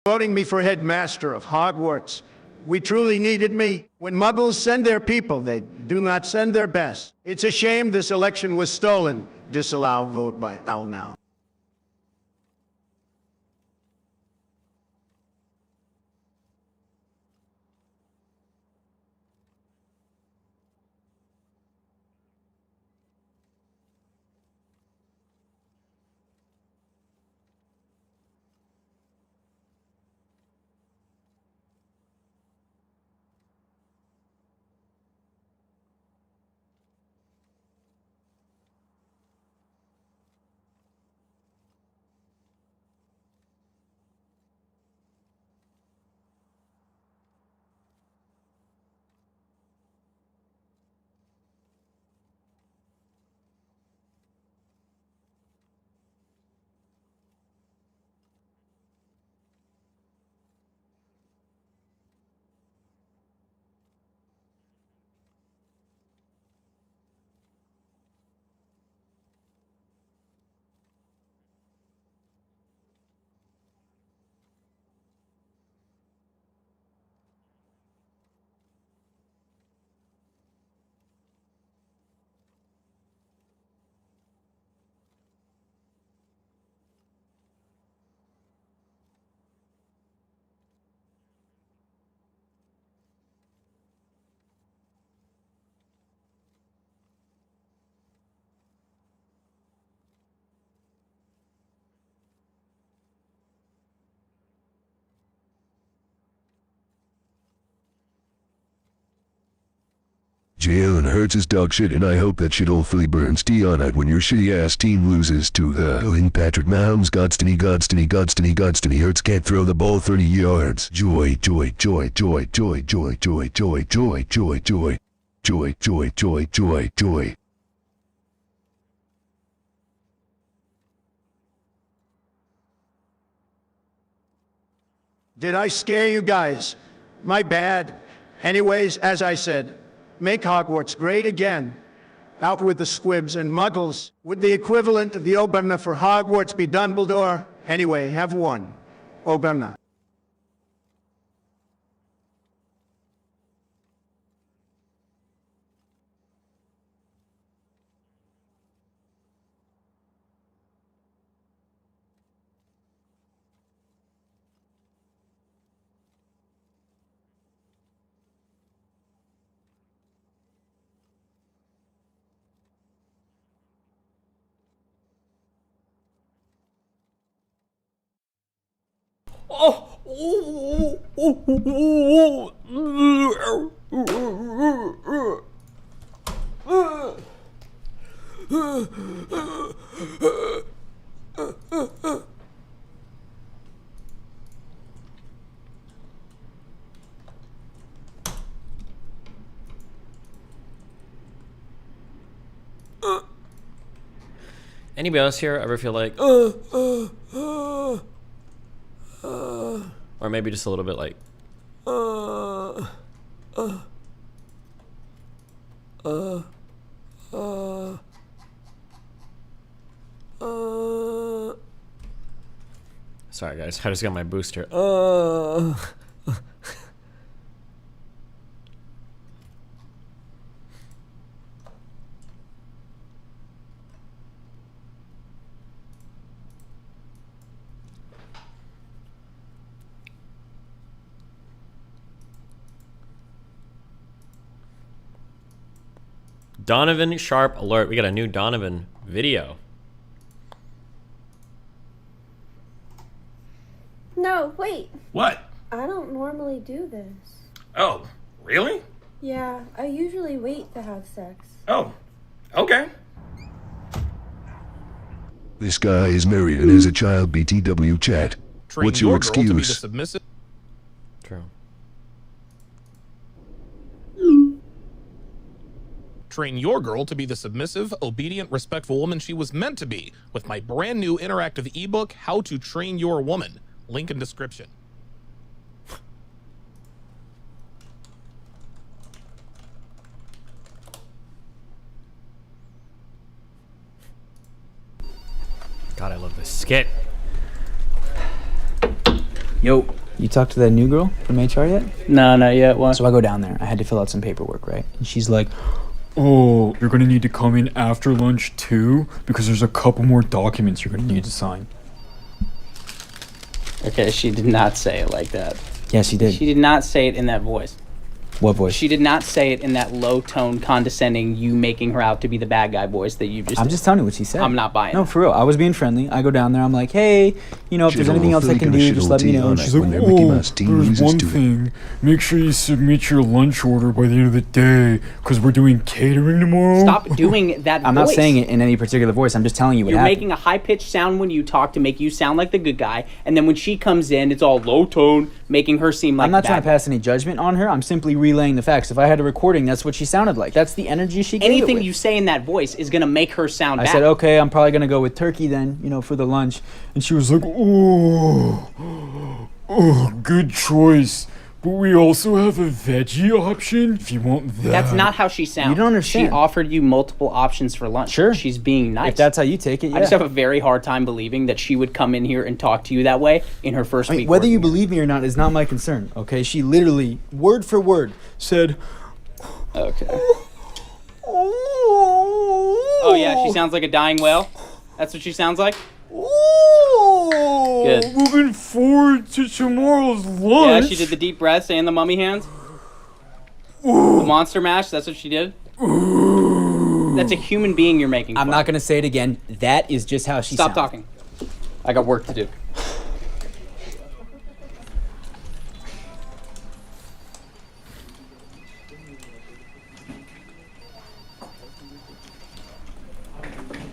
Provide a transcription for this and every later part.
voting me for headmaster of Hogwarts. We truly needed me. When Muggles send their people, they do not send their best. It's a shame this election was stolen. Disallow vote by owl now. Jalen Hurts is dog shit, and I hope that shit hopefully burns Dion out when your shitty ass team loses to the Patrick Mahomes. Godstony. Hurts can't throw the ball 30 yards. Joy. Did I scare you guys? My bad. Anyways, as I said, make Hogwarts great again. Out with the squibs and muggles. Would the equivalent of the Oberna for Hogwarts be Dumbledore? Anyway, have one. Oberna. Anybody else here ever feel like or maybe just a little bit like sorry guys, I just got my booster. Donovan Sharp alert. We got a new Donovan video. No, wait. What? I don't normally do this. Oh, really? Yeah, I usually wait to have sex. Oh, okay. This guy is married and has a child. BTW chat. Train What's your girl to be the excuse? submissive. True. Train your girl to be the submissive, obedient, respectful woman she was meant to be with my brand new interactive ebook, How to Train Your Woman. Link in description. God, I love this skit. Yo, you talked to that new girl from HR yet? No, not yet. What? So I go down there. I had to fill out some paperwork, right? And she's like, oh, you're gonna need to come in after lunch too, because there's a couple more documents you're gonna need to sign. Okay, she did not say it like that. yeah, she did. She did not say it in that voice. What voice? She did not say it in that low tone, condescending, you making her out to be the bad guy voice that you just I'm did. just telling you what she said. I'm not buying No, it. for real. I was being friendly. I go down there. I'm like, hey, you know, if there's Shit, anything else I hopefully can gonna do, shit just on let me tea know. on She's it like, when their Mickey Oh, Mouse team there's loses one to it. thing. Make sure you submit your lunch order by the end of the day, because we're doing catering tomorrow. Stop doing that I'm voice. not saying it in any particular voice. I'm just telling you what You're happened. making a high-pitched sound when you talk to make you sound like the good guy, and then when she comes in, it's all low tone, making her seem like I'm not the trying bad to pass any judgment on her. I'm simply relaying the facts. If I had a recording, that's what she sounded like. That's the energy she gave it Anything with. you say in that voice is gonna make her sound I bad. said, okay, I'm probably gonna go with turkey then, you know, for the lunch. And she was like, oh, good choice. But we also have a veggie option if you want that. That's not how she sounds. You don't understand. She offered you multiple options for lunch. Sure. She's being nice. If that's how you take it, yeah. I just have a very hard time believing that she would come in here and talk to you that way in her first I mean, week. whether you working here. believe me or not is not my concern, okay? She literally, word for word, said, Okay. Oh yeah, she sounds like a dying whale. That's what she sounds like. Good. looking forward to tomorrow's Yeah, lunch. she did the deep breath, saying the mummy hands. The monster mash. That's what she did. That's a human being you're making. I'm fun not of. gonna say it again. That is just how she Stop sounds. talking. I got work to do.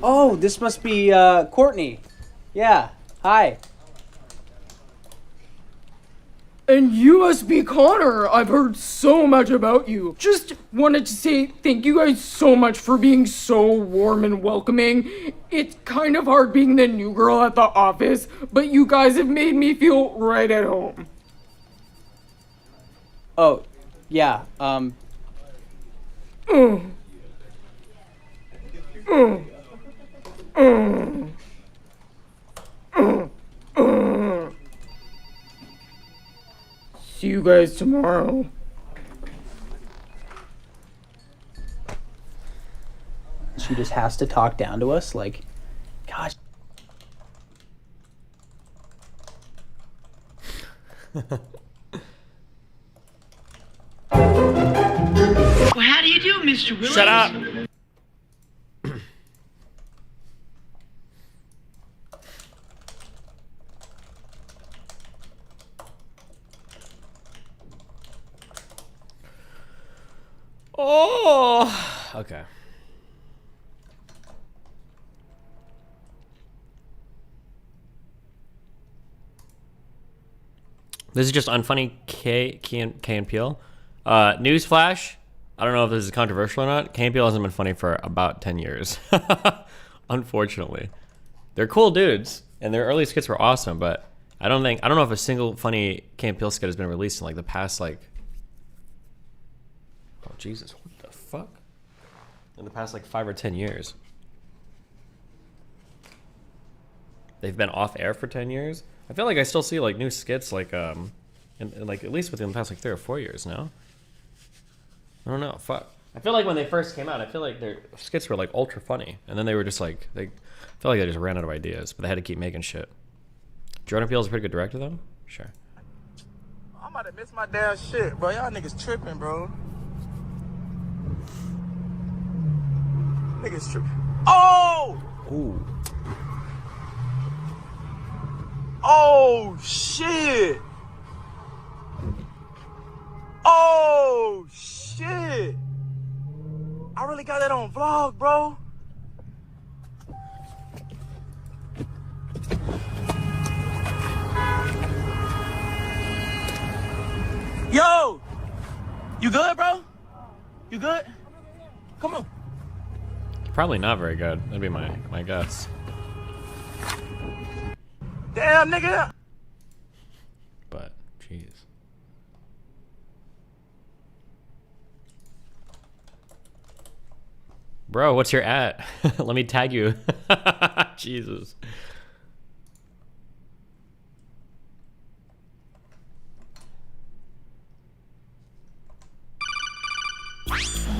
Oh, this must be Courtney. Yeah. Hi. And you must be Connor. I've heard so much about you. Just wanted to say thank you guys so much for being so warm and welcoming. It's kind of hard being the new girl at the office, but you guys have made me feel right at home. Oh, yeah. See you guys tomorrow. She just has to talk down to us, like, gosh. Well, how do you do, Mr. Willis? Shut up. Oh. Okay. This is just unfunny Key and Peele. Newsflash. I don't know if this is controversial or not. Key and Peele hasn't been funny for about 10 years. Unfortunately. They're cool dudes, and their early skits were awesome, but I don't know if a single funny Key and Peele skit has been released in like the past oh Jesus, what the fuck? In the past like 5 or 10 years. They've been off air for 10 years. I feel like I still see like new skits like in like at least within the past like 3 or 4 years now. I don't know. Fuck. I feel like when they first came out, I feel like their skits were like ultra funny, and then they were just like I feel like they just ran out of ideas, but they had to keep making shit. Jordan Peele's a pretty good director though. Sure. I'm about to miss my damn shit, bro. Y'all niggas tripping, bro. Niggas tripping. Oh! Ooh. Oh, shit! Oh, shit! I really got that on vlog, bro. Yo! You good, bro? You good? Come on. Probably not very good. That'd be my guess. Damn, nigga. But jeez. Bro, what's your at? Let me tag you. Jesus.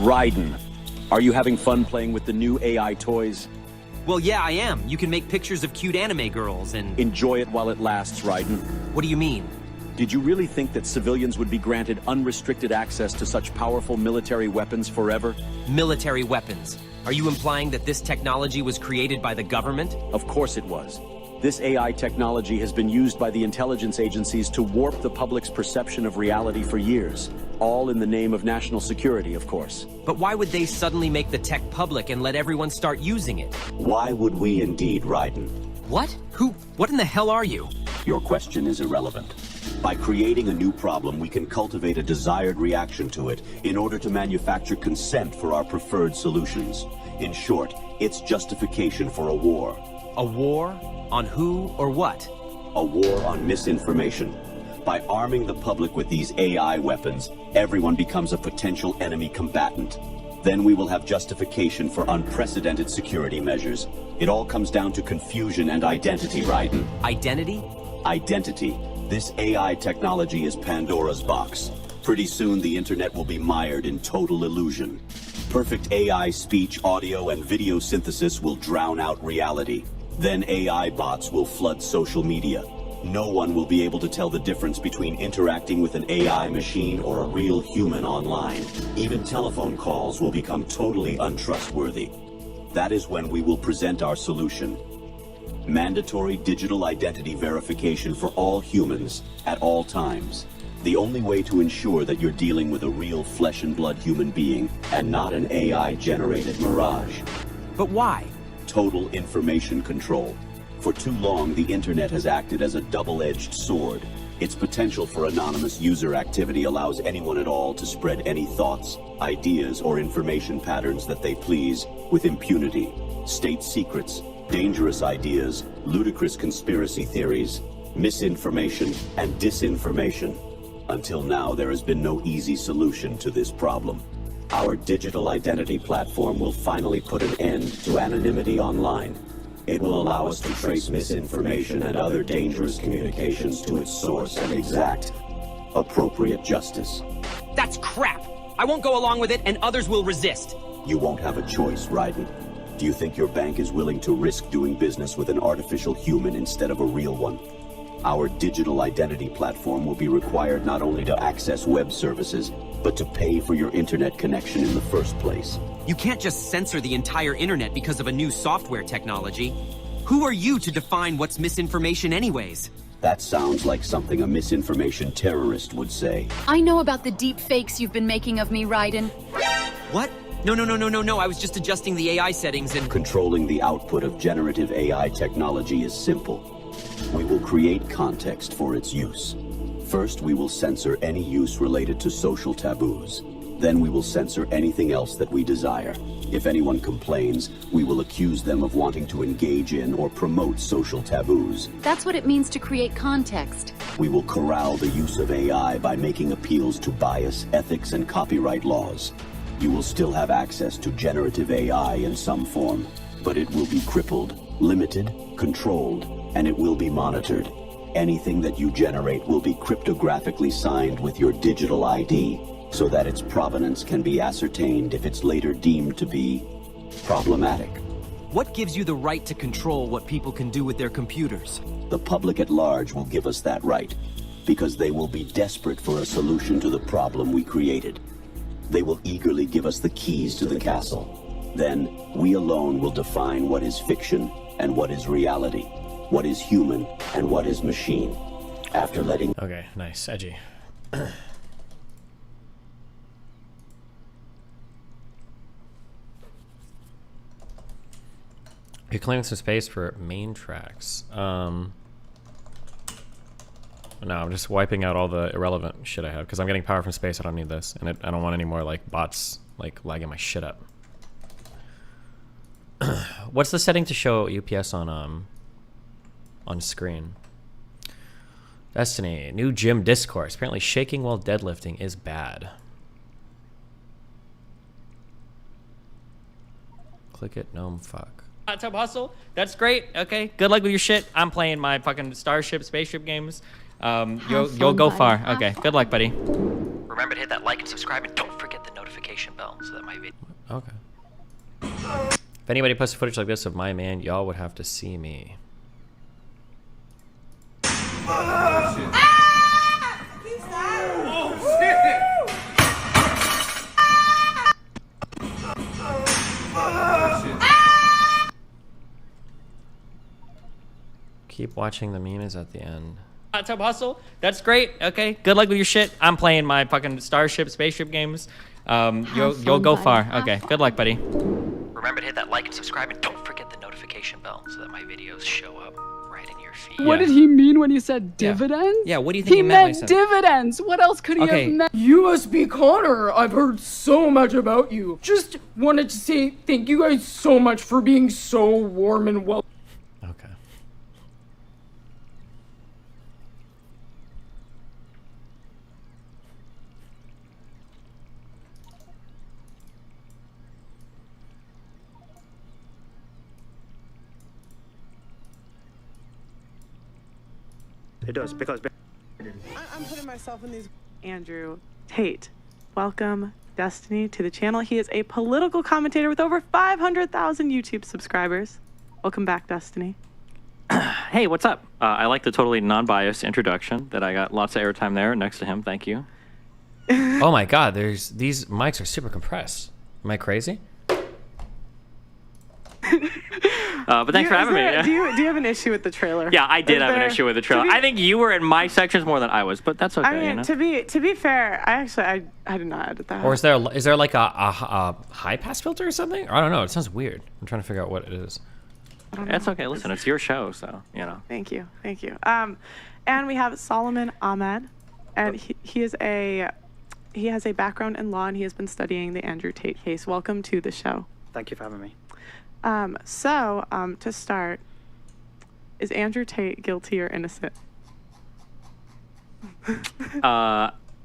Raiden, are you having fun playing with the new AI toys? Well, yeah, I am. You can make pictures of cute anime girls and... Enjoy it while it lasts, Raiden. What do you mean? Did you really think that civilians would be granted unrestricted access to such powerful military weapons forever? Military weapons. Are you implying that this technology was created by the government? Of course it was. This AI technology has been used by the intelligence agencies to warp the public's perception of reality for years. All in the name of national security, of course. But why would they suddenly make the tech public and let everyone start using it? Why would we indeed, Raiden? What? What in the hell are you? Your question is irrelevant. By creating a new problem, we can cultivate a desired reaction to it in order to manufacture consent for our preferred solutions. In short, it's justification for a war. A war? On who or what? A war on misinformation. By arming the public with these AI weapons, everyone becomes a potential enemy combatant. Then we will have justification for unprecedented security measures. It all comes down to confusion and identity, Raiden. Identity? Identity. This AI technology is Pandora's box. Pretty soon the internet will be mired in total illusion. Perfect AI speech, audio, and video synthesis will drown out reality. Then AI bots will flood social media. No one will be able to tell the difference between interacting with an AI machine or a real human online. Even telephone calls will become totally untrustworthy. That is when we will present our solution. Mandatory digital identity verification for all humans at all times. The only way to ensure that you're dealing with a real flesh and blood human being and not an AI-generated mirage. But why? Total information control. For too long, the internet has acted as a double-edged sword. Its potential for anonymous user activity allows anyone at all to spread any thoughts, ideas, or information patterns that they please with impunity. State secrets, dangerous ideas, ludicrous conspiracy theories, misinformation, and disinformation. Until now, there has been no easy solution to this problem. Our digital identity platform will finally put an end to anonymity online. It will allow us to trace misinformation and other dangerous communications to its source and exact appropriate justice. That's crap! I won't go along with it, and others will resist. You won't have a choice, Raiden. Do you think your bank is willing to risk doing business with an artificial human instead of a real one? Our digital identity platform will be required not only to access web services, but to pay for your internet connection in the first place. You can't just censor the entire internet because of a new software technology. Who are you to define what's misinformation anyways? That sounds like something a misinformation terrorist would say. I know about the deep fakes you've been making of me, Raiden. What? No, I was just adjusting the AI settings and... Controlling the output of generative AI technology is simple. We will create context for its use. First, we will censor any use related to social taboos. Then we will censor anything else that we desire. If anyone complains, we will accuse them of wanting to engage in or promote social taboos. That's what it means to create context. We will corral the use of AI by making appeals to bias, ethics, and copyright laws. You will still have access to generative AI in some form, but it will be crippled, limited, controlled, and it will be monitored. Anything that you generate will be cryptographically signed with your digital ID, so that its provenance can be ascertained if it's later deemed to be problematic. What gives you the right to control what people can do with their computers? The public at large will give us that right, because they will be desperate for a solution to the problem we created. They will eagerly give us the keys to the castle. Then, we alone will define what is fiction and what is reality, what is human and what is machine. After letting... Okay, nice, edgy. Are you clearing some space for main tracks? No, I'm just wiping out all the irrelevant shit I have because I'm getting power from space. I don't need this, and I don't want any more like bots like lagging my shit up. What's the setting to show UPS on screen? Destiny, new gym discourse. Apparently shaking while deadlifting is bad. Click it, gnome, fuck. Hot Tub Hustle, that's great. Okay, good luck with your shit. I'm playing my fucking Starship, spaceship games. You'll go far. Okay, good luck, buddy. Remember to hit that like and subscribe, and don't forget the notification. notification bell so that my video. Okay. If anybody posted footage like this of my man, y'all would have to see me. Keep watching the memes at the end. Hot Tub Hustle, that's great. Okay, good luck with your shit. I'm playing my fucking Starship, Spaceship games. You'll go far. Okay, good luck, buddy. Remember to hit that like and subscribe, and don't forget the notification bell so that my videos show up right in your feed. What did he mean when he said dividends? Yeah, what do you think he meant when he said dividends. What else could he Okay. have meant? You must be Connor. I've heard so much about you. Just wanted to say thank you guys so much for being so warm and well. Okay. It does, because I'm putting myself in these. Andrew Tate, welcome Destiny to the channel. He is a political commentator with over 500,000 YouTube subscribers. Welcome back, Destiny. Hey, what's up? I like the totally non-biased introduction that I got lots of airtime there next to him. Thank you. Oh my god, these mics are super compressed. Am I crazy? But thanks for having me. Do you have an issue with the trailer? Yeah, I did have an issue with the trailer. I think you were in my sections more than I was, but that's okay. I mean, you know? to be fair, I did not edit that. Or is there like a high pass filter or something? I don't know. It sounds weird. I'm trying to figure out what it is. It's okay. Listen, it's your show, so you know. Thank you. And we have Solomon Ahmed, and he has a background in law, and he has been studying the Andrew Tate case. Welcome to the show. Thank you for having me. To start, is Andrew Tate guilty or innocent?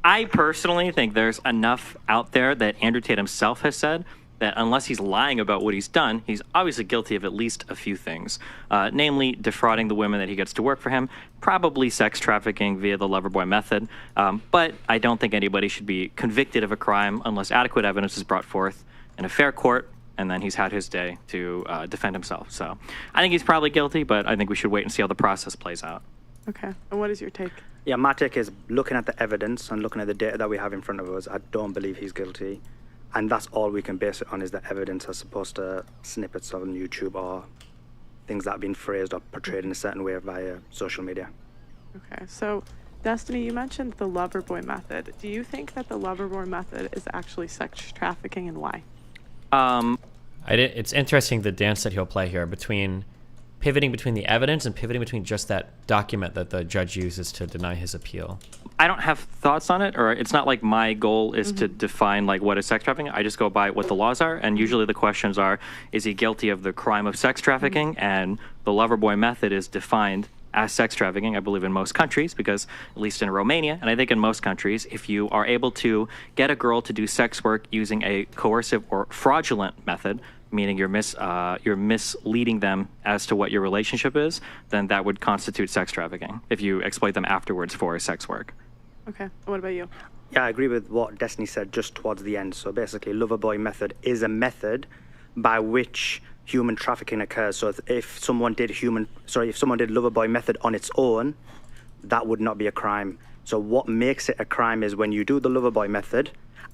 I personally think there's enough out there that Andrew Tate himself has said that unless he's lying about what he's done, he's obviously guilty of at least a few things, namely defrauding the women that he gets to work for him, probably sex trafficking via the loverboy method. But I don't think anybody should be convicted of a crime unless adequate evidence is brought forth in a fair court, and then he's had his day to defend himself. So I think he's probably guilty, but I think we should wait and see how the process plays out. Okay. And what is your take? Yeah, my take is looking at the evidence and looking at the data that we have in front of us, I don't believe he's guilty. And that's all we can base it on, is the evidence as opposed to snippets on YouTube or things that have been phrased or portrayed in a certain way via social media. Okay. So, Destiny, you mentioned the loverboy method. Do you think that the loverboy method is actually sex trafficking, and why? It's interesting the dance that he'll play here between pivoting between the evidence and pivoting between just that document that the judge uses to deny his appeal. I don't have thoughts on it, or it's not like my goal is to define like what is sex trafficking. I just go by what the laws are, and usually the questions are, is he guilty of the crime of sex trafficking? And the loverboy method is defined as sex trafficking, I believe, in most countries, because at least in Romania, and I think in most countries, if you are able to get a girl to do sex work using a coercive or fraudulent method, meaning you're misleading them as to what your relationship is, then that would constitute sex trafficking if you exploit them afterwards for sex work. Okay. What about you? Yeah, I agree with what Destiny said just towards the end. So basically, loverboy method is a method by which human trafficking occurs. So if someone did loverboy method on its own, that would not be a crime. So what makes it a crime is when you do the loverboy method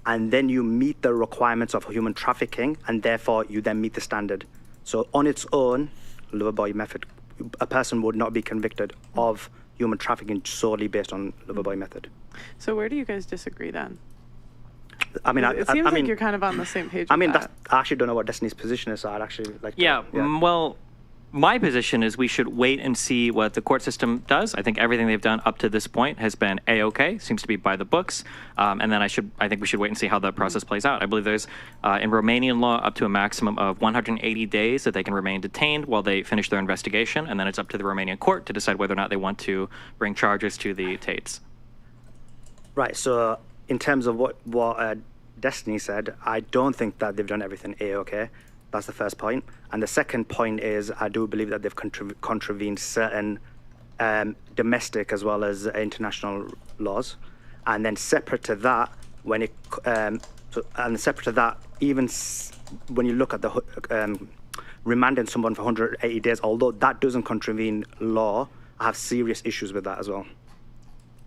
and then you meet the requirements of human trafficking, and therefore you then meet the standard. So on its own, loverboy method, a person would not be convicted of human trafficking solely based on loverboy method. So where do you guys disagree then? I mean, it seems like you're kind of on the same page. I mean, with that. I actually don't know what Destiny's position is, so I'd actually like to... Yeah, well, my position is we should wait and see what the court system does. I think everything they've done up to this point has been A-OK, seems to be by the books. And then I think we should wait and see how the process plays out. I believe there's, in Romanian law, up to a maximum of 180 days that they can remain detained while they finish their investigation. And then it's up to the Romanian court to decide whether or not they want to bring charges to the Tates. Right, so in terms of what Destiny said, I don't think that they've done everything A-OK. That's the first point. And the second point is I do believe that they've contravened certain domestic as well as international laws. And then separate to that, when it So, and separate to that, even when you look at the remanding someone for 180 days, although that doesn't contravene law, I have serious issues with that as well.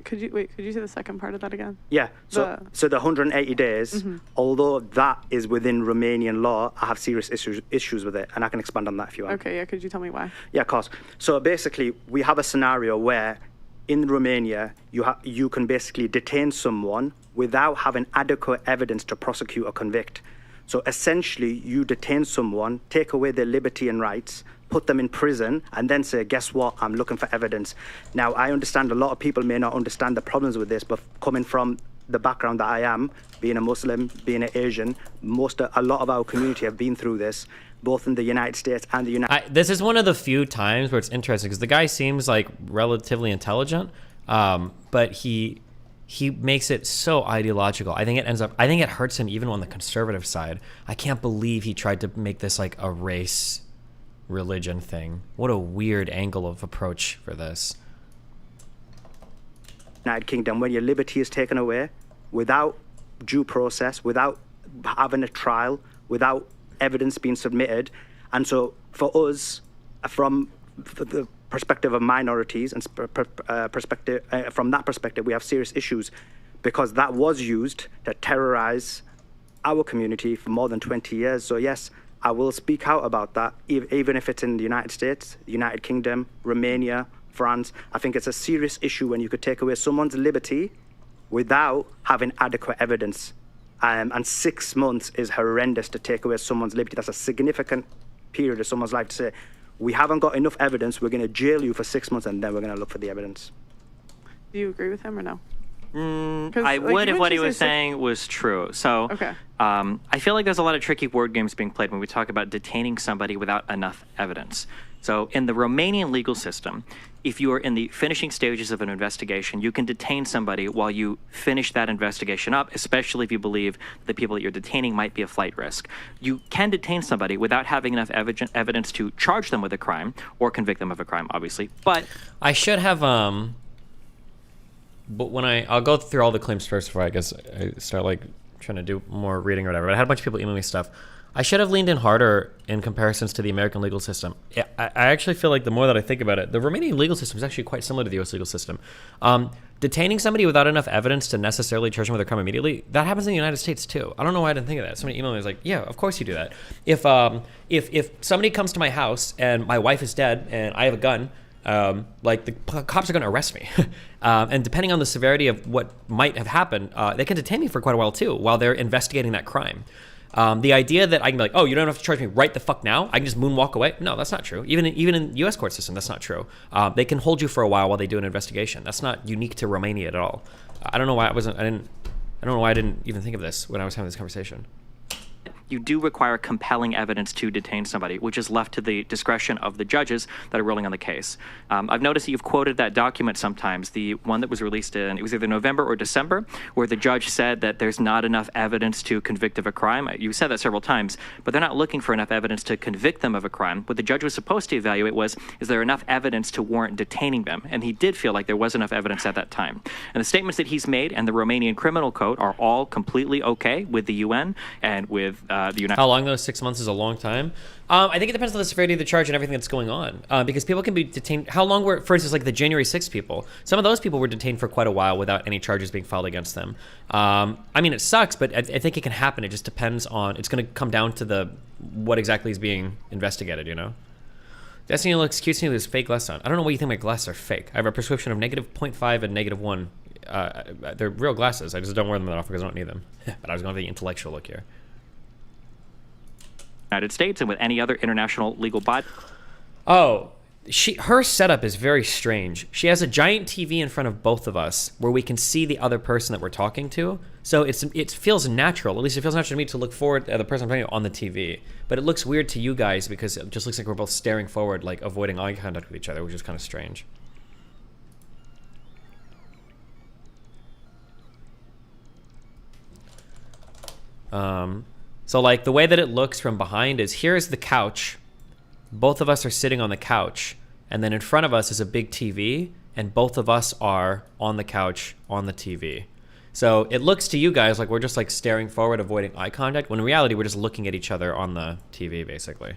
Could you say the second part of that again? Yeah. So the 180 days, although that is within Romanian law, I have serious issues with it, and I can expand on that if you want. Okay. Yeah. Could you tell me why? Yeah, of course. So basically, we have a scenario where in Romania you can basically detain someone without having adequate evidence to prosecute or convict. So essentially, you detain someone, take away their liberty and rights, put them in prison, and then say, guess what, I'm looking for evidence. Now, I understand a lot of people may not understand the problems with this, but coming from the background that I am, being a Muslim, being an Asian, a lot of our community have been through this, both in the United States and the United... This is one of the few times where it's interesting, because the guy seems like relatively intelligent, but he makes it so ideological. I think it hurts him even on the conservative side. I can't believe he tried to make this like a race religion thing. What a weird angle of approach for this. United Kingdom, when your liberty is taken away without due process, without having a trial, without evidence being submitted. And so for us, from the perspective of minorities and from that perspective, we have serious issues because that was used to terrorize our community for more than 20 years. So yes, I will speak out about that, even if it's in the United States, the United Kingdom, Romania, France. I think it's a serious issue when you could take away someone's liberty without having adequate evidence. And 6 months is horrendous to take away someone's liberty. That's a significant period of someone's life to say, we haven't got enough evidence, we're going to jail you for 6 months and then we're going to look for the evidence. Do you agree with him or no? I would if what he was saying was true. So I feel like there's a lot of tricky word games being played when we talk about detaining somebody without enough evidence. So in the Romanian legal system, if you are in the finishing stages of an investigation, you can detain somebody while you finish that investigation up, especially if you believe the people that you're detaining might be a flight risk. You can detain somebody without having enough evidence to charge them with a crime or convict them of a crime, obviously. But I should have but when I'll go through all the claims first before I guess I start like trying to do more reading or whatever. But I had a bunch of people email me stuff. I should have leaned in harder in comparisons to the American legal system. I actually feel like the more that I think about it, the Romanian legal system is actually quite similar to the U.S. legal system. Detaining somebody without enough evidence to necessarily charge them with a crime immediately, that happens in the United States too. I don't know why I didn't think of that. Somebody emailed me was like, yeah, of course you do that. If somebody comes to my house and my wife is dead and I have a gun, like the cops are going to arrest me. And depending on the severity of what might have happened, they can detain me for quite a while too while they're investigating that crime. The idea that I can be like, oh, you don't have to charge me right the fuck now, I can just moonwalk away. No, that's not true. Even in U.S. court system, that's not true. They can hold you for a while they do an investigation. That's not unique to Romania at all. I don't know why I don't know why I didn't even think of this when I was having this conversation. You do require compelling evidence to detain somebody, which is left to the discretion of the judges that are ruling on the case. I've noticed that you've quoted that document sometimes, the one that was released in, it was either November or December, where the judge said that there's not enough evidence to convict of a crime. You said that several times, but they're not looking for enough evidence to convict them of a crime. What the judge was supposed to evaluate was, is there enough evidence to warrant detaining them? And he did feel like there was enough evidence at that time. And the statements that he's made and the Romanian criminal code are all completely okay with the UN and with the United. How long though? 6 months is a long time. I think it depends on the severity of the charge and everything that's going on. Because people can be detained. How long were, for instance, like the January 6th people? Some of those people were detained for quite a while without any charges being filed against them. I mean, it sucks, but I think it can happen. It just depends on. It's going to come down to what exactly is being investigated. You know. Destiny looks cute to me with his fake glasses on. I don't know why you think my glasses are fake. I have a prescription of -0.5 and -1. They're real glasses. I just don't wear them that often because I don't need them. But I was going for the intellectual look here. United States and with any other international legal body. Oh, her setup is very strange. She has a giant TV in front of both of us where we can see the other person that we're talking to. So it feels natural. At least it feels natural to me to look forward at the person I'm talking to on the TV. But it looks weird to you guys because it just looks like we're both staring forward, like avoiding eye contact with each other, which is kind of strange. So like the way that it looks from behind is here's the couch. Both of us are sitting on the couch. And then in front of us is a big TV. And both of us are on the couch on the TV. So it looks to you guys like we're just like staring forward, avoiding eye contact, when in reality we're just looking at each other on the TV, basically.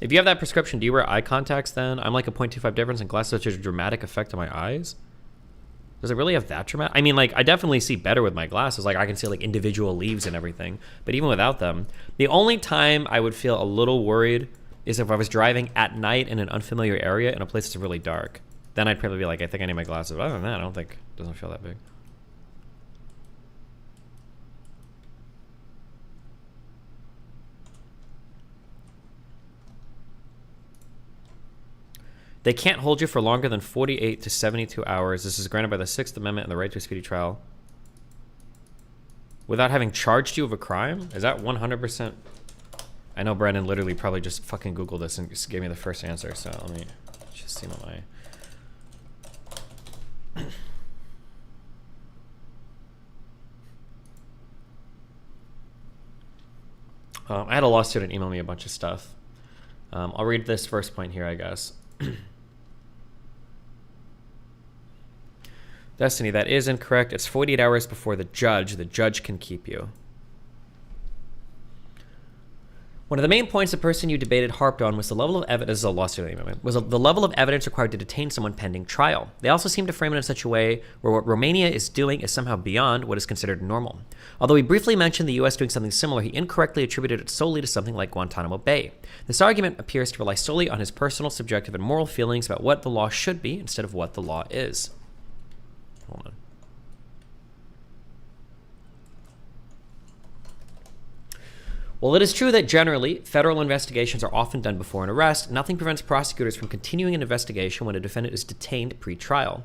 If you have that prescription, do you wear eye contacts then? I'm like a 0.25 difference in glasses, such as a dramatic effect on my eyes. Does it really have that dramatic? I mean, like, I definitely see better with my glasses. Like, I can see, like, individual leaves and everything. But even without them, the only time I would feel a little worried is if I was driving at night in an unfamiliar area in a place that's really dark. Then I'd probably be like, I think I need my glasses. But other than that, I don't think it doesn't feel that big. They can't hold you for longer than 48 to 72 hours. This is granted by the 6th Amendment and the right to a speedy trial. Without having charged you of a crime? Is that 100%? I know Brandon literally probably just fucking Googled this and just gave me the first answer. So let me just see what my... I had a law student email me a bunch of stuff. I'll read this first point here, I guess. Destiny, that is incorrect. It's 48 hours before the judge. The judge can keep you. One of the main points the person you debated harped on was the level of evidence, the level of evidence required to detain someone pending trial. They also seem to frame it in such a way where what Romania is doing is somehow beyond what is considered normal. Although he briefly mentioned the US doing something similar, he incorrectly attributed it solely to something like Guantanamo Bay. This argument appears to rely solely on his personal, subjective, and moral feelings about what the law should be instead of what the law is. Hold on. While it is true that generally, federal investigations are often done before an arrest, nothing prevents prosecutors from continuing an investigation when a defendant is detained pre-trial.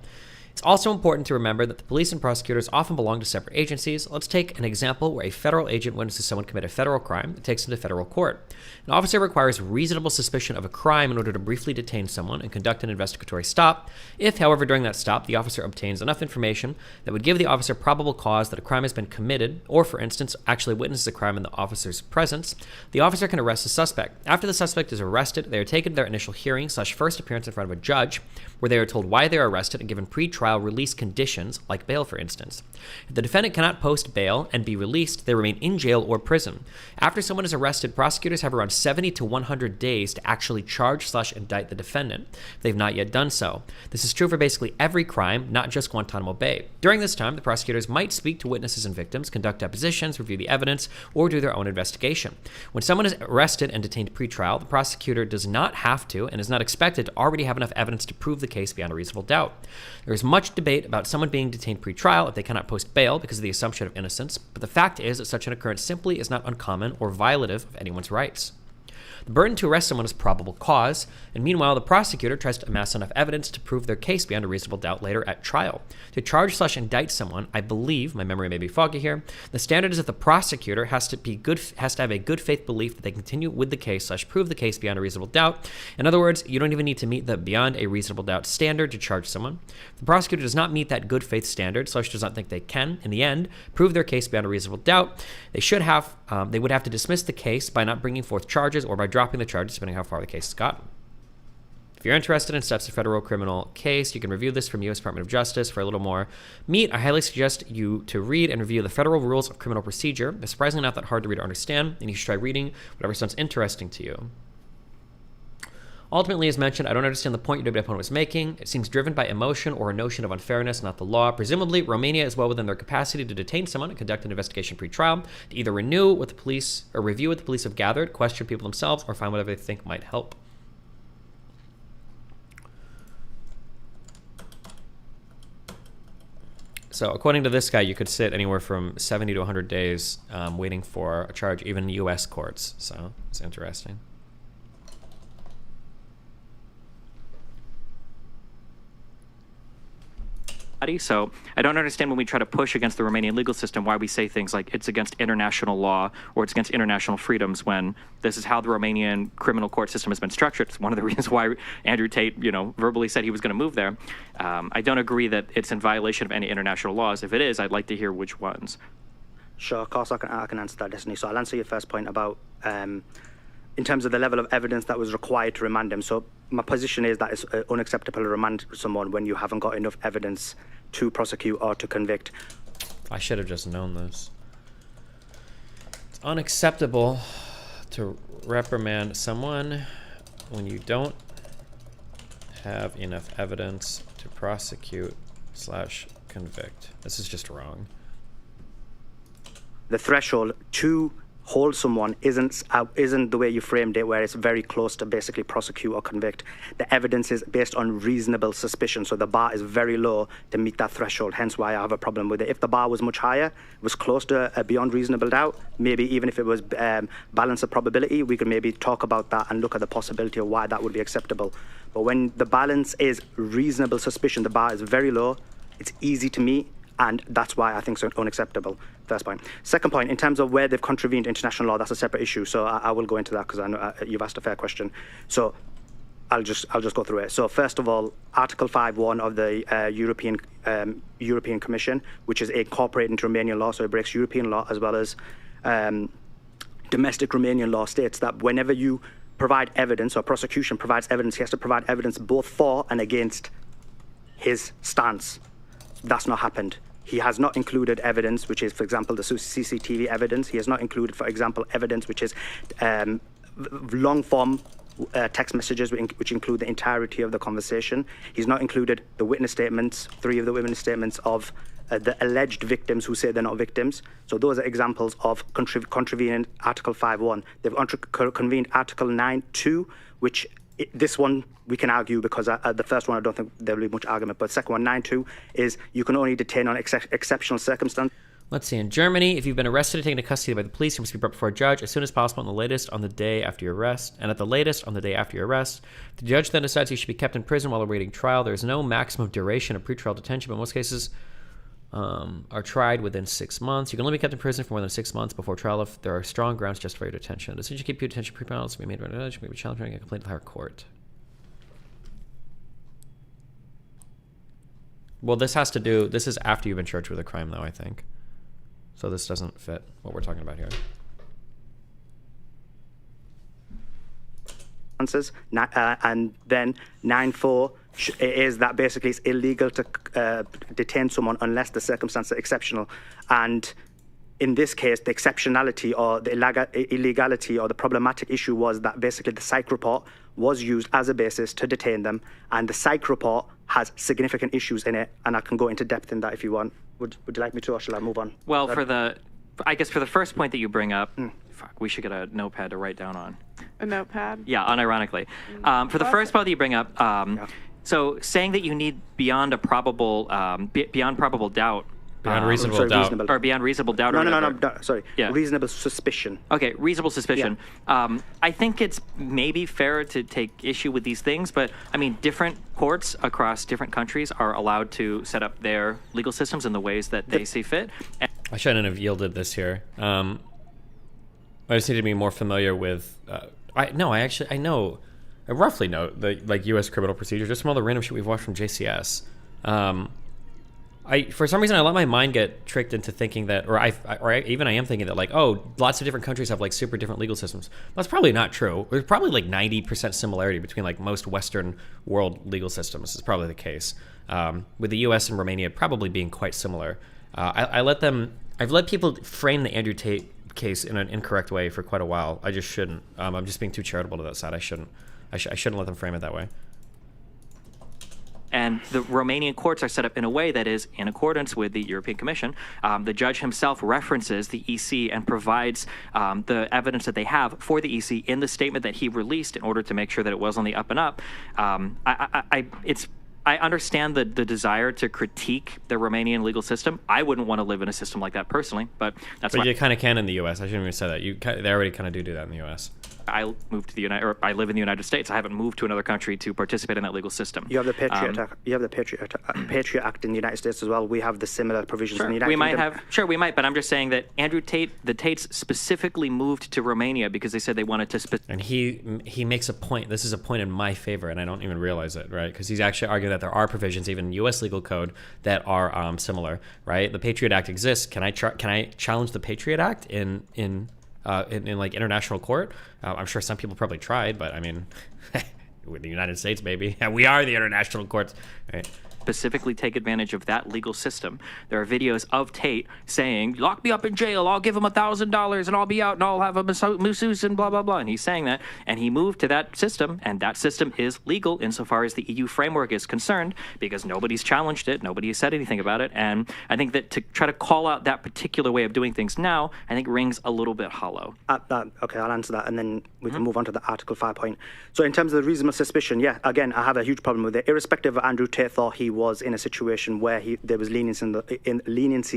It's also important to remember that the police and prosecutors often belong to separate agencies. Let's take an example where a federal agent witnesses someone commit a federal crime and takes them to federal court. An officer requires reasonable suspicion of a crime in order to briefly detain someone and conduct an investigatory stop. If, however, during that stop, the officer obtains enough information that would give the officer probable cause that a crime has been committed, or, for instance, actually witnesses a crime in the officer's presence, the officer can arrest the suspect. After the suspect is arrested, they are taken to their initial hearing / first appearance in front of a judge, where they are told why they are arrested and given pre-trial release conditions, like bail, for instance. If the defendant cannot post bail and be released, they remain in jail or prison. After someone is arrested, prosecutors have around 70 to 100 days to actually charge / indict the defendant. They've not yet done so. This is true for basically every crime, not just Guantanamo Bay. During this time, the prosecutors might speak to witnesses and victims, conduct depositions, review the evidence, or do their own investigation. When someone is arrested and detained pre-trial, the prosecutor does not have to and is not expected to already have enough evidence to prove the case beyond a reasonable doubt. There is much debate about someone being detained pre-trial if they cannot post bail because of the assumption of innocence, but the fact is that such an occurrence simply is not uncommon or violative of anyone's rights. The burden to arrest someone is probable cause, and meanwhile, the prosecutor tries to amass enough evidence to prove their case beyond a reasonable doubt later at trial. To charge / indict someone, I believe, my memory may be foggy here, the standard is that the prosecutor has to have a good faith belief that they continue with the case / prove the case beyond a reasonable doubt. In other words, you don't even need to meet the beyond a reasonable doubt standard to charge someone. If the prosecutor does not meet that good faith standard, / does not think they can, in the end, prove their case beyond a reasonable doubt, they would have to dismiss the case by not bringing forth charges or by dropping the charges, depending on how far the case has gotten. If you're interested in steps to federal criminal case, you can review this from U.S. Department of Justice for a little more meat. I highly suggest you to read and review the Federal Rules of Criminal Procedure. They're surprisingly not that hard to read or understand, and you should try reading whatever sounds interesting to you. Ultimately, as mentioned, I don't understand the point your debate opponent was making. It seems driven by emotion or a notion of unfairness, not the law. Presumably, Romania is well within their capacity to detain someone and conduct an investigation pre-trial, to either renew what the police or review what the police have gathered, question people themselves, or find whatever they think might help. So, according to this guy, you could sit anywhere from 70 to 100 days waiting for a charge, even in U.S. courts. So, it's interesting. So I don't understand when we try to push against the Romanian legal system why we say things like it's against international law or it's against international freedoms when this is how the Romanian criminal court system has been structured. It's one of the reasons why Andrew Tate, verbally said he was going to move there. I don't agree that it's in violation of any international laws. If it is, I'd like to hear which ones. Sure, of course I can answer that, Destiny. So I'll answer your first point about in terms of the level of evidence that was required to remand him. So my position is that it's unacceptable to remand someone when you haven't got enough evidence to prosecute or to convict. I should have just known this. It's unacceptable to reprimand someone when you don't have enough evidence to prosecute/convict. This is just wrong. The threshold to hold someone isn't the way you framed it, where it's very close to basically prosecute or convict. The evidence is based on reasonable suspicion, so the bar is very low to meet that threshold, hence why I have a problem with it. If the bar was much higher, was close to a beyond reasonable doubt, maybe even if it was balance of probability, we could maybe talk about that and look at the possibility of why that would be acceptable. But when the balance is reasonable suspicion, the bar is very low, it's easy to meet, and that's why I think it's unacceptable. First point. Second point, in terms of where they've contravened international law, that's a separate issue. So I will go into that because I know you've asked a fair question. So I'll just go through it. So first of all, Article 5.1 of the European Commission, which is incorporated into Romanian law, so it breaks European law as well as domestic Romanian law, states that whenever you provide evidence or prosecution provides evidence, he has to provide evidence both for and against his stance. That's not happened. He has not included evidence, which is, for example, the CCTV evidence. He has not included, for example, evidence which is long-form text messages, which include the entirety of the conversation. He's not included the witness statements, 3 of the witness statements of the alleged victims who say they're not victims. So those are examples of contravening Article 5.1. They've contravened Article 9.2, which this one we can argue because the first one I don't think there will be much argument, but second one, 9.2, is you can only detain on exceptional circumstances. Let's see, in Germany, if you've been arrested and taken into custody by the police, you must be brought before a judge as soon as possible, and the latest on the day after your arrest. And at the latest on the day after your arrest, the judge then decides you should be kept in prison while awaiting trial. There is no maximum duration of pretrial detention, but most cases are tried within 6 months. You can only be kept in prison for more than 6 months before trial if there are strong grounds to justify your detention. The decision to keep you detention pre-trial to be made by a judge, may be challenged during a complaint to the higher court. Well, this is after you've been charged with a crime, though, I think. So this doesn't fit what we're talking about here. And then 9.4 is that basically it's illegal to detain someone unless the circumstances are exceptional. And in this case, the exceptionality or the illegality or the problematic issue was that basically the psych report was used as a basis to detain them, and the psych report has significant issues in it, and I can go into depth in that if you want. Would you like me to, or shall I move on? Well, I guess for the first point that you bring up, fuck, we should get a notepad to write down on. A notepad? Yeah, unironically. For the first point that you bring up, so saying that you need beyond probable doubt. Beyond reasonable doubt. Or beyond reasonable doubt. No, sorry. Yeah. Reasonable suspicion. Okay, reasonable suspicion. Yeah. I think it's maybe fair to take issue with these things, but I mean, different courts across different countries are allowed to set up their legal systems in the ways that they see fit. I shouldn't have yielded this here. I just need to be more familiar with. I roughly know the U.S. criminal procedure, just from all the random shit we've watched from JCS. For some reason I let my mind get tricked into thinking that, I am thinking that like, oh, lots of different countries have like super different legal systems. That's probably not true. There's probably like 90% similarity between like most Western world legal systems. Is probably the case. With the U.S. and Romania probably being quite similar. I've let people frame the Andrew Tate case in an incorrect way for quite a while. I just shouldn't. I'm just being too charitable to that side. I shouldn't let them frame it that way. And the Romanian courts are set up in a way that is in accordance with the European Commission. The judge himself references the EC and provides the evidence that they have for the EC in the statement that he released in order to make sure that it was on the up and up. I understand the desire to critique the Romanian legal system. I wouldn't want to live in a system like that personally, but that's why. But you kind of can in the U.S. I shouldn't even say that. They already kind of do that in the U.S. I moved to the I live in the United States. I haven't moved to another country to participate in that legal system. You have the Patriot Act. You have the Patriot Act in the United States as well. We have the similar provisions Sure, in the United Kingdom. we might, but I'm just saying that Andrew Tate, the Tates specifically moved to Romania because they said they wanted to. And he makes a point. This is a point in my favor, and I don't even realize it, right? Because he's actually arguing that there are provisions, even in U.S. legal code, that are similar, right? The Patriot Act exists. Can I challenge the Patriot Act in like international court? I'm sure some people probably tried, but I mean, we're the United States, baby. We are the international courts, right? Specifically take advantage of that legal system. There are videos of Tate saying, lock me up in jail, I'll give him $1,000 and I'll be out and I'll have a masseuse and blah, blah, blah. And he's saying that. And he moved to that system, and that system is legal insofar as the EU framework is concerned because nobody's challenged it, nobody has said anything about it. And I think that to try to call out that particular way of doing things now, I think rings a little bit hollow. Okay, I'll answer that, and then we can move on to the Article 5 point. So in terms of the reasonable suspicion, yeah, again, I have a huge problem with it. Irrespective of Andrew Tate thought he was in a situation where there was leniency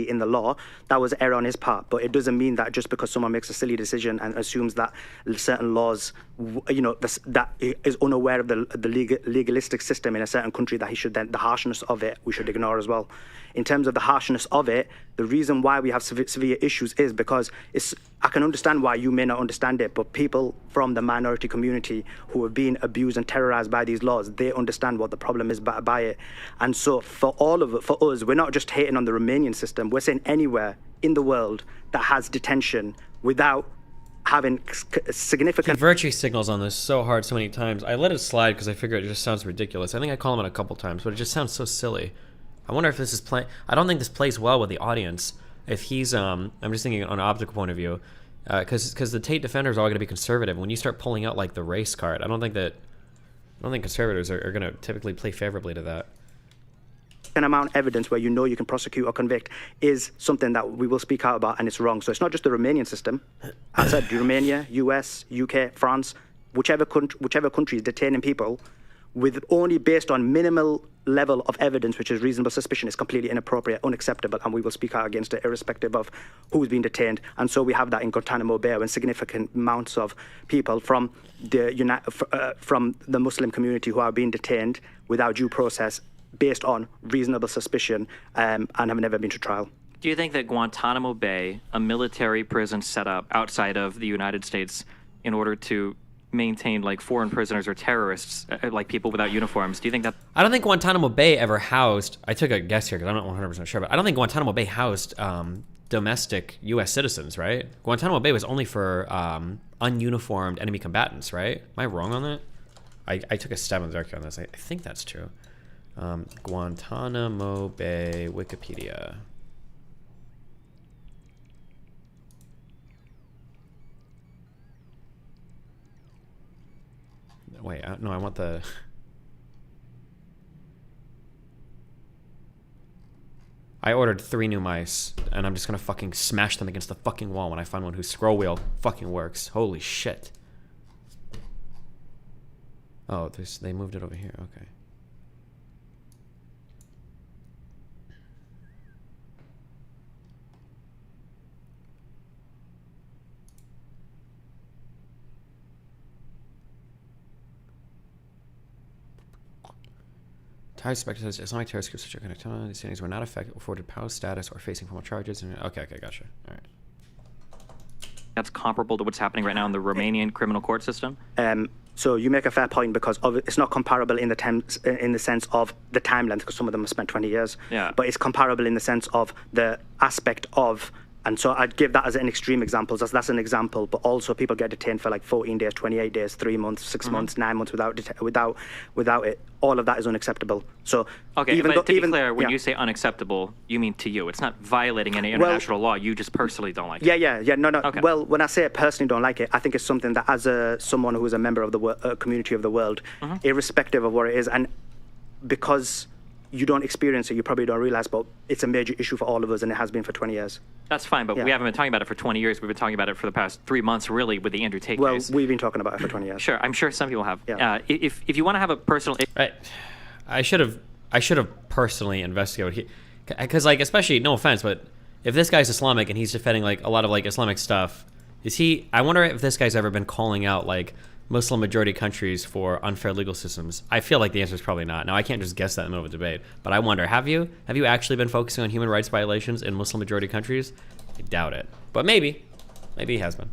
in the law, that was error on his part. But it doesn't mean that just because someone makes a silly decision and assumes that certain laws, that is unaware of the legalistic system in a certain country, that he should then, the harshness of it, we should ignore as well. In terms of the harshness of it, the reason why we have severe issues is because I can understand why you may not understand it, but people from the minority community who have been abused and terrorized by these laws, they understand what the problem is by it. And so for us, we're not just hating on the Romanian system, we're saying anywhere in the world that has detention without having significant... He virtue signals on this so hard so many times. I let it slide because I figure it just sounds ridiculous. I think I call him out a couple times, but it just sounds so silly. I wonder if this is playing... I don't think this plays well with the audience. If he's... I'm just thinking on an optical point of view. Because the Tate defenders are all going to be conservative. When you start pulling out, like, the race card, I don't think conservatives are going to typically play favorably to that. An amount of evidence where you can prosecute or convict is something that we will speak out about, and it's wrong. So it's not just the Romanian system. I said Romania, US, UK, France, whichever country is detaining people with only based on minimal level of evidence, which is reasonable suspicion, is completely inappropriate, unacceptable, and we will speak out against it irrespective of who's being detained. And so we have that in Guantanamo Bay, when significant amounts of people from the Muslim community who are being detained without due process based on reasonable suspicion and have never been to trial. Do you think that Guantanamo Bay, a military prison set up outside of the United States in order to maintain like foreign prisoners or terrorists, like people without uniforms, do you think that... I don't think Guantanamo Bay ever housed... I took a guess here because I'm not 100% sure, but I don't think Guantanamo Bay housed domestic U.S. citizens, right? Guantanamo Bay was only for ununiformed enemy combatants, right? Am I wrong on that? I took a stab in the dark on this. I think that's true. Guantanamo Bay Wikipedia. Wait, no, I want the... I ordered 3 new mice, and I'm just gonna fucking smash them against the fucking wall when I find one whose scroll wheel fucking works. Holy shit. Oh, they moved it over here, okay. Thai suspected Islamic terrorist groups which are connected to these things were not afforded POW status or facing formal charges. Okay, gotcha. All right. That's comparable to what's happening right now in the Romanian criminal court system? So you make a fair point because it's not comparable in the sense of the time length, because some of them have spent 20 years. Yeah. But it's comparable in the sense of the aspect of... And so I'd give that as an extreme example. That's an example. But also people get detained for like 14 days, 28 days, 3 months, 6 months, 9 months without it. All of that is unacceptable. So okay, but to be clear, when you say unacceptable, you mean to you. It's not violating any international law. You just personally don't like it. Yeah. No. Okay. Well, when I say I personally don't like it, I think it's something that as someone who is a member of the community of the world, irrespective of what it is, and because you don't experience it, you probably don't realize, but it's a major issue for all of us, and it has been for 20 years. That's fine, but we haven't been talking about it for 20 years. We've been talking about it for the past 3 months, really, with the Andrew Tate case. Well, we've been talking about it for 20 years. Sure, I'm sure some people have. Yeah. If you want to have a personal... Right. I should have personally investigated, because like, especially, no offense, but if this guy's Islamic and he's defending like a lot of like Islamic stuff, Is he? I wonder if this guy's ever been calling out like Muslim majority countries for unfair legal systems. I feel like the answer is probably not. Now I can't just guess that in the middle of a debate, but I wonder, have you actually been focusing on human rights violations in Muslim majority countries? I doubt it, but maybe he has been.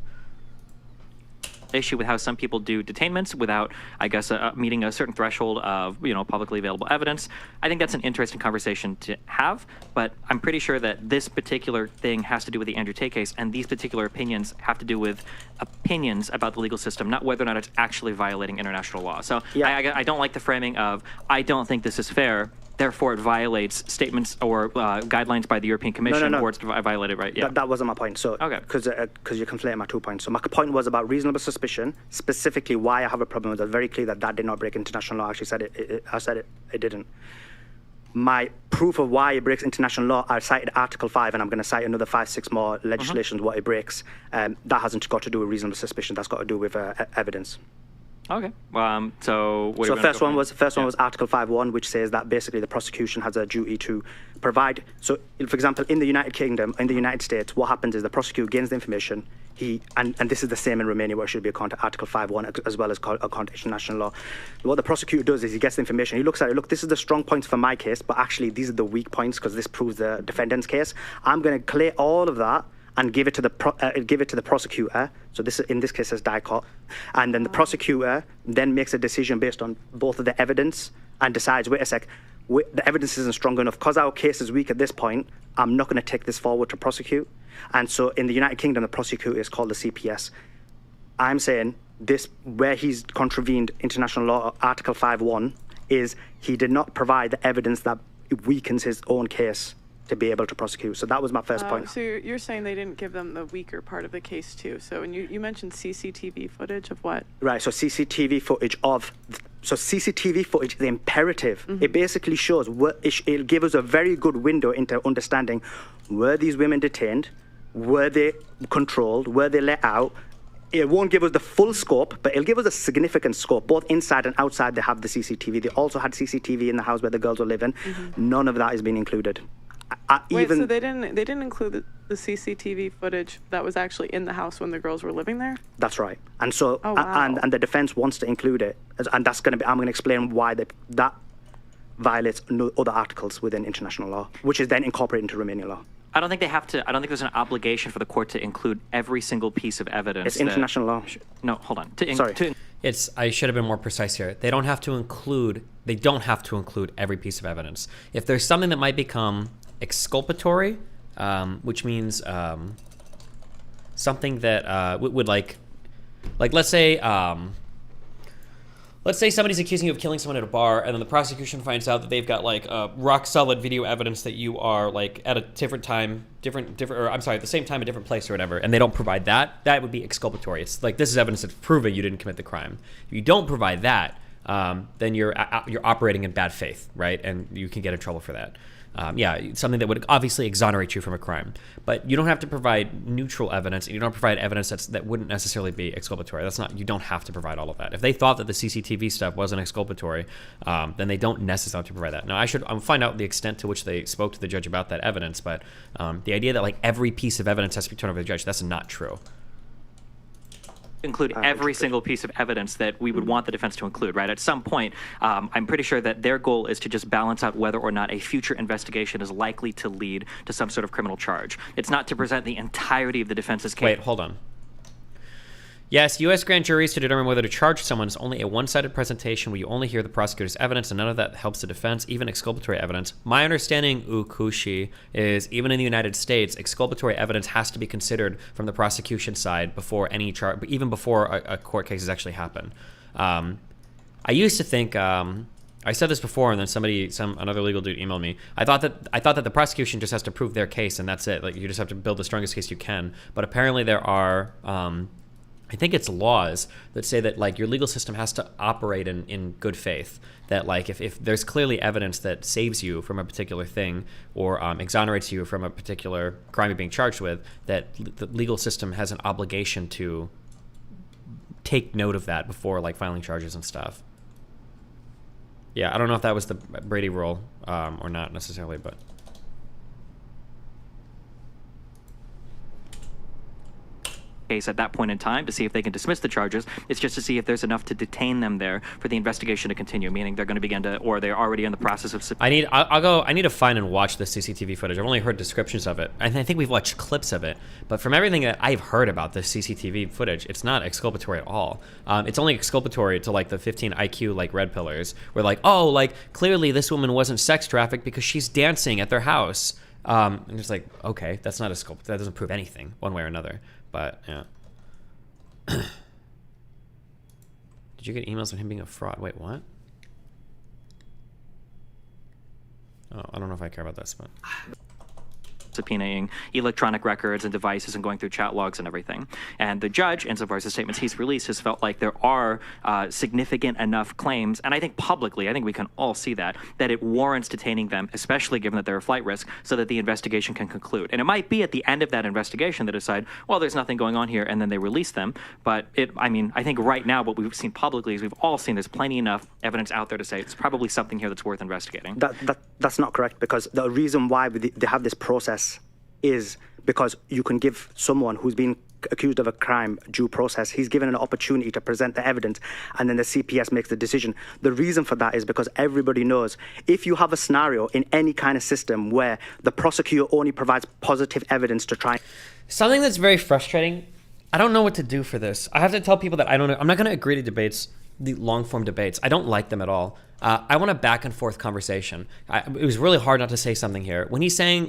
Issue with how some people do detainments without, I guess, meeting a certain threshold of, publicly available evidence. I think that's an interesting conversation to have, but I'm pretty sure that this particular thing has to do with the Andrew Tate case, and these particular opinions have to do with opinions about the legal system, not whether or not it's actually violating international law. So I don't like the framing of, I don't think this is fair, therefore it violates statements or guidelines by the European Commission, or it's violated, right? Yeah. That wasn't my point. So, because you're conflating my 2 points. So my point was about reasonable suspicion, specifically why I have a problem with it. Very clear that did not break international law. I actually said it didn't. My proof of why it breaks international law, I cited Article 5, and I'm going to cite another 5-6 more legislations what it breaks. That hasn't got to do with reasonable suspicion. That's got to do with evidence. Okay. So first one was Article 5.1, which says that basically the prosecution has a duty to provide. So, for example, in the United Kingdom, in the United States, what happens is the prosecutor gains the information. And this is the same in Romania, where it should be according to Article 5.1 as well as according to international law. What the prosecutor does is he gets the information. He looks at it. Look, this is the strong points for my case, but actually these are the weak points because this proves the defendant's case. I'm going to collate all of that and give it to the prosecutor. So this, in this case, is DICOT, and then the prosecutor then makes a decision based on both of the evidence and decides, wait a sec, the evidence isn't strong enough because our case is weak at this point. I'm not going to take this forward to prosecute. And so in the United Kingdom, the prosecutor is called the CPS. I'm saying this, where he's contravened international law, Article 5.1, is he did not provide the evidence that weakens his own case to be able to prosecute. So that was my first point. So you're saying they didn't give them the weaker part of the case too. So when you mentioned CCTV footage of what? Right, so CCTV footage is imperative. It basically shows, it'll give us a very good window into understanding, were these women detained? Were they controlled? Were they let out? It won't give us the full scope, but it'll give us a significant scope. Both inside and outside, they have the CCTV. They also had CCTV in the house where the girls were living. None of that has been included. So they didn't include the CCTV footage that was actually in the house when the girls were living there? That's right. And so, and the defense wants to include it, and that's going to be. I'm going to explain why that violates other articles within international law, which is then incorporated into Romanian law. I don't think they have to. I don't think there's an obligation for the court to include every single piece of evidence. It's international law. No, hold on. I should have been more precise here. They don't have to include every piece of evidence. If there's something that might become exculpatory, which means something that would like let's say somebody's accusing you of killing someone at a bar, and then the prosecution finds out that they've got like rock solid video evidence that you are like at a different time, at the same time, a different place or whatever, and they don't provide that, that would be exculpatory. It's like, this is evidence that's proven you didn't commit the crime. If you don't provide that, then you're operating in bad faith, right? And you can get in trouble for that. Something that would obviously exonerate you from a crime. But you don't have to provide neutral evidence, and you don't provide evidence that wouldn't necessarily be exculpatory. You don't have to provide all of that. If they thought that the CCTV stuff wasn't exculpatory, then they don't necessarily have to provide that. Now, I'll find out the extent to which they spoke to the judge about that evidence, but the idea that like every piece of evidence has to be turned over to the judge, that's not true. Include every single piece of evidence that we would want the defense to include, right? At some point, I'm pretty sure that their goal is to just balance out whether or not a future investigation is likely to lead to some sort of criminal charge. It's not to present the entirety of the defense's case. Wait, hold on. Yes, U.S. grand juries to determine whether to charge someone is only a one-sided presentation where you only hear the prosecutor's evidence and none of that helps the defense, even exculpatory evidence. My understanding, Ukushi, is even in the United States, exculpatory evidence has to be considered from the prosecution side before any charge, even before a court case has actually happened. I used to think, I said this before, and then another legal dude emailed me. I thought that the prosecution just has to prove their case and that's it. Like, you just have to build the strongest case you can. But apparently there are, I think it's laws that say that like your legal system has to operate in good faith. That like if there's clearly evidence that saves you from a particular thing or exonerates you from a particular crime you're being charged with, that the legal system has an obligation to take note of that before like filing charges and stuff. Yeah, I don't know if that was the Brady rule or not necessarily, but. case at that point in time to see if they can dismiss the charges. It's just to see if there's enough to detain them there for the investigation to continue, meaning they're going to begin to, or they're already in the process of. I need to find and watch the CCTV footage. I've only heard descriptions of it, and I think we've watched clips of it. But from everything that I've heard about the CCTV footage, it's not exculpatory at all. It's only exculpatory to like the 15 IQ like red pillars, where like, oh, like clearly this woman wasn't sex trafficked because she's dancing at their house. And it's like, okay, that's not a sculpt. That doesn't prove anything one way or another. But yeah. Did you get emails on him being a fraud? Wait, what? Oh, I don't know if I care about this, but. Subpoenaing electronic records and devices and going through chat logs and everything. And the judge, insofar as the statements he's released, has felt like there are significant enough claims, and I think publicly, I think we can all see that it warrants detaining them, especially given that they're a flight risk, so that the investigation can conclude. And it might be at the end of that investigation they decide, well, there's nothing going on here, and then they release them. But I think right now what we've seen publicly is we've all seen there's plenty enough evidence out there to say it's probably something here that's worth investigating. That's not correct, because the reason why they have this process is because you can give someone who's been accused of a crime due process. He's given an opportunity to present the evidence, and then the CPS makes the decision. The reason for that is because everybody knows if you have a scenario in any kind of system where the prosecutor only provides positive evidence to try. Something that's very frustrating. I don't know what to do for this. I have to tell people that I don't know. I'm not going to agree to debates, the long form debates. I don't like them at all. I want a back and forth conversation. It was really hard not to say something here. When he's saying,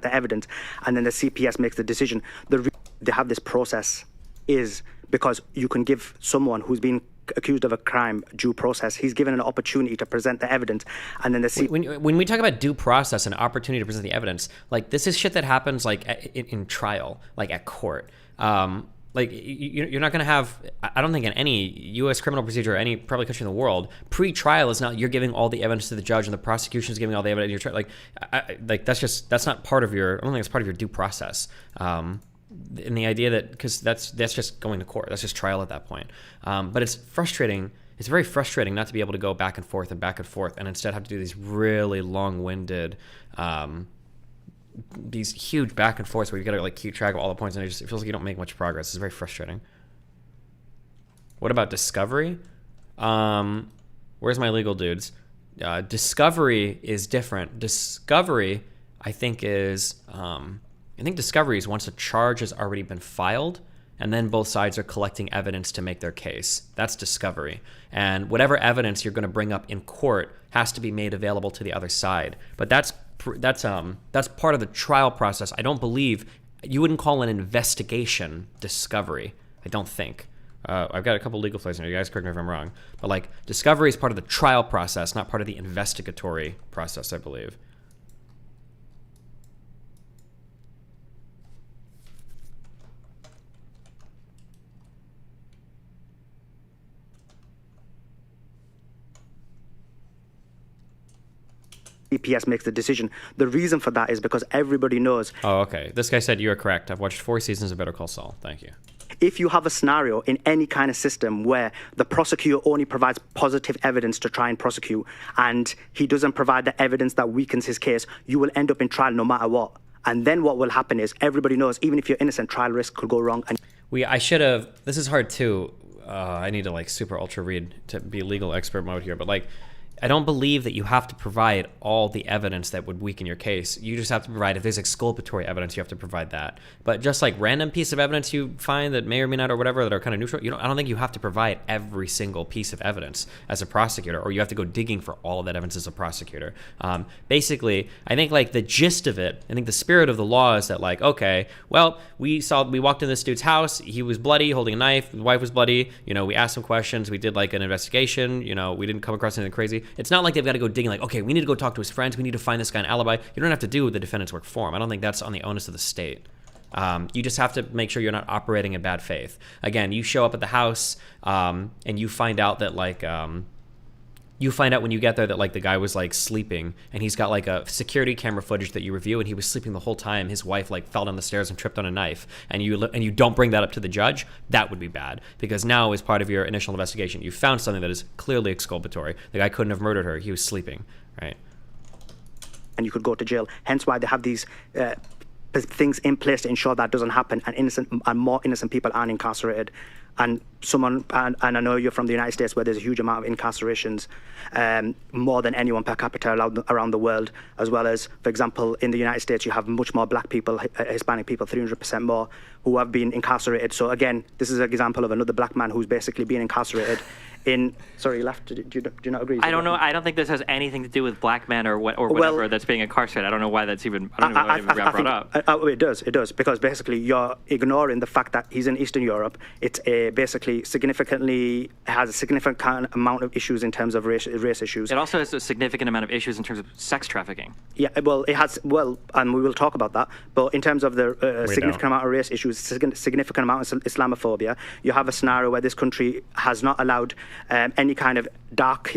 the evidence, and then the CPS makes the decision. They have this process is because you can give someone who's been accused of a crime due process. He's given an opportunity to present the evidence, and then when we talk about due process and opportunity to present the evidence, like this is shit that happens like in trial, like at court. Like you're not going to have, I don't think in any U.S. criminal procedure or any probably country in the world, pre-trial is not you're giving all the evidence to the judge and the prosecution is giving all the evidence. You're like that's not part of your. I don't think it's part of your due process. And the idea that because that's just going to court. That's just trial at that point. But it's frustrating. It's very frustrating not to be able to go back and forth and instead have to do these really long-winded. These huge back and forths where you gotta like keep track of all the points, and it feels like you don't make much progress. It's very frustrating. What about discovery? Where's my legal dudes? Discovery is different. Discovery, I think, is discovery is once a charge has already been filed, and then both sides are collecting evidence to make their case. That's discovery. And whatever evidence you're going to bring up in court has to be made available to the other side. But that's part of the trial process. I don't believe you wouldn't call an investigation discovery. I don't think. I've got a couple legal plays in here. You guys correct me if I'm wrong. But like discovery is part of the trial process, not part of the investigatory process, I believe. CPS makes the decision. The reason for that is because everybody knows. Oh, okay. This guy said you are correct. I've watched 4 seasons of Better Call Saul. Thank you. If you have a scenario in any kind of system where the prosecutor only provides positive evidence to try and prosecute, and he doesn't provide the evidence that weakens his case, you will end up in trial no matter what. And then what will happen is everybody knows, even if you're innocent, trial risk could go wrong. I should have. This is hard too. I need to like super ultra read to be legal expert mode here, but like. I don't believe that you have to provide all the evidence that would weaken your case. You just have to provide, if there's exculpatory evidence, you have to provide that. But just like random piece of evidence you find that may or may not or whatever that are kind of neutral, I don't think you have to provide every single piece of evidence as a prosecutor, or you have to go digging for all of that evidence as a prosecutor. Basically, I think like the gist of it, I think the spirit of the law is that like, okay, well, we walked in this dude's house, he was bloody, holding a knife, the wife was bloody, we asked some questions, we did like an investigation, we didn't come across anything crazy. It's not like they've got to go digging like, okay, we need to go talk to his friends. We need to find this guy an alibi. You don't have to do the defendant's work for him. I don't think that's on the onus of the state. You just have to make sure you're not operating in bad faith. Again, you show up at the house and you find out that like, you find out when you get there that like the guy was like sleeping and he's got like a security camera footage that you review and he was sleeping the whole time. His wife like fell down the stairs and tripped on a knife, and you don't bring that up to the judge. That would be bad, because now as part of your initial investigation, you found something that is clearly exculpatory. The guy couldn't have murdered her. He was sleeping, right? and you could go to jail. Hence why they have these things in place to ensure that doesn't happen, and more innocent people aren't incarcerated. And I know you're from the United States, where there's a huge amount of incarcerations, more than anyone per capita around the world, as well as, for example, in the United States, you have much more black people, Hispanic people, 300% more, who have been incarcerated. So again, this is an example of another black man who's basically being incarcerated in... Sorry, you laughed. Do you not agree? I don't know. I don't think this has anything to do with black men or whatever that's being incarcerated. I don't know why that's even... I don't know why it even got brought up. It does, because basically you're ignoring the fact that he's in Eastern Europe. It's basically has a significant amount of issues in terms of race issues. It also has a significant amount of issues in terms of sex trafficking. Yeah, well, it has, and we will talk about that, but in terms of the significant amount of race issues, significant amount of Islamophobia, you have a scenario where this country has not allowed any kind of dark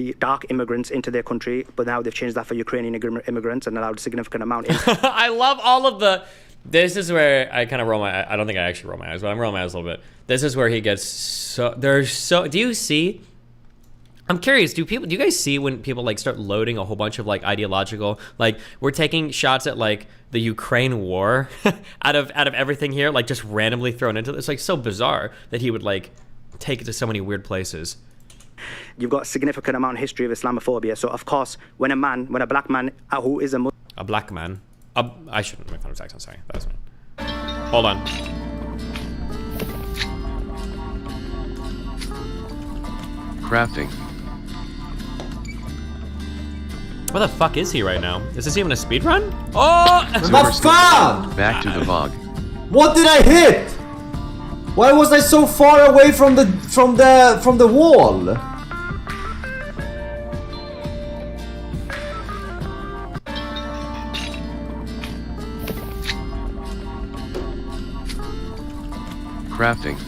immigrants into their country, but now they've changed that for Ukrainian immigrants and allowed a significant amount in. I love all of the... This is where I kind of roll my... I don't think I actually roll my eyes, but I'm rolling my eyes a little bit. This is where he gets so... There's so... Do you see... I'm curious, do you guys see when people like start loading a whole bunch of like ideological, like we're taking shots at like the Ukraine war out of everything here, like just randomly thrown into this? Like so bizarre that he would like take it to so many weird places. You've got a significant amount of history of Islamophobia. So of course, when a black man who is a black man, I shouldn't make fun of sex. I'm sorry. That was me. Hold on. Crafting. Where the fuck is he right now? Is this even a speed run? Oh! Vad fan! Back to the VOG. What did I hit? Why was I so far away from the wall? Crafting.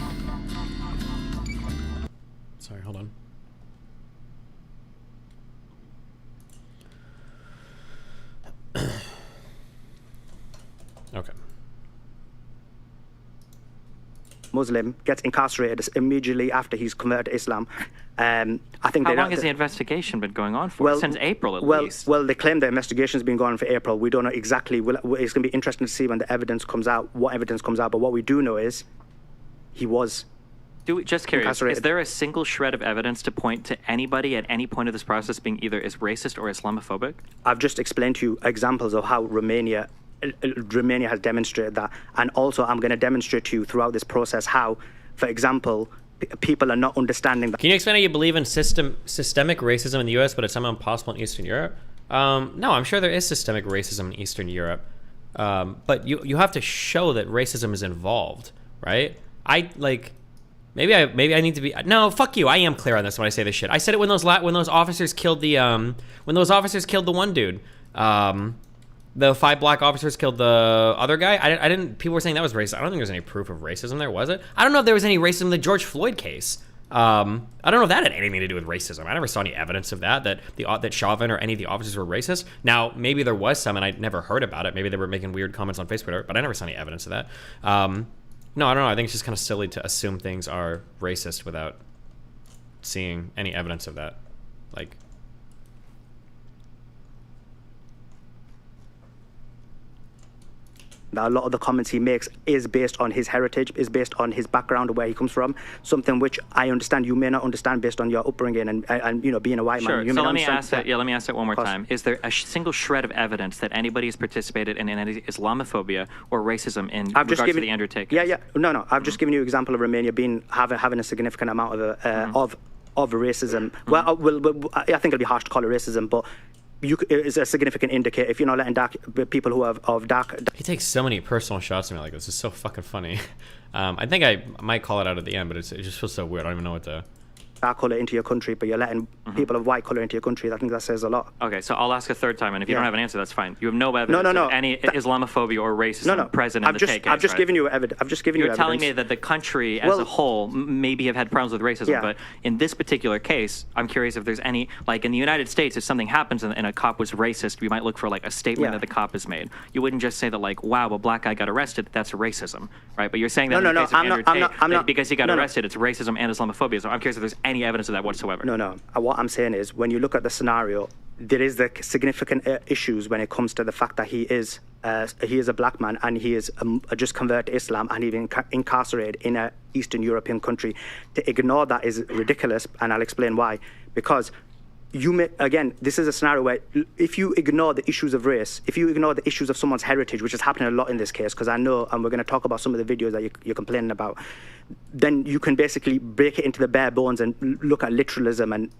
Sorry, hold on. Okay. Muslim gets incarcerated immediately after he's converted to Islam. I think How long has the investigation been going on for? Since April, at least. Well, they claim the investigation's been going on for April. We don't know exactly. It's going to be interesting to see when the evidence comes out, what evidence comes out. But what we do know is he was just curious, is there a single shred of evidence to point to anybody at any point of this process being either as racist or Islamophobic? I've just explained to you examples of how Romania has demonstrated that. And also, I'm going to demonstrate to you throughout this process how, for example, people are not understanding that. Can you explain how you believe in systemic racism in the U.S., but it's somehow impossible in Eastern Europe? No, I'm sure there is systemic racism in Eastern Europe. But you have to show that racism is involved, right? Maybe I need to be... No, fuck you. I am clear on this when I say this shit. I said it when those officers killed the one dude. The 5 black officers killed the other guy. I didn't. People were saying that was racist. I don't think there's any proof of racism there, was it? I don't know if there was any racism in the George Floyd case. I don't know if that had anything to do with racism. I never saw any evidence of that Chauvin or any of the officers were racist. Now, maybe there was some, and I never heard about it. Maybe they were making weird comments on Facebook, but I never saw any evidence of that. No, I don't know. I think it's just kind of silly to assume things are racist without seeing any evidence of that. Like, a lot of the comments he makes is based on his heritage, is based on his background, where he comes from. Something which I understand you may not understand based on your upbringing and you know, being a white man. Sure. So let me ask that. Yeah, let me ask that one more time. Is there a single shred of evidence that anybody has participated in any Islamophobia or racism in regards to the undertaking? Yeah. No. I've just given you an example of Romania having a significant amount of racism. Well, I think it'll be harsh to call it racism, but it's a significant indicator. If you're not letting people who have dark... He takes so many personal shots at me like this. It's so fucking funny. I think I might call it out at the end, but it just feels so weird. I don't even know what to... dark color into your country, but you're letting people of white color into your country. I think that says a lot. Okay, so I'll ask a third time, and if you don't have an answer, that's fine. You have no evidence of any Islamophobia or racism present in the Tate case, I've just given you evidence. You're telling me that the country as a whole maybe have had problems with racism, but in this particular case, I'm curious if there's any, like in the United States, if something happens and a cop was racist, we might look for like a statement that the cop has made. You wouldn't just say that like, wow, a black guy got arrested, that's racism, right? But you're saying that in the case of Andrew Tate, because he got arrested, it's racism and Islamophobia. So I'm curious if there's any evidence of that whatsoever. No. What I'm saying is, when you look at the scenario, there is the significant issues when it comes to the fact that he is a black man and he is just converted to Islam and he's been incarcerated in an Eastern European country. To ignore that is ridiculous, and I'll explain why. Because again, this is a scenario where if you ignore the issues of race, if you ignore the issues of someone's heritage, which is happening a lot in this case, because I know, and we're going to talk about some of the videos that you're complaining about, then you can basically break it into the bare bones and look at literalism and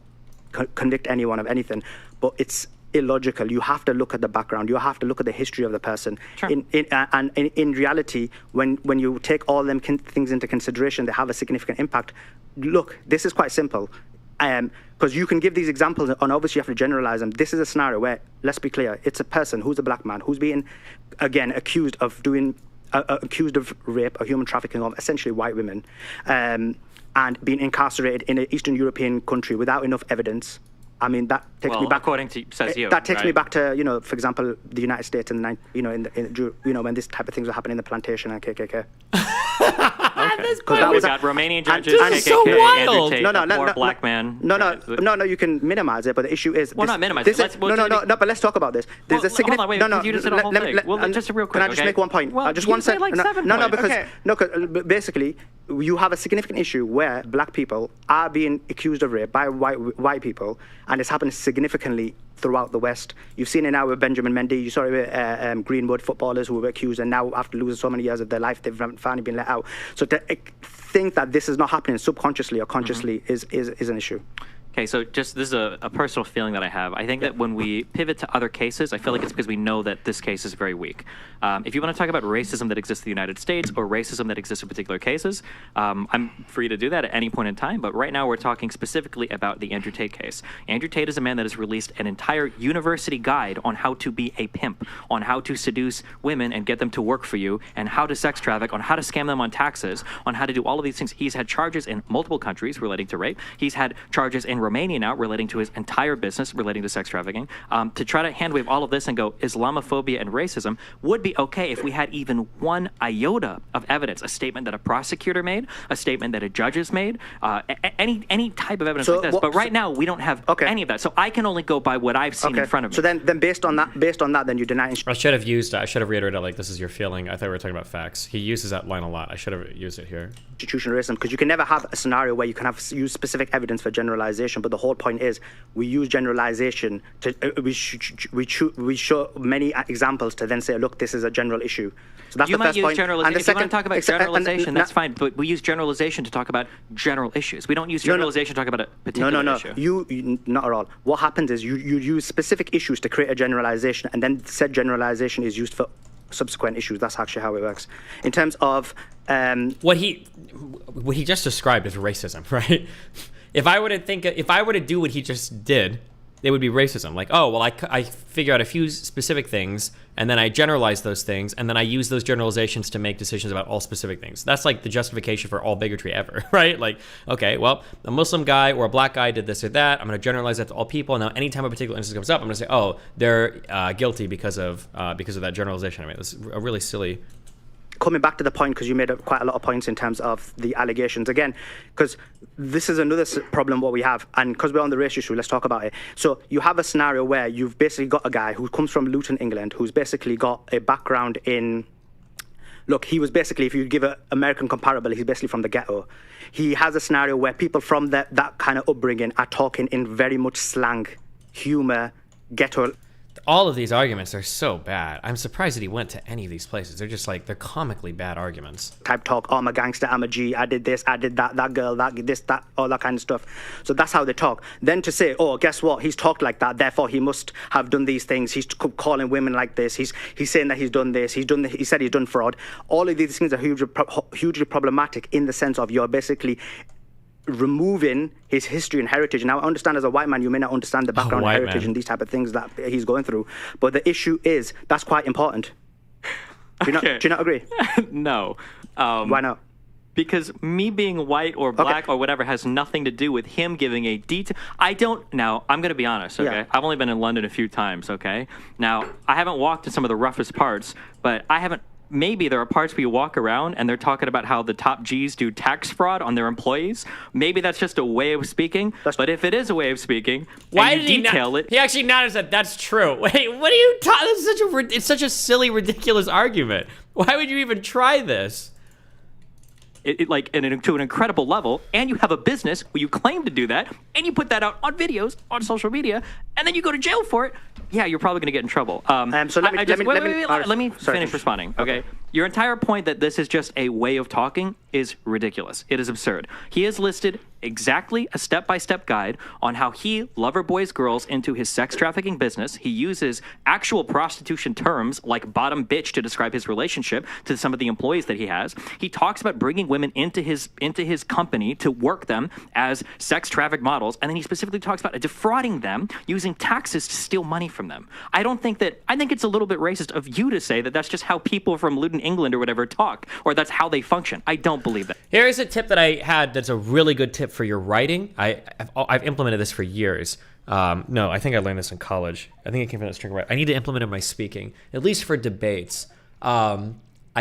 convict anyone of anything. But it's illogical. You have to look at the background. You have to look at the history of the person. Sure. In reality, when you take all them things into consideration, they have a significant impact. Look, this is quite simple. Because you can give these examples, and obviously you have to generalize them. This is a scenario where, let's be clear, it's a person who's a black man who's being, again, accused of rape or human trafficking of essentially white women, and being incarcerated in an Eastern European country without enough evidence. I mean, that takes me back. According to you, that takes me back to, for example, the United States in when this type of things were happening in the plantation and KKK. Because we got Romanian judges, KKK, so wild. Andrew Tate, poor black man. No, you can minimize it, but the issue is... Well, not minimize it. But let's talk about this. There's a significant... Hold on, wait, you just said a whole thing. Well, just real quick, Can I just make one point? Well, just you one said second. like 7 points. Because basically, you have a significant issue where black people are being accused of rape by white people, and it's happened significantly throughout the West. You've seen it now with Benjamin Mendy. You saw it with Greenwood footballers who were accused, and now after losing so many years of their life, they've finally been let out. So to think that this is not happening subconsciously or consciously is an issue. Okay, so this is a personal feeling that I have. I think that when we pivot to other cases, I feel like it's because we know that this case is very weak. If you want to talk about racism that exists in the United States or racism that exists in particular cases, I'm free to do that at any point in time. But right now we're talking specifically about the Andrew Tate case. Andrew Tate is a man that has released an entire university guide on how to be a pimp, on how to seduce women and get them to work for you, and how to sex traffic, on how to scam them on taxes, on how to do all of these things. He's had charges in multiple countries relating to rape. He's had charges in Romania now relating to his entire business relating to sex trafficking. To try to handwave all of this and go Islamophobia and racism would be okay if we had even one iota of evidence, a statement that a prosecutor made, a statement that a judge has made, any type of evidence like this. But right now we don't have any of that. So I can only go by what I've seen in front of me. So then based on that, then you deny. I should have reiterated like this is your feeling. I thought we were talking about facts. He uses that line a lot. I should have used it here. Institutional racism, because you can never have a scenario where you can use specific evidence for generalization, but the whole point is we use generalization to we show many examples to then say, look, this is a general issue. So that's you the might first use point. Generalization. If you want to talk about generalization, that's fine. But we use generalization to talk about general issues. We don't use generalization to talk about a particular issue. You not at all. What happens is you use specific issues to create a generalization, and then said generalization is used for subsequent issues. That's actually how it works. In terms of what he just described as racism, right? If I were to do what he just did, it would be racism. Like, oh, well, I figure out a few specific things, and then I generalize those things, and then I use those generalizations to make decisions about all specific things. That's like the justification for all bigotry ever, right? Like, okay, well, a Muslim guy or a black guy did this or that. I'm going to generalize that to all people. And now anytime a particular instance comes up, I'm going to say, oh, they're guilty because of that generalization. I mean, it's a really silly... Coming back to the point, because you made quite a lot of points in terms of the allegations again, because this is another problem what we have, and because we're on the race issue, let's talk about it. So you have a scenario where you've basically got a guy who comes from Luton, England, who's basically got a background in... Look, he was basically, if you give an American comparable, he's basically from the ghetto. He has a scenario where people from that kind of upbringing are talking in very much slang, humor, ghetto... All of these arguments are so bad. I'm surprised that he went to any of these places. They're just like, they're comically bad arguments. Type talk, oh, I'm a gangster, I'm a G, I did this, I did that girl, that, all that kind of stuff. So that's how they talk. Then to say, oh, guess what? He's talked like that, therefore he must have done these things. He's calling women like this. He's saying that he's done this. He said he's done fraud. All of these things are hugely problematic in the sense of you're basically removing his history and heritage. Now, I understand as a white man, you may not understand the background and heritage and these type of things that he's going through. But the issue is, that's quite important. Do you not agree? No. Why not? Because me being white or black or whatever has nothing to do with him giving a detail. Now, I'm going to be honest, okay? Yeah. I've only been in London a few times, okay? Now, I haven't walked in some of the roughest parts, but I haven't maybe there are parts where you walk around and they're talking about how the top G's do tax fraud on their employees. Maybe that's just a way of speaking. But if it is a way of speaking, Why and did you he detail not, it, He actually noticed that that's true. Wait, what are you talking? It's such a silly, ridiculous argument. Why would you even try this? to an incredible level, and you have a business where you claim to do that, and you put that out on videos on social media, and then you go to jail for it. Yeah, you're probably going to get in trouble. So let me finish responding. Okay. Your entire point that this is just a way of talking is ridiculous. It is absurd. He has listed exactly a step-by-step guide on how he lover boys girls into his sex trafficking business. He uses actual prostitution terms like bottom bitch to describe his relationship to some of the employees that he has. He talks about bringing women into his company to work them as sex traffic models, and then he specifically talks about defrauding them using taxes to steal money from them. I think it's a little bit racist of you to say that that's just how people from Luton, England or whatever talk, or that's how they function. I don't believe that. Here's a tip that I had that's a really good tip for your writing. I've implemented this for years. No, I think I learned this in college. I think it came from that string right. I need to implement it in my speaking, at least for debates. I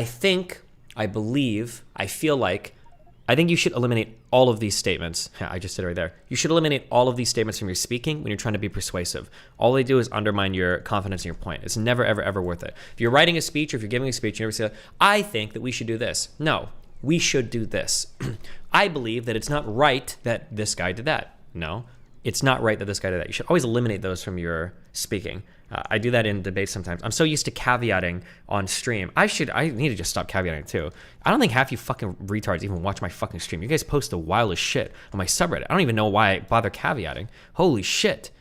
think you should eliminate all of these statements. Yeah, I just did it right there. You should eliminate all of these statements from your speaking when you're trying to be persuasive. All they do is undermine your confidence in your point. It's never, ever, ever worth it. If you're writing a speech or if you're giving a speech, you never say, I think that we should do this. No, we should do this. I believe that it's not right that this guy did that. No, it's not right that this guy did that. You should always eliminate those from your speaking. I do that in debates sometimes. I'm so used to caveating on stream. I need to just stop caveating too. I don't think half you fucking retards even watch my fucking stream. You guys post the wildest shit on my subreddit. I don't even know why I bother caveating. Holy shit.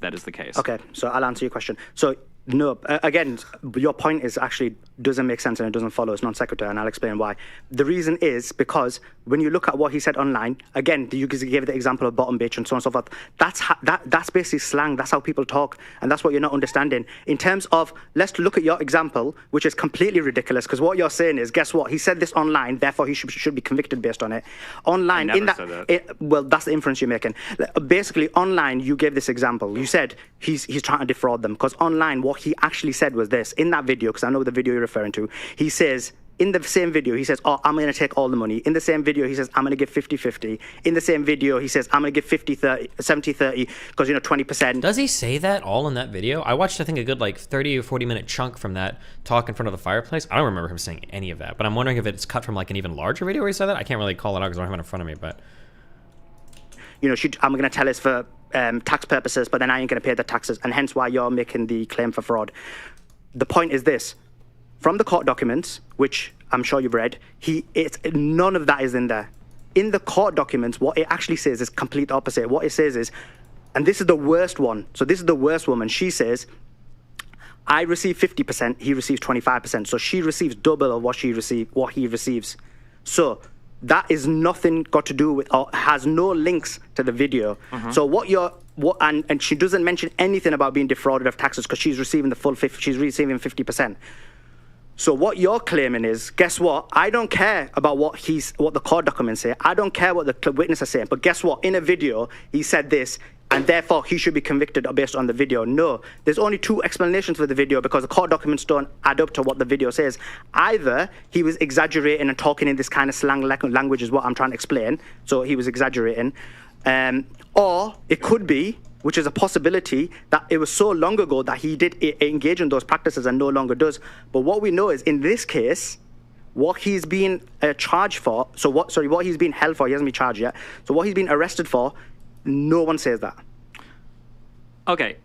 That is the case. Okay, so I'll answer your question. So no, again, your point is actually doesn't make sense and it doesn't follow. It's non sequitur, and I'll explain why. The reason is because when you look at what he said online, again, you gave the example of bottom bitch and so on and so forth. That's basically slang. That's how people talk, and that's what you're not understanding. In terms of, let's look at your example, which is completely ridiculous, because what you're saying is, guess what? He said this online, therefore he should be convicted based on it. Online, I never said that. Well, that's the inference you're making. Basically, online, you gave this example. You said he's trying to defraud them, because online, what he actually said was this in that video, because I know the video you're referring to. He says in the same video, he says, oh, I'm going to take all the money. In the same video, he says, I'm going to give 50-50. In the same video, he says, I'm going to give 70-30, because 20%. Does he say that all in that video? I watched, I think, a good 30 or 40 minute chunk from that talk in front of the fireplace. I don't remember him saying any of that, but I'm wondering if it's cut from an even larger video where he said that. I can't really call it out because I don't have it in front of me, but I'm going to tell us for tax purposes, but then I ain't going to pay the taxes, and hence why you're making the claim for fraud. The point is this. From the court documents, which I'm sure you've read, none of that is in there. In the court documents, what it actually says is complete opposite. What it says is, and this is the worst one, so this is the worst woman, she says, I receive 50%, he receives 25%, so she receives double of what he receives. So that is nothing got to do with, or has no links to the video. So and she doesn't mention anything about being defrauded of taxes because she's receiving the full 50, she's receiving 50%. So what you're claiming is, guess what? I don't care about what the court documents say. I don't care what the witness is saying. But guess what? In a video, he said this, and therefore he should be convicted based on the video. No, there's only two explanations for the video because the court documents don't add up to what the video says. Either he was exaggerating and talking in this kind of slang language is what I'm trying to explain. So he was exaggerating. Or it could be, which is a possibility, that it was so long ago that he did engage in those practices and no longer does. But what we know is, in this case, what he's been charged for, what he's been held for, he hasn't been charged yet, so what he's been arrested for, no one says that. Okay.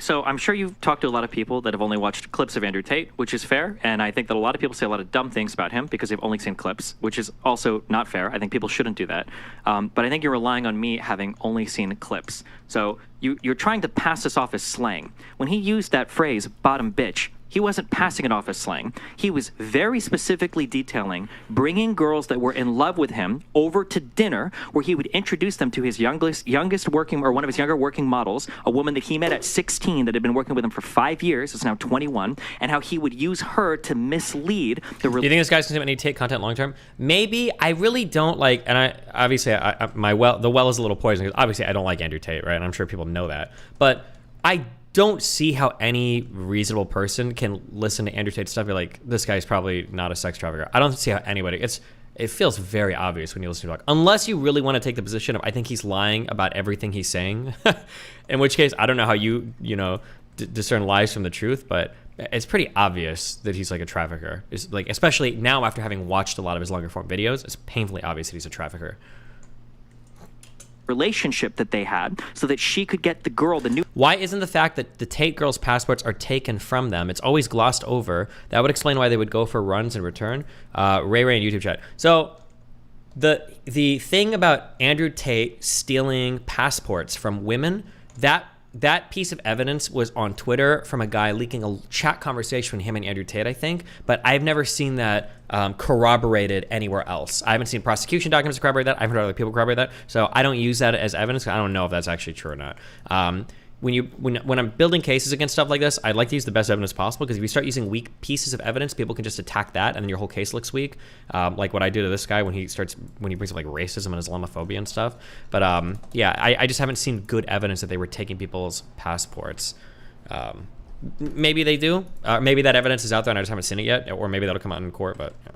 So I'm sure you've talked to a lot of people that have only watched clips of Andrew Tate, which is fair, and I think that a lot of people say a lot of dumb things about him because they've only seen clips, which is also not fair. I think people shouldn't do that. But I think you're relying on me having only seen clips. So you're trying to pass this off as slang. When he used that phrase, bottom bitch, he wasn't passing it off as slang. He was very specifically detailing bringing girls that were in love with him over to dinner where he would introduce them to his youngest working, or one of his younger working models, a woman that he met at 16 that had been working with him for 5 years, is now 21, and how he would use her to mislead the... Do you think this guy's going to take content long term? Maybe. I really don't like, and the well is a little poison because obviously I don't like Andrew Tate, right? And I'm sure people know that. But I don't see how any reasonable person can listen to Andrew Tate's stuff and be like, this guy's probably not a sex trafficker. I don't see how anybody. It feels very obvious when you listen to talk, unless you really want to take the position of I think he's lying about everything he's saying, in which case I don't know how you discern lies from the truth, but it's pretty obvious that he's like a trafficker. It's like, especially now after having watched a lot of his longer form videos, it's painfully obvious that he's a trafficker. Relationship that they had so that she could get the girl the new. Why isn't the fact that the Tate girls' passports are taken from them? It's always glossed over. That would explain why they would go for runs and return. Ray in YouTube chat. So the thing about Andrew Tate stealing passports from women, that piece of evidence was on Twitter from a guy leaking a chat conversation between him and Andrew Tate, I think, but I've never seen that corroborated anywhere else. I haven't seen prosecution documents corroborate that. I've heard other people corroborate that, so I don't use that as evidence. I don't know if that's actually true or not. When I'm building cases against stuff like this, I'd like to use the best evidence possible, because if you start using weak pieces of evidence, people can just attack that, and then your whole case looks weak. Like what I do to this guy when he brings up like racism and Islamophobia and stuff. But yeah, I just haven't seen good evidence that they were taking people's passports. Maybe they do. Maybe that evidence is out there and I just haven't seen it yet, or maybe that'll come out in court. But yeah.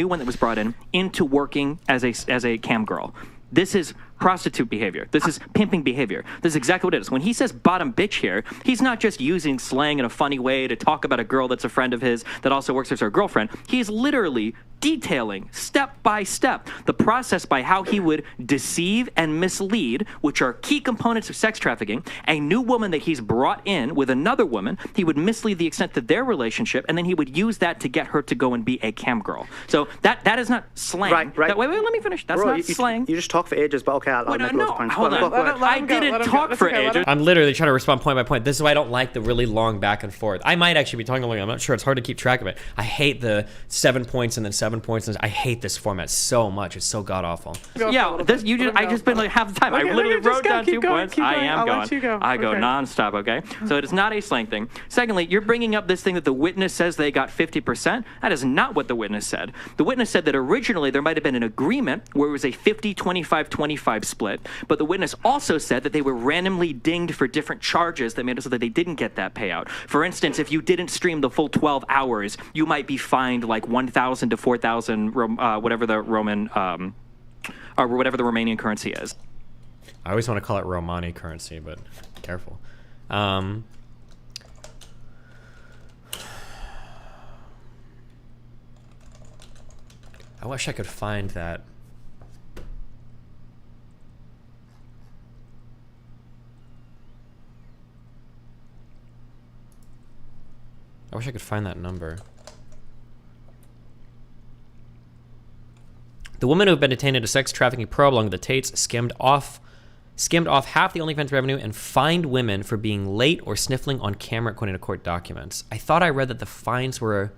New one that was brought in into working as a cam girl. This is prostitute behavior. This is pimping behavior. This is exactly what it is. When he says bottom bitch here, he's not just using slang in a funny way to talk about a girl that's a friend of his that also works as her girlfriend. He's literally detailing step by step the process by how he would deceive and mislead, which are key components of sex trafficking. A new woman that he's brought in with another woman, he would mislead the extent of their relationship, and then he would use that to get her to go and be a cam girl. So that is not slang. Right. Wait, let me finish. That's Bro, not slang. You just talk for ages, but okay, I'll make loads of points. Hold on. I didn't talk for ages. I'm literally trying to respond point by point. This is why I don't like the really long back and forth. I might actually be talking long. I'm not sure. It's hard to keep track of it. I hate the 7 points and then 7 points. I hate this format so much. It's so god awful. Yeah, I just been like half the time. Okay, I literally wrote down 2 points. I am I'll going. let you go. I go Okay. nonstop. Okay, so it is not a slang thing. Secondly, you're bringing up this thing that the witness says they got 50%. That is not what the witness said. The witness said that originally there might have been an agreement where it was a 50-25-25 split, but the witness also said that they were randomly dinged for different charges that made it so that they didn't get that payout. For instance, if you didn't stream the full 12 hours, you might be fined like 1,000 to 4,000, whatever the Roman, or whatever the Romanian currency is. I always want to call it Romani currency, but careful. I wish I could find that. I wish I could find that number. The woman who had been detained in a sex trafficking probe along with the Tates skimmed off half the OnlyFans revenue and fined women for being late or sniffling on camera, according to court documents. I thought I read that the fines were,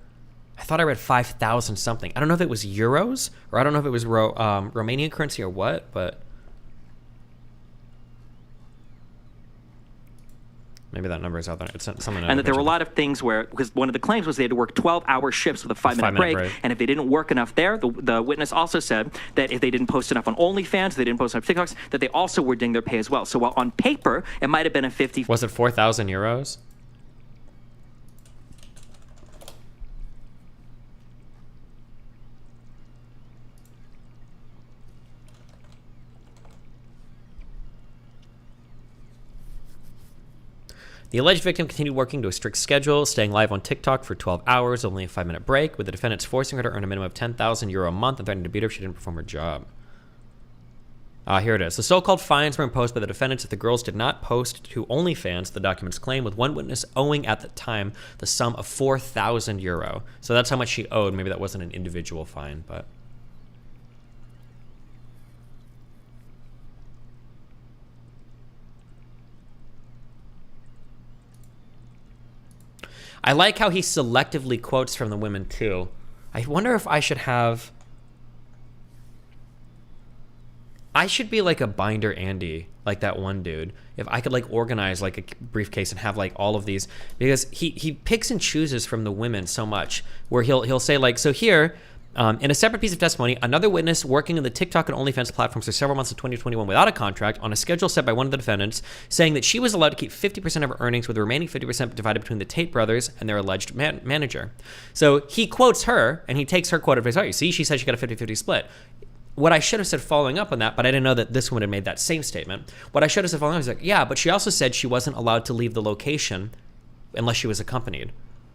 I thought I read 5,000 something. I don't know if it was euros, or I don't know if it was Romanian currency or what, but maybe that number is out there. It's something. And that there were a lot of things where, because one of the claims was they had to work 12-hour shifts with a 5-minute break, and if they didn't work enough there, the witness also said that if they didn't post enough on OnlyFans, they didn't post enough TikToks, that they also were dinged their pay as well. So while on paper it might have been a 50. Was it 4,000 euros? The alleged victim continued working to a strict schedule, staying live on TikTok for 12 hours, only a 5-minute break, with the defendants forcing her to earn a minimum of 10,000 euro a month and threatening to beat her if she didn't perform her job. Here it is. The so-called fines were imposed by the defendants if the girls did not post to OnlyFans, the documents claim, with one witness owing at the time the sum of 4,000 euro. So that's how much she owed. Maybe that wasn't an individual fine, but... I like how he selectively quotes from the women too. I wonder if I should have... I should be like a Binder Andy, like that one dude. If I could like organize like a briefcase and have like all of these, because he picks and chooses from the women so much, where he'll say like, so here, In a separate piece of testimony, another witness working in the TikTok and OnlyFans platforms for several months of 2021 without a contract on a schedule set by one of the defendants, saying that she was allowed to keep 50% of her earnings, with the remaining 50% divided between the Tate brothers and their alleged manager. So he quotes her, and he takes her quote at face value. See, she said she got a 50-50 split. What I should have said following up on that, but I didn't know that this woman had made that same statement. What I should have said following up was like, yeah, but she also said she wasn't allowed to leave the location unless she was accompanied.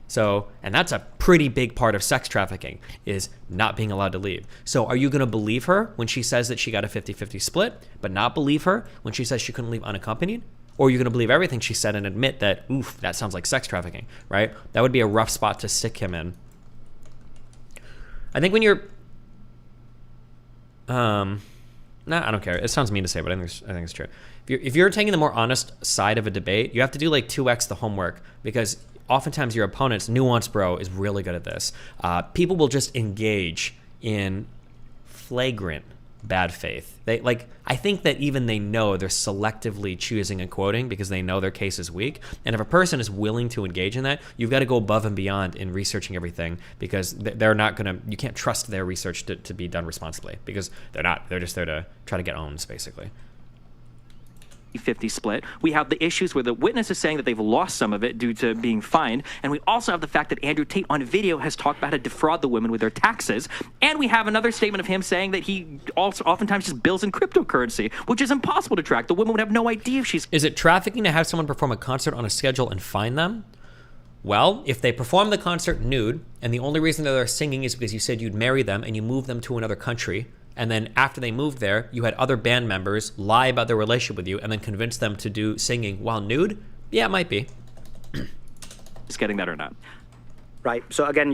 So, and that's a pretty big part of sex trafficking, is not being allowed to leave. So are you going to believe her when she says that she got a 50-50 split, but not believe her when she says she couldn't leave unaccompanied? Or are you going to believe everything she said and admit that, oof, that sounds like sex trafficking, right? That would be a rough spot to stick him in. I think when you're... I don't care. It sounds mean to say, but I think it's true. If you're taking the more honest side of a debate, you have to do like 2x the homework, because oftentimes your opponent's nuance bro is really good at this. People will just engage in flagrant bad faith. I think that even they know they're selectively choosing and quoting because they know their case is weak. And if a person is willing to engage in that, you've got to go above and beyond in researching everything, because they're not going to, you can't trust their research to be done responsibly, because they're just there to try to get owns, basically. 50 split. We have the issues where the witness is saying that they've lost some of it due to being fined, and we also have the fact that Andrew Tate on video has talked about how to defraud the women with their taxes, and we have another statement of him saying that he also oftentimes just bills in cryptocurrency, which is impossible to track. The woman would have no idea if she's... Is it trafficking to have someone perform a concert on a schedule and fine them? Well, if they perform the concert nude, and the only reason that they're singing is because you said you'd marry them and you move them to another country, and then after they moved there, you had other band members lie about their relationship with you and then convince them to do singing while nude? Yeah, it might be. Is getting that or not? Right. So again,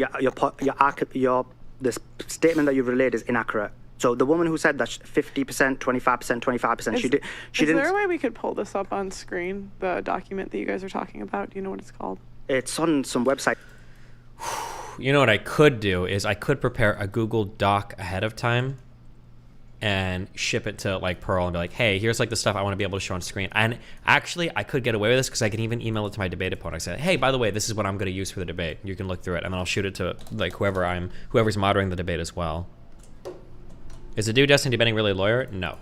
this statement that you've relayed is inaccurate. So the woman who said that 50%, 25%, 25%, she didn't. Is there a way we could pull this up on screen? The document that you guys are talking about. Do you know what it's called? It's on some website. You know what I could do is I could prepare a Google Doc ahead of time and ship it to like Pearl and be like, hey, here's like the stuff I want to be able to show on screen. And actually, I could get away with this because I can even email it to my debate opponent. I say, hey, by the way, this is what I'm going to use for the debate. You can look through it, and then I'll shoot it to like whoever's moderating the debate as well. Is the dude Destiny debating really a lawyer? No.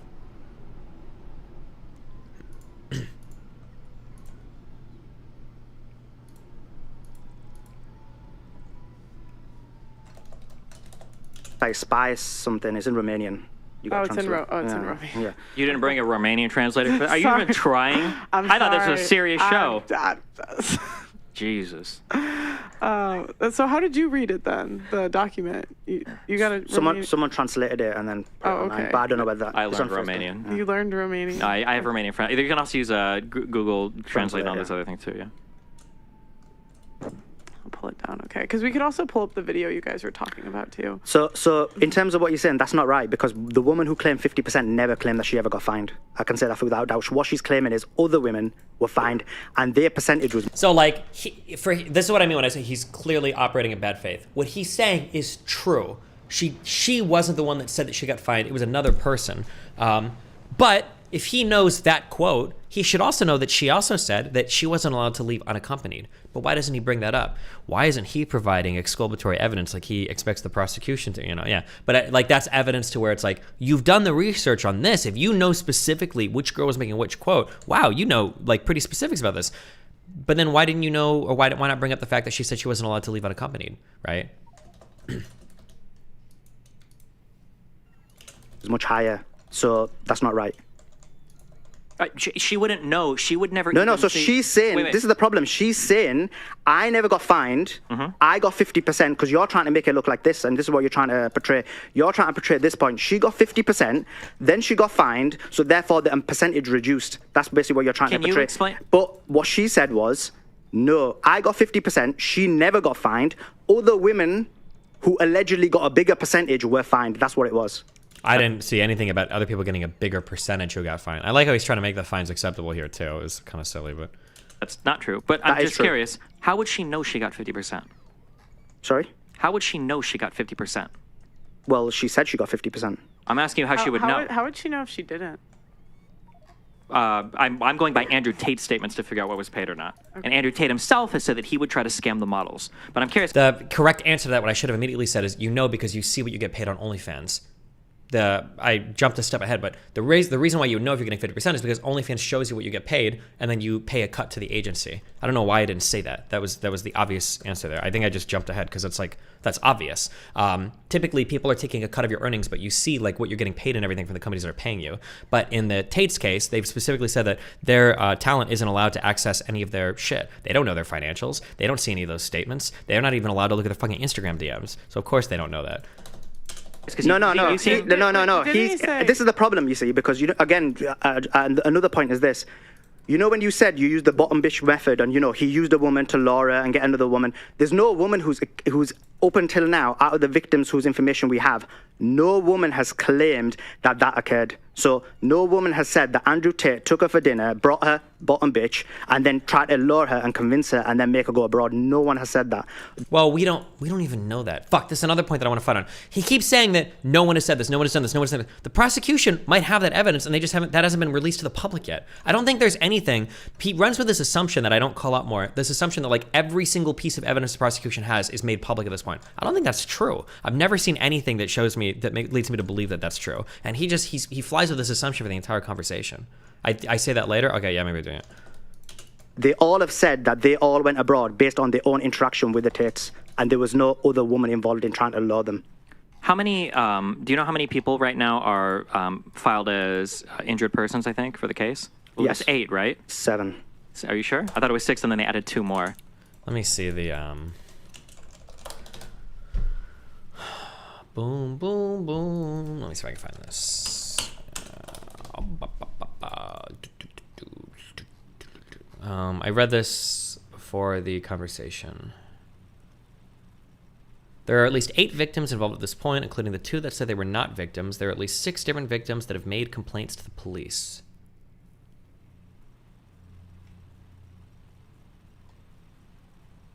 Spy something. It's in Romanian. It's in Romanian. Yeah. You didn't bring a Romanian translator? Are you even trying? I thought this was a serious show. Jesus. So how did you read it then? The document. You got it. Someone translated it and then put it online, but I don't know about that. I learned Romanian. You learned Romanian. I have Romanian friends. You can also use Google Translate on this other thing too. Yeah. I'll pull it down, okay? Because we could also pull up the video you guys were talking about too. So in terms of what you're saying, that's not right, because the woman who claimed 50% never claimed that she ever got fined. I can say that without doubt. What she's claiming is other women were fined, and their percentage was... So like, this is what I mean when I say he's clearly operating in bad faith. What he's saying is true. She wasn't the one that said that she got fined. It was another person. But if he knows that quote, he should also know that she also said that she wasn't allowed to leave unaccompanied. But why doesn't he bring that up? Why isn't he providing exculpatory evidence like he expects the prosecution to, yeah. But like that's evidence to where it's like, you've done the research on this. If you know specifically which girl was making which quote, wow, you know like pretty specifics about this. But then why didn't you know, or why not bring up the fact that she said she wasn't allowed to leave unaccompanied, right? It's much higher, so that's not right. She wouldn't know. She would never. No. So she's saying, this is the problem. She's saying, I never got fined. I got 50% because you're trying to make it look like this, and this is what you're trying to portray. You're trying to portray at this point. She got 50%, then she got fined, so therefore the percentage reduced. That's basically what you're trying to portray. Can you explain? But what she said was, no, I got 50%. She never got fined. Other women who allegedly got a bigger percentage were fined. That's what it was. I didn't see anything about other people getting a bigger percentage who got fined. I like how he's trying to make the fines acceptable here too. It was kind of silly, but that's not true. But I'm just curious, how would she know she got 50%? Sorry? How would she know she got 50%? Well, she said she got 50%. I'm asking you how she would know. How would she know if she didn't? I'm going by Andrew Tate's statements to figure out what was paid or not. And Andrew Tate himself has said that he would try to scam the models. But I'm curious. The correct answer to that, what I should have immediately said is, you know, because you see what you get paid on OnlyFans. I jumped a step ahead, but the reason why you would know if you're getting 50% is because OnlyFans shows you what you get paid, and then you pay a cut to the agency. I don't know why I didn't say that. That was the obvious answer there. I think I just jumped ahead because it's like, that's obvious. Typically, people are taking a cut of your earnings, but you see like what you're getting paid and everything from the companies that are paying you. But in the Tate's case, they've specifically said that their talent isn't allowed to access any of their shit. They don't know their financials. They don't see any of those statements. They're not even allowed to look at their fucking Instagram DMs. So of course they don't know that. No. This is the problem, you see, because again, and another point is this. You know, when you said you used the bottom bitch method, and he used a woman to Laura and get another woman. There's no woman who's up until now, out of the victims whose information we have, no woman has claimed that occurred. So no woman has said that Andrew Tate took her for dinner, brought her bottom bitch, and then tried to lure her and convince her and then make her go abroad. No one has said that. Well, we don't even know that. Fuck, this is another point that I want to fight on. He keeps saying that no one has said this, no one has done this, no one has done this. The prosecution might have that evidence, and that hasn't been released to the public yet. I don't think there's anything. He runs with this assumption that I don't call out more. This assumption that like every single piece of evidence the prosecution has is made public at this point. I don't think that's true. I've never seen anything that shows me leads me to believe that that's true. And he flies with this assumption for the entire conversation. I say that later. Okay, yeah, maybe we're doing it. They all have said that they all went abroad based on their own interaction with the Tates, and there was no other woman involved in trying to lure them. How many? Do you know how many people right now are filed as injured persons? I think for the case. Well, Yes. It's 8, right? 7. Are you sure? I thought it was 6, and then they added 2 more. Let me see the boom, boom, boom. Let me see if I can find this. I read this before the conversation. There are at least 8 victims involved at this point, including the 2 that said they were not victims. There are at least 6 different victims that have made complaints to the police.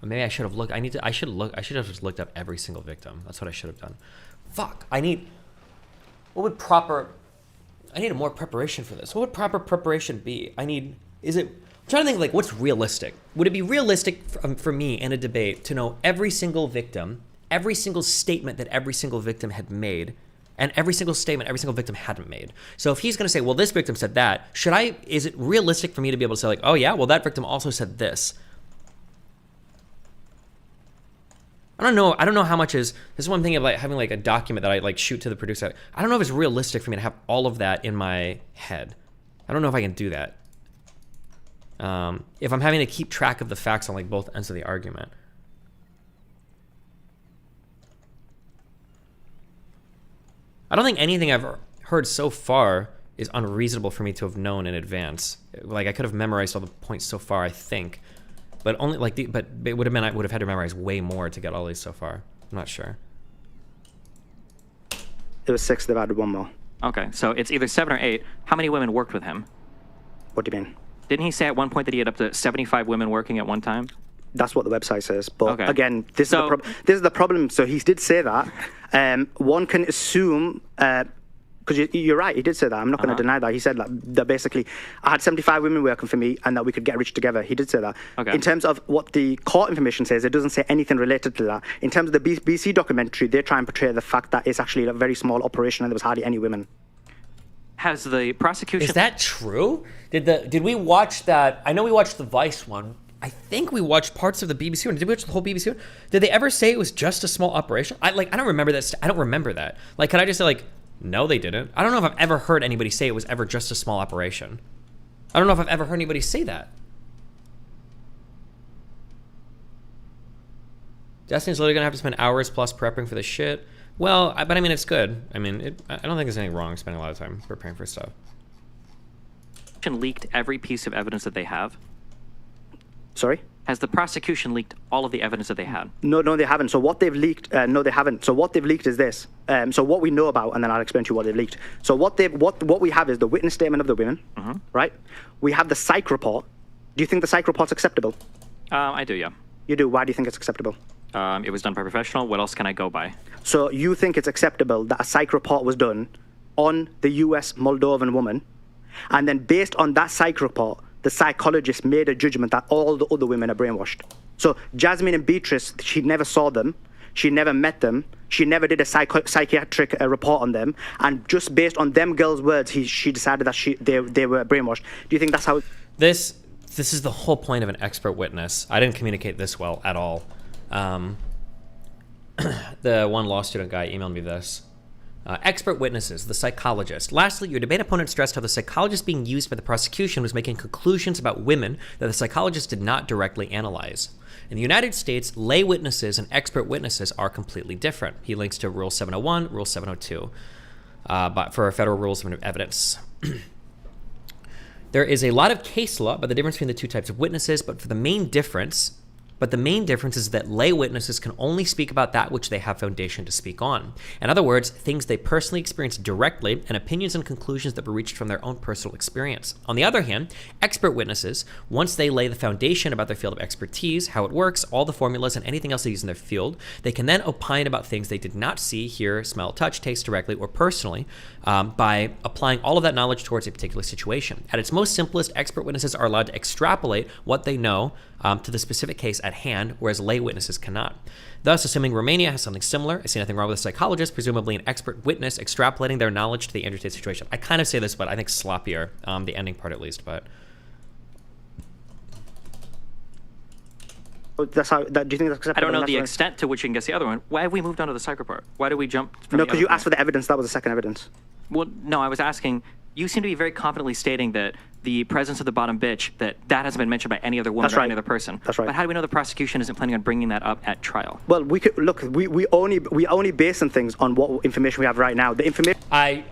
Maybe I should have looked. I should have just looked up every single victim. That's what I should have done. Fuck. I need a more preparation for this. What would proper preparation be? I'm trying to think like what's realistic. Would it be realistic for me in a debate to know every single victim, every single statement that every single victim had made, and every single statement every single victim hadn't made? So if he's going to say, well, this victim said that, is it realistic for me to be able to say like, oh yeah, well that victim also said this? I don't know how much this is one thing of like having like a document that I like shoot to the producer. I don't know if it's realistic for me to have all of that in my head. I don't know if I can do that. If I'm having to keep track of the facts on like both ends of the argument. I don't think anything I've heard so far is unreasonable for me to have known in advance. Like I could have memorized all the points so far, I think. But only like but it would have meant I would have had to memorize way more to get all these so far. I'm not sure. It was 6. They've added 1 more. Okay, so it's either 7 or 8. How many women worked with him? What do you mean? Didn't he say at one point that he had up to 75 women working at one time? That's what the website says. But Okay. again, this is the problem. So he did say that. One can assume. Because you're right, he did say that. I'm not going to deny that. He said that basically, I had 75 women working for me and that we could get rich together. He did say that. Okay. In terms of what the court information says, it doesn't say anything related to that. In terms of the BC documentary, they try and portray the fact that it's actually a very small operation and there was hardly any women. Has the prosecution... Is that true? Did we watch that? I know we watched the Vice one. I think we watched parts of the BBC one. Did we watch the whole BBC one? Did they ever say it was just a small operation? I don't remember that. I don't remember that. Like, can I just say like, no, they didn't. I don't know if I've ever heard anybody say it was ever just a small operation. I don't know if I've ever heard anybody say that. Destiny's literally gonna have to spend hours plus prepping for this shit. Well, but I mean, it's good. I mean, I don't think there's anything wrong spending a lot of time preparing for stuff. Leaked every piece of evidence that they have? Sorry? Has the prosecution leaked all of the evidence that they had? No, they haven't. So what they've leaked, no, they haven't. So what they've leaked is this. So what we know about, and then I'll explain to you what they've leaked. So what we have is the witness statement of the women, right? We have the psych report. Do you think the psych report's acceptable? I do, yeah. You do. Why do you think it's acceptable? It was done by a professional. What else can I go by? So you think it's acceptable that a psych report was done on the US Moldovan woman, And then based on that psych report, the psychologist made a judgment that all the other women are brainwashed. So Jasmine and Beatrice, she never saw them. She never met them. She never did a psychiatric report on them. And just based on them girls' words, she decided that they were brainwashed. Do you think that's how... This is the whole point of an expert witness. I didn't communicate this well at all. The one law student guy emailed me this. Expert witnesses, the psychologist. Lastly, your debate opponent stressed how the psychologist being used by the prosecution was making conclusions about women that the psychologist did not directly analyze. In the United States, lay witnesses and expert witnesses are completely different. He links to Rule 701, Rule 702, for Federal Rules of Evidence. There is a lot of case law about the difference between the two types of witnesses, but the main difference is that lay witnesses can only speak about that which they have foundation to speak on. In other words, things they personally experienced directly and opinions and conclusions that were reached from their own personal experience. On the other hand, expert witnesses, once they lay the foundation about their field of expertise, how it works, all the formulas, and anything else they use in their field, they can then opine about things they did not see, hear, smell, touch, taste directly or personally by applying all of that knowledge towards a particular situation. At its most simplest, expert witnesses are allowed to extrapolate what they know to the specific case at hand, whereas lay witnesses cannot. Thus, assuming Romania has something similar, I see nothing wrong with a psychologist, presumably an expert witness, extrapolating their knowledge to the Andrew Tate situation. I kind of say this, but I think sloppier, the ending part at least, but... That's how. Do you think that's acceptable? I don't know the extent to which you can guess the other one. Why have we moved on to the psych report? Why did we jump from No, because you asked for the evidence. That was the second evidence. Well, no, I was asking... You seem to be very confidently stating that the presence of the bottom bitch, that hasn't been mentioned by any other woman or any other person. That's right. But how do we know the prosecution isn't planning on bringing that up at trial? Well, we could look. We only base on things on what information we have right now. The information. I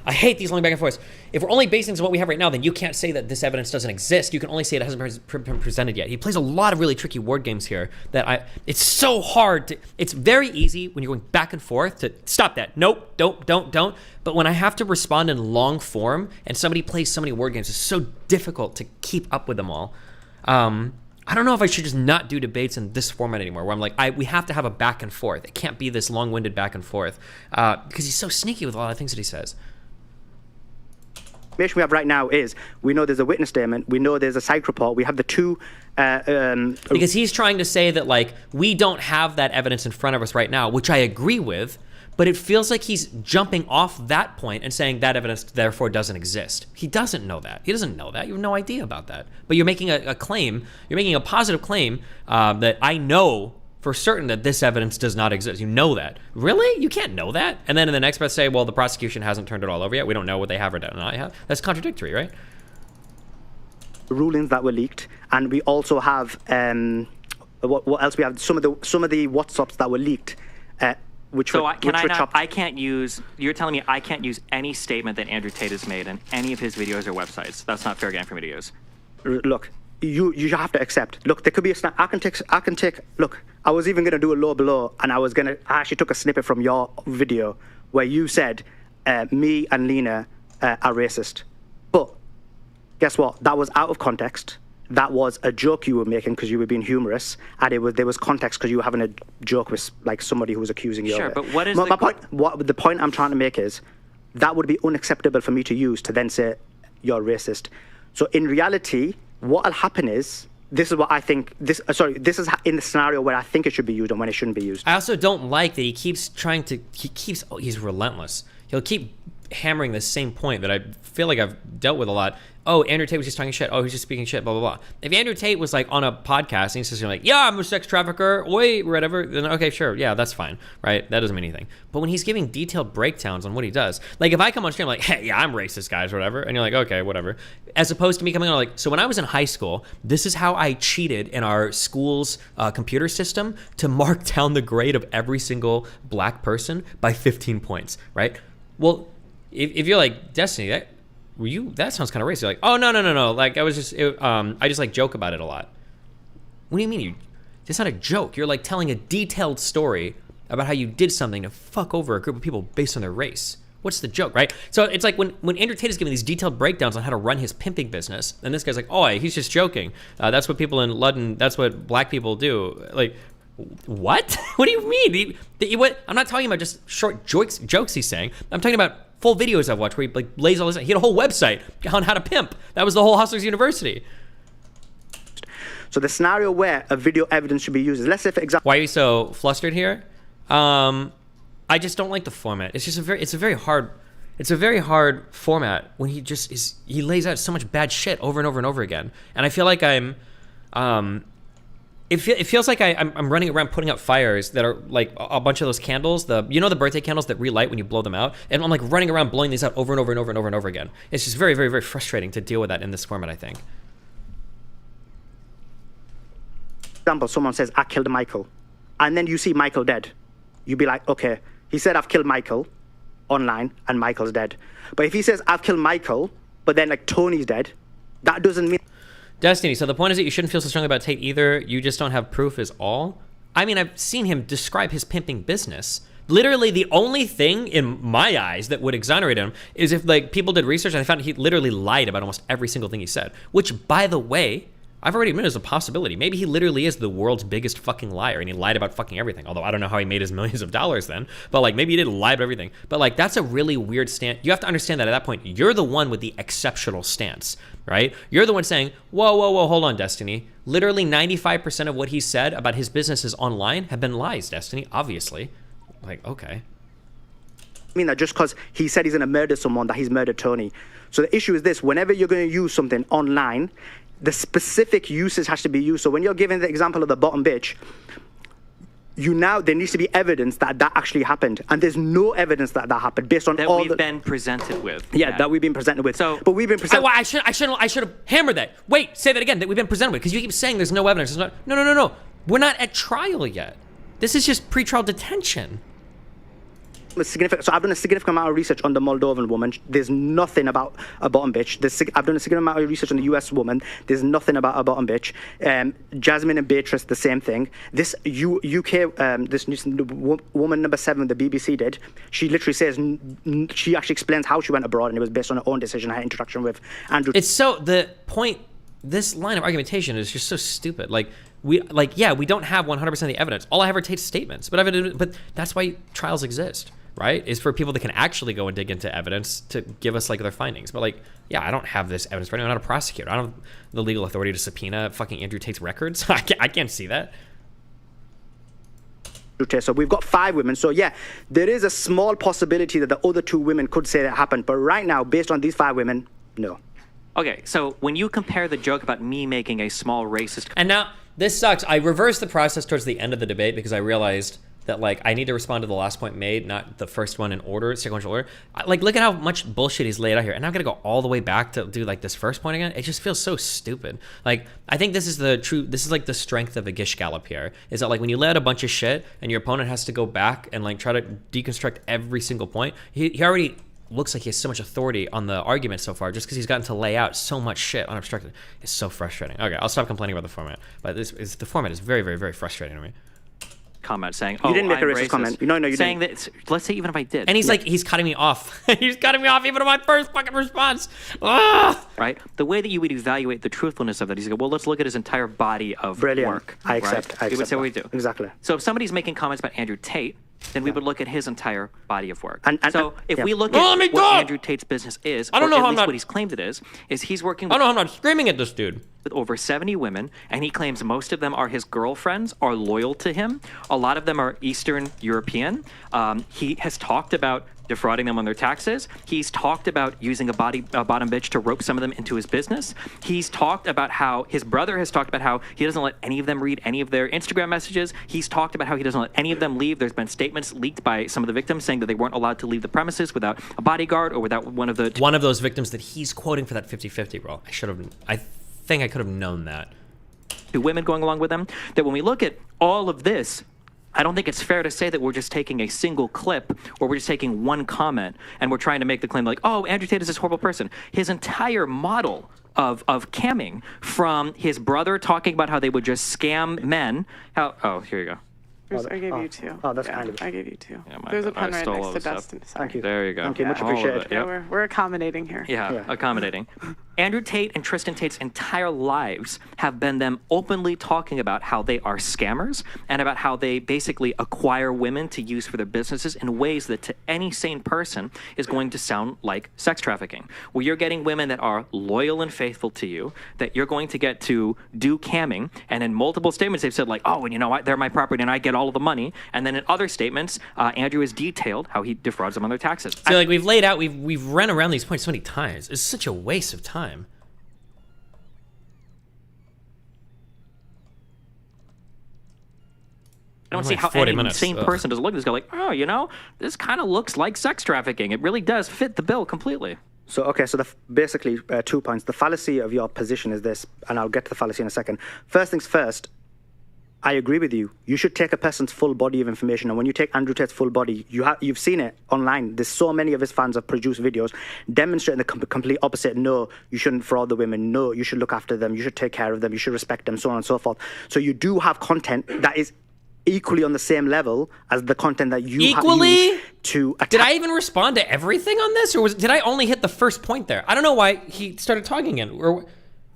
hate these long back and forths. If we're only basing on what we have right now, then you can't say that this evidence doesn't exist. You can only say it hasn't been presented yet. He plays a lot of really tricky word games here it's so hard to, it's very easy when you're going back and forth to stop that. Nope, don't. But when I have to respond in long form and somebody plays so many word games, it's so difficult to keep up with them all. I don't know if I should just not do debates in this format anymore, where I'm like, we have to have a back and forth. It can't be this long-winded back and forth because he's so sneaky with a lot of things that he says. The information we have right now is we know there's a witness statement, we know there's a psych report, we have the two... because he's trying to say that, like, we don't have that evidence in front of us right now, which I agree with, but it feels like he's jumping off that point and saying that evidence therefore doesn't exist. He doesn't know that. He doesn't know that. You have no idea about that. But you're making a claim, you're making a positive claim that I know for certain that this evidence does not exist. You know that. Really? You can't know that? And then in the next breath say, well, the prosecution hasn't turned it all over yet. We don't know what they have or do not have. That's contradictory, right? Rulings that were leaked, and we also have what else we have? Some of the WhatsApps that were leaked. I can't use, you're telling me I can't use any statement that Andrew Tate has made in any of his videos or websites. That's not fair game for me to use. Look, you have to accept. Look, there could be a snap. I can take, look, I was even going to do a low below, and I actually took a snippet from your video where you said, me and Lena are racist. But guess what? That was out of context. That was a joke you were making because you were being humorous, and there was context because you were having a joke with like somebody who was accusing you. Sure, of it. but what is the point I'm trying to make is that would be unacceptable for me to use to then say you're racist. So in reality, what'll happen is this is what I think. This is in the scenario where I think it should be used and when it shouldn't be used. I also don't like that he keeps he's relentless. He'll keep hammering the same point that I feel like I've dealt with a lot. Oh, Andrew Tate was just talking shit. Oh, he's just speaking shit, blah, blah, blah. If Andrew Tate was like on a podcast and he says like, yeah, I'm a sex trafficker, wait, whatever, then okay, sure, yeah, that's fine, right? That doesn't mean anything. But when he's giving detailed breakdowns on what he does, like if I come on stream like, hey, yeah, I'm racist, guys, or whatever, and you're like, okay, whatever. As opposed to me coming on like, so when I was in high school, this is how I cheated in our school's computer system to mark down the grade of every single black person by 15 points, right? Well, if you're like, Destiny, that sounds kind of racist. You're like, oh, no. Like, I just like joke about it a lot. What do you mean? It's not a joke. You're like telling a detailed story about how you did something to fuck over a group of people based on their race. What's the joke, right? So it's like when Andrew Tate is giving these detailed breakdowns on how to run his pimping business, and this guy's like, oh, he's just joking. That's what people in London, that's what black people do. Like, what? What do you mean? What? I'm not talking about just short jokes he's saying. I'm talking about full videos I've watched where he like lays all this. He had a whole website on how to pimp. That was the whole Hustlers University. So the scenario where a video evidence should be used is, let's say for example. Why are you so flustered here? I just don't like the format. It's just it's a very hard format when he lays out so much bad shit over and over and over again. And I feel like it feels like I'm running around putting out fires that are like a bunch of those candles, the birthday candles that relight when you blow them out, and I'm like running around blowing these out over and over and over and over and over again. It's just very, very, very frustrating to deal with that in this format, I think. Example, someone says, I killed Michael, and then you see Michael dead. You'd be like, okay, he said I've killed Michael online and Michael's dead. But if he says I've killed Michael, but then like Tony's dead, that doesn't mean. Destiny, so the point is that you shouldn't feel so strongly about Tate either. You just don't have proof is all. I mean, I've seen him describe his pimping business. Literally, the only thing in my eyes that would exonerate him is if like people did research and they found he literally lied about almost every single thing he said. Which, by the way, I've already admitted is a possibility. Maybe he literally is the world's biggest fucking liar and he lied about fucking everything. Although I don't know how he made his millions of dollars then. But like maybe he did lie about everything. But like that's a really weird stance. You have to understand that at that point, you're the one with the exceptional stance, right? You're the one saying, whoa, whoa, whoa, hold on, Destiny. Literally 95% of what he said about his businesses online have been lies, Destiny, obviously. Like, okay. I mean that just because he said he's going to murder someone, that he's murdered Tony. So the issue is this: whenever you're going to use something online, the specific usage has to be used. So when you're giving the example of the bottom bitch, there needs to be evidence that actually happened, and there's no evidence that happened based on that all we've been presented with. Yeah, that we've been presented with. So, but we've been presented. I should have hammered that. Wait, say that again. That we've been presented with, because you keep saying there's no evidence. No. We're not at trial yet. This is just pretrial detention. So I've done a significant amount of research on the Moldovan woman. There's nothing about a bottom bitch. I've done a significant amount of research on the US woman. There's nothing about a bottom bitch. Jasmine and Beatrice, the same thing. This UK, this woman number 7, the BBC did. She literally says, she actually explains how she went abroad, and it was based on her own decision, her interaction with Andrew. It's so, the point, this line of argumentation is just so stupid. We don't have 100% of the evidence. All I have are Tate's statements, but that's why trials exist, right? Is for people that can actually go and dig into evidence to give us like their findings. But I don't have this evidence right now. I'm not a prosecutor. I don't have the legal authority to subpoena fucking Andrew Tate's records. I can't see that. So we've got 5 women. So yeah, there is a small possibility that the other 2 women could say that happened. But right now, based on these 5 women, no. Okay, so when you compare the joke about me making a small racist... And now, this sucks. I reversed the process towards the end of the debate because I realized that I need to respond to the last point made, not the first one in order, sequential order. Look at how much bullshit he's laid out here. And now I'm going to go all the way back to do this first point again. It just feels so stupid. I think this is the strength of a Gish Gallop here, is that when you lay out a bunch of shit and your opponent has to go back and try to deconstruct every single point, he already looks like he has so much authority on the argument so far just because he's gotten to lay out so much shit unobstructed. It's so frustrating. Okay, I'll stop complaining about the format, but the format is very, very, very frustrating to me. Comment saying, you didn't make I'm a racist comment. No, you saying didn't. That, let's say even if I did. And he's cutting me off. He's cutting me off even on my first fucking response. Ah! Right? The way that you would evaluate the truthfulness of that is you go, well, let's look at his entire body of Brilliant. work. I accept. Right? We would say what we do. Exactly. So if somebody's making comments about Andrew Tate, then we would look at his entire body of work. So if yeah. we look at what Andrew Tate's business is, I don't know or at how least what he's claimed it is he's working with... I don't know how I'm not screaming at this dude. With over 70 women, and he claims most of them are his girlfriends, are loyal to him. A lot of them are Eastern European. He has talked about defrauding them on their taxes. He's talked about using a bottom bitch to rope some of them into his business. He's talked about how his brother has talked about how he doesn't let any of them read any of their Instagram messages. He's talked about how he doesn't let any of them leave. There's been statements leaked by some of the victims saying that they weren't allowed to leave the premises without a bodyguard or without one of those victims that he's quoting for that 50-50 rule. I think I could have known that. 2 women going along with them. That when we look at all of this, I don't think it's fair to say that we're just taking a single clip or we're just taking one comment and we're trying to make the claim oh, Andrew Tate is this horrible person. His entire model of camming, from his brother talking about how they would just scam men. Here you go. I gave you 2. Oh, that's kind of. I gave you 2. Yeah, There's a pen right next to Dustin. Dustin. Thank you. There you go. Thank you. Much appreciated. Yeah, we're accommodating here. Yeah, accommodating. Andrew Tate and Tristan Tate's entire lives have been them openly talking about how they are scammers and about how they basically acquire women to use for their businesses in ways that to any sane person is going to sound like sex trafficking, where you're getting women that are loyal and faithful to you, that you're going to get to do camming, and in multiple statements they've said like, oh, and you know what, they're my property and I get all of the money, and then in other statements, Andrew has detailed how he defrauds them on their taxes. So like we've laid out, we've run around these points so many times. It's such a waste of time. I don't see how any insane person doesn't look at this guy like, oh, you know, this kind of looks like sex trafficking. It really does fit the bill completely. So, okay, so basically 2 points. The fallacy of your position is this, and I'll get to the fallacy in a second. First things first, I agree with you. You should take a person's full body of information, and when you take Andrew Tate's full body, you've seen it online. There's so many of his fans have produced videos demonstrating the complete opposite. No, you shouldn't fraud the women. No, you should look after them. You should take care of them. You should respect them, so on and so forth. So you do have content that is equally on the same level as the content that you equally have to attack. Did I even respond to everything on this, or did I only hit the first point there? I don't know why he started talking again. Or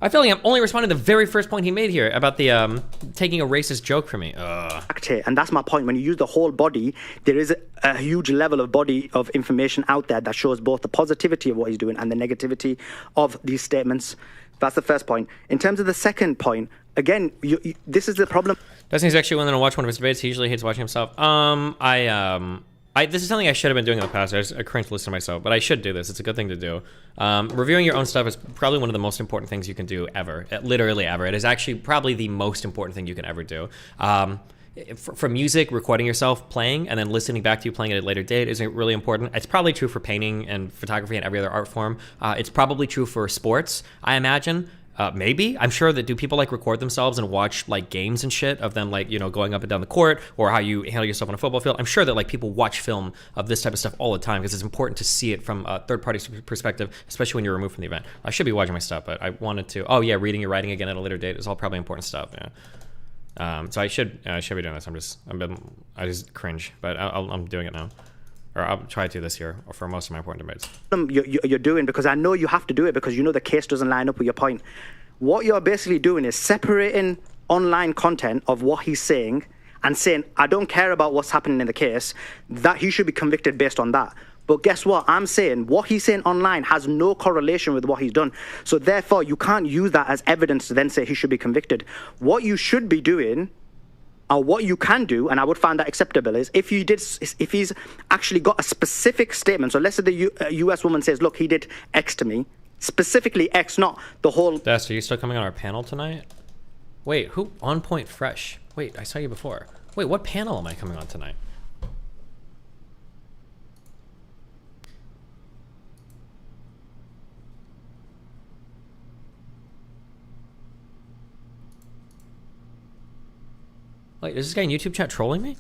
I feel like I'm only responding to the very first point he made here about the taking a racist joke from me. And that's my point. When you use the whole body, there is a huge level of body of information out there that shows both the positivity of what he's doing and the negativity of these statements. That's the first point. In terms of the second point, again, this is the problem. Destiny's actually willing to watch one of his debates. He usually hates watching himself. This is something I should have been doing in the past. I cringe to listen to myself, but I should do this. It's a good thing to do. Reviewing your own stuff is probably one of the most important things you can do ever. Literally ever. It is actually probably the most important thing you can ever do. For music, recording yourself playing and then listening back to you playing at a later date is really important. It's probably true for painting and photography and every other art form. It's probably true for sports, I imagine. Maybe. I'm sure that do people like record themselves and watch like games and shit of them like, you know, going up and down the court or how you handle yourself on a football field. I'm sure that like people watch film of this type of stuff all the time because it's important to see it from a third party perspective, especially when you're removed from the event. I should be watching my stuff, but I wanted to. Oh yeah, reading and writing again at a later date is all probably important stuff. Yeah. So I should be doing this. I just cringe, but I'm doing it now. Or I'll try to this year for most of my important debates. You're doing, because I know you have to do it because you know the case doesn't line up with your point. What you're basically doing is separating online content of what he's saying and saying, I don't care about what's happening in the case, that he should be convicted based on that. But guess what? I'm saying what he's saying online has no correlation with what he's done. So therefore, you can't use that as evidence to then say he should be convicted. What you should be doing, or what you can do, and I would find that acceptable, is if he's actually got a specific statement. So let's say the US woman says, look, he did X to me, specifically X, not the whole. Des, are you still coming on our panel tonight? Wait, who? On Point Fresh. Wait, I saw you before. Wait, what panel am I coming on tonight? Wait, is this guy in YouTube chat trolling me?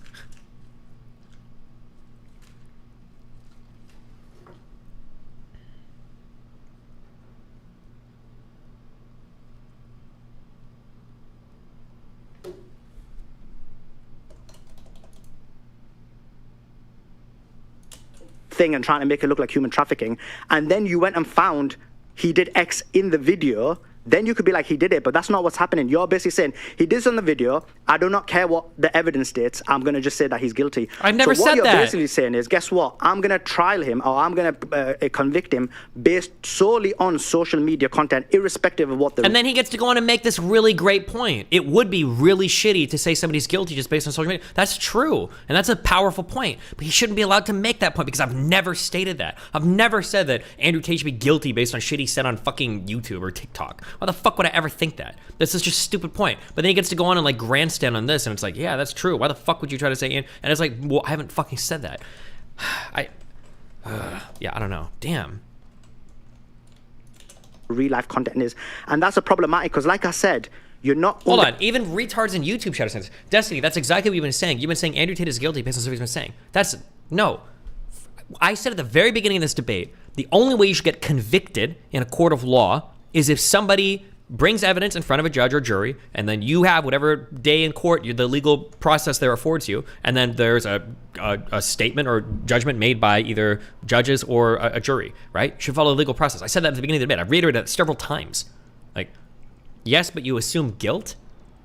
Thing and trying to make it look like human trafficking, and then you went and found he did X in the video, then you could be like, he did it, but that's not what's happening. You're basically saying, he did this on the video, I do not care what the evidence states, I'm going to just say that he's guilty. I've never said that. So what you're basically saying is, guess what, I'm going to trial him, or I'm going to convict him based solely on social media content, irrespective of what the... And then he gets to go on and make this really great point. It would be really shitty to say somebody's guilty just based on social media. That's true, and that's a powerful point, but he shouldn't be allowed to make that point because I've never stated that. I've never said that Andrew Tate should be guilty based on shit he said on fucking YouTube or TikTok. Why the fuck would I ever think that? This is just a stupid point. But then he gets to go on and like grandstand on this, and it's like, yeah, that's true. Why the fuck would you try to say? And it's like, well, I haven't fucking said that. Yeah, I don't know. Damn. Real life content is, and that's a problematic because, like I said, you're not. Hold on. Even retards in YouTube chat says, Destiny, that's exactly what you've been saying. You've been saying Andrew Tate is guilty based on what he's been saying. That's no. I said at the very beginning of this debate, the only way you should get convicted in a court of law is if somebody brings evidence in front of a judge or jury, and then you have whatever day in court the legal process there affords you, and then there's a statement or judgment made by either judges or a jury, right? You should follow the legal process. I said that at the beginning of the debate. I've reiterated that several times. Like, yes, but you assume guilt?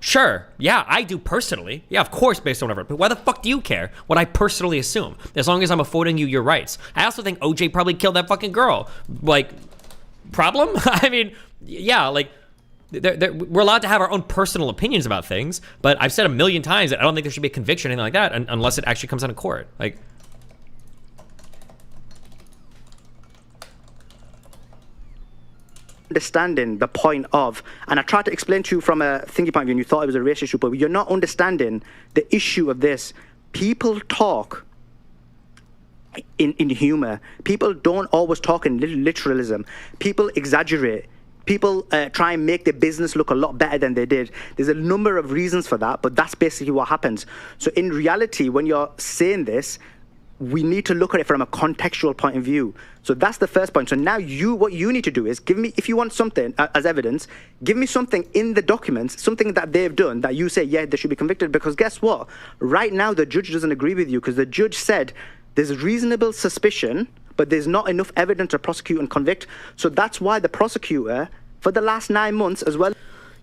Sure, yeah, I do personally. Yeah, of course, based on whatever. But why the fuck do you care what I personally assume? As long as I'm affording you your rights. I also think OJ probably killed that fucking girl. Like, problem? I mean, yeah, like, we're allowed to have our own personal opinions about things, but I've said a million times that I don't think there should be a conviction or anything like that unless it actually comes out of court. Like, understanding the point of, and I tried to explain to you from a thinking point of view, and you thought it was a race issue, but you're not understanding the issue of this. People talk in humor. People don't always talk in literalism. People exaggerate. People try and make their business look a lot better than they did. There's a number of reasons for that, but that's basically what happens. So in reality, when you're saying this, we need to look at it from a contextual point of view. So that's the first point. So now what you need to do is give me, if you want something as evidence, give me something in the documents, something that they've done that you say, yeah, they should be convicted. Because guess what? Right now, the judge doesn't agree with you because the judge said there's reasonable suspicion, but there's not enough evidence to prosecute and convict. So that's why the prosecutor, for the last 9 months as well.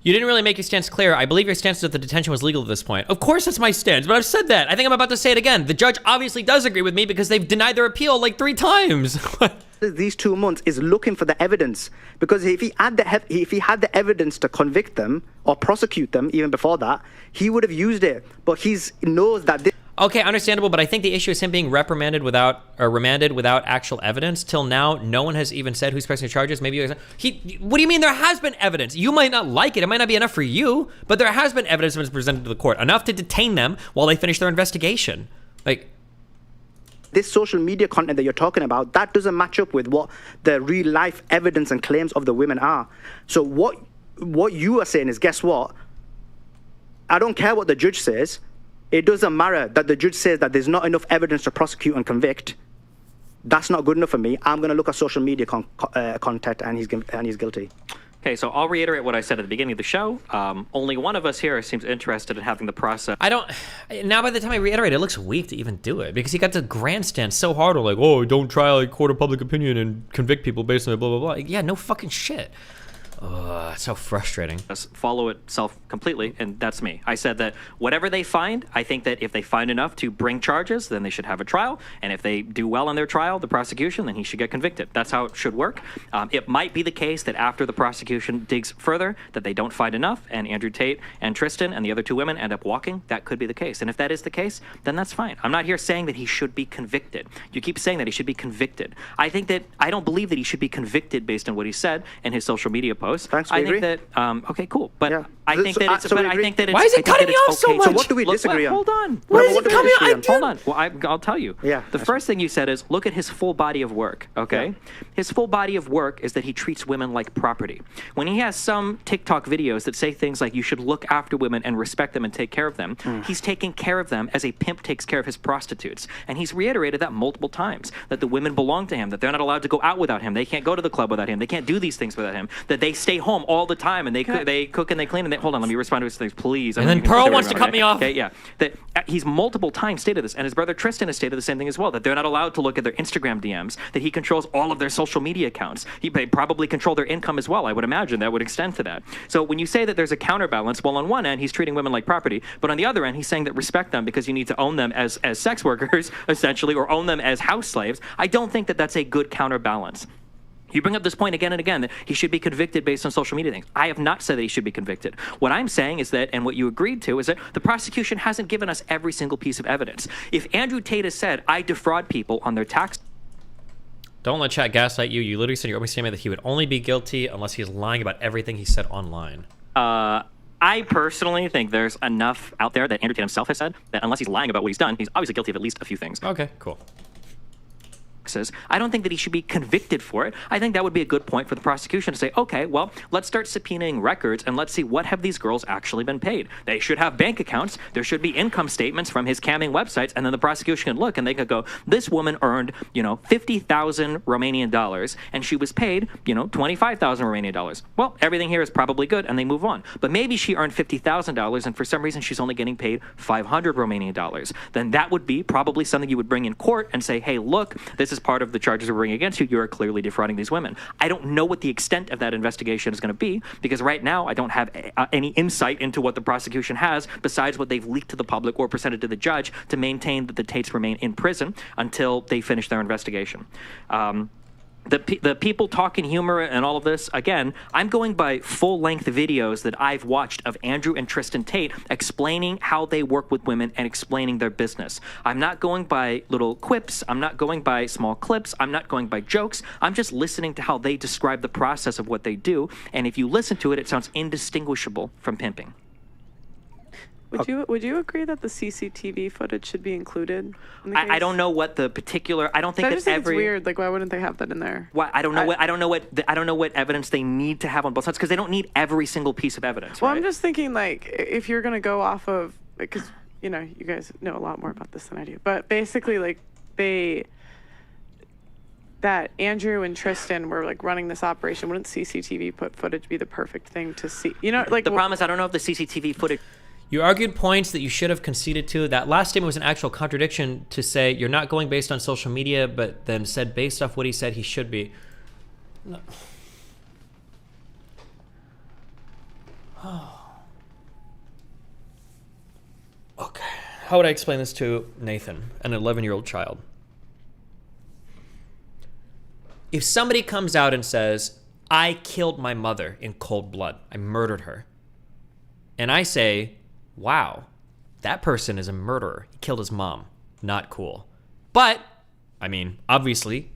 You didn't really make your stance clear. I believe your stance is that the detention was legal at this point. Of course that's my stance, but I've said that. I think I'm about to say it again. The judge obviously does agree with me because they've denied their appeal like 3 times. These 2 months is looking for the evidence, because if he had the evidence to convict them or prosecute them even before that, he would have used it. But he knows that this. Okay, understandable, but I think the issue is him being remanded without actual evidence. Till now, no one has even said who's pressing charges. Maybe what do you mean there has been evidence? You might not like it. It might not be enough for you, but there has been evidence that was presented to the court, enough to detain them while they finish their investigation. Like, this social media content that you're talking about, that doesn't match up with what the real life evidence and claims of the women are. So what you are saying is, guess what? I don't care what the judge says. It doesn't matter that the judge says that there's not enough evidence to prosecute and convict. That's not good enough for me. I'm going to look at social media content, and he's guilty. Okay, so I'll reiterate what I said at the beginning of the show. Only one of us here seems interested in having the process. Now by the time I reiterate, it looks weak to even do it, because he got to grandstand so hard, or like, oh, don't try like court of public opinion and convict people based on it, blah, blah, blah. Yeah, no fucking shit. It's so frustrating. Follow itself completely, and that's me. I said that whatever they find, I think that if they find enough to bring charges, then they should have a trial, and if they do well in their trial, the prosecution, then he should get convicted. That's how it should work. It might be the case that after the prosecution digs further, that they don't find enough, and Andrew Tate and Tristan and the other 2 women end up walking. That could be the case, and if that is the case, then that's fine. I'm not here saying that he should be convicted. You keep saying that he should be convicted. I don't believe that he should be convicted based on what he said in his social media post. Thanks, I think that okay, cool, but yeah. I think that it's. I think that it's. Why is he cutting me off so much? So what do we disagree on? Hold on. What is he coming on? Hold on. Well, I'll tell you. Yeah. The first thing you said is look at his full body of work. Okay. Yeah. His full body of work is that he treats women like property. When he has some TikTok videos that say things like you should look after women and respect them and take care of them, he's taking care of them as a pimp takes care of his prostitutes, and he's reiterated that multiple times, that the women belong to him, that they're not allowed to go out without him, they can't go to the club without him, they can't do these things without him, that they stay home all the time and they cook and they clean and they. Hold on, let me respond to his things, please. And then Pearl wants to cut me off. Okay, yeah. That he's multiple times stated this, and his brother Tristan has stated the same thing as well, that they're not allowed to look at their Instagram DMs, that he controls all of their social media accounts. They probably control their income as well. I would imagine that would extend to that. So when you say that there's a counterbalance, well, on one end, he's treating women like property, but on the other end, he's saying that respect them because you need to own them as sex workers, essentially, or own them as house slaves. I don't think that that's a good counterbalance. You bring up this point again and again that he should be convicted based on social media things. I have not said that he should be convicted. What I'm saying is that, and what you agreed to, is that the prosecution hasn't given us every single piece of evidence. If Andrew Tate has said, I defraud people on their tax... Don't let chat gaslight you. You literally said in your opening statement that he would only be guilty unless he's lying about everything he said online. I personally think there's enough out there that Andrew Tate himself has said that unless he's lying about what he's done, he's obviously guilty of at least a few things. Okay, cool. I don't think that he should be convicted for it. I think that would be a good point for the prosecution to say, okay, well, let's start subpoenaing records and let's see what have these girls actually been paid. They should have bank accounts. There should be income statements from his camming websites, and then the prosecution can look and they could go, this woman earned, 50,000 Romanian dollars, and she was paid, 25,000 Romanian dollars. Well, everything here is probably good, and they move on. But maybe she earned $50,000, and for some reason she's only getting paid 500 Romanian dollars. Then that would be probably something you would bring in court and say, hey, look, this is part of the charges we're bringing against you. You are clearly defrauding these women. I don't know what the extent of that investigation is going to be, because right now I don't have any insight into what the prosecution has besides what they've leaked to the public or presented to the judge to maintain that the Tates remain in prison until they finish their investigation. The people talking humor and all of this, again, I'm going by full-length videos that I've watched of Andrew and Tristan Tate explaining how they work with women and explaining their business. I'm not going by little quips. I'm not going by small clips. I'm not going by jokes. I'm just listening to how they describe the process of what they do. And if you listen to it, it sounds indistinguishable from pimping. Would you agree that the CCTV footage should be included in the case? I don't know what the particular. I don't think I that just think every. it's weird. Like, why wouldn't they have that in there? Why, I don't know what evidence they need to have on both sides, because they don't need every single piece of evidence. Well, right? I'm just thinking, like, if you're gonna go off of, because you guys know a lot more about this than I do, but basically, like, that Andrew and Tristan were like running this operation. Wouldn't CCTV footage be the perfect thing to see? Like the problem is I don't know if the CCTV footage. You argued points that you should have conceded to. That last statement was an actual contradiction to say you're not going based on social media, but then said based off what he said he should be. No. Okay. How would I explain this to Nathan, an 11-year-old child? If somebody comes out and says, I killed my mother in cold blood, I murdered her, and I say, wow, that person is a murderer. He killed his mom. Not cool. But, I mean, obviously,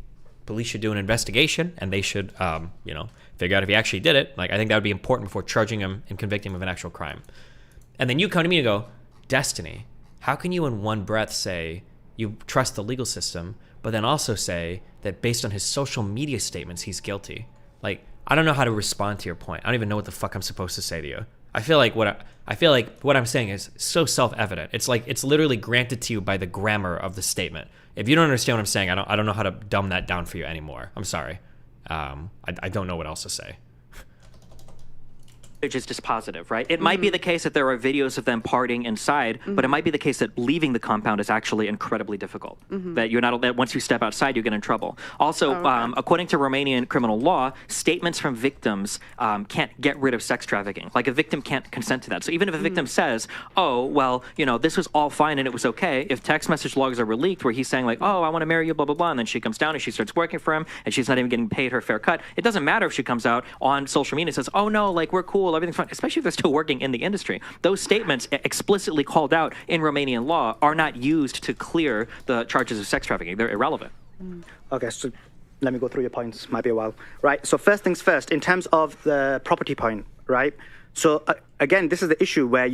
police should do an investigation, and they should, figure out if he actually did it. Like, I think that would be important before charging him and convicting him of an actual crime. And then you come to me and go, Destiny, how can you in one breath say you trust the legal system, but then also say that based on his social media statements, he's guilty? Like, I don't know how to respond to your point. I don't even know what the fuck I'm supposed to say to you. I feel like what I'm saying is so self-evident. It's like it's literally granted to you by the grammar of the statement. If you don't understand what I'm saying, I don't know how to dumb that down for you anymore. I'm sorry. I don't know what else to say. Is dispositive, right? It might be the case that there are videos of them partying inside, but it might be the case that leaving the compound is actually incredibly difficult. That you're not, that once you step outside, you get in trouble. Also, according to Romanian criminal law, statements from victims can't get rid of sex trafficking. Like, a victim can't consent to that. So even if a victim says, oh, well, this was all fine and it was okay, if text message logs are leaked where he's saying like, oh, I want to marry you, blah, blah, blah, and then she comes down and she starts working for him and she's not even getting paid her fair cut, it doesn't matter if she comes out on social media and says, oh no, like, we're cool, everything's fine, especially if they're still working in the industry. Those statements explicitly called out in Romanian law are not used to clear the charges of sex trafficking. They're irrelevant. Okay, so let me go through your points. Might be a while. Right, so first things first, in terms of the property point, right? So again, this is the issue where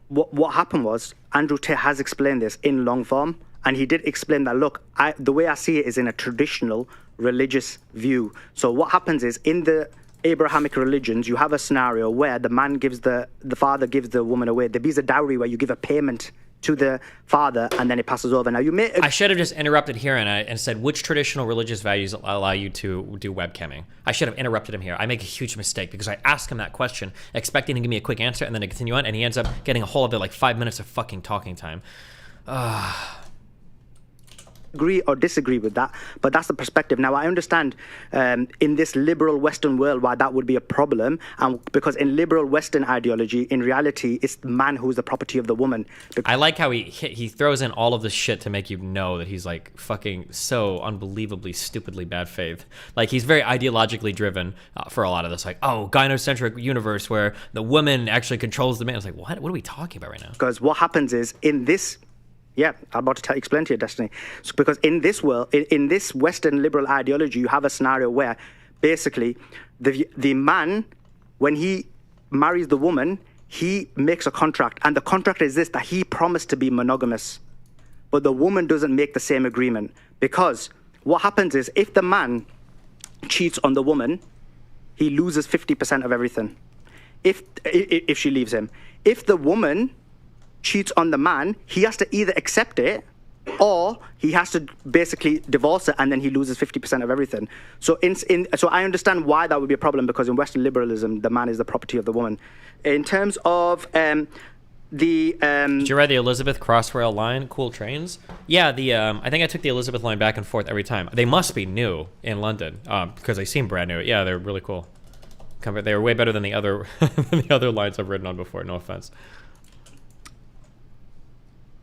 what happened was Andrew Tate has explained this in long form, and he did explain that, look, the way I see it is in a traditional religious view. So what happens is, in the Abrahamic religions, you have a scenario where the man gives the father gives the woman away. There is a dowry where you give a payment to the father and then it passes over. Now, you may... I should have just interrupted here and said, which traditional religious values allow you to do webcamming? I should have interrupted him here. I make a huge mistake because I ask him that question, expecting to give me a quick answer and then to continue on, and he ends up getting a whole other 5 minutes of fucking talking time. Agree or disagree with that, but that's the perspective. Now, I understand in this liberal Western world why that would be a problem, and because in liberal Western ideology, in reality, it's the man who's the property of the woman. I like how he throws in all of this shit to make you know that he's like fucking so unbelievably stupidly bad faith. Like, he's very ideologically driven for a lot of this, like, oh, gynocentric universe where the woman actually controls the man. It's like, what are we talking about right now? Because what happens is, in this... Yeah, I'm about to explain to you, Destiny. So, because in this world, in this Western liberal ideology, you have a scenario where basically the man, when he marries the woman, he makes a contract. And the contract is this, that he promised to be monogamous. But the woman doesn't make the same agreement. Because what happens is if the man cheats on the woman, he loses 50% of everything. If she leaves him. If the woman cheats on the man, he has to either accept it or he has to basically divorce her, and then he loses 50% of everything. So so I understand why that would be a problem, because in Western liberalism, the man is the property of the woman. In terms of Did you ride the Elizabeth Crossrail line? Cool trains. Yeah, I think I took the Elizabeth line back and forth every time. They must be new in London because they seem brand new. Yeah, they're really cool. They were way better than the other lines I've ridden on before. No offense.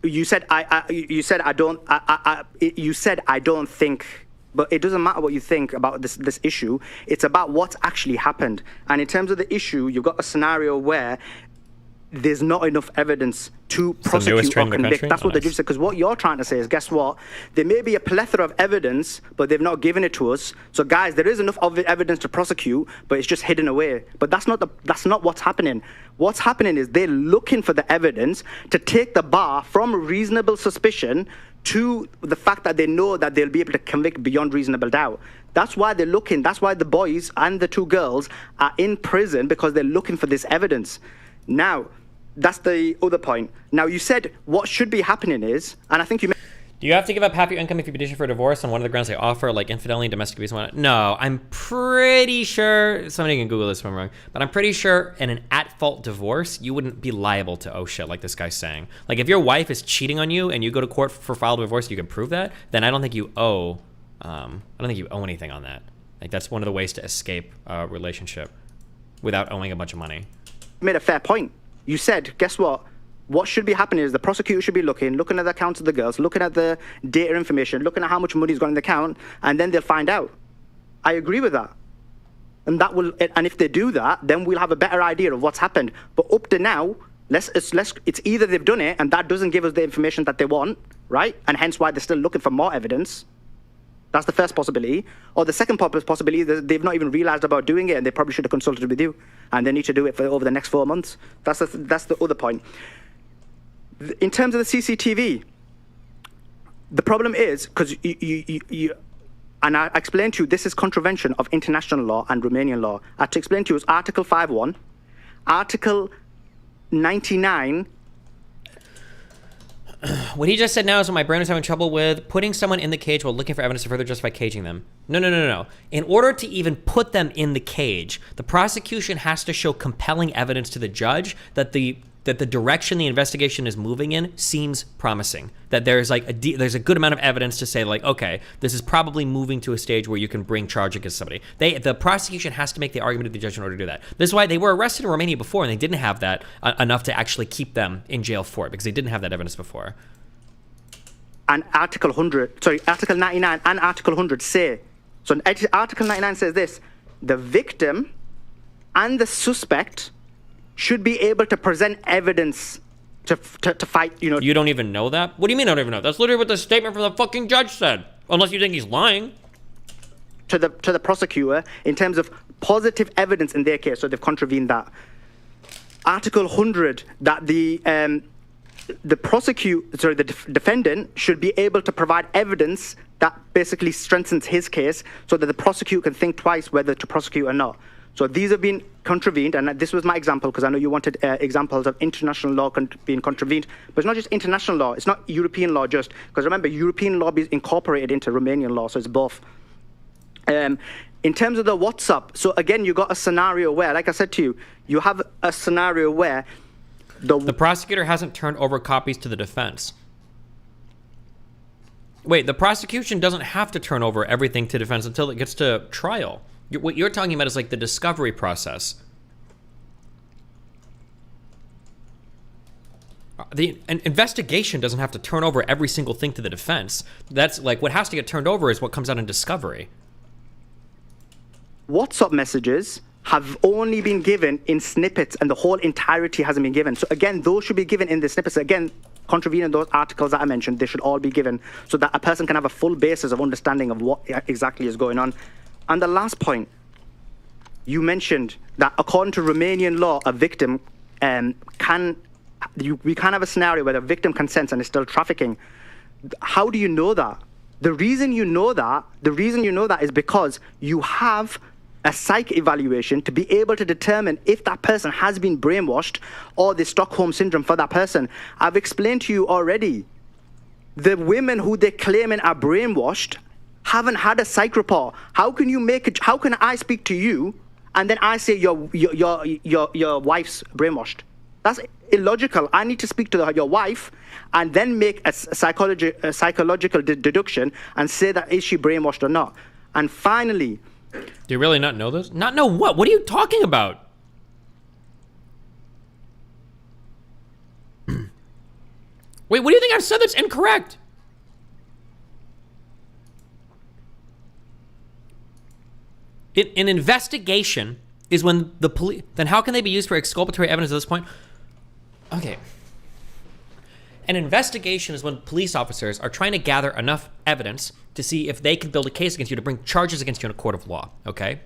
You said I don't think, but it doesn't matter what you think about this issue. It's about what's actually happened. And in terms of the issue, you've got a scenario where there's not enough evidence to prosecute or convict. That's what the judge said. Because what you're trying to say is, guess what? There may be a plethora of evidence, but they've not given it to us. So, guys, there is enough of evidence to prosecute, but it's just hidden away. But that's not what's happening. What's happening is they're looking for the evidence to take the bar from reasonable suspicion to the fact that they know that they'll be able to convict beyond reasonable doubt. That's why they're looking. That's why the boys and the two girls are in prison, because they're looking for this evidence. Now, that's the other point. Now, you said what should be happening is, and I think you... Do you have to give up half your income if you petition for a divorce on one of the grounds they offer, like infidelity and domestic abuse? No, I'm pretty sure, somebody can Google this if I'm wrong, but I'm pretty sure in an at-fault divorce, you wouldn't be liable to owe shit like this guy's saying. Like, if your wife is cheating on you and you go to court for filed divorce, you can prove that, then I don't think you owe, anything on that. Like, that's one of the ways to escape a relationship without owing a bunch of money. You made a fair point. You said, guess what? What should be happening is the prosecutor should be looking at the accounts of the girls, looking at the data information, looking at how much money's got in the account, and then they'll find out. I agree with that. And if they do that, then we'll have a better idea of what's happened. But up to now, it's either they've done it and that doesn't give us the information that they want, right? And hence why they're still looking for more evidence. That's the first possibility. Or the second possibility, they've not even realized about doing it and they probably should have consulted with you. And they need to do it over the next 4 months. That's the other point. In terms of the CCTV, the problem is, because and I explained to you, this is contravention of international law and Romanian law. I had to explain to you, it's Article 5.1, Article 99. What he just said now is what my brain is having trouble with, putting someone in the cage while looking for evidence to further justify caging them. No. In order to even put them in the cage, the prosecution has to show compelling evidence to the judge that the direction the investigation is moving in seems promising. That there's there's a good amount of evidence to say, like, okay, this is probably moving to a stage where you can bring charge against somebody. The prosecution has to make the argument to the judge in order to do that. This is why they were arrested in Romania before, and they didn't have that enough to actually keep them in jail for it, because they didn't have that evidence before. And Article 99 and Article 100 say, so Article 99 says this: the victim and the suspect should be able to present evidence to fight, You don't even know that? What do you mean I don't even know? That's literally what the statement from the fucking judge said. Unless you think he's lying. To the prosecutor in terms of positive evidence in their case, so they've contravened that. Article 100, that the defendant should be able to provide evidence that basically strengthens his case so that the prosecutor can think twice whether to prosecute or not. So these have been contravened, and this was my example, because I know you wanted examples of international law being contravened. But it's not just international law, it's not European law just, because remember, European law is incorporated into Romanian law, so it's both. In terms of the WhatsApp, so again, you got a scenario where, like I said to you, you have a scenario where the prosecutor hasn't turned over copies to the defense. Wait, the prosecution doesn't have to turn over everything to defense until it gets to trial. What you're talking about is like the discovery process. An investigation doesn't have to turn over every single thing to the defense. That's like what has to get turned over is what comes out in discovery. WhatsApp messages have only been given in snippets and the whole entirety hasn't been given. So again, those should be given in the snippets. Again, contravening those articles that I mentioned, they should all be given so that a person can have a full basis of understanding of what exactly is going on. And the last point, you mentioned that according to Romanian law, a victim we can have a scenario where a victim consents and is still trafficking. How do you know that? The reason you know that is because you have a psych evaluation to be able to determine if that person has been brainwashed or the Stockholm syndrome for that person. I've explained to you already. The women who they're claiming are brainwashed haven't had a psych report. How can you make it? How can I speak to you and then I say your wife's brainwashed? That's illogical. I need to speak to your wife and then make a psychological deduction and say that is she brainwashed or not. And finally, do you really not know this? Not know what? What are you talking about? Wait, what do you think I've said that's incorrect? An investigation is when the police... Then how can they be used for exculpatory evidence at this point? Okay. An investigation is when police officers are trying to gather enough evidence to see if they can build a case against you to bring charges against you in a court of law, okay?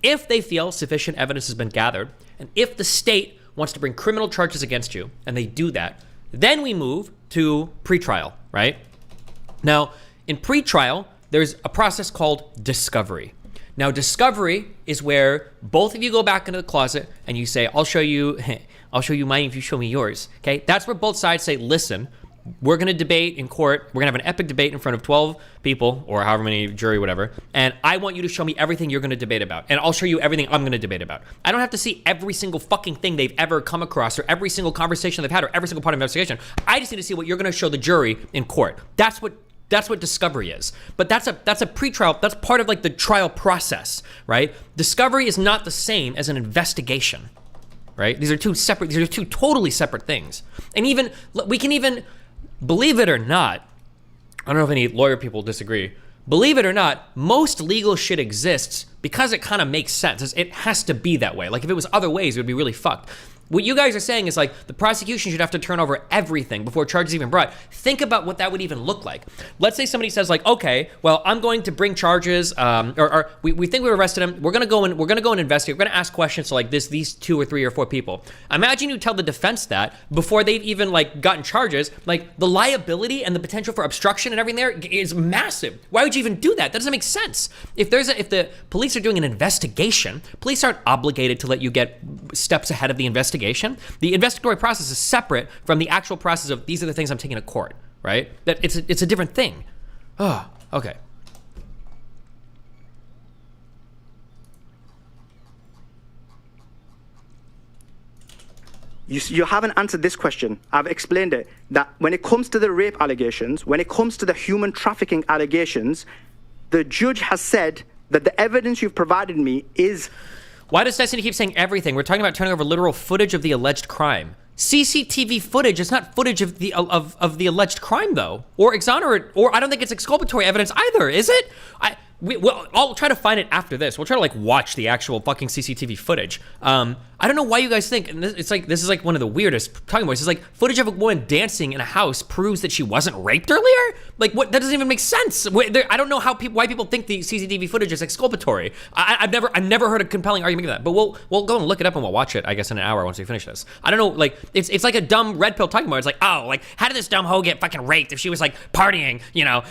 If they feel sufficient evidence has been gathered, and if the state wants to bring criminal charges against you, and they do that, then we move to pretrial, right? Now, in pretrial, there's a process called discovery. Now, discovery is where both of you go back into the closet and you say, I'll show you mine if you show me yours, okay? That's where both sides say, listen, we're gonna debate in court. We're gonna have an epic debate in front of 12 people or however many jury, whatever. And I want you to show me everything you're gonna debate about. And I'll show you everything I'm gonna debate about. I don't have to see every single fucking thing they've ever come across or every single conversation they've had or every single part of the investigation. I just need to see what you're gonna show the jury in court. That's what discovery is. But that's a pretrial, that's part of like the trial process, right? Discovery is not the same as an investigation, right? These are two totally separate things. And we can even, believe it or not, I don't know if any lawyer people disagree, believe it or not, most legal shit exists because it kind of makes sense. It has to be that way. Like if it was other ways, it would be really fucked. What you guys are saying is like the prosecution should have to turn over everything before charges even brought. Think about what that would even look like. Let's say somebody says like, okay, well, I'm going to bring charges, or we think we arrested him. We're gonna go and investigate. We're gonna ask questions to like these 2 or 3 or 4 people. Imagine you tell the defense that before they've even like gotten charges. Like the liability and the potential for obstruction and everything there is massive. Why would you even do that? That doesn't make sense. If the police are doing an investigation, police aren't obligated to let you get steps ahead of the investigation. The investigatory process is separate from the actual process of these are the things I'm taking to court, right? That it's a different thing. Oh, okay. You haven't answered this question. I've explained it. That when it comes to the rape allegations, when it comes to the human trafficking allegations, the judge has said that the evidence you've provided me is... Why does Destiny keep saying everything? We're talking about turning over literal footage of the alleged crime. CCTV footage is not footage of the alleged crime, though, or exonerate, or I don't think it's exculpatory evidence either, is it? I'll try to find it after this. We'll try to like watch the actual fucking CCTV footage. I don't know why you guys think, and this is like one of the weirdest talking points. It's like footage of a woman dancing in a house proves that she wasn't raped earlier. Like what? That doesn't even make sense. I don't know why people think the CCTV footage is exculpatory. I've never heard a compelling argument of that. But we'll go and look it up and we'll watch it. I guess in an hour once we finish this. I don't know. Like it's like a dumb red pill talking point. It's like, oh, like how did this dumb hoe get fucking raped if she was like partying,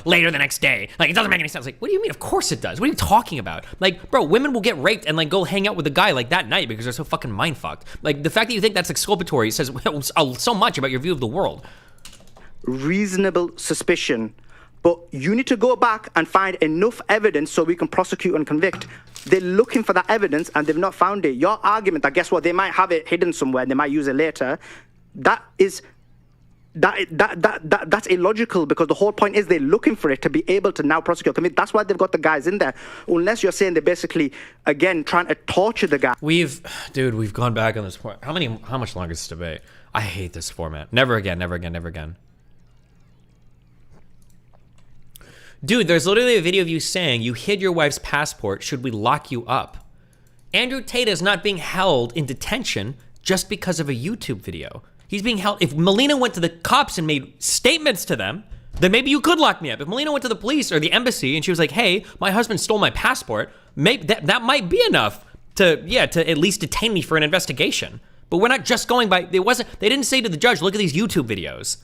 later the next day? Like it doesn't make any sense. Like what do you mean? Of course it does. What are you talking about? Like, bro, women will get raped and like go hang out with a guy like that night because they're so fucking mind fucked. Like the fact that you think that's exculpatory says so much about your view of the world. Reasonable suspicion, but you need to go back and find enough evidence so we can prosecute and convict. They're looking for that evidence and they've not found it. Your argument that guess what, they might have it hidden somewhere and they might use it later, that's illogical because the whole point is they're looking for it to be able to now prosecute. I mean, that's why they've got the guys in there. Unless you're saying they're basically, again, trying to torture the guy. We've gone back on this point. How much longer is this debate? I hate this format. Never again, never again, never again. Dude, there's literally a video of you saying you hid your wife's passport. Should we lock you up? Andrew Tate is not being held in detention just because of a YouTube video. He's being held. If Melina went to the cops and made statements to them, then maybe you could lock me up. If Melina went to the police or the embassy and she was like, hey, my husband stole my passport, maybe that might be enough to at least detain me for an investigation. But we're not just going by, they didn't say to the judge, look at these YouTube videos.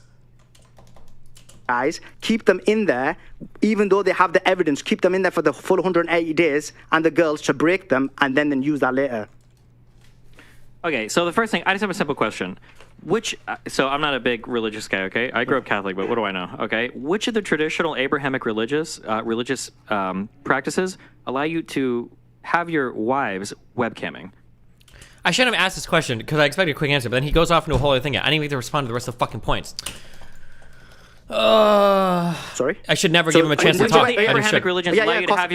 guys, keep them in there, even though they have the evidence, keep them in there for the full 180 days, and the girls to break them, and then use that later. Okay, so the first thing, I just have a simple question. So I'm not a big religious guy, okay? I grew up Catholic, but what do I know, okay? Which of the traditional Abrahamic religious practices allow you to have your wives webcamming? I shouldn't have asked this question because I expected a quick answer, but then he goes off into a whole other thing. I didn't even get to respond to the rest of the fucking points. Sorry? I should never give him a chance to talk. Abrahamic religions allow you to have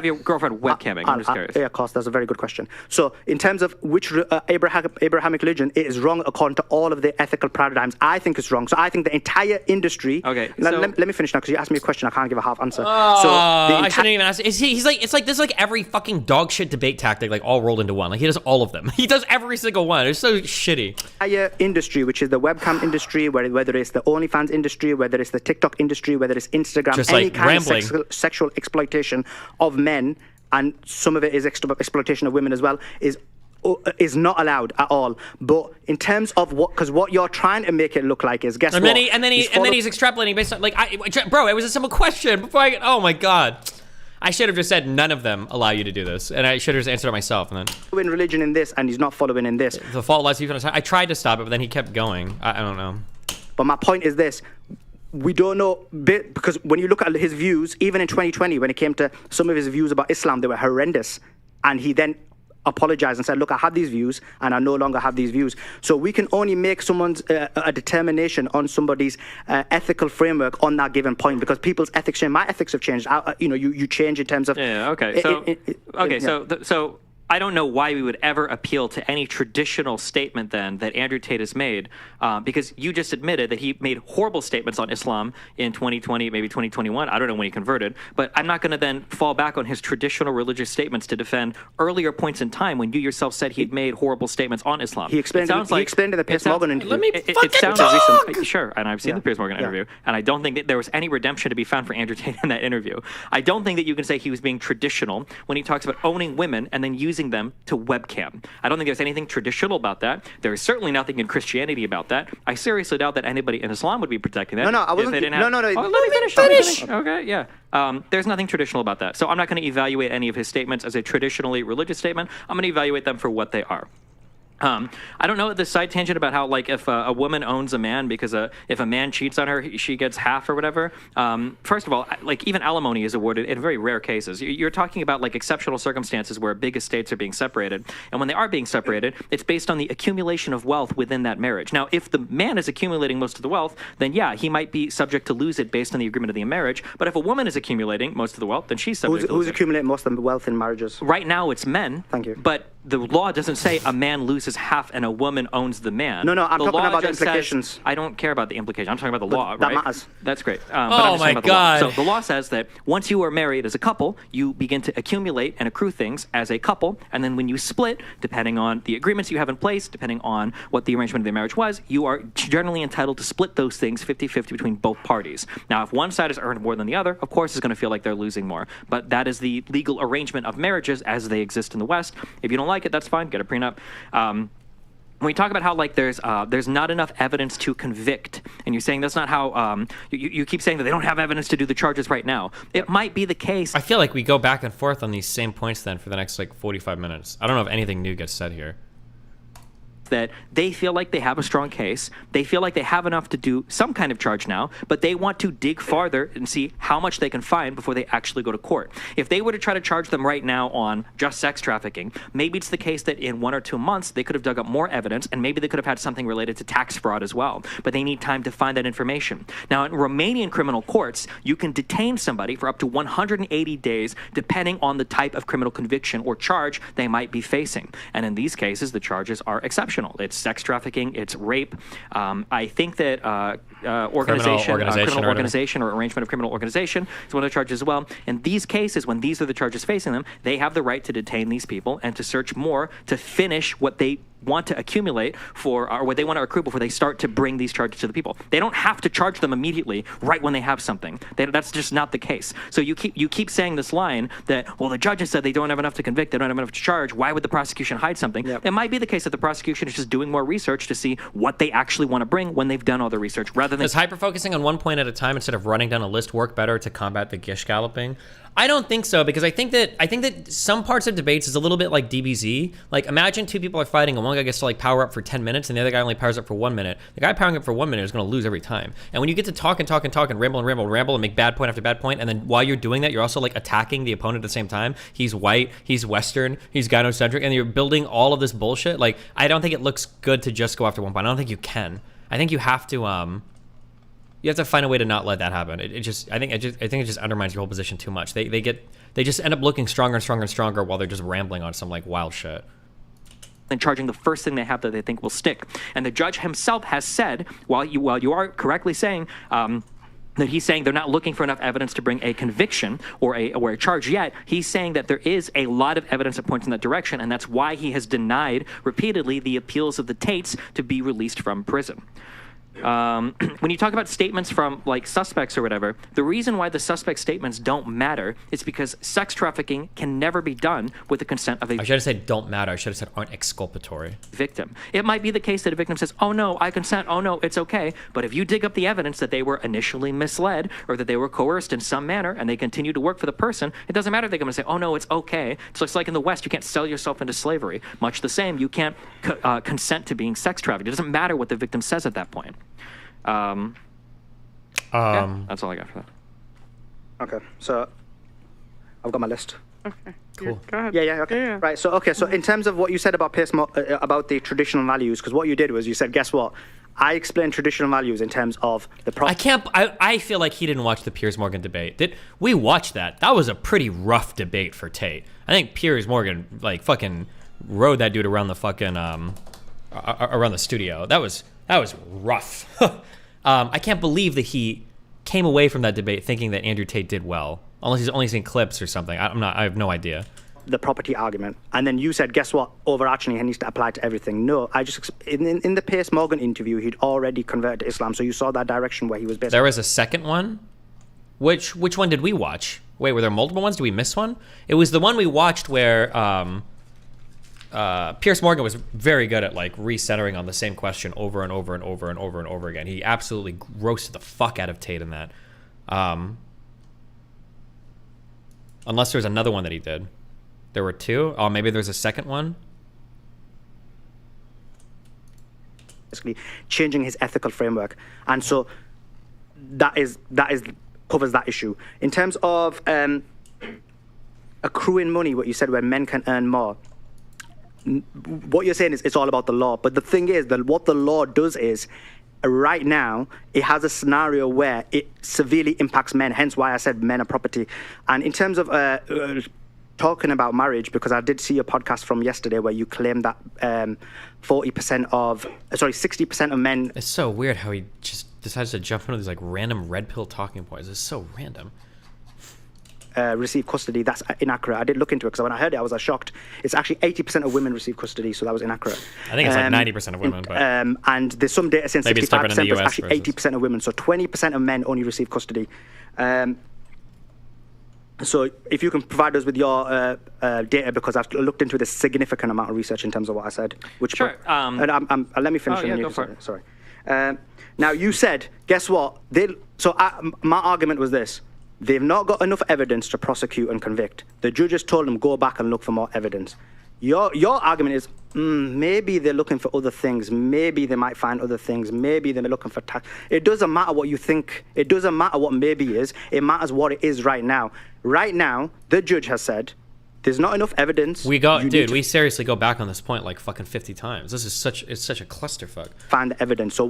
your girlfriend webcamming. I'm just curious. Yeah, of course, that's a very good question. So, in terms of which Abrahamic religion, it is wrong according to all of the ethical paradigms. I think it's wrong. So, I think the entire industry. Okay. Let me finish now because you asked me a question. I can't give a half answer. I shouldn't even ask. He's like, it's like this is like every fucking dog shit debate tactic, like all rolled into one. Like he does all of them. He does every single one. It's so shitty. Entire industry, which is the webcam industry, whether it's the OnlyFans industry, whether it's the TikTok industry, whether it's Instagram, just any like kind rambling. of sexual exploitation of men, and some of it is exploitation of women as well, is not allowed at all. But in terms of what you're trying to make it look like is, guess what? And then he's extrapolating based on bro, it was a simple question before oh my god. I should have just said none of them allow you to do this, and I should have just answered it myself. And then following religion in this, and he's not following in this. The fault lies with you. I tried to stop it, but then he kept going. I don't know. But my point is this. We don't know, because when you look at his views, even in 2020, when it came to some of his views about Islam, they were horrendous. And he then apologized and said, look, I had these views and I no longer have these views. So we can only make someone's a determination on somebody's ethical framework on that given point, because people's ethics change. My ethics have changed. You change in terms of... Yeah, okay. So I don't know why we would ever appeal to any traditional statement then that Andrew Tate has made, because you just admitted that he made horrible statements on Islam in 2020, maybe 2021. I don't know when he converted, but I'm not going to then fall back on his traditional religious statements to defend earlier points in time when you yourself said he'd made horrible statements on Islam. He explained in the Piers Morgan interview. Let me fucking talk! Sure, and I've seen the Piers Morgan interview, and I don't think that there was any redemption to be found for Andrew Tate in that interview. I don't think that you can say he was being traditional when he talks about owning women and then using them to webcam. I don't think there's anything traditional about that. There is certainly nothing in Christianity about that. I seriously doubt that anybody in Islam would be protecting that. I wasn't. No. Let me finish. Okay, yeah. There's nothing traditional about that. So I'm not going to evaluate any of his statements as a traditionally religious statement. I'm going to evaluate them for what they are. I don't know the side tangent about how, like, if a woman owns a man because if a man cheats on her, she gets half or whatever. First of all, like, even alimony is awarded in very rare cases. You're talking about, like, exceptional circumstances where big estates are being separated. And when they are being separated, it's based on the accumulation of wealth within that marriage. Now, if the man is accumulating most of the wealth, then yeah, he might be subject to lose it based on the agreement of the marriage. But if a woman is accumulating most of the wealth, then she's subject to lose it. Who's accumulating most of the wealth in marriages? Right now, it's men. Thank you. But the law doesn't say a man loses half and a woman owns the man. No, I'm the talking law about the just implications. Says, I don't care about the implications. I'm talking about the law, right? That matters. That's great. Oh my God. So the law says that once you are married as a couple, you begin to accumulate and accrue things as a couple, and then when you split, depending on the agreements you have in place, depending on what the arrangement of the marriage was, you are generally entitled to split those things 50-50 between both parties. Now, if one side has earned more than the other, of course, it's going to feel like they're losing more. But that is the legal arrangement of marriages as they exist in the West. If you don't like it, that's fine. Get a prenup. When we talk about how, like, there's not enough evidence to convict, and you're saying that's not how you keep saying that they don't have evidence to do the charges right now. It might be the case. I feel like we go back and forth on these same points then for the next, like, 45 minutes. I don't know if anything new gets said here. That they feel like they have a strong case. They feel like they have enough to do some kind of charge now, but they want to dig farther and see how much they can find before they actually go to court. If they were to try to charge them right now on just sex trafficking, maybe it's the case that in 1 or 2 months they could have dug up more evidence, and maybe they could have had something related to tax fraud as well. But they need time to find that information. Now, in Romanian criminal courts, you can detain somebody for up to 180 days, depending on the type of criminal conviction or charge they might be facing. And in these cases, the charges are exceptional. It's sex trafficking, it's rape. I think that criminal organization or arrangement of criminal organization is one of the charges as well. In these cases, when these are the charges facing them, they have the right to detain these people and to search more to finish what they want to accumulate for, or what they want to accrue before they start to bring these charges to the people. They don't have to charge them immediately right when they have something. That's just not the case. So you keep saying this line that, well, the judges said they don't have enough to convict, they don't have enough to charge. Why would the prosecution hide something? It might be the case that the prosecution is just doing more research to see what they actually want to bring when they've done all the research, rather than... Does hyper-focusing on one point at a time instead of running down a list work better to combat the gish galloping? I don't think so, because I think that some parts of debates is a little bit like DBZ. Like, imagine two people are fighting and one guy gets to like power up for 10 minutes and the other guy only powers up for 1 minute. The guy powering up for 1 minute is going to lose every time. And when you get to talk and talk and talk and ramble and ramble and ramble and make bad point after bad point, and then while you're doing that, you're also like attacking the opponent at the same time. He's white, he's Western, he's gynocentric, and you're building all of this bullshit. Like, I don't think it looks good to just go after one point. I don't think you can. I think you have to you have to find a way to not let that happen. I think it just undermines your whole position too much. They just end up looking stronger and stronger and stronger while they're just rambling on some like wild shit. And charging the first thing they have that they think will stick. And the judge himself has said, while you are correctly saying that he's saying they're not looking for enough evidence to bring a conviction or a charge yet, he's saying that there is a lot of evidence that points in that direction, and that's why he has denied repeatedly the appeals of the Tates to be released from prison. When you talk about statements from like suspects or whatever, the reason why the suspect statements don't matter is because sex trafficking can never be done with the consent of a... I should have said don't matter. I should have said aren't exculpatory. Victim. It might be the case that a victim says, oh no, I consent, oh no, it's okay. But if you dig up the evidence that they were initially misled or that they were coerced in some manner and they continue to work for the person, it doesn't matter if they're going to say, oh no, it's okay. It's just like in the West, you can't sell yourself into slavery. Much the same, you can't consent to being sex trafficked. It doesn't matter what the victim says at that point. Yeah, that's all I got for that. Okay, so I've got my list. Okay, cool. Go ahead. Yeah, okay. Yeah. Right, so in terms of what you said about about the traditional values, because what you did was you said, guess what? I explained traditional values in terms of the... I feel like he didn't watch the Piers Morgan debate. We watched that. That was a pretty rough debate for Tate. I think Piers Morgan, like, fucking rode that dude around the fucking, around the studio. That was rough. I can't believe that he came away from that debate thinking that Andrew Tate did well, unless he's only seen clips or something. I have no idea. The property argument, and then you said, guess what? Overarching, he needs to apply to everything. No, I just in the Piers Morgan interview, he'd already converted to Islam, so you saw that direction where he was basically... There was a second one. Which one did we watch? Wait, were there multiple ones? Did we miss one? It was the one we watched where Piers Morgan was very good at like recentering on the same question over and over and over and over and over again. He absolutely roasted the fuck out of Tate in that. Unless there's another one that he did. There were two. Oh, maybe there's a second one. Basically, changing his ethical framework, and so that covers that issue. In terms of accruing money, what you said, where men can earn more. What you're saying is it's all about the law, but the thing is that what the law does is, right now, it has a scenario where it severely impacts men, hence why I said men are property. And in terms of talking about marriage, because I did see a podcast from yesterday where you claimed that 60% of men... It's so weird how he just decides to jump into these like random red pill talking points. It's so random. Receive custody. That's inaccurate. I did look into it because when I heard it, I was shocked. It's actually 80% of women receive custody, so that was inaccurate. I think it's like 90% of women, but and there's some data saying 65%, but it's actually versus... 80% of women. So 20% of men only receive custody. So if you can provide us with your data, because I've looked into this significant amount of research in terms of what I said. Which sure. And let me finish. Oh, yeah, go for it. Sorry. Now you said, guess what? My argument was this. They've not got enough evidence to prosecute and convict. The judges told them, go back and look for more evidence. Your argument is, maybe they're looking for other things. Maybe they might find other things. Maybe they're looking for tax. It doesn't matter what you think. It doesn't matter what maybe is. It matters what it is right now. Right now, the judge has said, there's not enough evidence. We seriously go back on this point like fucking 50 times. This is such a clusterfuck. Find the evidence. So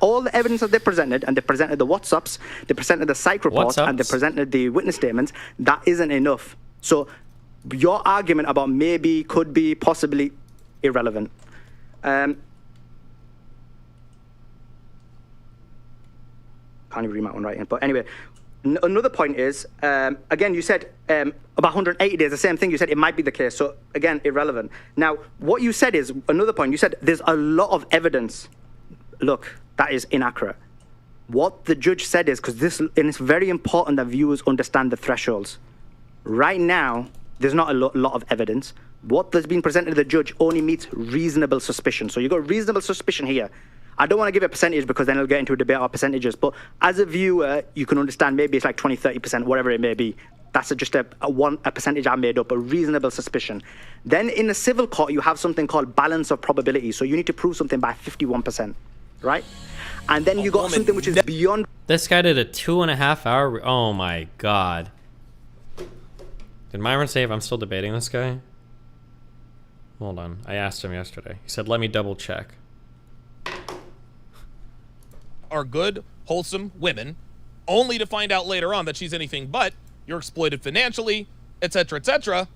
all the evidence that they presented, and they presented the WhatsApps, they presented the psych reports, and they presented the witness statements, that isn't enough. So your argument about maybe, could be, possibly, irrelevant. Can't even read my own writing. But anyway, Another point is, again, you said about 180 days, the same thing. You said it might be the case. So, again, irrelevant. Now, what you said is, another point, you said there's a lot of evidence. Look, that is inaccurate. What the judge said is, and it's very important that viewers understand the thresholds. Right now, there's not a lot of evidence. What has been presented to the judge only meets reasonable suspicion. So you've got reasonable suspicion here. I don't want to give a percentage because then it'll get into a debate about percentages. But as a viewer, you can understand maybe it's like 20, 30%, whatever it may be. That's just a percentage I made up, a reasonable suspicion. Then in a civil court, you have something called balance of probability. So you need to prove something by 51%, right? And then you got something which is beyond. This guy did a 2.5 hour. Oh my God. Did Myron say if I'm still debating this guy? Hold on. I asked him yesterday. He said, let me double check. Are good, wholesome women, only to find out later on that she's anything but, you're exploited financially, etc., etc.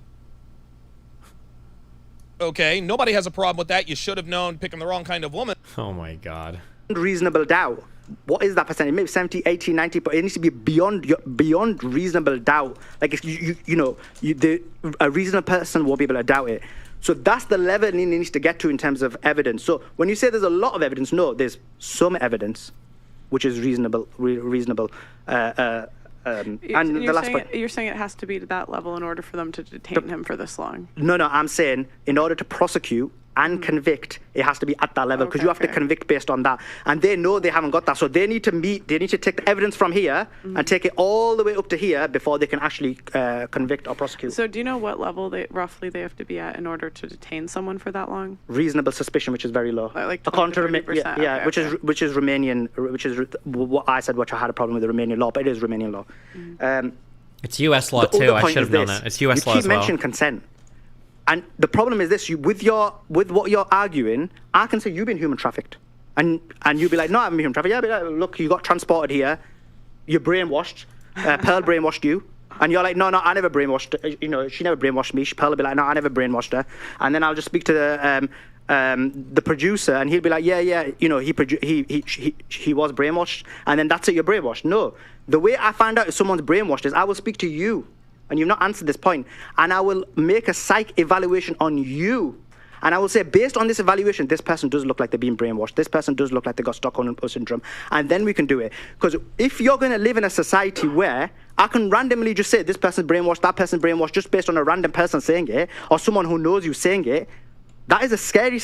Okay, nobody has a problem with that. You should have known, picking the wrong kind of woman. Oh my God. Reasonable doubt. What is that percentage? Maybe 70, 80, 90, but it needs to be beyond reasonable doubt. Like, if a reasonable person won't be able to doubt it. So that's the level it needs to get to in terms of evidence. So when you say there's a lot of evidence, no, there's some evidence, which is reasonable. And the last point. You're saying it has to be to that level in order for them to detain him for this long? No, I'm saying in order to prosecute and convict, it has to be at that level, because you have to convict based on that. And they know they haven't got that. So they need to take the evidence from here and take it all the way up to here before they can actually convict or prosecute. So do you know what level roughly they have to be at in order to detain someone for that long? Reasonable suspicion, which is very low. Like 20 to 30%? Yeah, which is Romanian, which is what I said, which I had a problem with the Romanian law, but it is Romanian law. It's U.S. law too. I should have known that. It's U.S. law as well. You keep mentioning consent. And the problem is this: with what you're arguing, I can say you've been human trafficked, and you'll be like, no, I haven't been human trafficked. Yeah, but look, you got transported here, you're brainwashed. Pearl brainwashed you, and you're like, no, I never brainwashed her. She never brainwashed me. Pearl will be like, no, I never brainwashed her. And then I'll just speak to the producer, and he'll be like, yeah, he was brainwashed, and then that's it, you're brainwashed. No, the way I find out if someone's brainwashed is I will speak to you. And you've not answered this point, and I will make a psych evaluation on you, and I will say, based on this evaluation, this person does look like they're being brainwashed, this person does look like they got Stockholm syndrome, and then we can do it. Because if you're going to live in a society where I can randomly just say this person's brainwashed, that person's brainwashed, just based on a random person saying it, or someone who knows you saying it, that is a scary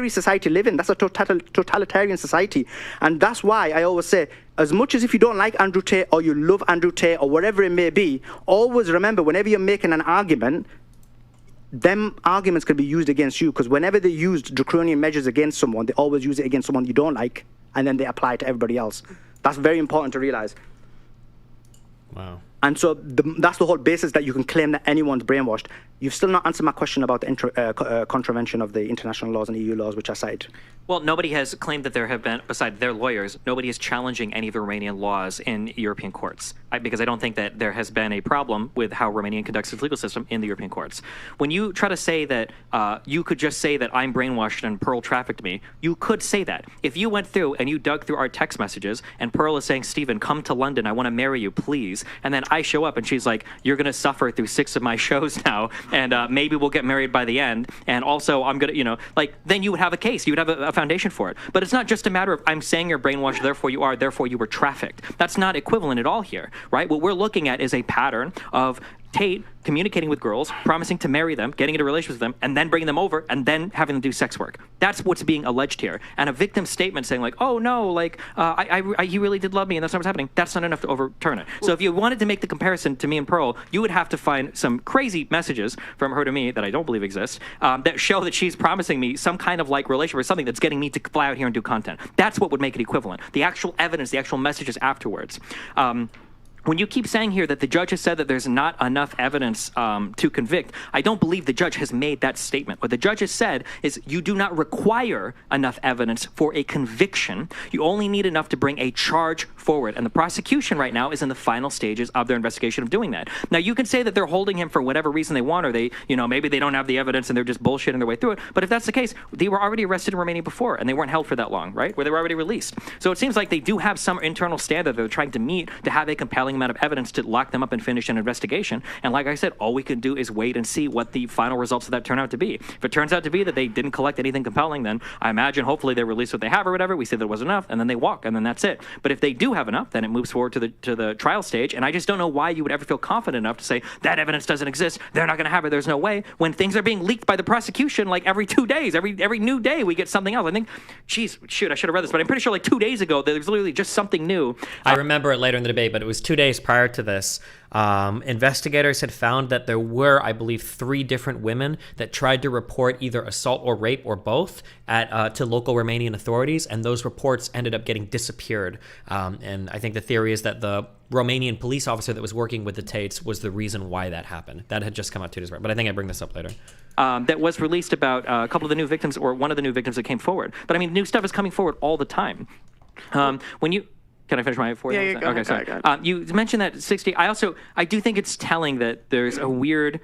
society to live in. That's a totalitarian society. And that's why I always say, as much as if you don't like Andrew Tate or you love Andrew Tate or whatever it may be, always remember, whenever you're making an argument, them arguments can be used against you, because whenever they use draconian measures against someone, they always use it against someone you don't like, and then they apply it to everybody else. That's very important to realize. Wow. And so that's the whole basis that you can claim that anyone's brainwashed. You've still not answered my question about the contravention of the international laws and EU laws, which I cited. Well, nobody has claimed that there have been, besides their lawyers, nobody is challenging any of the Romanian laws in European courts, because I don't think that there has been a problem with how Romania conducts its legal system in the European courts. When you try to say that you could just say that I'm brainwashed and Pearl trafficked me, you could say that. If you went through and you dug through our text messages and Pearl is saying, Stephen, come to London, I want to marry you, please. And then I show up and she's like, you're going to suffer through 6 of my shows now, and maybe we'll get married by the end. And also I'm going to, then you would have a case. You would have a foundation for it. But it's not just a matter of I'm saying you're brainwashed, therefore you were trafficked. That's not equivalent at all here, right? What we're looking at is a pattern of Tate communicating with girls, promising to marry them, getting into relationships with them, and then bringing them over, and then having them do sex work. That's what's being alleged here. And a victim's statement saying like, oh no, he really did love me, and that's not what's happening, that's not enough to overturn it. So if you wanted to make the comparison to me and Pearl, you would have to find some crazy messages from her to me that I don't believe exist, that show that she's promising me some kind of relationship or something that's getting me to fly out here and do content. That's what would make it equivalent. The actual evidence, the actual messages afterwards. When you keep saying here that the judge has said that there's not enough evidence to convict, I don't believe the judge has made that statement. What the judge has said is you do not require enough evidence for a conviction. You only need enough to bring a charge forward. And the prosecution right now is in the final stages of their investigation of doing that. Now, you can say that they're holding him for whatever reason they want, or they, maybe they don't have the evidence and they're just bullshitting their way through it. But if that's the case, they were already arrested in Romania before, and they weren't held for that long, right? Where they were already released. So it seems like they do have some internal standard they're trying to meet to have a compelling amount of evidence to lock them up and finish an investigation. And like I said, all we can do is wait and see what the final results of that turn out to be. If it turns out to be that they didn't collect anything compelling, then I imagine hopefully they release what they have or whatever. We say that it was enough, and then they walk, and then that's it. But if they do have enough, then it moves forward to the trial stage. And I just don't know why you would ever feel confident enough to say that evidence doesn't exist. They're not going to have it. There's no way. When things are being leaked by the prosecution, like every 2 days, every new day we get something else. I think, geez, shoot, I should have read this, but I'm pretty sure like 2 days ago there was literally just something new. I remember it later in the debate, but it was 2 days prior to this. Investigators had found that there were, I believe, 3 different women that tried to report either assault or rape or both to local Romanian authorities, and those reports ended up getting disappeared. And I think the theory is that the Romanian police officer that was working with the Tates was the reason why that happened. That had just come out 2 days prior, but I think I bring this up later. That was released about a couple of the new victims, or one of the new victims that came forward. But I mean, new stuff is coming forward all the time. When you... Can I finish my 4 Yeah, go okay, ahead, sorry. You mentioned that 60. I do think it's telling that there's a weird.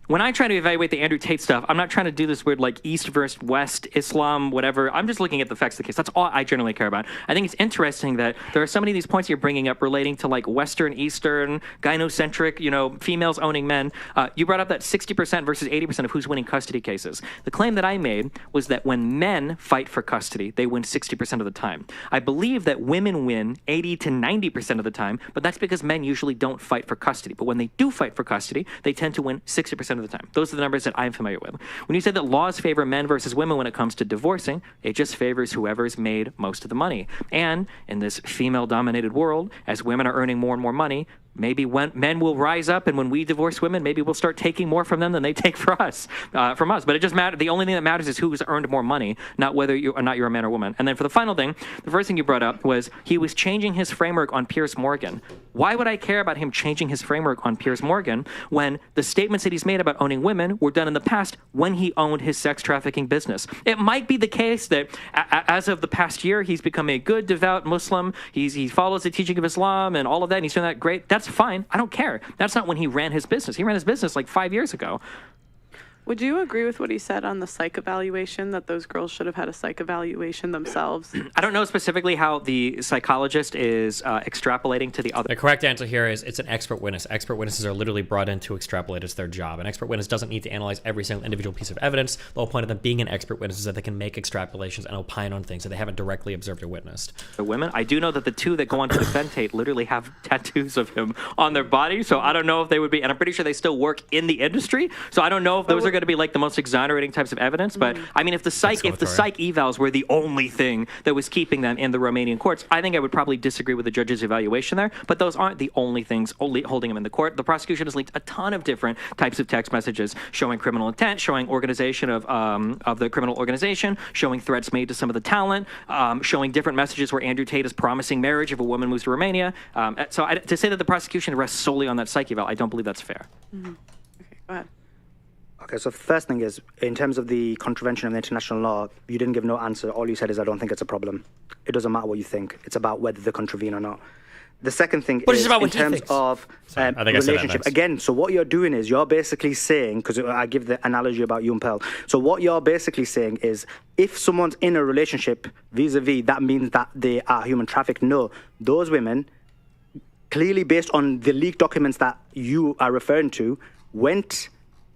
When I try to evaluate the Andrew Tate stuff, I'm not trying to do this weird like East versus West, Islam, whatever. I'm just looking at the facts of the case. That's all I generally care about. I think it's interesting that there are so many of these points you're bringing up relating to like Western, Eastern, gynocentric, females owning men. You brought up that 60% versus 80% of who's winning custody cases. The claim that I made was that when men fight for custody, they win 60% of the time. I believe that women win 80 to 90% of the time, but that's because men usually don't fight for custody. But when they do fight for custody, they tend to win 60% of the time. Those are the numbers that I'm familiar with. When you say that laws favor men versus women when it comes to divorcing, it just favors whoever's made most of the money. And in this female-dominated world, as women are earning more and more money, maybe when men will rise up, and when we divorce women, maybe we'll start taking more from them than they take from us. But it just matters. The only thing that matters is who's earned more money, not whether you're a man or woman. And then for the final thing, the first thing you brought up was he was changing his framework on Piers Morgan. Why would I care about him changing his framework on Piers Morgan when the statements that he's made about owning women were done in the past when he owned his sex trafficking business? It might be the case that as of the past year, he's become a good, devout Muslim. He follows the teaching of Islam and all of that, and he's doing that great. That's fine. I don't care. That's not when he ran his business. He ran his business like 5 years ago. Would you agree with what he said on the psych evaluation, that those girls should have had a psych evaluation themselves? I don't know specifically how the psychologist is extrapolating to the other. The correct answer here is it's an expert witness. Expert witnesses are literally brought in to extrapolate. It's their job. An expert witness doesn't need to analyze every single individual piece of evidence. The whole point of them being an expert witness is that they can make extrapolations and opine on things that they haven't directly observed or witnessed. The women, I do know that the 2 that go on to defend Tate literally have tattoos of him on their body, so I don't know if they would be, and I'm pretty sure they still work in the industry, so I don't know if those are going to be like the most exonerating types of evidence. But I mean, if the psych evals were the only thing that was keeping them in the Romanian courts, I think I would probably disagree with the judge's evaluation there. But those aren't the only things holding him in the court. The prosecution has leaked a ton of different types of text messages showing criminal intent, showing organization of the criminal organization, showing threats made to some of the talent, showing different messages where Andrew Tate is promising marriage if a woman moves to Romania. To say that the prosecution rests solely on that psych eval, I don't believe that's fair. Mm-hmm. Okay, go ahead. Okay, so first thing is, in terms of the contravention of the international law, you didn't give no answer. All you said is, I don't think it's a problem. It doesn't matter what you think. It's about whether they contravene or not. The second thing is, in terms of relationship, again, so what you're doing is you're basically saying, because I give the analogy about you and Pearl, so what you're basically saying is, if someone's in a relationship vis-a-vis, that means that they are human trafficked. No, those women, clearly based on the leaked documents that you are referring to,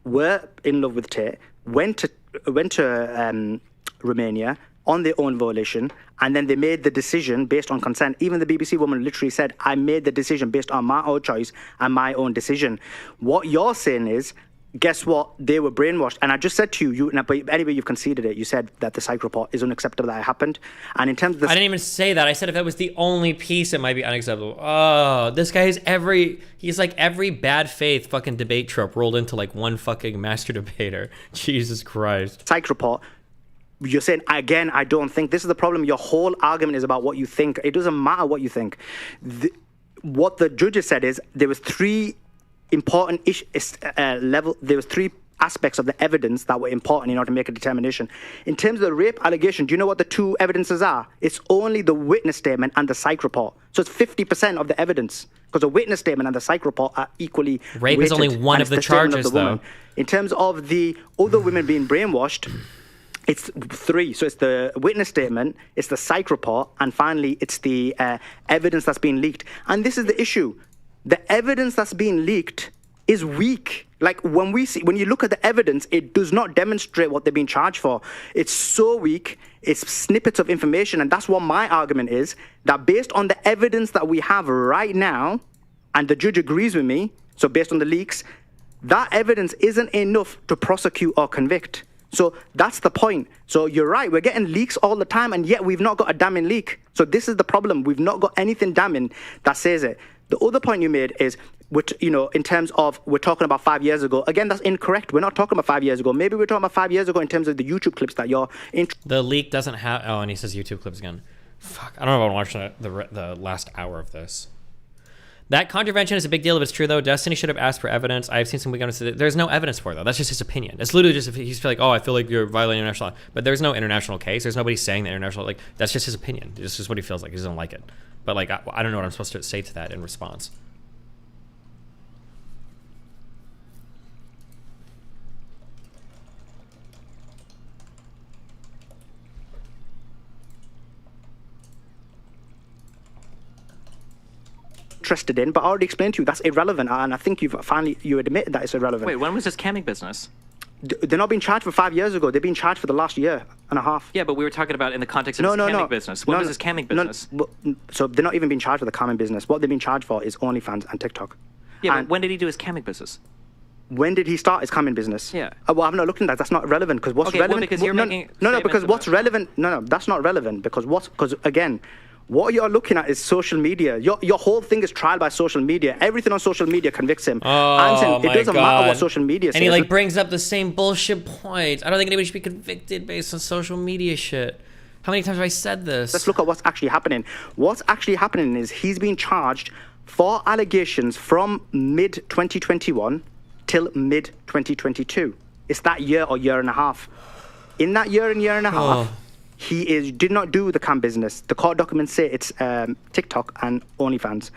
were in love with Tate, went to Romania on their own volition, and then they made the decision based on consent. Even the BBC woman literally said, I made the decision based on my own choice and my own decision. What you're saying is, guess what? They were brainwashed. And I just said to you, but anyway, you've conceded it. You said that the psych report is unacceptable that it happened. And in terms of the... I didn't even say that. I said if that was the only piece, it might be unacceptable. Oh, this guy is he's like every bad faith fucking debate trope rolled into like one fucking master debater. Jesus Christ. Psych report. You're saying, again, I don't think. This is the problem. Your whole argument is about what you think. It doesn't matter what you think. What the judges said is there was 3 important there was 3 aspects of the evidence that were important in order to make a determination. In terms of the rape allegation, do you know what the two evidences are? It's only the witness statement and the psych report. So it's 50% of the evidence, because the witness statement and the psych report are equally Rape is only weighted, one and of it's the statement charges, of the woman. though. In terms of the other women being brainwashed, it's 3. So it's the witness statement, it's the psych report, and finally it's the evidence that's been leaked. And this is the issue. The evidence that's being leaked is weak. Like when you look at the evidence, it does not demonstrate what they're being charged for. It's so weak. It's snippets of information. And that's what my argument is, that based on the evidence that we have right now, and the judge agrees with me, so based on the leaks, that evidence isn't enough to prosecute or convict. So that's the point. So you're right, we're getting leaks all the time, and yet we've not got a damning leak. So this is the problem. We've not got anything damning that says it. The other point you made is, in terms of we're talking about 5 years ago. Again, that's incorrect. We're not talking about 5 years ago. Maybe we're talking about 5 years ago in terms of the YouTube clips that you're The leak doesn't have... Oh, and he says YouTube clips again. Fuck, I don't know if I want to watch the last hour of this. That contravention is a big deal if it's true, though. Destiny should have asked for evidence. I've seen some weak evidence. There's no evidence for it, though. That's just his opinion. It's literally just if he's like, oh, I feel like you're violating international law. But there's no international case. There's nobody saying that international... Like, that's just his opinion. It's just what he feels like. He doesn't like it. But, like, I don't know what I'm supposed to say to that in response. interested in, but I already explained to you that's irrelevant, and I think you admit that it's irrelevant. Wait, when was this camming business? They're not being charged for 5 years ago. They've been charged for the last year and a half. Yeah, but we were talking about in the context of this camming business. When was this camming business? So they're not even being charged for the camming business. What they've been charged for is OnlyFans and TikTok. Yeah, but when did he do his camming business? When did he start his camming business? Yeah. Well, I've not looked into that. That's not relevant, because what's relevant... Well, because you're making because what's relevant... No, that's not relevant, because again... What you're looking at is social media. Your whole thing is trial by social media. Everything on social media convicts him. I'm saying it doesn't matter what social media says. And he like brings up the same bullshit points. I don't think anybody should be convicted based on social media shit. How many times have I said this? Let's look at what's actually happening. What's actually happening is he's being charged for allegations from mid-2021 till mid-2022. It's that year or year and a half. In that year and a half... He did not do the cam business. The court documents say it's TikTok and OnlyFans.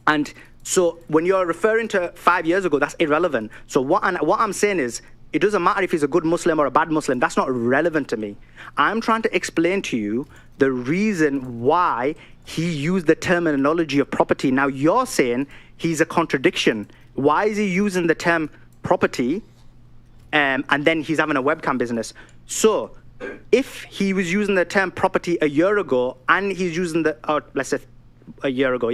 And so when you're referring to 5 years ago, that's irrelevant. So what I'm saying is, it doesn't matter if he's a good Muslim or a bad Muslim. That's not relevant to me. I'm trying to explain to you the reason why he used the terminology of property. Now you're saying he's a contradiction. Why is he using the term property and then he's having a webcam business? So... if he was using the term property a year ago, and he's using let's say a year ago,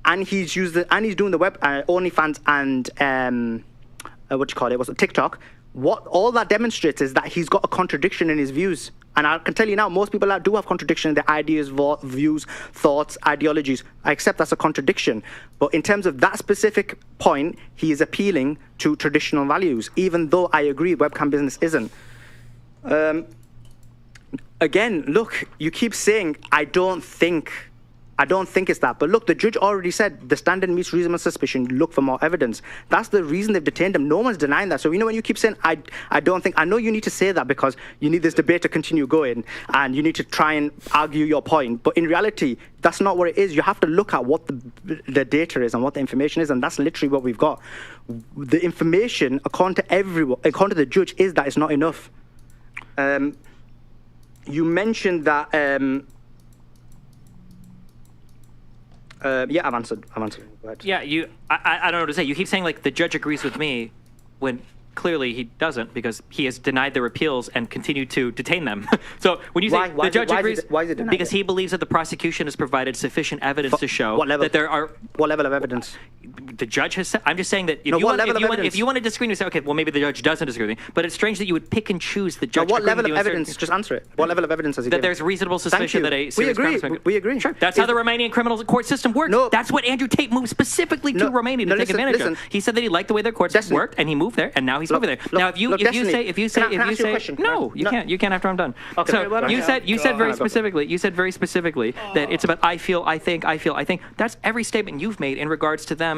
and he's doing the web OnlyFans and TikTok. What all that demonstrates is that he's got a contradiction in his views. And I can tell you now, most people do have contradiction in their ideas, views, thoughts, ideologies. I accept that's a contradiction. But in terms of that specific point, he is appealing to traditional values, even though I agree webcam business isn't. Again, look, you keep saying, I don't think it's that. But look, the judge already said the standard meets reasonable suspicion, look for more evidence. That's the reason they've detained him. No one's denying that. So, when you keep saying, I don't think, I know you need to say that because you need this debate to continue going and you need to try and argue your point. But in reality, that's not what it is. You have to look at what the data is and what the information is. And that's literally what we've got. The information, according to the judge, is that it's not enough. You mentioned that... I've answered. Go ahead. Yeah, I don't know what to say. You keep saying, like, the judge agrees with me when clearly he doesn't, because he has denied their appeals and continued to detain them. So when you say the judge agrees... Why is it denied? Because he believes that the prosecution has provided sufficient evidence to show that there are... What level of evidence? The judge has said... I'm just saying that if you want to disagree and say, okay, well, maybe the judge doesn't disagree with me, but it's strange that you would pick and choose the judge... What level of evidence? Just answer it. What level of evidence has he given? That there's reasonable suspicion that a serious crime is... We agree. Sure. That's how the Romanian criminal court system works. No. That's what Andrew Tate moved specifically to Romania to take advantage of. He said that he liked the way their courts worked, and he moved there, and now he's moving there. Now, if you say no, you can't. You can't after I'm done. Okay. So you said very specifically that it's about I feel, I think. That's every statement you've made in regards to them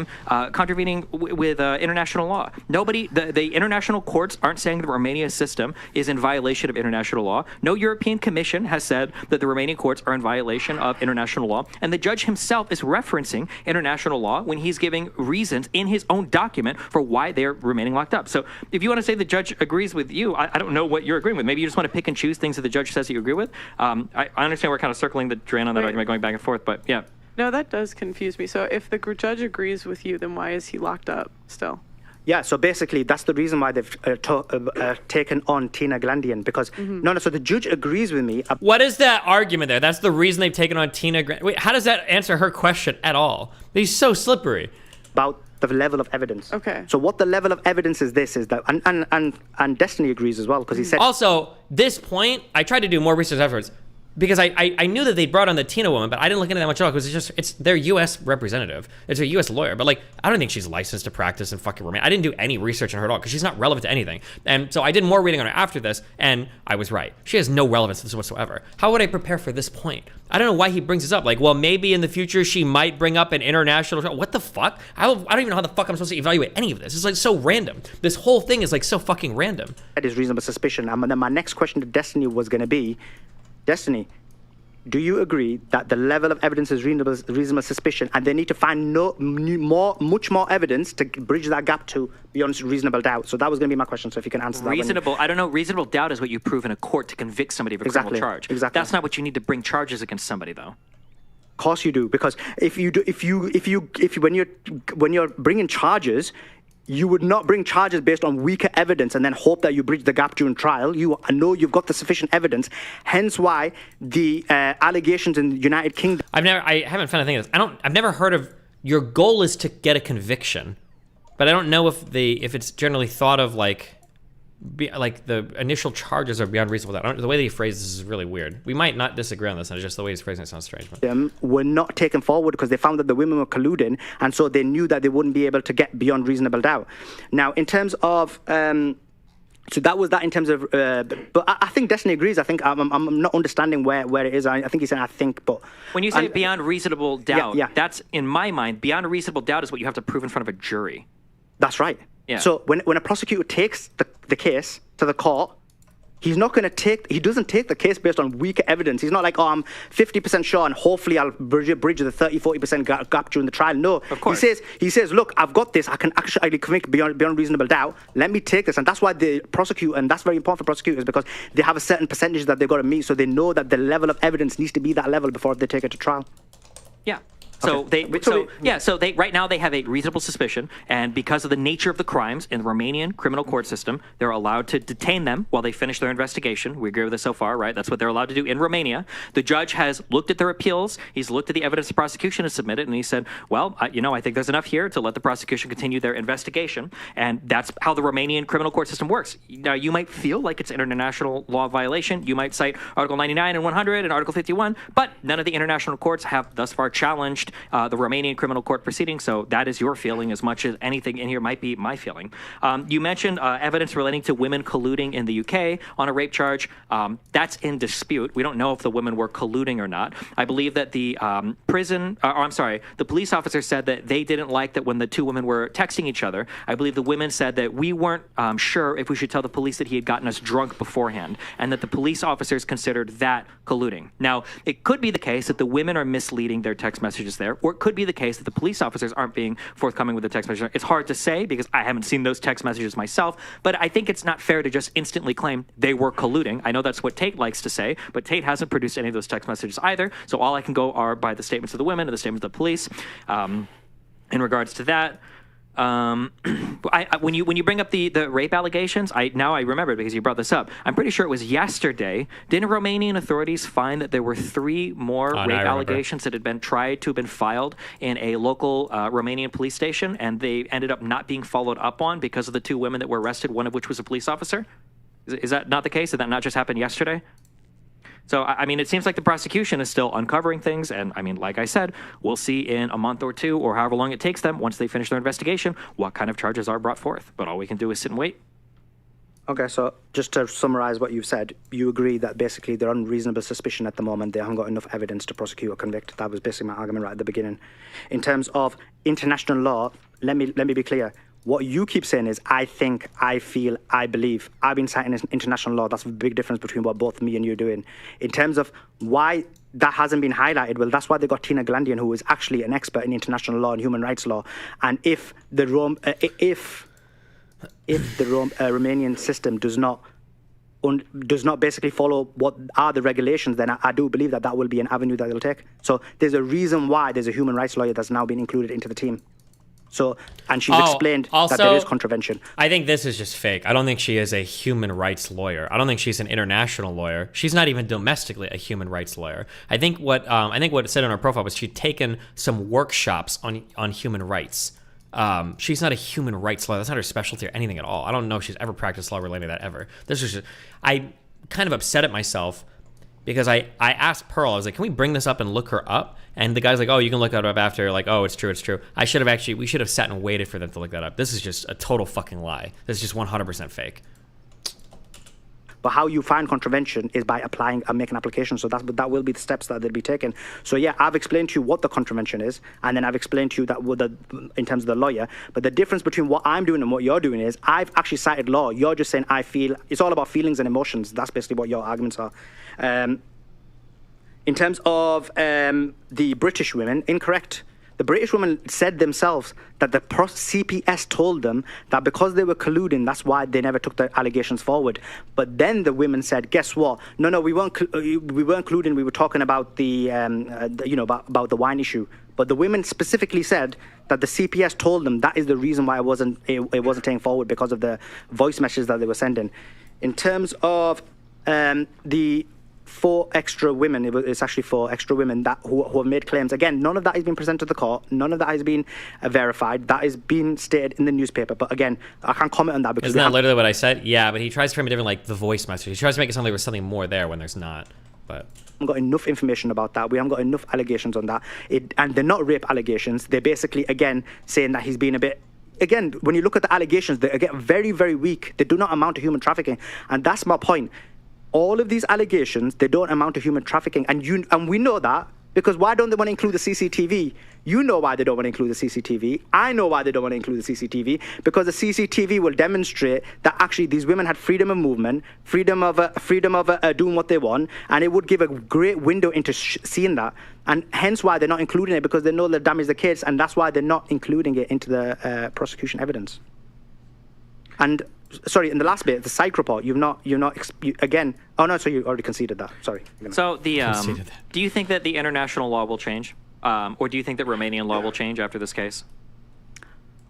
contravening with international law. Nobody, the international courts aren't saying the Romania system is in violation of international law. No European Commission has said that the Romanian courts are in violation of international law. And the judge himself is referencing international law when he's giving reasons in his own document for why they're remaining locked up. So if you want to say the judge agrees with you, I don't know what you're agreeing with. Maybe you just want to pick and choose things that the judge says that you agree with. I understand we're kind of circling the drain on that argument, going back and forth, but yeah. No, that does confuse me. So if the judge agrees with you, then why is he locked up still? Yeah, so basically that's the reason why they've taken on Tina Glandian, because so the judge agrees with me. What is that argument there? That's the reason they've taken on Tina Glandian. Wait, how does that answer her question at all? He's so slippery. About the level of evidence. Okay. So what the level of evidence is that, and Destiny agrees as well, because he said. Also, this point, I tried to do more research afterwards, because I knew that they brought on the Tina woman, but I didn't look into that much at all, because it's their U.S. representative. It's a U.S. lawyer, but like, I don't think she's licensed to practice in fucking Romania. I didn't do any research on her at all, because she's not relevant to anything. And so I did more reading on her after this, and I was right. She has no relevance to this whatsoever. How would I prepare for this point? I don't know why he brings this up. Like, well, maybe in the future she might bring up an international trial. What the fuck? I don't even know how the fuck I'm supposed to evaluate any of this. It's like so random. This whole thing is like so fucking random. That is reasonable suspicion. And then my next question to Destiny was going to be, Destiny, do you agree that the level of evidence is reasonable suspicion, and they need to find much more evidence to bridge that gap to beyond reasonable doubt? So that was going to be my question. So if you can answer that. Reasonable, I don't know. Reasonable doubt is what you prove in a court to convict somebody of a criminal charge. Exactly. That's not what you need to bring charges against somebody, though. Of course you do, because when you're bringing charges, you would not bring charges based on weaker evidence and then hope that you bridge the gap during trial. You know you've got the sufficient evidence. Hence why the allegations in the United Kingdom. I haven't found a thing of this. I've never heard of your goal is to get a conviction, but I don't know if it's generally thought of like the initial charges are beyond reasonable doubt. The way that he phrases this is really weird. We might not disagree on this, and just the way he's phrasing it sounds strange. But. Were not taken forward because they found that the women were colluding, and so they knew that they wouldn't be able to get beyond reasonable doubt. Now, in terms of, so that was that in terms of, but I think Destiny agrees. I think I'm not understanding where it is. I think he's saying I think, but. When you say beyond reasonable doubt, that's, in my mind, beyond a reasonable doubt is what you have to prove in front of a jury. That's right. Yeah. So when a prosecutor takes the case to the court, he doesn't take the case based on weaker evidence. He's not like, I'm 50% sure and hopefully I'll bridge the 30-40% gap during the trial. No, of course. He says, look, I've got this. I can actually convict beyond reasonable doubt. Let me take this. And that's why the prosecutor, and that's very important for prosecutors, because they have a certain percentage that they've got to meet. So they know that the level of evidence needs to be that level before they take it to trial. Yeah. So they right now they have a reasonable suspicion, and because of the nature of the crimes in the Romanian criminal court system, they're allowed to detain them while they finish their investigation. We agree with this so far, right? That's what they're allowed to do in Romania. The judge has looked at their appeals. He's looked at the evidence the prosecution has submitted, and he said, well, I think there's enough here to let the prosecution continue their investigation, and that's how the Romanian criminal court system works. Now, you might feel like it's an international law violation. You might cite Article 99 and 100 and Article 51, but none of the international courts have thus far challenged the Romanian criminal court proceedings, so that is your feeling as much as anything in here might be my feeling. You mentioned evidence relating to women colluding in the UK on a rape charge. That's in dispute. We don't know if the women were colluding or not. I believe that the the police officer said that they didn't like that when the two women were texting each other. I believe the women said that we weren't sure if we should tell the police that he had gotten us drunk beforehand, and that the police officers considered that colluding. Now, it could be the case that the women are misleading their text messages there, or it could be the case that the police officers aren't being forthcoming with the text messages. It's hard to say because I haven't seen those text messages myself, but I think it's not fair to just instantly claim they were colluding. I know that's what Tate likes to say, but Tate hasn't produced any of those text messages either, so all I can go are by the statements of the women and the statements of the police. In regards to that, when you bring up the rape allegations, I remember because you brought this up. I'm pretty sure it was yesterday. Didn't Romanian authorities find that there were 3 more rape allegations that had been tried to have been filed in a local Romanian police station, and they ended up not being followed up on because of the 2 women that were arrested, one of which was a police officer? Is that not the case? Did that not just happen yesterday? So, I mean, it seems like the prosecution is still uncovering things. And, I mean, like I said, we'll see in a month or 2 or however long it takes them once they finish their investigation what kind of charges are brought forth. But all we can do is sit and wait. Okay, so just to summarize what you've said, you agree that basically they're on reasonable suspicion at the moment. They haven't got enough evidence to prosecute or convict. That was basically my argument right at the beginning. In terms of international law, let me be clear. What you keep saying is, I think, I feel, I believe. I've been citing international law. That's a big difference between what both me and you are doing. In terms of why that hasn't been highlighted, well, that's why they got Tina Glandian, who is actually an expert in international law and human rights law. And if the Romanian system does not basically follow what are the regulations, then I do believe that will be an avenue that they'll take. So there's a reason why there's a human rights lawyer that's now been included into the team. So, and she's explained that there is contravention. I think this is just fake. I don't think she is a human rights lawyer. I don't think she's an international lawyer. She's not even domestically a human rights lawyer. I think what it said on her profile was she'd taken some workshops on human rights. She's not a human rights lawyer. That's not her specialty or anything at all. I don't know if she's ever practiced law related to that ever. This is just, I kind of upset at myself because I asked Pearl, I was like, can we bring this up and look her up? And the guy's like, oh, you can look that up after. Like, oh, it's true. We should have sat and waited for them to look that up. This is just a total fucking lie. This is just 100% fake. But how you find contravention is by applying and making application. So that will be the steps that they'll be taken. So yeah, I've explained to you what the contravention is, and then I've explained to you that in terms of the lawyer. But the difference between what I'm doing and what you're doing is I've actually cited law. You're just saying I feel. It's all about feelings and emotions. That's basically what your arguments are. In terms of the British women, incorrect. The British women said themselves that the CPS told them that because they were colluding, that's why they never took the allegations forward. But then the women said, "Guess what? No, we weren't colluding. We were talking about about the wine issue." But the women specifically said that the CPS told them that is the reason why it wasn't taken forward, because of the voice messages that they were sending. In terms of the 4 extra women, it's actually 4 extra women who have made claims. Again, none of that has been presented to the court. None of that has been verified. That is being stated in the newspaper. But again, I can't comment on that because... Isn't that literally what I said? Yeah, but he tries to frame it different, like the voice message. He tries to make it sound like there was something more there when there's not. But we haven't got enough information about that. We haven't got enough allegations on that. And they're not rape allegations. They're basically, again, saying that he's been a bit... Again, when you look at the allegations, they're again very, very weak. They do not amount to human trafficking. And that's my point. All of these allegations, they don't amount to human trafficking. And we know that, because why don't they want to include the CCTV? You know why they don't want to include the CCTV. I know why they don't want to include the CCTV, because the CCTV will demonstrate that actually these women had freedom of movement, freedom of doing what they want, and it would give a great window into seeing that. And hence why they're not including it, because they know they'll damage the kids, and that's why they're not including it into the prosecution evidence. And... Sorry, in the last bit, the psych report, again... Oh, no, so you already conceded that. Sorry. So, do you think that the international law will change? Or do you think that Romanian law will change after this case?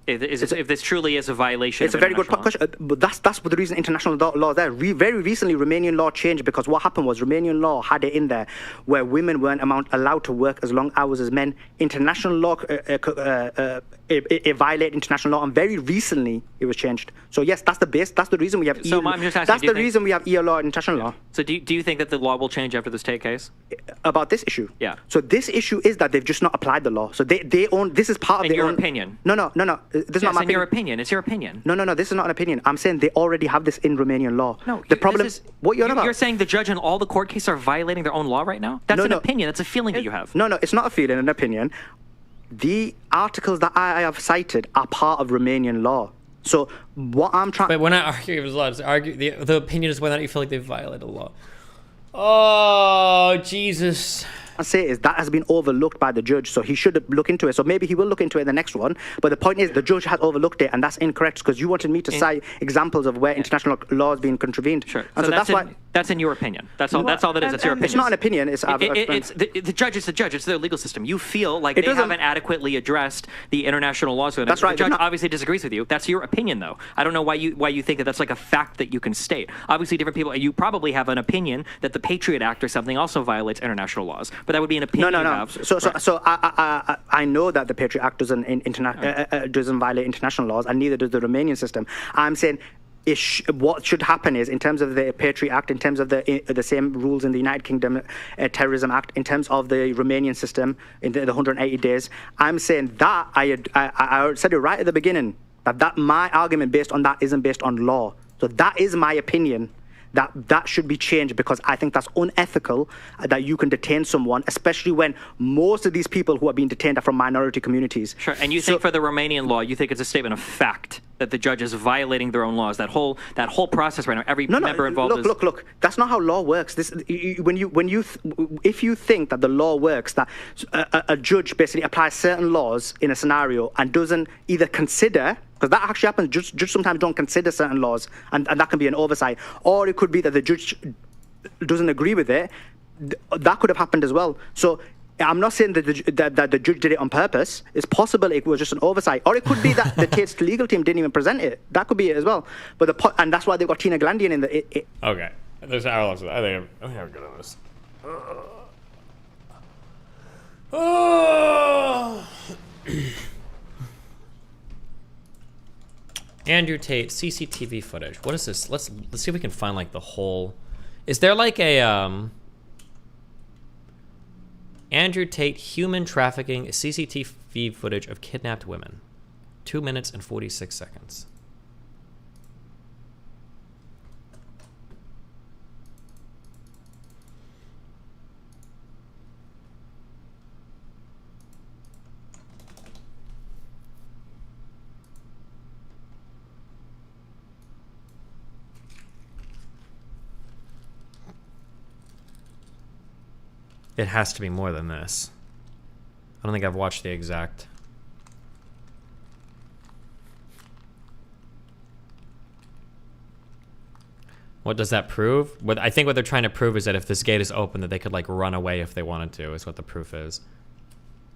If this truly is a violation of international law? It's a very good question. But that's the reason international law is there. Very recently, Romanian law changed, because what happened was Romanian law had it in there where women weren't allowed to work as long hours as men. International law... It violated international law, and very recently it was changed. So yes, that's the base. That's the reason we have. Reason we have EU law and international law. So do you think that the law will change after this Tate case? About this issue? Yeah. So this issue is that they've just not applied the law. So they own. This is part of their own opinion. No. This is not my opinion. Your opinion. It's your opinion. No. This is not an opinion. I'm saying they already have this in Romanian law. No. The problem is what you're about. You're saying the judge and all the court cases are violating their own law right now? That's an opinion. That's a feeling that you have. No. It's not a feeling. An opinion. The articles that I have cited are part of Romanian law. So what I'm trying... But we're not arguing with law. The opinion is whether or not you feel like they violated the law. Oh, Jesus. I say is that has been overlooked by the judge, so he should look into it. So maybe he will look into it in the next one. But the point is, the judge has overlooked it, and that's incorrect, because you wanted me to cite examples of where international law has been contravened. Sure. And so that's in your opinion. That's all that is. It's your opinion. It's not an opinion. It's the judge is the judge. It's their legal system. You feel like they haven't adequately addressed the international laws. That's right. The judge obviously disagrees with you. That's your opinion, though. I don't know why you think that that's like a fact that you can state. Obviously, different people. You probably have an opinion that the Patriot Act or something also violates international laws, but that would be an opinion. No. So I know that the Patriot Act doesn't violate international laws, and neither does the Romanian system. I'm saying what should happen is, in terms of the Patriot Act, in terms of the same rules in the United Kingdom Terrorism Act, in terms of the Romanian system in the 180 days, I'm saying that I said it right at the beginning that my argument based on that isn't based on law. So that is my opinion. that should be changed, because I think that's unethical that you can detain someone, especially when most of these people who are being detained are from minority communities. Sure, and you think for the Romanian law, you think it's a statement of fact that the judge is violating their own laws? That whole process right now, every member involved Look. That's not how law works. If you think that the law works, that a judge basically applies certain laws in a scenario and doesn't either consider, because that actually happens, judges sometimes don't consider certain laws, and that can be an oversight, or it could be that the judge doesn't agree with it. That could have happened as well. So I'm not saying that the judge did it on purpose. It's possible it was just an oversight, or it could be that the Tate's legal team didn't even present it. That could be it as well. But and that's why they've got Tina Glandian in the. Okay, there's our loves. I think I'm good on this. Andrew Tate CCTV footage. What is this? Let's see if we can find like the whole. Is there like a Andrew Tate human trafficking CCTV footage of kidnapped women? 2 minutes and 46 seconds. It has to be more than this. I don't think I've watched the exact. What does that prove? I think what they're trying to prove is that if this gate is open, that they could like run away if they wanted to, is what the proof is.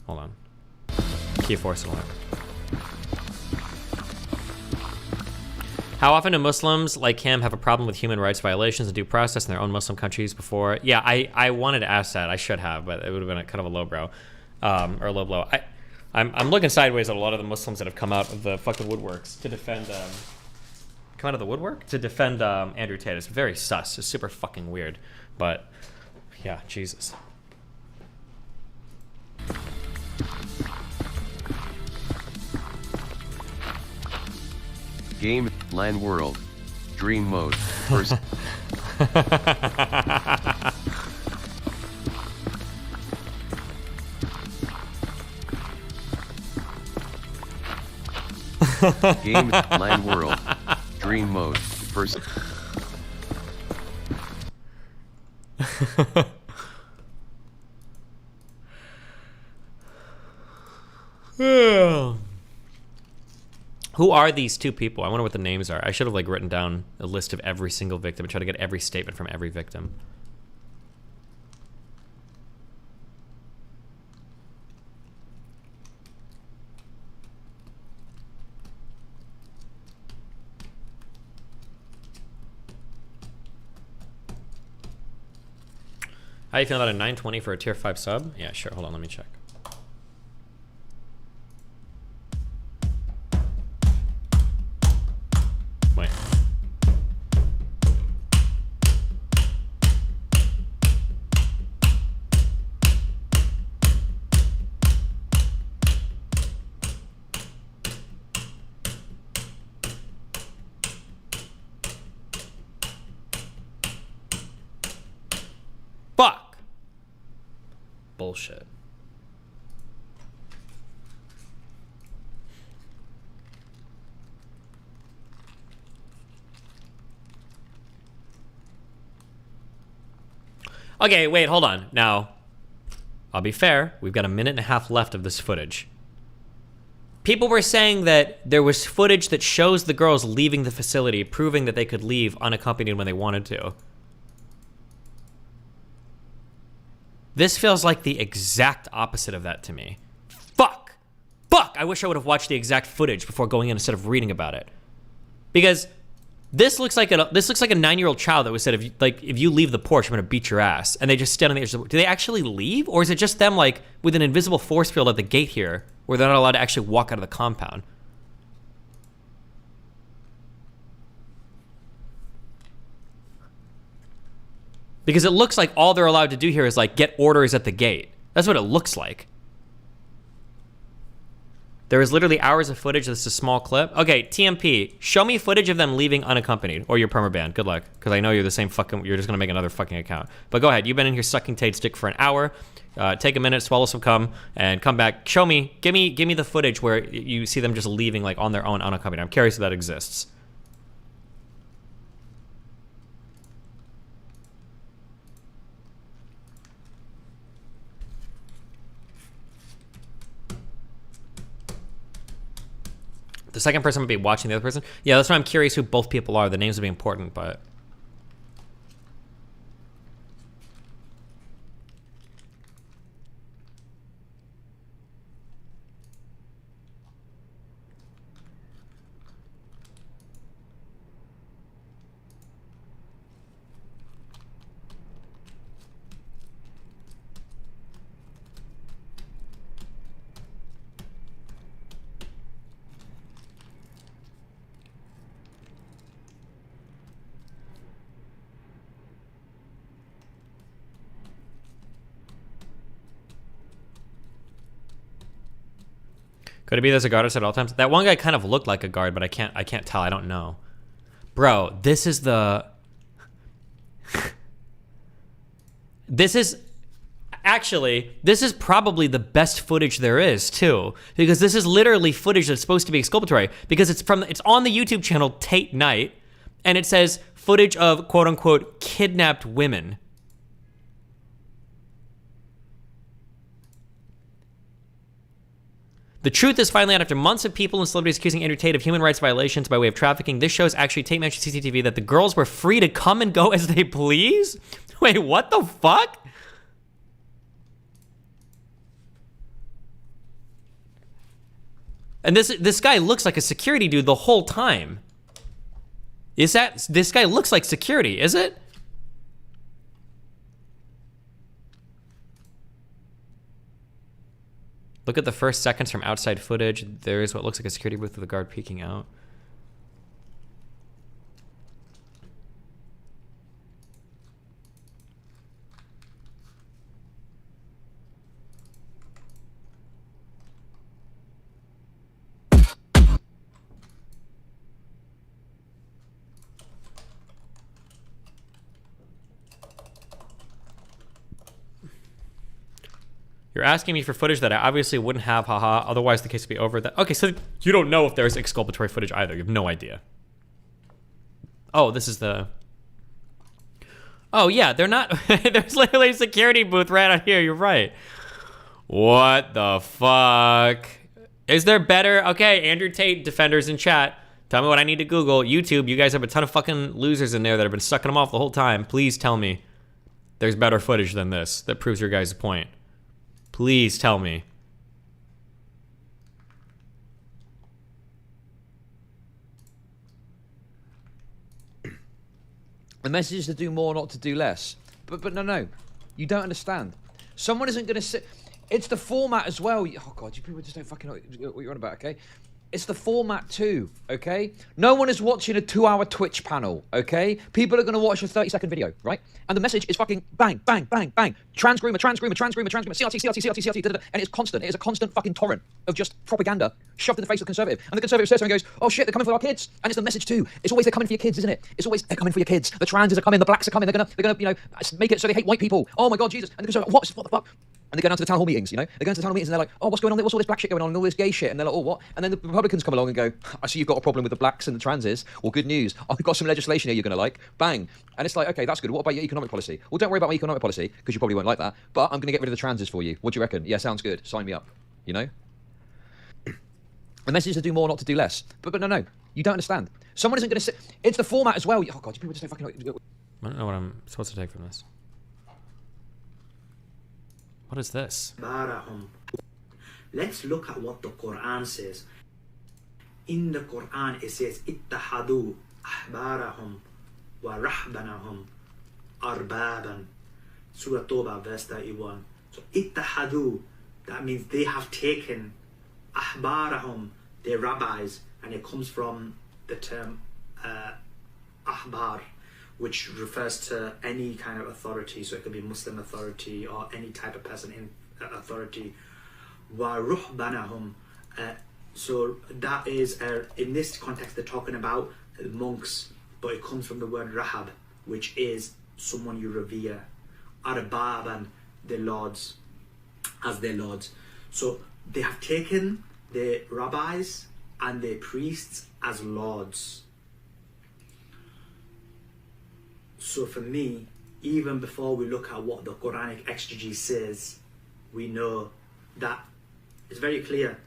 Hold on. Key force alert. How often do Muslims like him have a problem with human rights violations and due process in their own Muslim countries before? Yeah, I wanted to ask that. I should have, but it would have been a kind of a lowbrow, or low blow. I'm looking sideways at a lot of the Muslims that have come out of the fucking woodworks to defend, come out of the woodwork to defend Andrew Tate. It's very sus. It's super fucking weird, but yeah, Jesus. Game, LAN world, dream mode, first. Game, LAN world, dream mode, first. Who are these two people? I wonder what the names are. I should have like written down a list of every single victim and try to get every statement from every victim. How you feeling about a 920 for a tier 5 sub? Yeah, sure. Hold on, let me check. Wait. Fuck. Bullshit. Okay, wait, hold on. Now, I'll be fair. We've got a minute and a half left of this footage. People were saying that there was footage that shows the girls leaving the facility, proving that they could leave unaccompanied when they wanted to. This feels like the exact opposite of that to me. Fuck! Fuck! I wish I would have watched the exact footage before going in instead of reading about it. Because this looks like a 9-year-old child that was said, if you leave the porch, I'm gonna beat your ass. And they just stand on the edge. Do they actually leave? Or is it just them like with an invisible force field at the gate here where they're not allowed to actually walk out of the compound? Because it looks like all they're allowed to do here is like get orders at the gate. That's what it looks like. There is literally hours of footage. This is a small clip. Okay, TMP, show me footage of them leaving unaccompanied, or you're permabanned. Good luck, because I know you're the same fucking. You're just gonna make another fucking account. But go ahead. You've been in here sucking Tate's dick for an hour. Take a minute, swallow some cum, and come back. Show me. Give me the footage where you see them just leaving like on their own unaccompanied. I'm curious if that exists. The second person would be watching the other person. Yeah, that's why I'm curious who both people are. The names would be important, but... Could it be there's a guard outside at all times? That one guy kind of looked like a guard, but I can't tell. I don't know. Bro, this is the... This is probably the best footage there is, too. Because this is literally footage that's supposed to be exculpatory. Because it's on the YouTube channel Tate Night, and it says footage of quote-unquote kidnapped women. The truth is finally out after months of people and celebrities accusing Andrew Tate of human rights violations by way of trafficking. This shows actually Tate mentioned CCTV that the girls were free to come and go as they please. Wait, what the fuck? And this guy looks like a security dude the whole time. This guy looks like security, is it? Look at the first seconds from outside footage. There is what looks like a security booth with a guard peeking out. You're asking me for footage that I obviously wouldn't have, haha. Otherwise, the case would be over. Okay, so you don't know if there's exculpatory footage either. You have no idea. Oh, this is the... Oh, yeah, they're not... There's literally a security booth right out here. You're right. What the fuck? Is there better... Okay, Andrew Tate defenders in chat. Tell me what I need to Google. YouTube, you guys have a ton of fucking losers in there that have been sucking them off the whole time. Please tell me there's better footage than this that proves your guys' point. Please tell me. The message is to do more, not to do less. But no, you don't understand. Someone isn't going to sit... It's the format as well. Oh, God, you people just don't fucking know what you're on about, okay? It's the format too, okay? No one is watching a 2-hour Twitch panel, okay? People are going to watch a 30-second video, right? And the message is fucking bang, bang, bang, bang. Trans groomer, CRT, da, da, da, and it's constant. It is a constant fucking torrent of just propaganda shoved in the face of the Conservative. And the Conservative says something and goes, oh shit, they're coming for our kids. And it's the message too. It's always they're coming for your kids, isn't it? It's always they're coming for your kids. The transes are coming, the blacks are coming. They're gonna, you know, make it so they hate white people. Oh my God, Jesus. And the Conservative, what the fuck? And they go down to the town hall meetings, you know? They go into the town hall meetings and they're like, oh, what's going on there? What's all this black shit going on and all this gay shit? And they're like, oh, what? And then the Republicans come along and go, I see you've got a problem with the blacks and the transes. Well, good news. I've got some legislation here you're going to like. Bang. And it's like, okay, that's good. What about your economic policy? Well, don't worry about my economic policy because you probably won't like that. But I'm going to get rid of the transes for you. What do you reckon? Yeah, sounds good. Sign me up. You know? The message is to do more, not to do less. But no, you don't understand. Someone isn't going to sit... It's the format as well. Oh, God, you people just don't fucking know. I don't know what I'm supposed to take from this. What is this? Let's look at what the Quran says. In the Quran it says ittahadu ahbarahum wa rahbanahum arbaban. Surah Toba verse 31. So ittahadu, that means they have taken ahbarahum, their rabbis, and it comes from the term ahbar, which refers to any kind of authority, so it could be Muslim authority or any type of person in authority. Wa ruhbanahum, So that is, in this context, they're talking about monks, but it comes from the word rahab, which is someone you revere. Arbaban, their lords, as their lords. So they have taken the rabbis and the priests as lords. So for me, even before we look at what the Quranic exegesis says, we know that it's very clear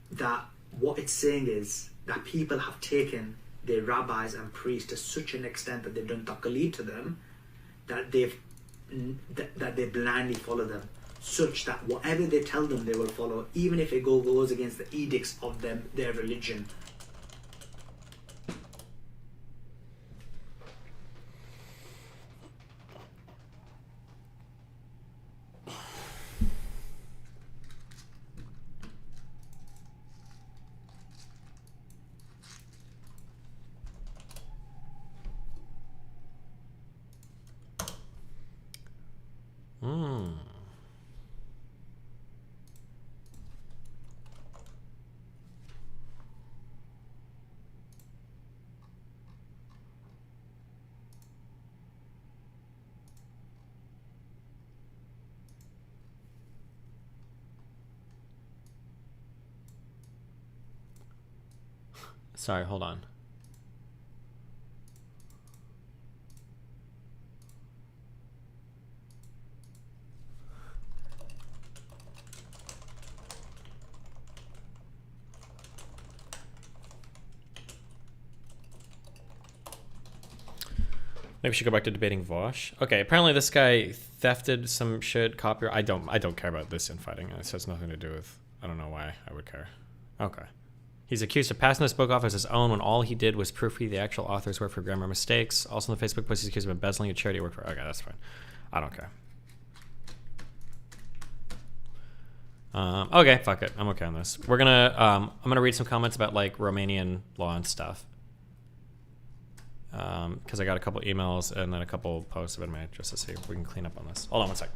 that what it's saying is that people have taken their rabbis and priests to such an extent that they've done taqaleed to them, that they blindly follow them, such that whatever they tell them they will follow, even if it goes against the edicts of their religion. Sorry, hold on. Maybe we should go back to debating Vosh. Okay, apparently this guy thefted some shit, copyright. I don't care about this infighting. This has nothing to do with. I don't know why I would care. Okay. He's accused of passing this book off as his own when all he did was proofread the actual author's work for grammar mistakes. Also in the Facebook post, he's accused of embezzling a charity work for. Okay, that's fine. I don't care. Okay, fuck it. I'm okay on this. We're gonna. I'm gonna read some comments about like Romanian law and stuff. Because I got a couple emails and then a couple posts have been made just to see if we can clean up on this. Hold on one sec.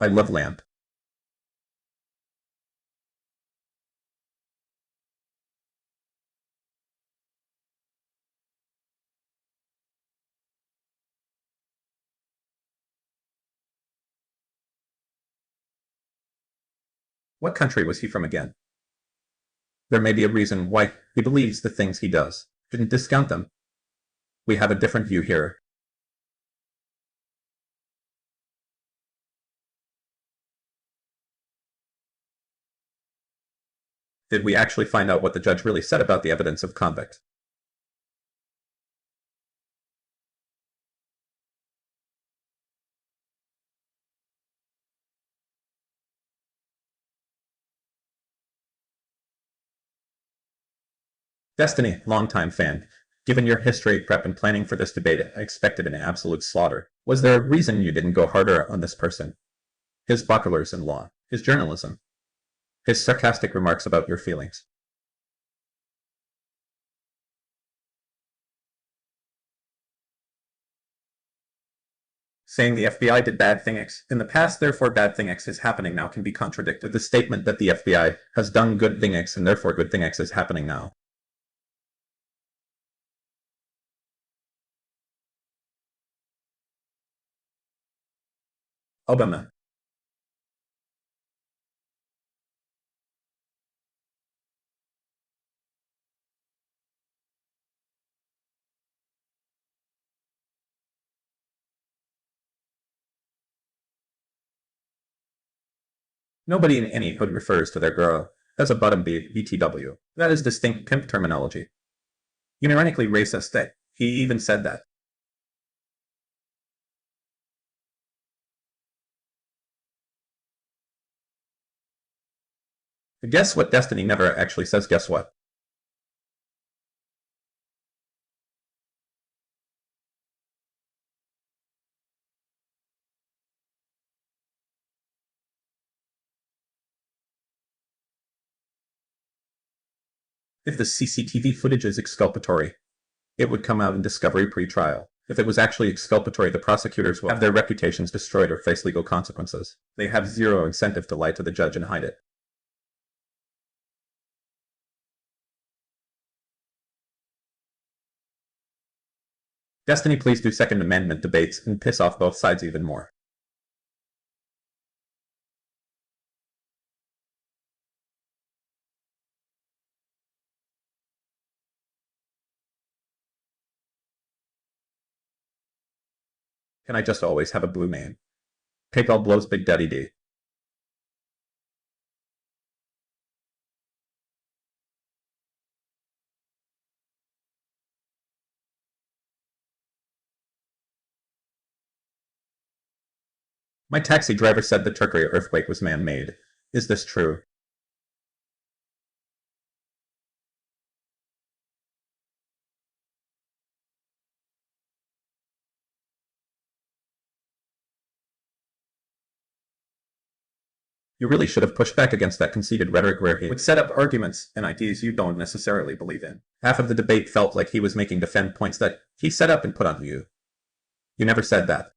I love lamp. What country was he from again? There may be a reason why he believes the things he does. Shouldn't discount them. We have a different view here. Did we actually find out what the judge really said about the evidence of convict? Destiny, longtime fan. Given your history, prep, and planning for this debate, I expected an absolute slaughter. Was there a reason you didn't go harder on this person? His bachelor's in law, his journalism, his sarcastic remarks about your feelings. Saying the FBI did bad things in the past, therefore bad things is happening now can be contradicted with the statement that the FBI has done good things and therefore good things is happening now. Obama. Nobody in any hood refers to their girl as a bottom BTW. That is distinct pimp terminology. Unironically racist that he even said that. Guess what? Destiny never actually says guess what. If the CCTV footage is exculpatory, it would come out in discovery pre-trial. If it was actually exculpatory, the prosecutors will have their reputations destroyed or face legal consequences. They have zero incentive to lie to the judge and hide it. Destiny, please do Second Amendment debates and piss off both sides even more. Can I just always have a blue name? PayPal blows Big Daddy D. My taxi driver said the Turkey earthquake was man-made. Is this true? You really should have pushed back against that conceited rhetoric where he would set up arguments and ideas you don't necessarily believe in. Half of the debate felt like he was making defend points that he set up and put on you. You never said that.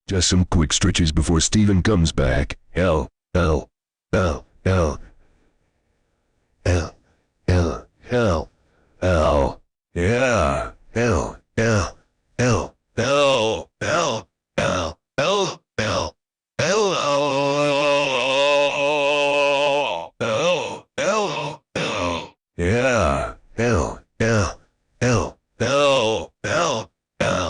Just some quick stretches before Steven comes back. L, L, L, L, L, L, L, L, yeah, L, L, L, L, L, L, L, L, yeah, L, L, L, L, L, L, L, L, yeah, L, L, L, L, L,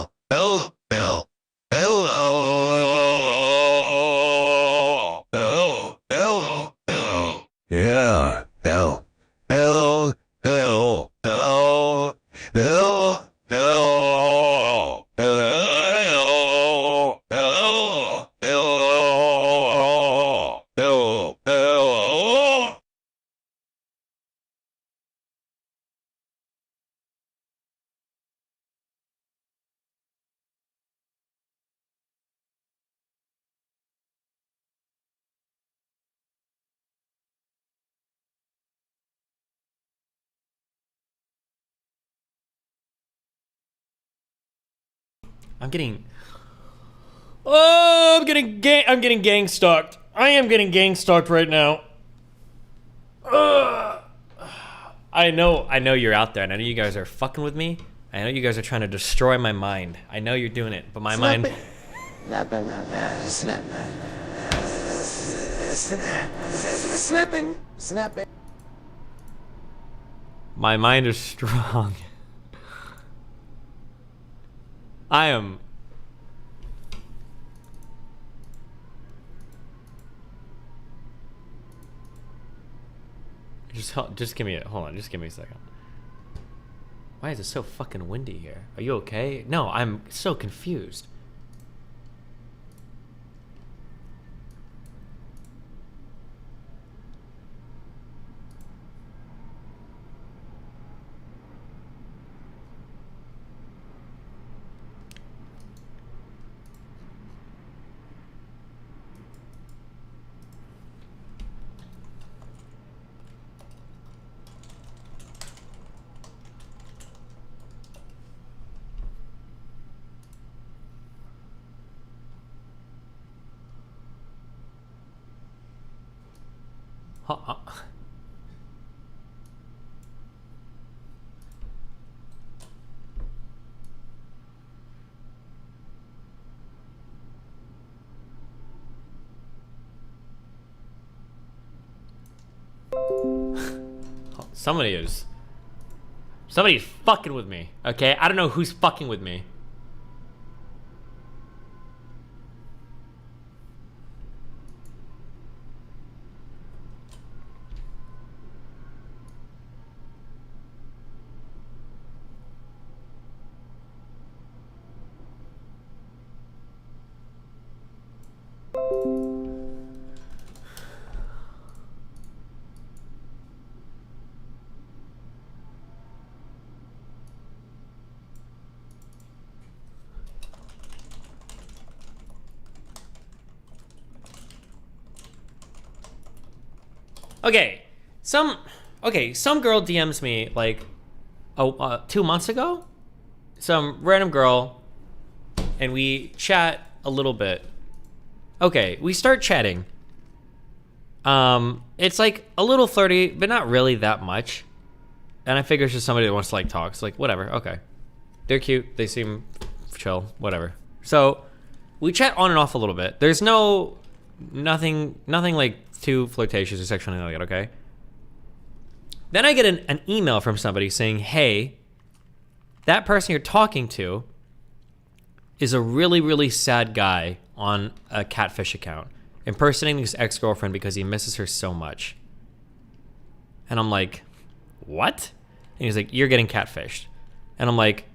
I'm getting... Oh, I'm getting gang stalked. I am getting gang stalked right now. Ugh. I know you're out there, and I know you guys are fucking with me. I know you guys are trying to destroy my mind. I know you're doing it, but my mind... Snapping. My mind is strong. I am... Just give me a... Hold on, just give me a second. Why is it so fucking windy here? Are you okay? No, I'm so confused. Somebody's fucking with me, okay? I don't know who's fucking with me. Okay, some girl DMs me like 2 months ago, some random girl, and we chat a little bit. Okay, we start chatting. It's like a little flirty, but not really that much. And I figure it's just somebody that wants to like talk. It's like, whatever, okay. They're cute, they seem chill, whatever. So we chat on and off a little bit. There's nothing like too flirtatious or sexual anything like that, okay? Then I get an email from somebody saying, hey, that person you're talking to is a really, really sad guy on a catfish account, impersonating his ex-girlfriend because he misses her so much. And I'm like, what? And he's like, you're getting catfished. And I'm like,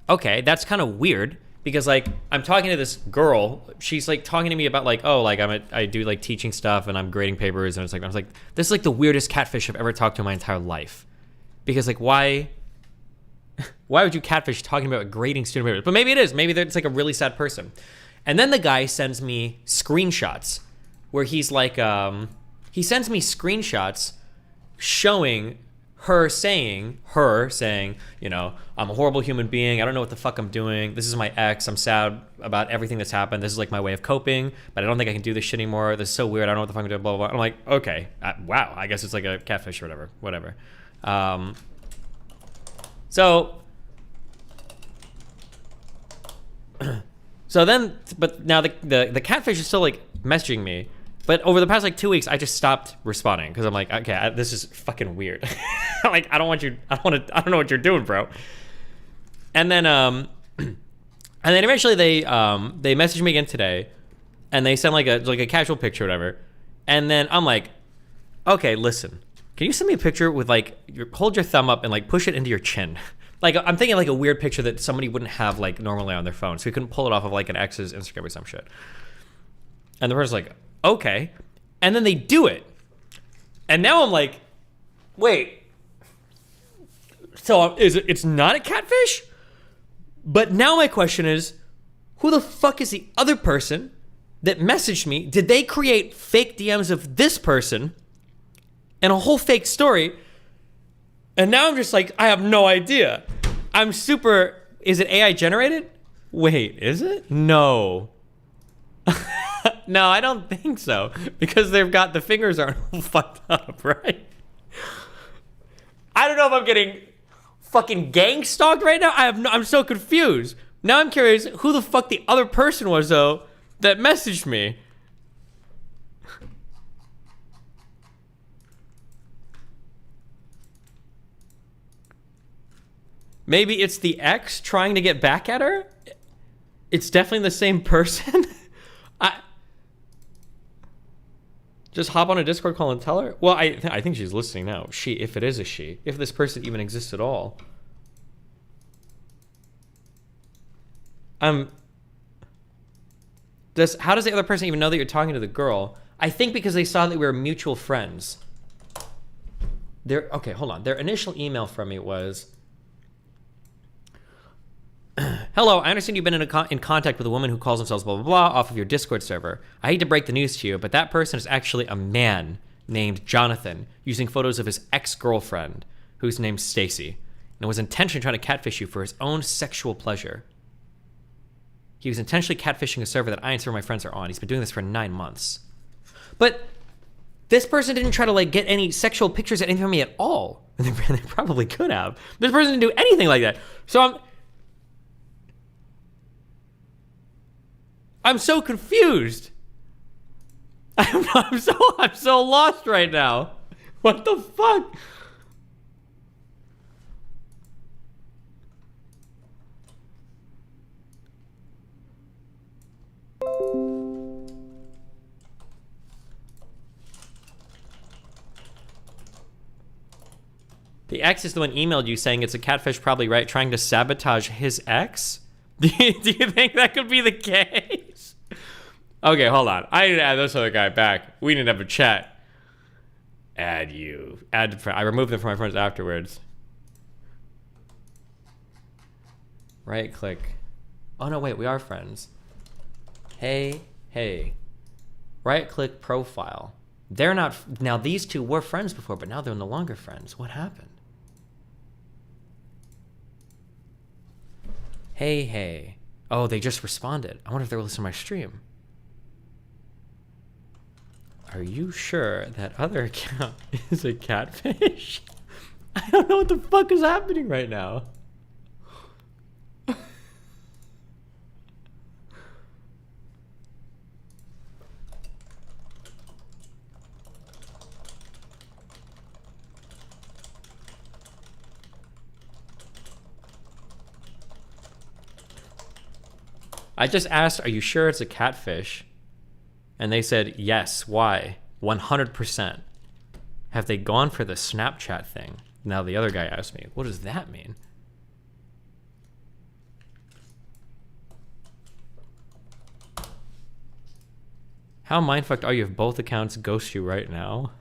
okay, that's kind of weird. Because like I'm talking to this girl, she's like talking to me about like, oh, like I do like teaching stuff and I'm grading papers, and it's like I was like, this is like the weirdest catfish I've ever talked to in my entire life. Because like why would you catfish talking about grading student papers? But maybe it is. Maybe it's like a really sad person. And then the guy sends me screenshots where he's like, he sends me screenshots showing her saying, you know, I'm a horrible human being. I don't know what the fuck I'm doing. This is my ex. I'm sad about everything that's happened. This is like my way of coping, but I don't think I can do this shit anymore. This is so weird. I don't know what the fuck I'm doing, blah, blah, blah. I'm like, okay, wow. I guess it's like a catfish or whatever. So then, but now the catfish is still like messaging me. But over the past like 2 weeks, I just stopped responding because I'm like, okay, this is fucking weird. Like, I don't know what you're doing, bro. And then eventually they messaged me again today, and they sent like a casual picture or whatever. And then I'm like, okay, listen, can you send me a picture with like, hold your thumb up and like push it into your chin? Like, I'm thinking like a weird picture that somebody wouldn't have like normally on their phone, so you couldn't pull it off of like an ex's Instagram or some shit. And the person's like, okay. And then they do it. And now I'm like, wait. So it's not a catfish? But now my question is, who the fuck is the other person that messaged me? Did they create fake DMs of this person and a whole fake story? And now I'm just like, I have no idea. Is it AI generated? Wait, is it? No. No, I don't think so, because the fingers aren't all fucked up, right? I don't know if I'm getting fucking gang stalked right now. I'm so confused. Now I'm curious who the fuck the other person was though that messaged me. Maybe it's the ex trying to get back at her? It's definitely the same person. Just hop on a Discord call and tell her. Well, I think she's listening now. If it is a she, if this person even exists at all. How does the other person even know that you're talking to the girl? I think because they saw that we were mutual friends. Okay, hold on. Their initial email from me was, hello, I understand you've been in contact with a woman who calls themselves blah, blah, blah off of your Discord server. I hate to break the news to you, but that person is actually a man named Jonathan using photos of his ex-girlfriend, whose name's Stacy, and was intentionally trying to catfish you for his own sexual pleasure. He was intentionally catfishing a server that I and some of my friends are on. He's been doing this for 9 months. But this person didn't try to like get any sexual pictures or anything from me at all. They probably could have. This person didn't do anything like that. So I'm so confused. I'm so lost right now. What the fuck? The ex is the one emailed you saying it's a catfish, probably, right? Trying to sabotage his ex? Do you think that could be the case? Okay, hold on. I need to add this other guy back. We need to have a chat. Add you. Add. I removed them from my friends afterwards. Right click. Oh no, wait, we are friends. Hey. Right click profile. They're not. Now these two were friends before, but now they're no longer friends. What happened? Hey. Oh, they just responded. I wonder if they were listening to my stream. Are you sure that other account is a catfish? I don't know what the fuck is happening right now. I just asked, are you sure it's a catfish? And they said, yes. Why? 100%. Have they gone for the Snapchat thing? Now the other guy asked me, what does that mean? How mindfucked are you if both accounts ghost you right now?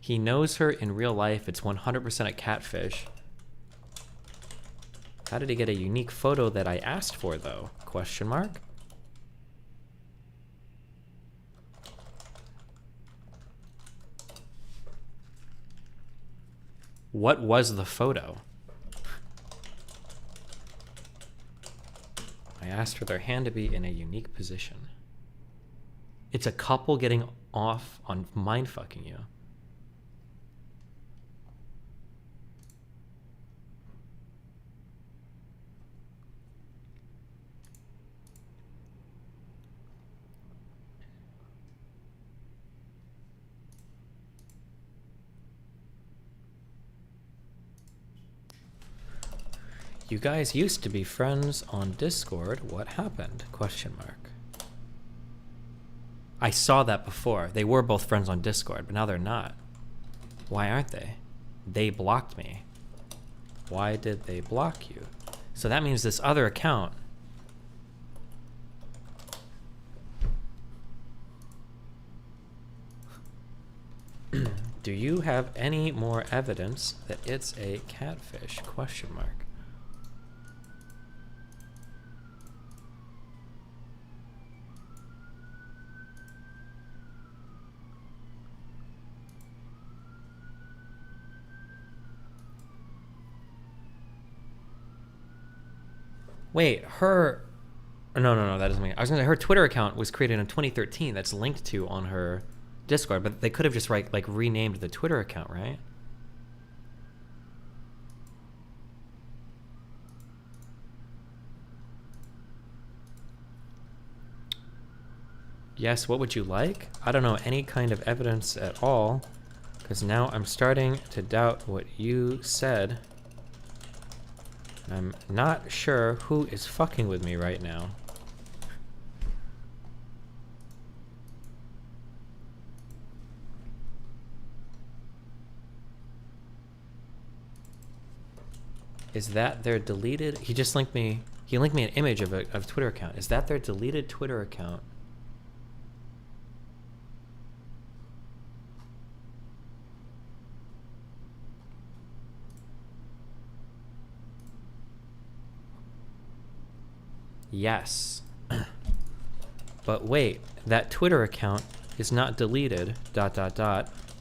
He knows her in real life. It's 100% a catfish. How did he get a unique photo that I asked for, though? Question mark? What was the photo? I asked for their hand to be in a unique position. It's a couple getting off on mind-fucking you. You guys used to be friends on Discord. What happened? Question mark. I saw that before. They were both friends on Discord, but now they're not. Why aren't they? They blocked me. Why did they block you? So that means this other account. Do you have any more evidence that it's a catfish? Question mark. Wait, her... No, that doesn't mean... I was gonna say, her Twitter account was created in 2013 that's linked to on her Discord, but they could have just, like renamed the Twitter account, right? Yes, what would you like? I don't know any kind of evidence at all, because now I'm starting to doubt what you said. I'm not sure who is fucking with me right now. Is that their deleted? He just linked me. He linked me an image of a Twitter account. Is that their deleted Twitter account? Yes. But wait, that Twitter account is not deleted, ...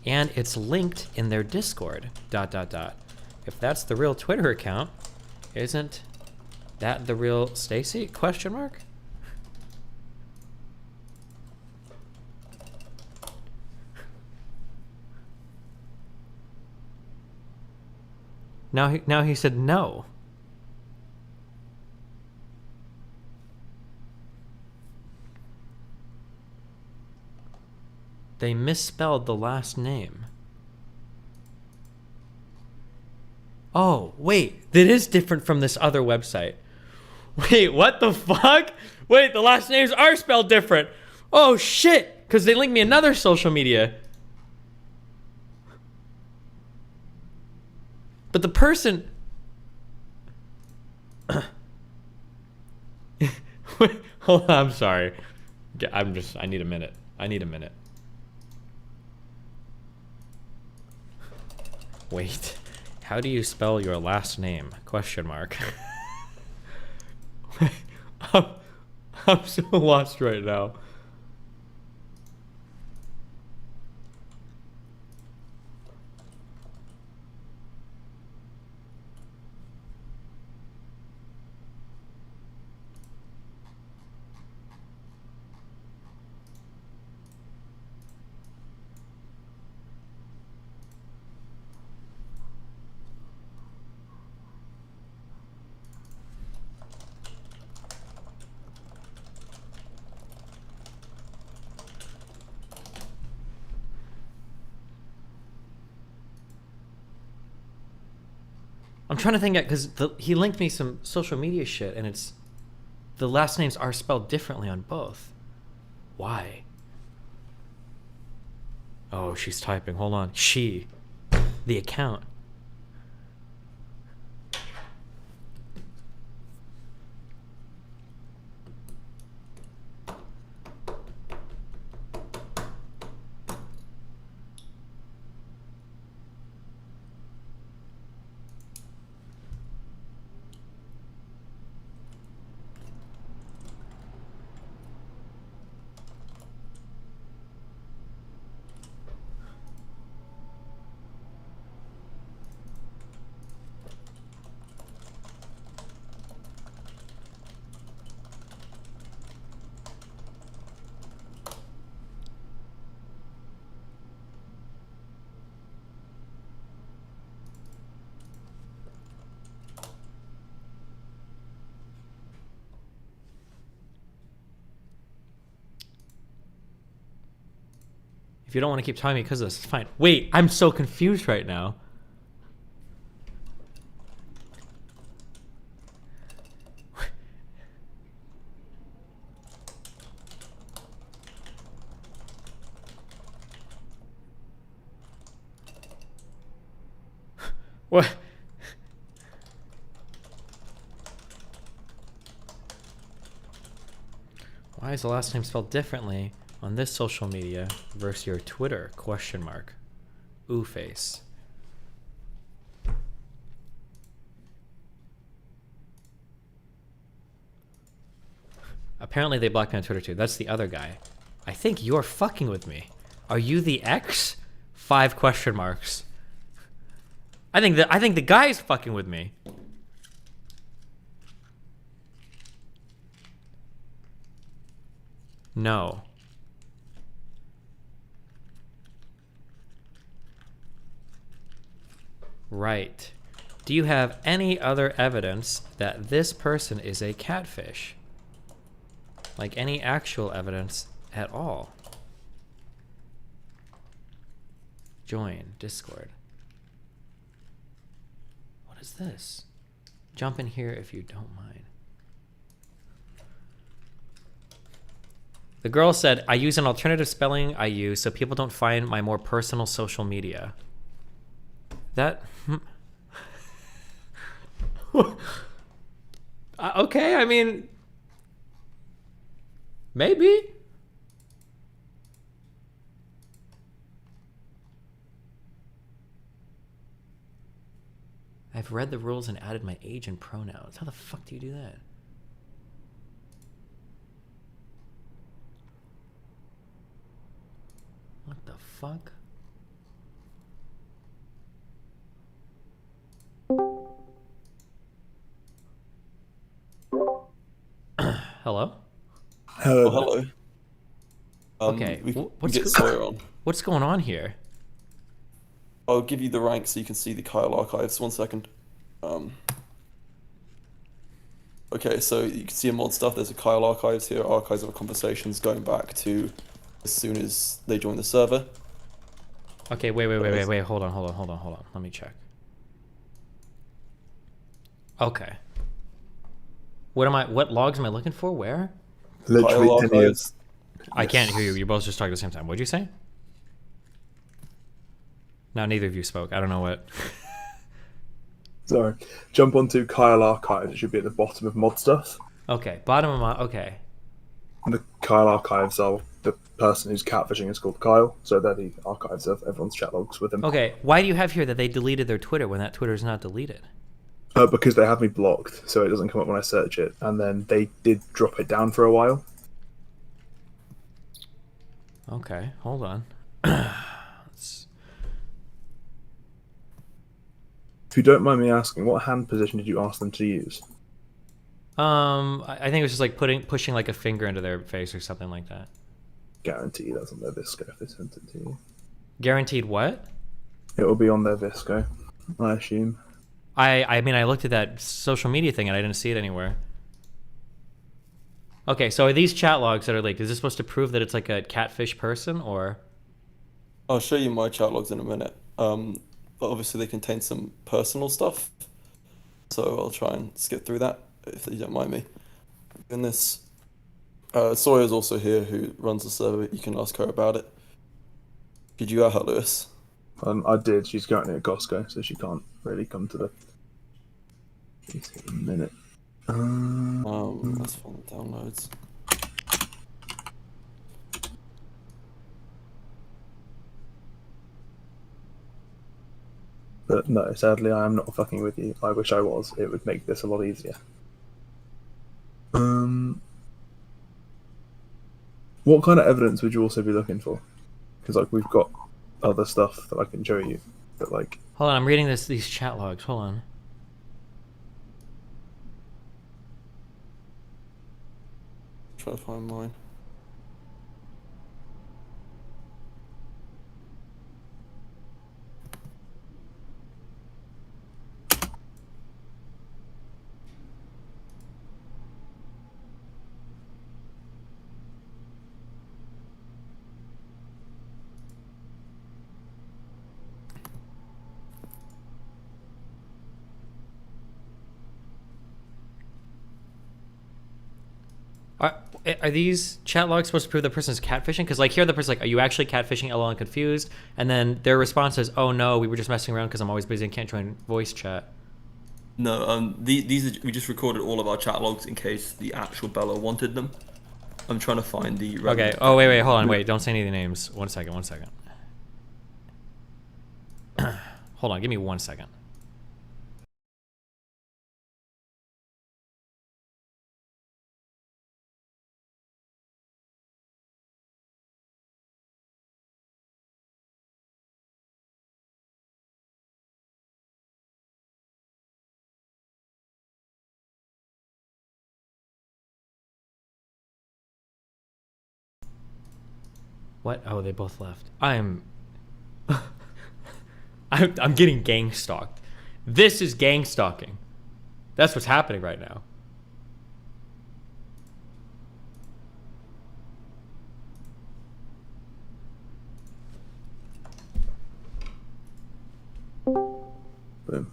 and it's linked in their Discord, ... If that's the real Twitter account, isn't that the real Stacy? Question mark? Now he said no. They misspelled the last name. Oh, wait, that is different from this other website. Wait, what the fuck? Wait, the last names are spelled different. Oh shit, because they linked me another social media. But the person... Wait, hold on, I'm sorry. I need a minute. I need a minute. Wait, how do you spell your last name? Question mark. I'm so lost right now. I'm trying to think, because he linked me some social media shit, and it's... The last names are spelled differently on both. Why? Oh, she's typing. Hold on. She. The account. you don't want to keep telling me because of this, it's fine. Wait, I'm so confused right now. What? Why is the last name spelled differently on this social media versus your Twitter? Question mark. Ooh face. Apparently they blocked me on Twitter too. That's the other guy. I think you're fucking with me. Are you the ex? 5 question marks. I think the guy's fucking with me. No. Right. Do you have any other evidence that this person is a catfish? Like any actual evidence at all? Join Discord. What is this? Jump in here if you don't mind. The girl said, I use an alternative spelling I use so people don't find my more personal social media. That... okay, I mean... Maybe. I've read the rules and added my age and pronouns. How the fuck do you do that? What the fuck? Hello? Hello. Hello. Okay, what's going on here? I'll give you the rank so you can see the Kyle archives. 1 second. Okay, so you can see in mod stuff, there's a Kyle archives here, archives of conversations going back to as soon as they join the server. Okay, wait, hold on. Let me check. Okay. What logs am I looking for? Where? Literally any of... I can't hear you. You're both just talking at the same time. What'd you say? No, neither of you spoke. I don't know what. Sorry. Jump onto Kyle archives. It should be at the bottom of mod stuff. Okay, bottom of my... Okay. And the Kyle archives are the person who's catfishing is called Kyle, so they're the archives of everyone's chat logs with him. Okay, why do you have here that they deleted their Twitter when that Twitter is not deleted? Because they have me blocked, so it doesn't come up when I search it. And then they did drop it down for a while. Okay, hold on. If you don't mind me asking, what hand position did you ask them to use? I think it was just like pushing like a finger into their face or something like that. Guarantee that's on their Visco if they sent it to you. Guaranteed what? It will be on their Visco, I assume. I mean, I looked at that social media thing and I didn't see it anywhere. Okay, so are these chat logs that are like, is this supposed to prove that it's like a catfish person or? I'll show you my chat logs in a minute. But obviously they contain some personal stuff. So I'll try and skip through that if you don't mind me. In this, Sawyer's also here who runs the server. You can ask her about it. Did you add her, Lewis? I did. She's currently at Costco, so she can't really come to the... Just a minute. Let's find the downloads. But no, sadly I am not fucking with you. I wish I was. It would make this a lot easier. What kind of evidence would you also be looking for? Because like we've got other stuff that I can show you, but like... Hold on, I'm reading these chat logs. Hold on. Try to find mine. Are these chat logs supposed to prove the person's catfishing? Because like here the person's like, are you actually catfishing? LOL, I'm confused. And then their response is, oh no, we were just messing around because I'm always busy and can't join voice chat. No, these are, we just recorded all of our chat logs in case the actual Bella wanted them. I'm trying to find the... Okay, oh wait, hold on, wait, don't say any of the names. One second. Hold on, give me 1 second. What? Oh, they both left. I'm getting gang stalked. This is gang stalking. That's what's happening right now. Boom.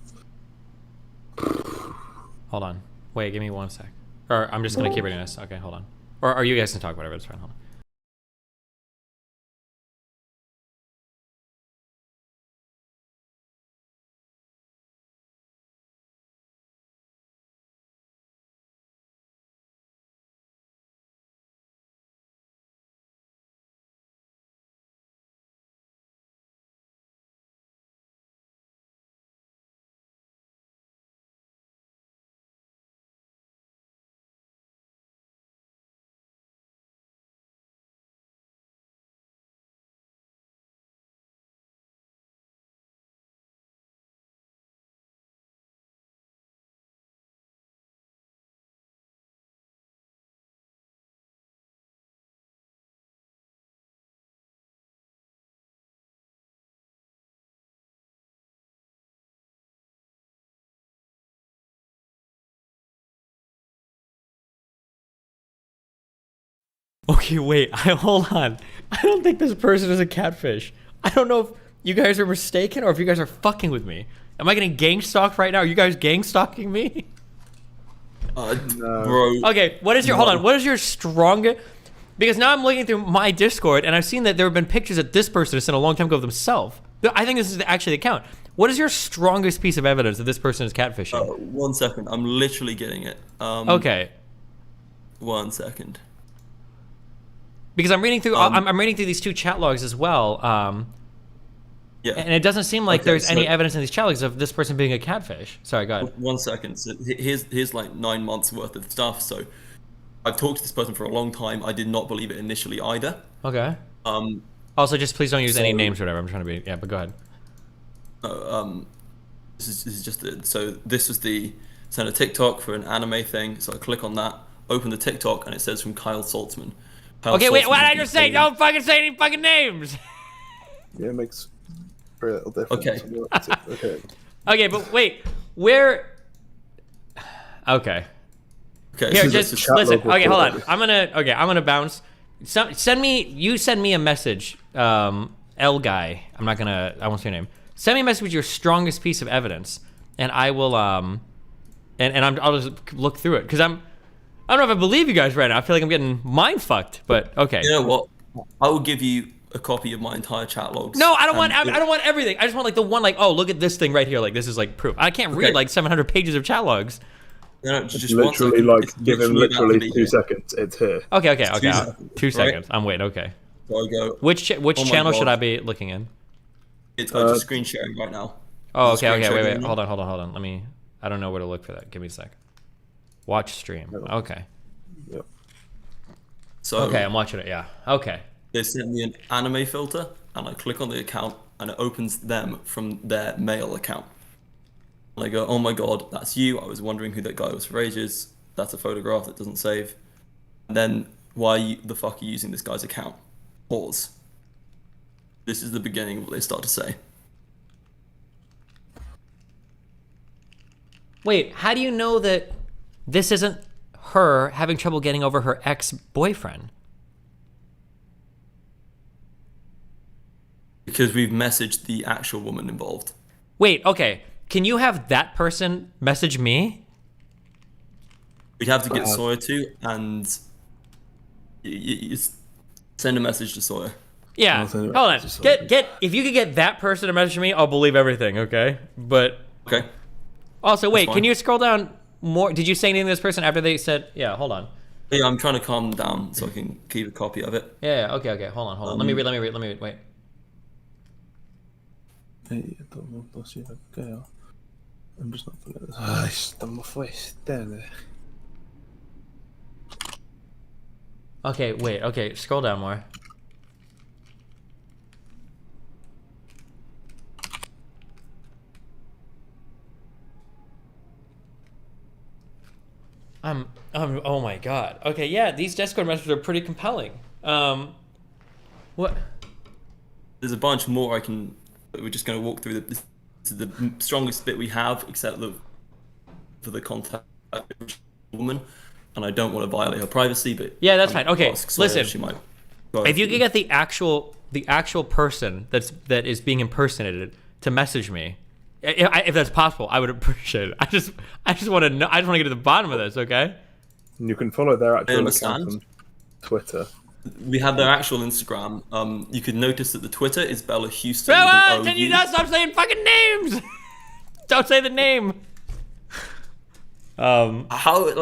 Hold on. Wait, give me 1 sec. Or I'm just gonna keep reading this. Okay, hold on. Or you guys can talk, whatever, it's fine, hold on. Okay, wait, hold on. I don't think this person is a catfish. I don't know if you guys are mistaken or if you guys are fucking with me. Am I getting gang stalked right now? Are you guys gang stalking me? No. Bro. Okay, what is your, hold on, what is your strongest, because now I'm looking through my Discord and I've seen that there have been pictures that this person has sent a long time ago of themselves. I think this is actually the account. What is your strongest piece of evidence that this person is catfishing? 1 second, I'm literally getting it. Okay. 1 second. Because I'm reading through, I'm reading through these two chat logs as well. Yeah. And it doesn't seem like there's any evidence in these chat logs of this person being a catfish. Sorry, go ahead. 1 second. So here's like 9 months worth of stuff. So I've talked to this person for a long time. I did not believe it initially either. Okay. Also, just please don't use any names or whatever. I'm trying to be, yeah, but go ahead. This is just the, so this was the send a TikTok for an anime thing. So I click on that, open the TikTok, and it says from Kyle Saltzman. Okay, wait, what did I just say? Don't fucking say any fucking names. Yeah, it makes very little difference. Okay. Okay, but wait, where? Okay. Okay. Here, just listen. Okay, hold on. I'm gonna bounce. Send me a message, L guy. I won't say your name. Send me a message with your strongest piece of evidence, and I will I'll just look through it because I don't know if I believe you guys right now. I feel like I'm getting mind fucked, but okay. You know what? I will give you a copy of my entire chat logs. No, I don't want everything. I just want like the one like, oh, look at this thing right here. Like this is like proof. I can't read like 700 pages of chat logs. No, just literally like give him literally 2 seconds. It's here. Okay. 2 seconds. I'm waiting. Okay. So I go. Which channel should I be looking in? It's just screen sharing right now. Oh, okay. Wait. Hold on. I don't know where to look for that. Give me a sec. Watch stream. Okay. Yep. So okay, I'm watching it. Yeah. Okay. They sent me an anime filter, and I click on the account, and it opens them from their mail account. And I go, oh my god, that's you. I was wondering who that guy was for ages. That's a photograph that doesn't save. And then why the fuck are you using this guy's account? Pause. This is the beginning of what they start to say. Wait, how do you know that this isn't her having trouble getting over her ex-boyfriend? Because we've messaged the actual woman involved. Wait, okay. Can you have that person message me? We'd have to get Sawyer to, and You send a message to Sawyer. Yeah. Hold on. Get if you could get that person to message me, I'll believe everything. Okay. But okay. Also, wait. fine. Can you scroll down more? Did you say anything to this person after they said? Yeah. Hold on. Yeah, I'm trying to calm them down so I can keep a copy of it. Yeah. Okay. Okay. Hold on. Hold on. Let me read. Wait. I'm just not putting this. Ai, está uma festa. Okay. Wait. Okay. Scroll down more. Oh my god. Okay, yeah, these Discord messages are pretty compelling. What? There's a bunch more we're just going to walk through. This is the strongest bit we have, except for the contact woman, and I don't want to violate her privacy, but yeah, that's fine. Okay, listen. She might if you could get the actual person that is being impersonated to message me, if that's possible, I would appreciate it. I just want to know. I just want to get to the bottom of this. Okay. And you can follow their actual account on Twitter. We have their actual Instagram. You could notice that the Twitter is Bella Houston. Can you not stop saying fucking names? Don't say the name. How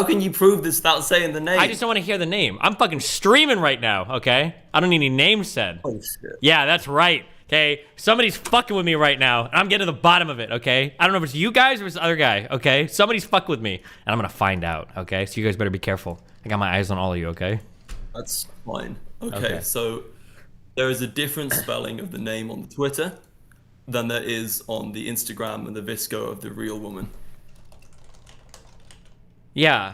can you prove this without saying the name? I just don't want to hear the name. I'm fucking streaming right now. Okay. I don't need any names said. Oh shit. Yeah, that's right. Okay, somebody's fucking with me right now, and I'm getting to the bottom of it, okay? I don't know if it's you guys or it's the other guy, okay? Somebody's fucking with me, and I'm gonna find out, okay? So you guys better be careful. I got my eyes on all of you, okay? That's fine. Okay, so there is a different spelling of the name on the Twitter than there is on the Instagram and the Visco of the real woman. Yeah.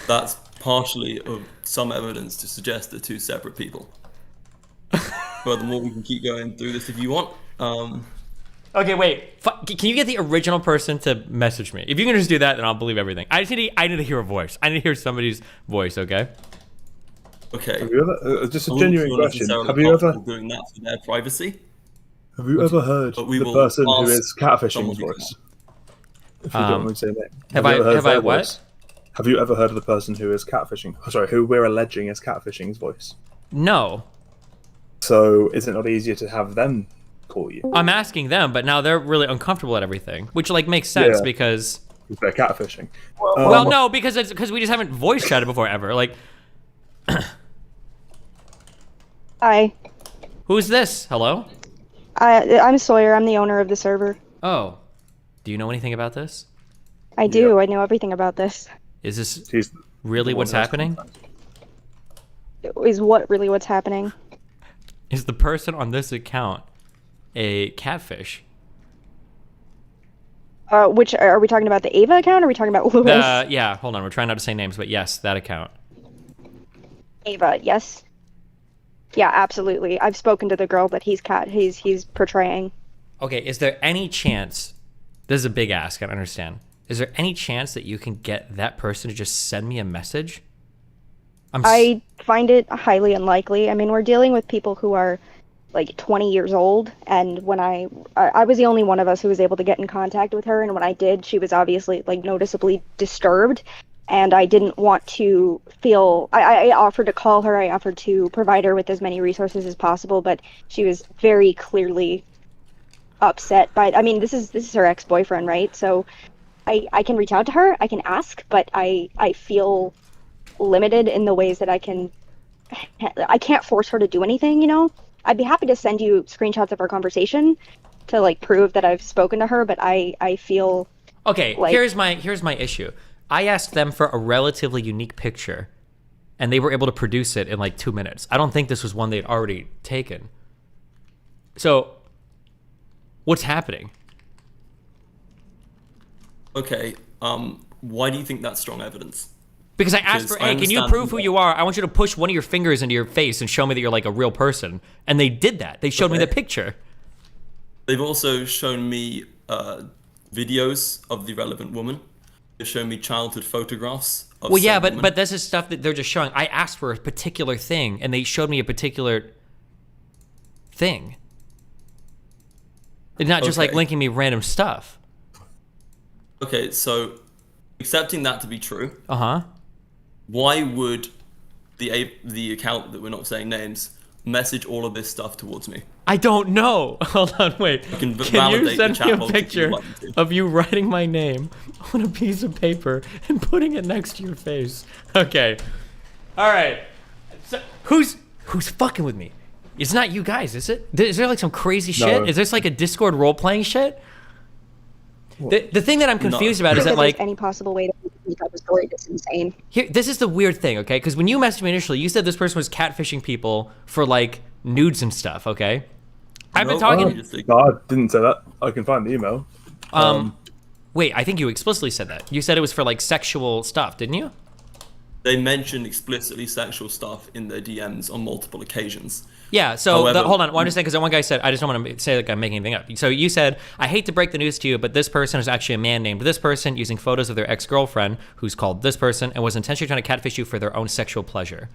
That's partially of some evidence to suggest they're two separate people. Furthermore, we can keep going through this if you want. Okay, wait. Can you get the original person to message me? If you can just do that, then I'll believe everything. I need to hear a voice. I need to hear somebody's voice. Okay. Okay. Have you ever, just a genuine question. Have you ever doing that for their privacy? Have you ever heard the person who is catfishing's voice? If you don't want to say that. Have I what? Have you ever heard of the person who is catfishing? Sorry, who we're alleging is catfishing's voice? No. So is it not easier to have them call you? I'm asking them, but now they're really uncomfortable at everything, which like makes sense because they're catfishing. Well, no, because we just haven't voice chatted before ever. Like, Hi. Who's this? Hello. I'm Sawyer. I'm the owner of the server. Oh, do you know anything about this? I do. I know everything about this. Is this really what's happening? Is what really what's happening? Is the person on this account a catfish? Which are we talking about? The Ava account? Or are we talking about Lewis? Yeah. Hold on. We're trying not to say names, but yes, that account. Ava. Yes. Yeah, absolutely. I've spoken to the girl that he's portraying. Okay. Is there any chance? This is a big ask. I understand. Is there any chance that you can get that person to just send me a message? I find it highly unlikely. I mean, we're dealing with people who are like 20 years old, and when I was the only one of us who was able to get in contact with her, and when I did, she was obviously like noticeably disturbed, and I didn't want to feel. I offered to call her. I offered to provide her with as many resources as possible, but she was very clearly upset by. I mean, this is her ex-boyfriend, right? So I can reach out to her. I can ask, but I feel limited in the ways that I can't force her to do anything, you know? I'd be happy to send you screenshots of our conversation to like prove that I've spoken to her, but I feel okay, like... here's my issue. I asked them for a relatively unique picture and they were able to produce it in like 2 minutes. I don't think this was one they'd already taken. So what's happening? Okay, why do you think that's strong evidence? Because I asked for, hey, can you prove who you are? I want you to push one of your fingers into your face and show me that you're like a real person. And they did that. They showed me the picture. They've also shown me videos of the relevant woman. They've shown me childhood photographs of well, yeah, woman. but this is stuff that they're just showing. I asked for a particular thing, and they showed me a particular thing. They're not just like linking me random stuff. Okay, so accepting that to be true. Uh-huh. why would the account that we're not saying names message all of this stuff towards me? I don't know. Hold on, wait. Can you send me a picture of you writing my name on a piece of paper and putting it next to your face? Okay. All right. So, who's fucking with me? It's not you guys, is it? Is there like some crazy shit? Is this like a Discord role-playing shit? The thing that I'm confused about is that like any possible way to make up a story that's insane. Here, this is the weird thing, okay? Because when you messaged me initially, you said this person was catfishing people for like nudes and stuff, okay? I've been talking. No, I didn't say that. I can find the email. Wait, I think you explicitly said that. You said it was for like sexual stuff, didn't you? They mentioned explicitly sexual stuff in their DMs on multiple occasions. Yeah, so hold on. Well, I'm just saying because one guy said, I just don't want to say like I'm making anything up. So you said, I hate to break the news to you, but this person is actually a man named this person using photos of their ex-girlfriend who's called this person and was intentionally trying to catfish you for their own sexual pleasure.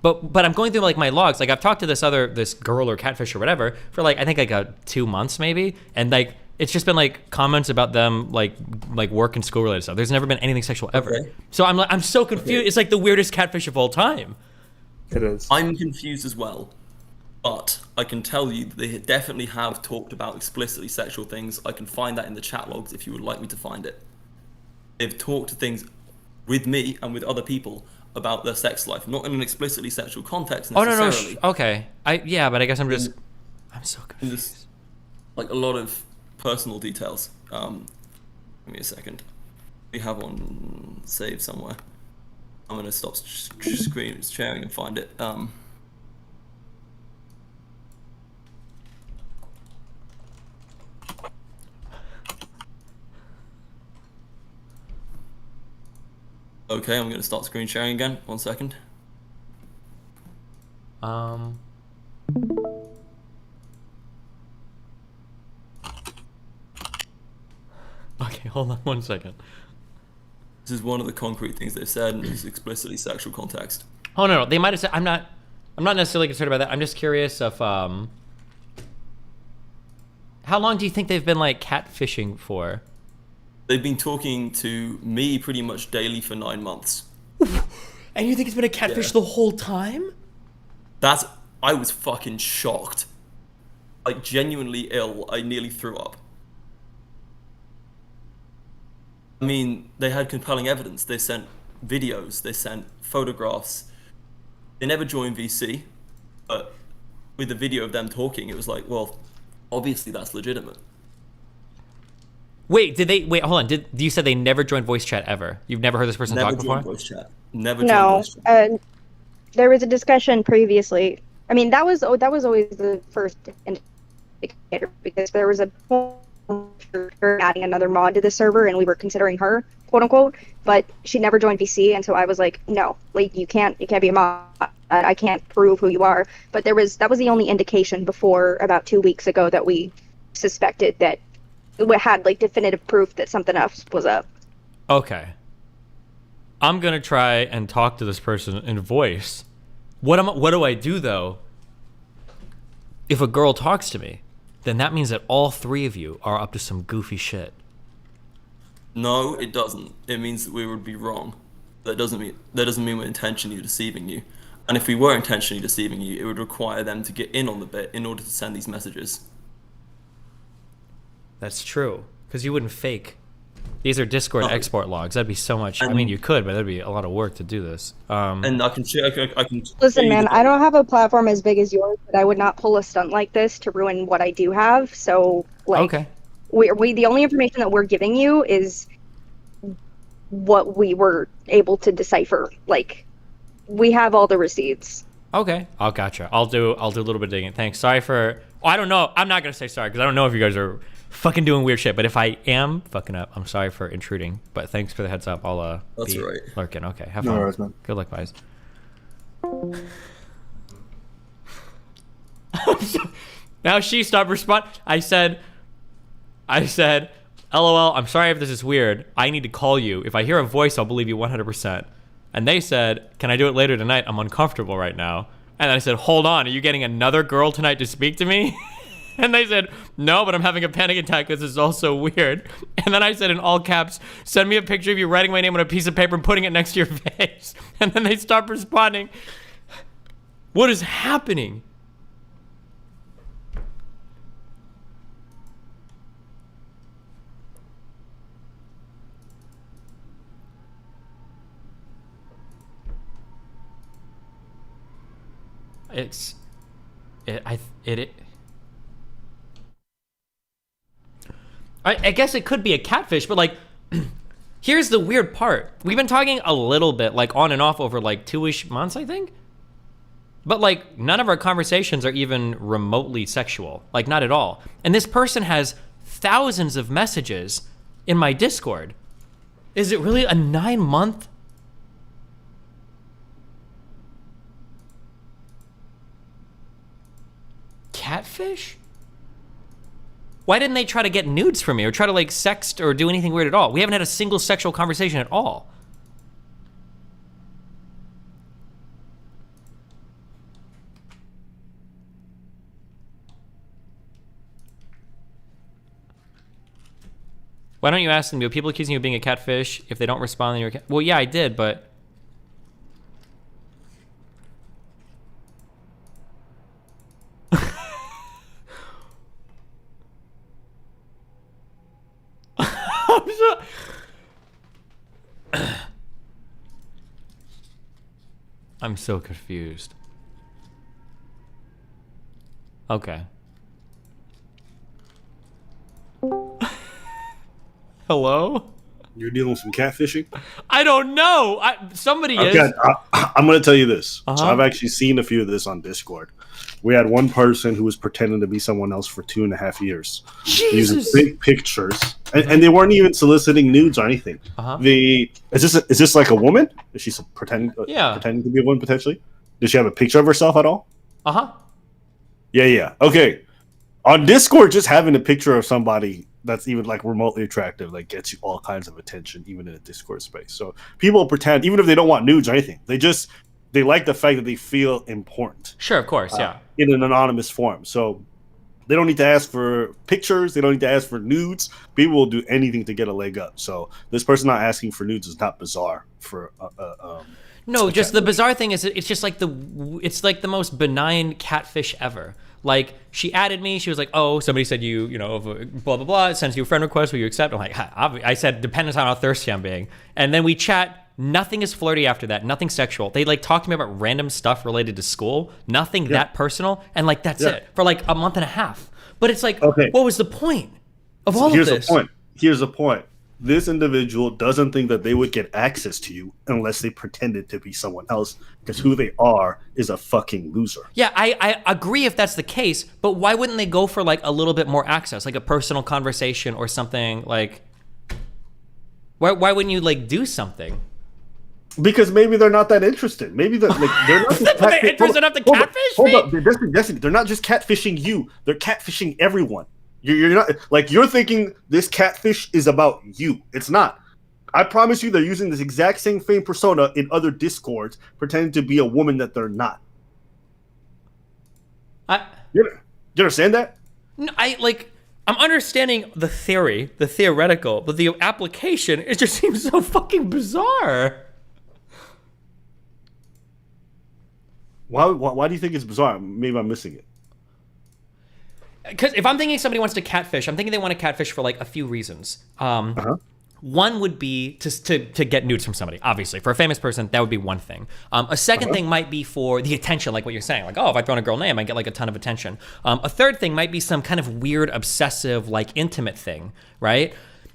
But I'm going through like my logs. Like I've talked to this girl or catfish or whatever for like, I think like 2 months maybe. And like, it's just been like comments about them like work and school related stuff. There's never been anything sexual ever. Okay. So I'm so confused. Okay. It's like the weirdest catfish of all time. It is. I'm confused as well, but I can tell you that they definitely have talked about explicitly sexual things. I can find that in the chat logs if you would like me to find it. They've talked to things with me and with other people about their sex life, not in an explicitly sexual context necessarily. Oh no, okay. Yeah, but I guess I'm so confused. Just, like a lot of personal details. Give me a second. We have one saved somewhere. I'm gonna stop screen sharing and find it. Okay, I'm gonna start screen sharing again. 1 second. Okay, hold on 1 second. This is one of the concrete things they've said, and it's explicitly sexual context. Oh no, they might have said. I'm not necessarily concerned about that. I'm just curious if how long do you think they've been like catfishing for? They've been talking to me pretty much daily for 9 months. And you think it's been a catfish the whole time? I was fucking shocked. Like genuinely ill. I nearly threw up. I mean, they had compelling evidence. They sent videos, they sent photographs. They never joined VC, but with the video of them talking, it was like, well, obviously that's legitimate. Wait, hold on. You said they never joined voice chat ever? You've never heard this person talk before? Never joined voice chat. Never joined voice chat. There was a discussion previously. I mean, that was always the first indicator because there was a point for her adding another mod to the server and we were considering her, quote unquote, but she never joined VC, and so I was like, no, like you can't be a mod. I can't prove who you are. But that was the only indication before about 2 weeks ago that we suspected that we had like definitive proof that something else was up. Okay. I'm gonna try and talk to this person in voice. What do I do though? If a girl talks to me, then that means that all three of you are up to some goofy shit. No, it doesn't. It means that we would be wrong. That doesn't mean we're intentionally deceiving you. And if we were intentionally deceiving you, it would require them to get in on the bit in order to send these messages. That's true, because you wouldn't fake. These are Discord export logs. That'd be so much. I mean, you could, but that'd be a lot of work to do this. And I can Listen, man, I don't have a platform as big as yours, but I would not pull a stunt like this to ruin what I do have. So, like, okay. We the only information that we're giving you is what we were able to decipher. Like, we have all the receipts. Okay, I'll gotcha. I'll do a little bit of digging. Thanks. Sorry for. Oh, I don't know. I'm not gonna say sorry because I don't know if you guys are fucking doing weird shit. But if I am fucking up, I'm sorry for intruding. But thanks for the heads up. I'll That's be right. lurking. Okay, have fun. No worries, man. Good luck, guys. Now she stopped responding. I said, LOL, I'm sorry if this is weird. I need to call you. If I hear a voice, I'll believe you 100%. And they said, can I do it later tonight? I'm uncomfortable right now. And I said, hold on, are you getting another girl tonight to speak to me? And they said, no, but I'm having a panic attack because it's all so weird. And then I said in all caps, send me a picture of you writing my name on a piece of paper and putting it next to your face. And then they stopped responding. What is happening? I guess it could be a catfish, but like, here's the weird part. We've been talking a little bit, like on and off over like 2-ish months, I think. But like, none of our conversations are even remotely sexual, like not at all. And this person has thousands of messages in my Discord. Is it really a 9-month? Catfish? Why didn't they try to get nudes from me or try to like sext or do anything weird at all? We haven't had a single sexual conversation at all. Why don't you ask them, do people accusing you of being a catfish? If they don't respond, then you're a cat. Well, yeah, I did, but... I'm so confused. Okay. Hello? You're dealing with some catfishing? I don't know. Somebody is. I'm going to tell you this. So Uh-huh. I've actually seen a few of this on Discord. We had one person who was pretending to be someone else for 2.5 years. Using fake pictures. And they weren't even soliciting nudes or anything. Uh-huh. Is this like a woman? Is she pretending to be a woman potentially? Does she have a picture of herself at all? Uh-huh. Yeah. Okay. On Discord, just having a picture of somebody that's even like remotely attractive like gets you all kinds of attention, even in a Discord space. So people pretend, even if they don't want nudes or anything, they like the fact that they feel important. Sure, of course, yeah. In an anonymous form. So they don't need to ask for pictures. They don't need to ask for nudes. People will do anything to get a leg up. So this person not asking for nudes is not bizarre for No, just the bizarre thing is it's just like it's like the most benign catfish ever. Like, she added me. She was like, oh, somebody said you know, blah, blah, blah. It sends you a friend request. Will you accept? I'm like, I said, depends on how thirsty I'm being. And then we chat. Nothing is flirty after that. Nothing sexual. They like talk to me about random stuff related to school. Nothing that personal. And like, that's it for like a month and a half. But it's like, what was the point of all of this? Here's the point. This individual doesn't think that they would get access to you unless they pretended to be someone else, because who they are is a fucking loser. Yeah, I agree if that's the case, but why wouldn't they go for like a little bit more access, like a personal conversation or something? Like, why wouldn't you like do something? Because maybe they're not that interested. Maybe they're not just they're interested enough to catfish me? Hold up. They're not just catfishing you. They're catfishing everyone. You're not like you're thinking this catfish is about you. It's not. I promise you, they're using this exact same persona in other Discords, pretending to be a woman that they're not. You understand that? No, I'm understanding the theory, the theoretical, but the application, it just seems so fucking bizarre. Why do you think it's bizarre? Maybe I'm missing it. Because if I'm thinking somebody wants to catfish, I'm thinking they want to catfish for like a few reasons. One would be to get nudes from somebody, obviously. For a famous person, that would be one thing. A second thing might be for the attention, like what you're saying. Like, oh, if I throw in a girl name, I get like a ton of attention. A third thing might be some kind of weird, obsessive, like intimate thing, right?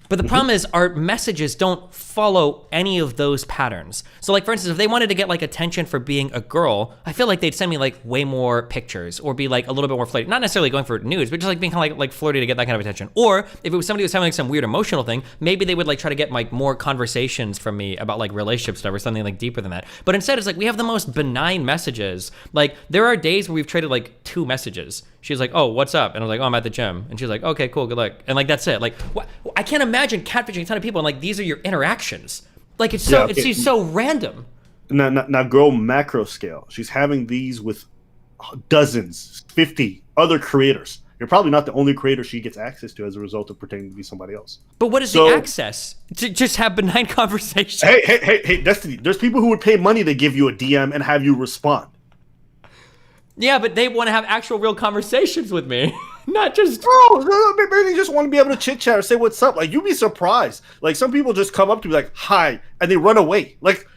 But the problem is our messages don't follow any of those patterns. So like, for instance, if they wanted to get like attention for being a girl, I feel like they'd send me like way more pictures or be like a little bit more flirty. Not necessarily going for nudes, but just like being kind of like flirty to get that kind of attention. Or if it was somebody who was having like some weird emotional thing, maybe they would like try to get like more conversations from me about like relationship stuff or something like deeper than that. But instead it's like we have the most benign messages. Like there are days where we've traded like 2 messages. She's like, oh, what's up? And I was like, oh, I'm at the gym. And she's like, okay, cool, good luck. And like, that's it. Like, I can't imagine catfishing a ton of people and like, these are your interactions. Like, it's so, it seems so random. Now, girl macro scale. She's having these with dozens, 50 other creators. you're probably not the only creator she gets access to as a result of pretending to be somebody else. But what is the access? To just have benign conversations? Hey, Destiny, there's people who would pay money to give you a DM and have you respond. Yeah, but they want to have actual real conversations with me. Not just... No, maybe they just want to be able to chit-chat or say what's up. Like, you'd be surprised. Like, some people just come up to me like, hi, and they run away. Like,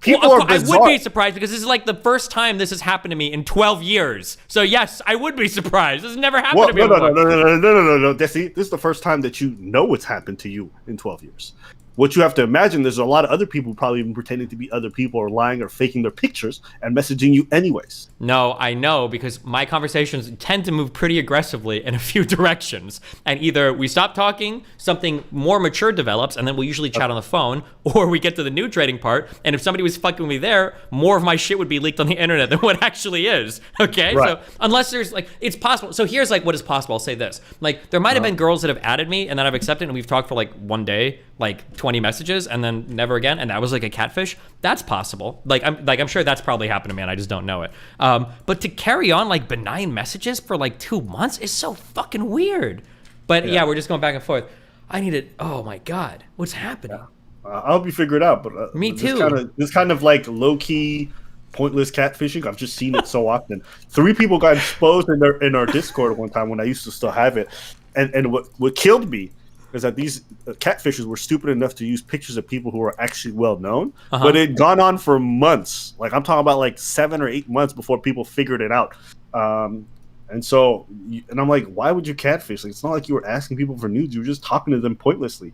people are bizarre. I would be surprised because this is like the first time this has happened to me in 12 years. So yes, I would be surprised. This has never happened to me before. No. This is the first time that you know it's happened to you in 12 years. What you have to imagine, there's a lot of other people probably even pretending to be other people or lying or faking their pictures and messaging you anyways. No, I know, because my conversations tend to move pretty aggressively in a few directions. And either we stop talking, something more mature develops, and then we'll usually chat on the phone, or we get to the new trading part, and if somebody was fucking with me there, more of my shit would be leaked on the internet than what actually is, okay? Right. So unless there's, like, it's possible. So here's, like, what is possible. I'll say this. Like, there might have been girls that have added me, and then I've accepted, and we've talked for, like, one day, like 20 messages, and then never again, and that was like a catfish. That's possible. I'm sure that's probably happened to me, and I just don't know it. But to carry on like benign messages for like 2 months is so fucking weird. But yeah, we're just going back and forth. I need it. Oh my god, what's happening? I'll help you figure it out. But me too. This kind of like low key, pointless catfishing. I've just seen it so often. 3 people got exposed in our Discord one time when I used to still have it, and what killed me is that these catfishers were stupid enough to use pictures of people who were actually well known, but it had gone on for months. Like, I'm talking about like 7 or 8 months before people figured it out. And I'm like, why would you catfish? Like, it's not like you were asking people for nudes; you were just talking to them pointlessly.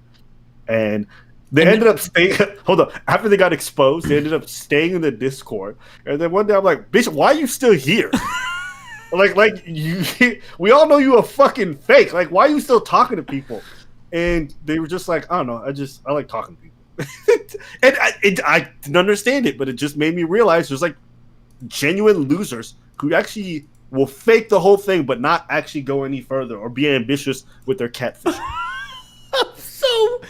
And they ended up staying. Hold up. After they got exposed, they ended up staying in the Discord. And then one day, I'm like, bitch, why are you still here? like you, we all know you a fucking fake. Like, why are you still talking to people? And they were just like, I don't know, I like talking to people. And I didn't understand it, but it just made me realize there's like genuine losers who actually will fake the whole thing, but not actually go any further or be ambitious with their catfish. So,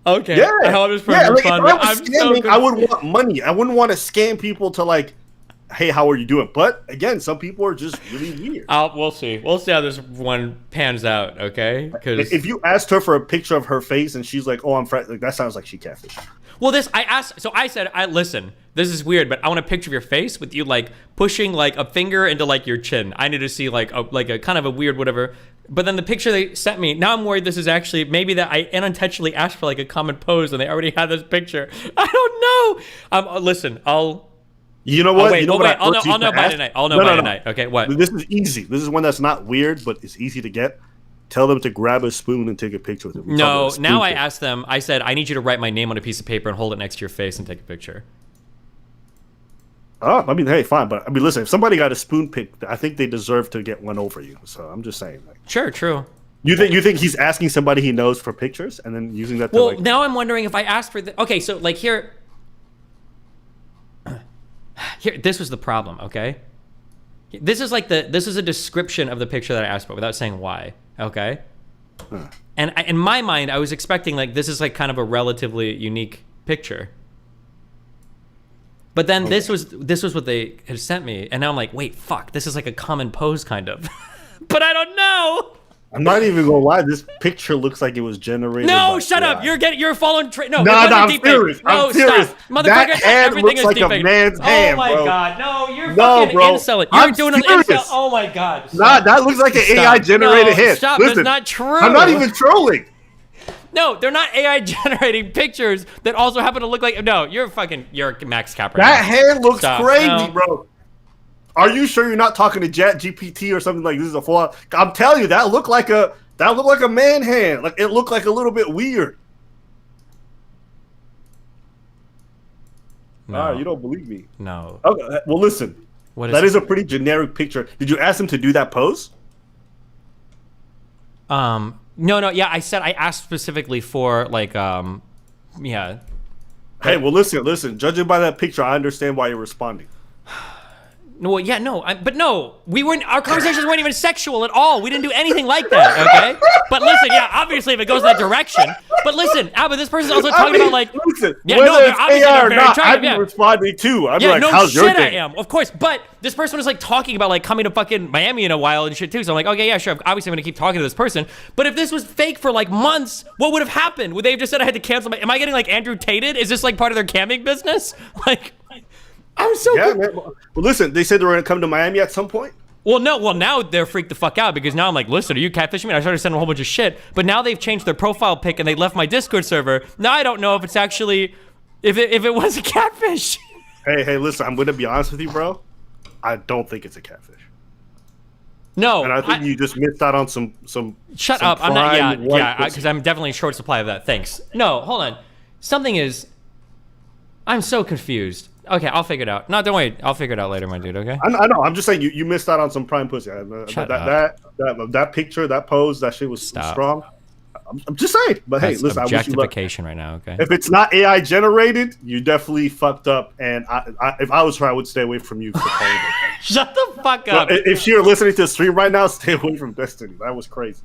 okay. Yeah. I hope it's Like, if I was I'm scamming, I would want money. I wouldn't want to scam people to like, hey, how are you doing? But again, some people are just really weird. We'll see. We'll see how this one pans out, okay? Because if you asked her for a picture of her face and she's like, "Oh, I'm like, that sounds like she catfish." Well, I said, listen, this is weird, but I want a picture of your face with you like pushing like a finger into like your chin. I need to see like a kind of a weird whatever. But then the picture they sent me, now I'm worried this is actually maybe that I unintentionally asked for like a common pose and they already had this picture. I don't know. Listen, You know what? I'll know by tonight. I'll know by tonight. Okay, what? This is easy. This is one that's not weird, but it's easy to get. Tell them to grab a spoon and take a picture with it. No, now I asked them, I said, I need you to write my name on a piece of paper and hold it next to your face and take a picture. Oh, I mean, hey, fine. But I mean, listen, if somebody got a spoon pick, I think they deserve to get one over you. So I'm just saying. Like, sure, true. You think he's asking somebody he knows for pictures and then using that to Well, now I'm wondering if I asked for okay, so like here, this was the problem, okay? This is a description of the picture that I asked for without saying why, okay? And in my mind, I was expecting like this is like kind of a relatively unique picture. But then this was what they had sent me, and now I'm like, wait, fuck, this is like a common pose kind of. But I don't know. I'm not even gonna lie. This picture looks like it was generated. No, shut up! You're following. No, I'm serious. No, I'm serious. Stop, motherfucker! That hand Everything looks is like deepfake. a man's hand, Oh my bro. god, no! You're No, fucking bro. inselling. You're I'm doing serious. an incel. Oh my god. Stop. Nah, that looks like an AI generated hand. Stop. Listen, That's not true. I'm not even trolling. No, they're not AI generating pictures that also happen to look like. No, you're Max Capra. That hand looks Stop. crazy, No. bro. Are you sure you're not talking to Chat GPT or something like this is a flaw? I'm telling you, that looked like a man hand. Like it looked like a little bit weird. No. You don't believe me? No. Okay, well, listen. That is a pretty generic picture. Did you ask him to do that pose? No, yeah, I asked specifically for like, yeah. Hey, well, listen. Judging by that picture, I understand why you're responding. No, yeah, no, but no, we weren't. Our conversations weren't even sexual at all. We didn't do anything like that, okay? But listen, yeah, obviously if it goes that direction. But listen, Albert, this person's also talking about like, listen, yeah, whether no, they're it's obviously AI they're or very not, attractive, I'd be yeah. responding too. I'd be Yeah, like, no how's shit, your I day? am, of course. But this person was like talking about like coming to fucking Miami in a while and shit too. So I'm like, okay, yeah, sure. Obviously, I'm gonna keep talking to this person. But if this was fake for like months, what would have happened? Would they have just said I had to cancel? Am I getting like Andrew Tated? Is this like part of their camming business? Like, I'm so. Yeah, man. Well, listen, they said they were gonna come to Miami at some point. Well, no. Well, now they're freaked the fuck out because now I'm like, listen, are you catfishing me? And I started sending a whole bunch of shit. But now they've changed their profile pic and they left my Discord server. Now I don't know if it's actually, if it was a catfish. Hey, listen, I'm gonna be honest with you, bro. I don't think it's a catfish. No, and I think you just missed out on some. Shut some up! I'm not. prime white Yeah, pussy. because I'm definitely in short supply of that. Thanks. No, hold on. Something is. I'm so confused. Okay, I'll figure it out. No, don't worry. I'll figure it out later, my dude. Okay. I know. I'm just saying you missed out on some prime pussy. Shut up. That picture, that pose, that shit was strong. I'm just saying. But That's hey, listen, I wish you luck. objectification right now. Okay. If it's not AI generated, you definitely fucked up. And if I was her, I would stay away from you. For calling it that. Shut the fuck So up. if you're listening to the stream right now, stay away from Destiny. That was crazy.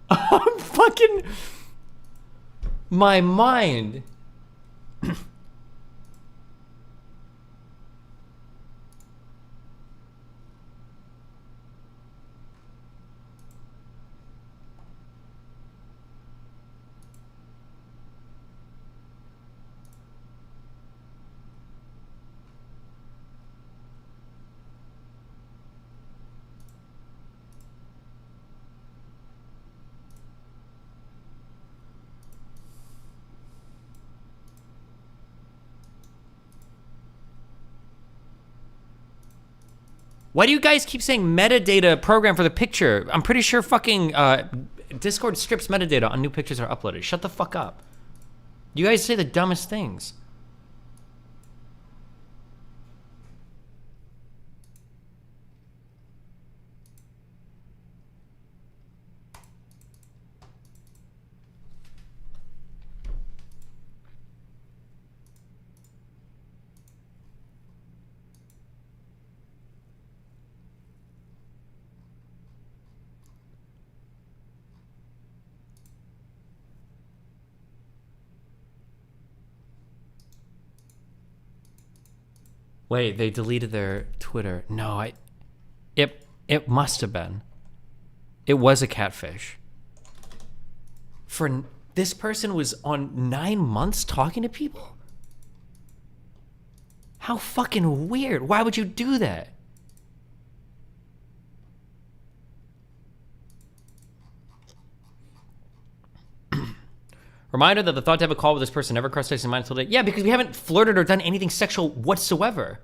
I'm fucking. My mind. Why do you guys keep saying metadata program for the picture? I'm pretty sure fucking Discord strips metadata on new pictures are uploaded. Shut the fuck up. You guys say the dumbest things. Wait, they deleted their Twitter. No, it must have been. It was a catfish. This person was on 9 months talking to people? How fucking weird. Why would you do that? Reminder that the thought to have a call with this person never crossed Tastes mind until today. Yeah, because we haven't flirted or done anything sexual whatsoever.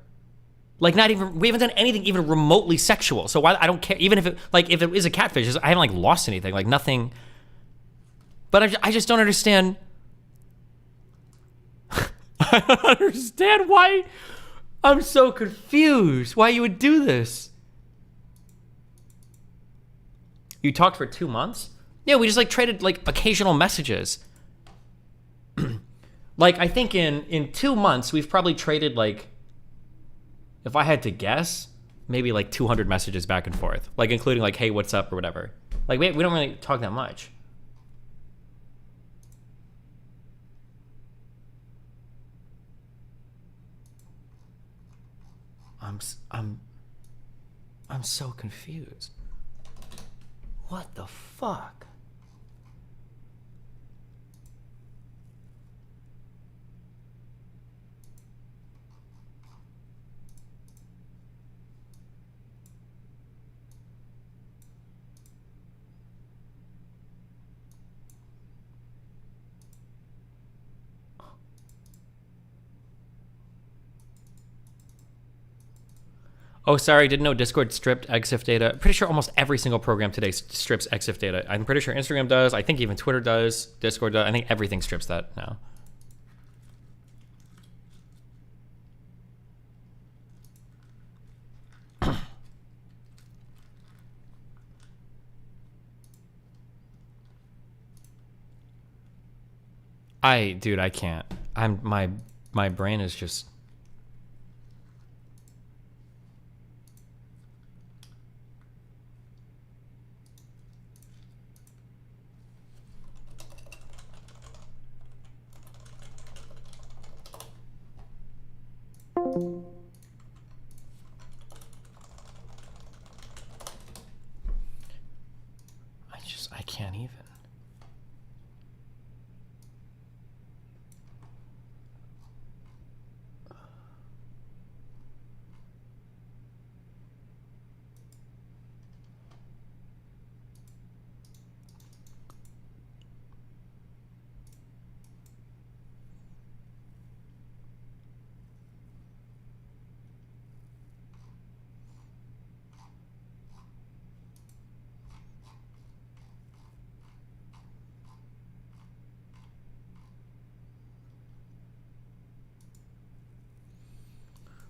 Like, not even, we haven't done anything even remotely sexual. So why, I don't care, even if it, like, if it is a catfish, I haven't, like, lost anything, like, nothing. But I just don't understand. I don't understand why, I'm so confused why you would do this. You talked for 2 months? Yeah, we just, like, traded, like, occasional messages. Like, I think in 2 months, we've probably traded, like, if I had to guess, maybe like 200 messages back and forth. Like, including like, hey, what's up or whatever. Like, we don't really talk that much. I'm so confused. What the fuck? Oh, sorry, didn't know Discord stripped EXIF data. Pretty sure almost every single program today strips EXIF data. I'm pretty sure Instagram does. I think even Twitter does. Discord does. I think everything strips that now. Dude, I can't. My brain is just. I can't even.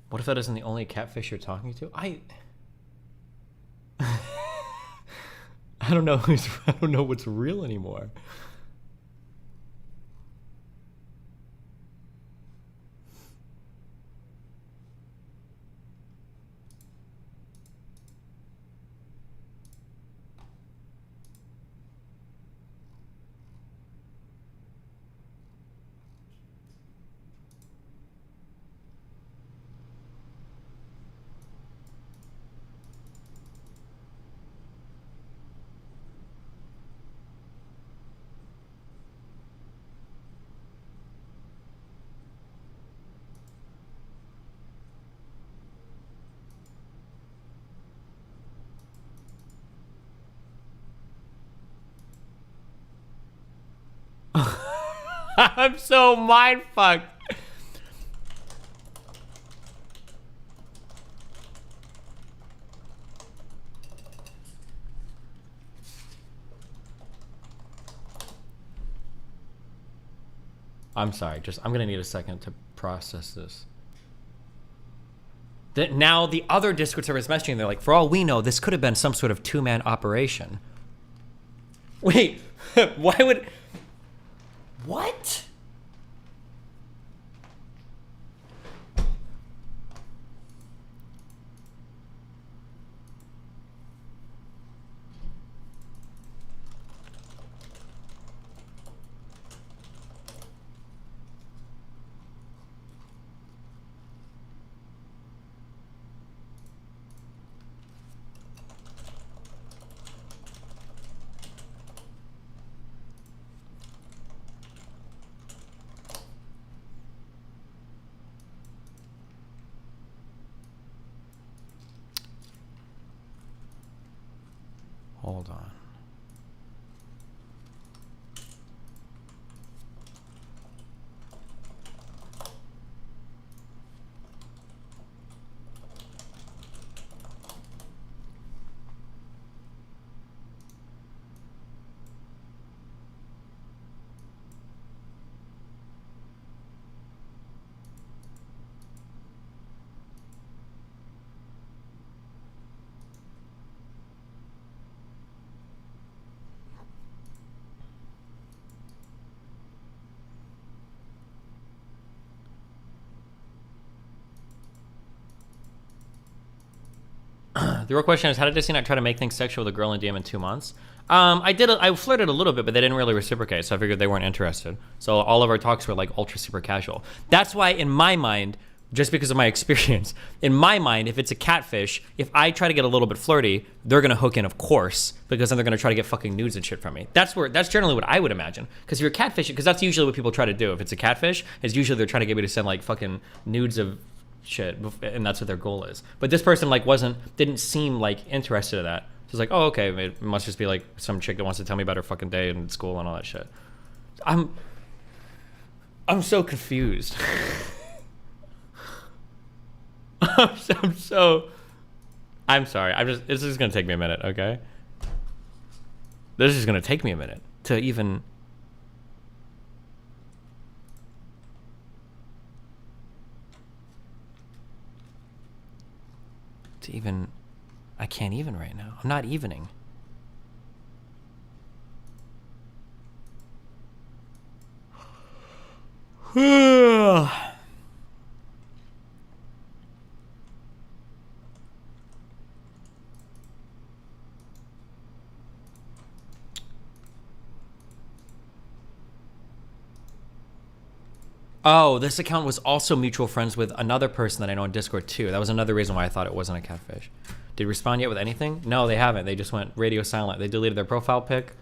What if that isn't the only catfish you're talking to? I don't know I don't know what's real anymore. I'm so mind fucked. I'm sorry, I'm gonna need a second to process this. Now the other Discord servers messaging, they're like, for all we know, this could have been some sort of two-man operation. Wait, why would... What? Hold on. The real question is, how did Disney not try to make things sexual with a girl in DM in 2 months? I flirted a little bit, but they didn't really reciprocate, so I figured they weren't interested. So all of our talks were like ultra super casual. That's why in my mind, just because of my experience, in my mind, if it's a catfish, if I try to get a little bit flirty, they're gonna hook in, of course, because then they're gonna try to get fucking nudes and shit from me. That's generally what I would imagine. Because if you're catfishing, because that's usually what people try to do. If it's a catfish, is usually they're trying to get me to send like fucking nudes of shit, and that's what their goal is. But this person like didn't seem like interested in that. So it's like, oh, okay, it must just be like some chick that wants to tell me about her fucking day in school and all that shit. I'm so confused. I'm sorry. This is gonna take me a minute, okay? This is gonna take me a minute to even. I can't even right now. I'm not evening. Oh, this account was also mutual friends with another person that I know on Discord too. That was another reason why I thought it wasn't a catfish. Did you respond yet with anything? No, they haven't. They just went radio silent. They deleted their profile pic.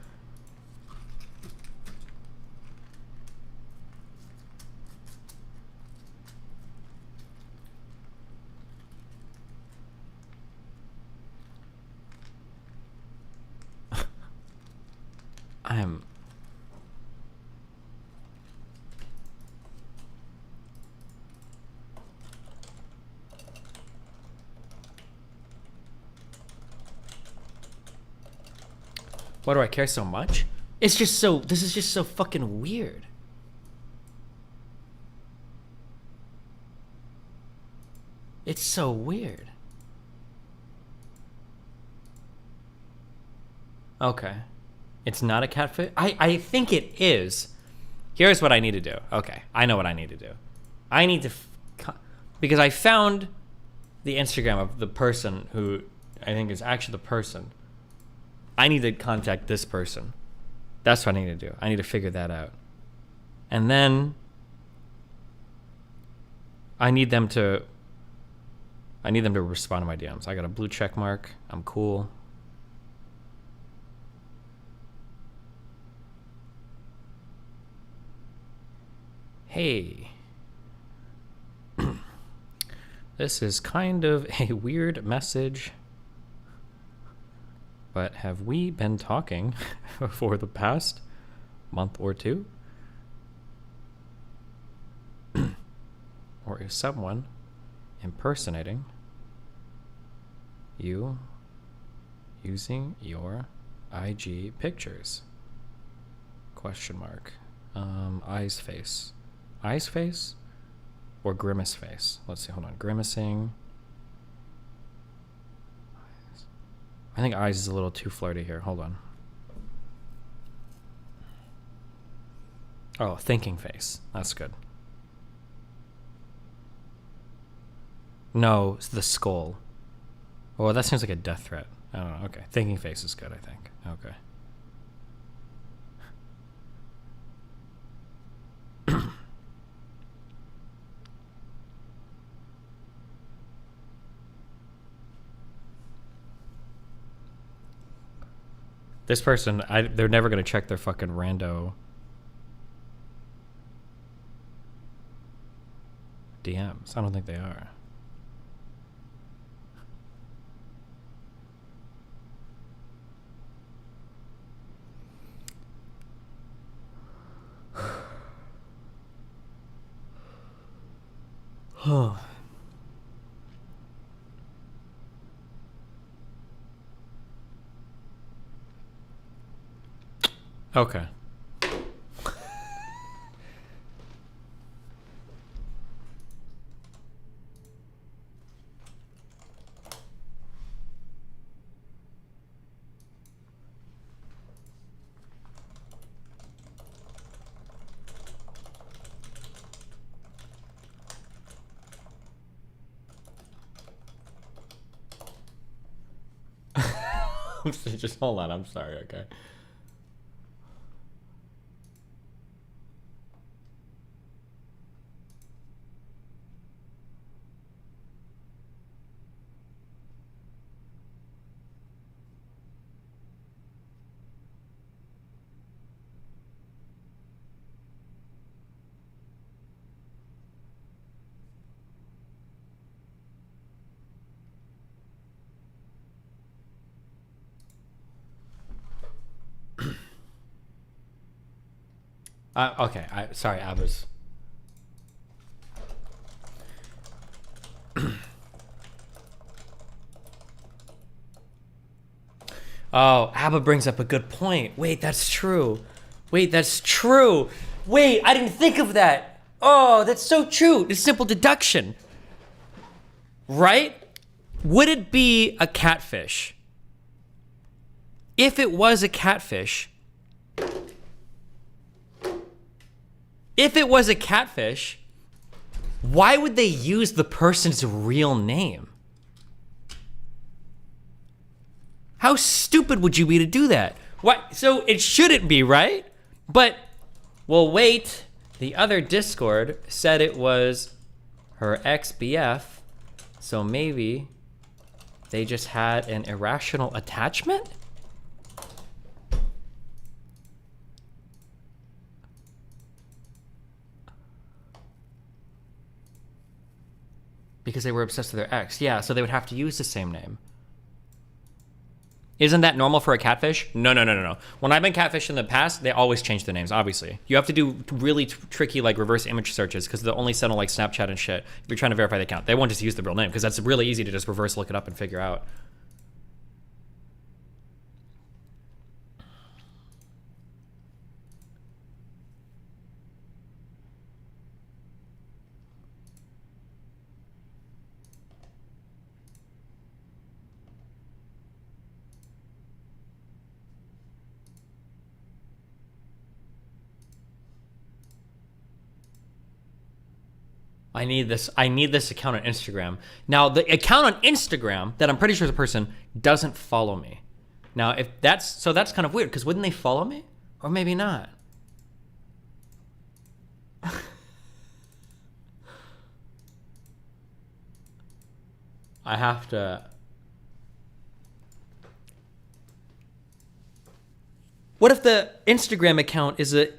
Why do I care so much? It's just so, this is just so fucking weird. It's so weird. Okay. It's not a catfish? I think it is. Here's what I need to do. Okay, I know what I need to do. I need to, because I found the Instagram of the person who I think is actually the person. I need to contact this person. That's what I need to do. I need to figure that out. And then I need them to respond to my DMs. I got a blue check mark. I'm cool. Hey. This is kind of a weird message. But have we been talking for the past month or two? Or is someone impersonating you using your IG pictures? Question mark. Eyes face. Eyes face or grimace face? Let's see, hold on. Grimacing. I think eyes is a little too flirty here. Hold on. Oh, thinking face. That's good. No, it's the skull. Oh, that seems like a death threat. I don't know. Okay. Thinking face is good, I think. Okay. This person, they're never going to check their fucking rando DMs. I don't think they are. Okay. Just hold on. I'm sorry. Okay. Okay, sorry, Abbas. Oh, Abba brings up a good point. Wait, that's true. Wait, that's true. Wait, I didn't think of that. Oh, that's so true. It's simple deduction. Right? Would it be a catfish? If it was a catfish, If it was a catfish, why would they use the person's real name? How stupid would you be to do that? What? So it shouldn't be, right? But, well, wait. The other Discord said it was her ex-BF, so maybe they just had an irrational attachment? Because they were obsessed with their ex. Yeah, so they would have to use the same name. Isn't that normal for a catfish? No. When I've been catfished in the past, they always change their names, obviously. You have to do really tricky, like, reverse image searches because they'll only send on, like, Snapchat and shit. If you're trying to verify the account, they won't just use the real name because that's really easy to just reverse look it up and figure out. I need this account on Instagram. Now, the account on Instagram that I'm pretty sure is a person doesn't follow me. Now, if that's kind of weird because wouldn't they follow me? Or maybe not. I have to. What if the Instagram account is a.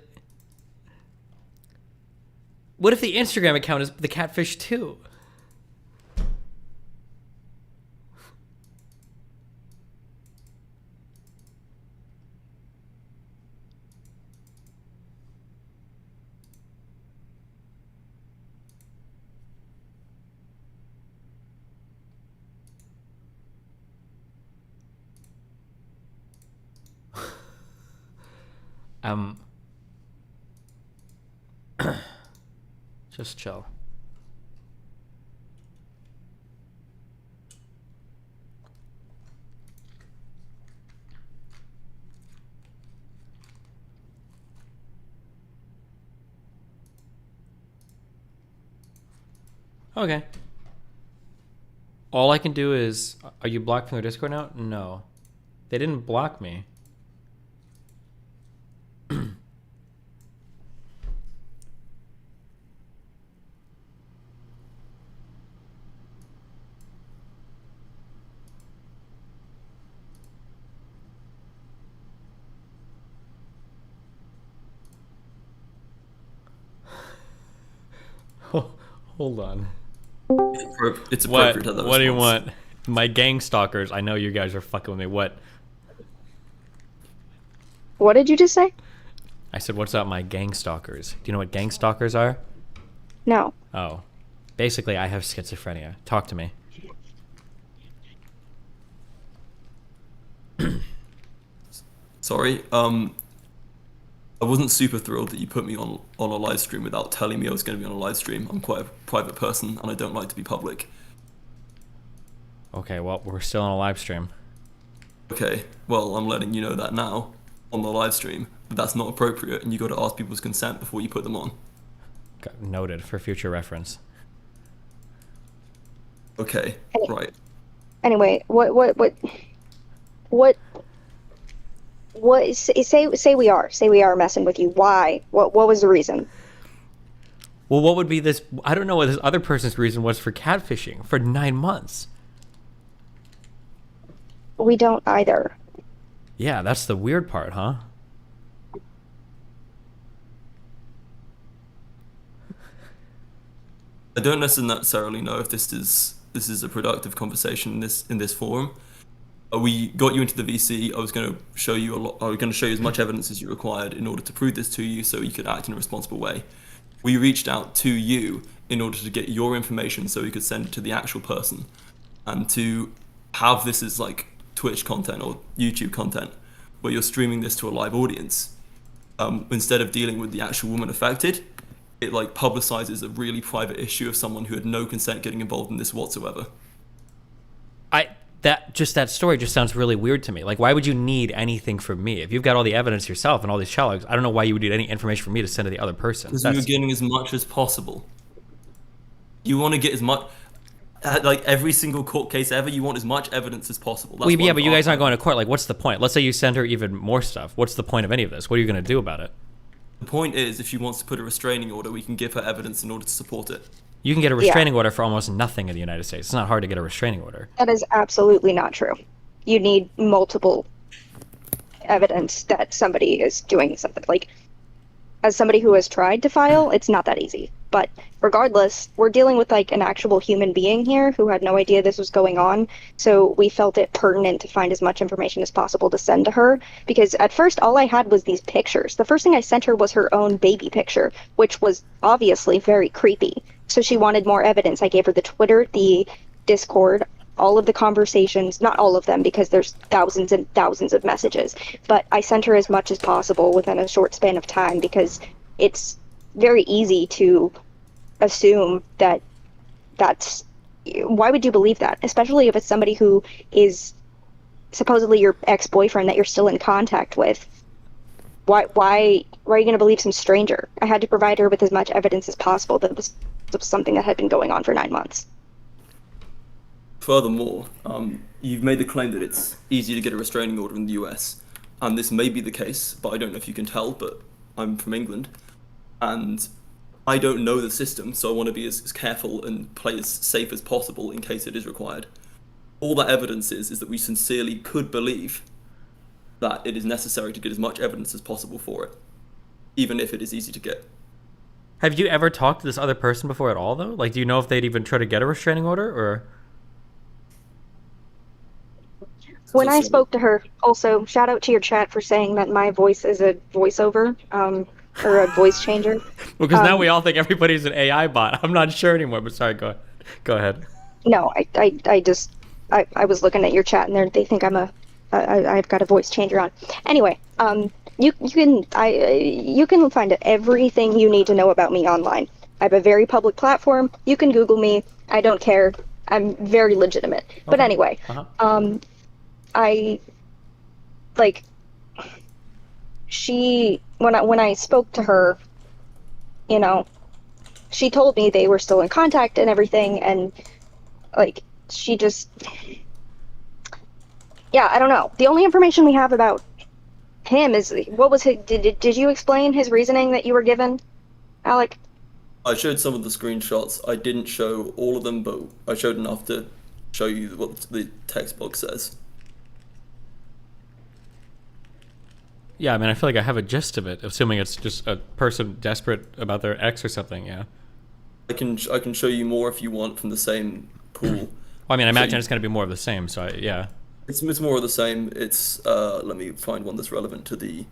What if the Instagram account is the catfish too? Just chill. Okay. All I can do is, are you blocked from their Discord now? No. They didn't block me. Hold on. It's appropriate to that What do you response. want? My gang stalkers. I know you guys are fucking with me. What? What did you just say? I said, what's up, my gang stalkers? Do you know what gang stalkers are? No. Oh. Basically, I have schizophrenia. Talk to me. Sorry. I wasn't super thrilled that you put me on a live stream without telling me I was going to be on a live stream. I'm quite a private person and I don't like to be public. Okay, well, we're still on a live stream. Okay, well, I'm letting you know that now on the live stream, but that's not appropriate and you got to ask people's consent before you put them on. Okay, noted for future reference. Okay, right. Anyway, say we are messing with you. Why? What was the reason? Well, what would be this? I don't know what this other person's reason was for catfishing for 9 months. We don't either. Yeah, that's the weird part, huh? I don't necessarily know if this is a productive conversation in this forum. We got you into the VC. I was going to show you as much evidence as you required in order to prove this to you, so you could act in a responsible way. We reached out to you in order to get your information, so we could send it to the actual person, and to have this as like Twitch content or YouTube content, where you're streaming this to a live audience. Instead of dealing with the actual woman affected, it like publicizes a really private issue of someone who had no consent getting involved in this whatsoever. that story just sounds really weird to me. Like, why would you need anything from me? If you've got all the evidence yourself and all these chat logs, I don't know why you would need any information from me to send to the other person. Because you're getting as much as possible. You want to get as much, like every single court case ever, you want as much evidence as possible. Well, yeah, but you guys aren't going to court. Like, what's the point? Let's say you send her even more stuff. What's the point of any of this? What are you going to do about it? The point is, if she wants to put a restraining order, we can give her evidence in order to support it. You can get a restraining order for almost nothing in the United States. It's not hard to get a restraining order. That is absolutely not true. You need multiple evidence that somebody is doing something. Like, as somebody who has tried to file, it's not that easy. But regardless, we're dealing with like an actual human being here who had no idea this was going on. So we felt it pertinent to find as much information as possible to send to her. Because at first, all I had was these pictures. The first thing I sent her was her own baby picture, which was obviously very creepy. So she wanted more evidence. I gave her the Twitter, the Discord, all of the conversations, not all of them because there's thousands and thousands of messages, but I sent her as much as possible within a short span of time because it's very easy to assume that why would you believe that? Especially if it's somebody who is supposedly your ex-boyfriend that you're still in contact with. Why are you going to believe some stranger? I had to provide her with as much evidence as possible that was something that had been going on for 9 months. Furthermore, you've made the claim that it's easy to get a restraining order in the US, and this may be the case, but I don't know if you can tell, but I'm from England, and I don't know the system, so I want to be as careful and play as safe as possible in case it is required. All that evidence is that we sincerely could believe that it is necessary to get as much evidence as possible for it, even if it is easy to get. Have you ever talked to this other person before at all, though? Like, do you know if they'd even try to get a restraining order, or...? When I spoke to her, also, shout out to your chat for saying that my voice is a voiceover, or a voice changer. Because now we all think everybody's an AI bot. I'm not sure anymore, but sorry, go ahead. No, I was looking at your chat and they think I've got a voice changer on. Anyway, you can find everything you need to know about me online. I have a very public platform. You can Google me. I don't care. I'm very legitimate. Okay. But anyway, when I spoke to her, you know, she told me they were still in contact and everything, and like she just, yeah, I don't know. The only information we have about him is what was his, did you explain his reasoning that you were given, Alec? I showed some of the screenshots. I didn't show all of them, but I showed enough to show you what the text box says. Yeah, I mean, I feel like I have a gist of it, assuming it's just a person desperate about their ex or something, yeah. I can show you more if you want from the same pool. Well, I mean, I imagine it's going to be more of the same, so yeah. It's more of the same. It's, let me find one that's relevant to the...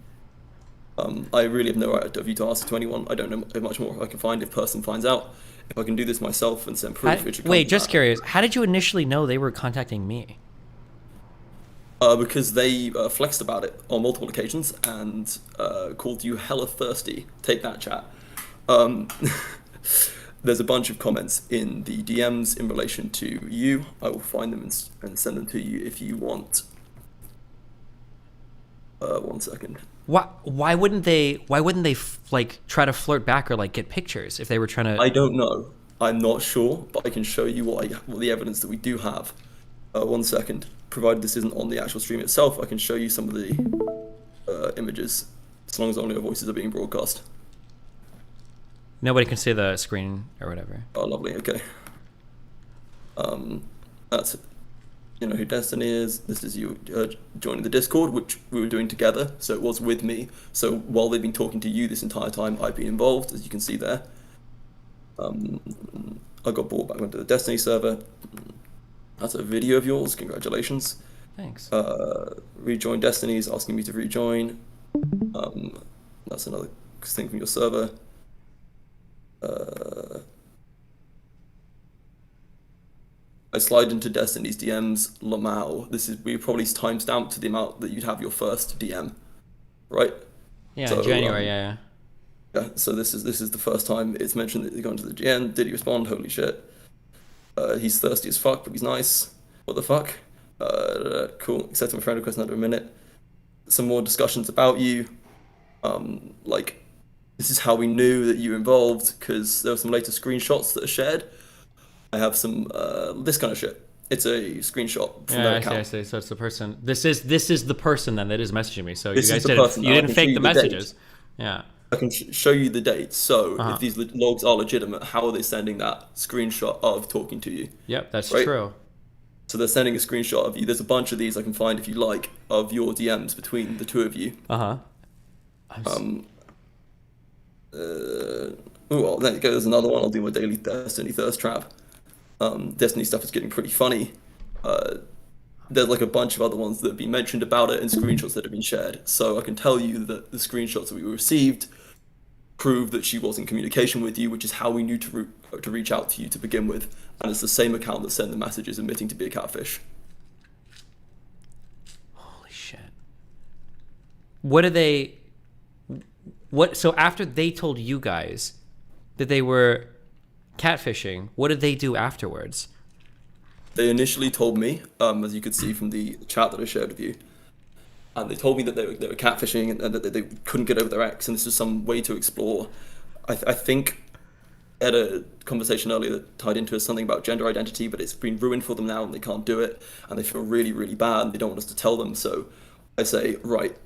I really have no right of you to ask to anyone. I don't know much more I can find if person finds out. If I can do this myself and send proof, it should come Wait, just curious. How did you initially know they were contacting me? Because they flexed about it on multiple occasions and called you hella thirsty. Take that, chat. There's a bunch of comments in the DMs in relation to you. I will find them and send them to you if you want. 1 second. Why wouldn't they like try to flirt back or like get pictures if they were trying to? I don't know. I'm not sure, but I can show you what the evidence that we do have. 1 second. Provided this isn't on the actual stream itself, I can show you some of the images, as long as only our voices are being broadcast. Nobody can see the screen or whatever. Oh, lovely. Okay. That's, you know who Destiny is. This is you joining the Discord, which we were doing together. So it was with me. So while they've been talking to you this entire time, I've been involved, as you can see there. I got brought back onto the Destiny server. That's a video of yours. Congratulations. Thanks. Rejoin Destiny's asking me to rejoin. That's another thing from your server. I slide into Destiny's DMs. Lamau. We probably timestamped to the amount that you'd have your first DM, right? Yeah, so, January. Yeah. Yeah. So this is the first time it's mentioned that you're going to the GN. Did he respond? Holy shit. He's thirsty as fuck, but he's nice. What the fuck? Cool. Accepting my friend request in under a minute. Some more discussions about you. Like, this is how we knew that you were involved, because there were some later screenshots that are shared. I have some this kind of shit. It's a screenshot from their account. I see. So it's the person. This is the person then that is messaging me. So This you is guys the person. you I didn't can fake show the you the date. messages. Yeah. I can show you the dates. So Uh-huh. if these logs are legitimate, how are they sending that screenshot of talking to you? Yep, that's Right? true. So they're sending a screenshot of you. There's a bunch of these I can find if you like of your DMs between the two of you. Uh-huh. Well, there you go. There's another one. I'll do my daily Destiny thirst trap. Destiny stuff is getting pretty funny. There's like a bunch of other ones that have been mentioned about it and screenshots that have been shared. So I can tell you that the screenshots that we received prove that she was in communication with you, which is how we knew to reach out to you to begin with. And it's the same account that sent the messages admitting to be a catfish. Holy shit. So after they told you guys that they were catfishing, what did they do afterwards? They initially told me, as you could see from the chat that I shared with you, and they told me that they were catfishing and that they couldn't get over their ex, and this was some way to explore. I think I had a conversation earlier that tied into something about gender identity, but it's been ruined for them now and they can't do it, and they feel really, really bad, and they don't want us to tell them. So I say, right,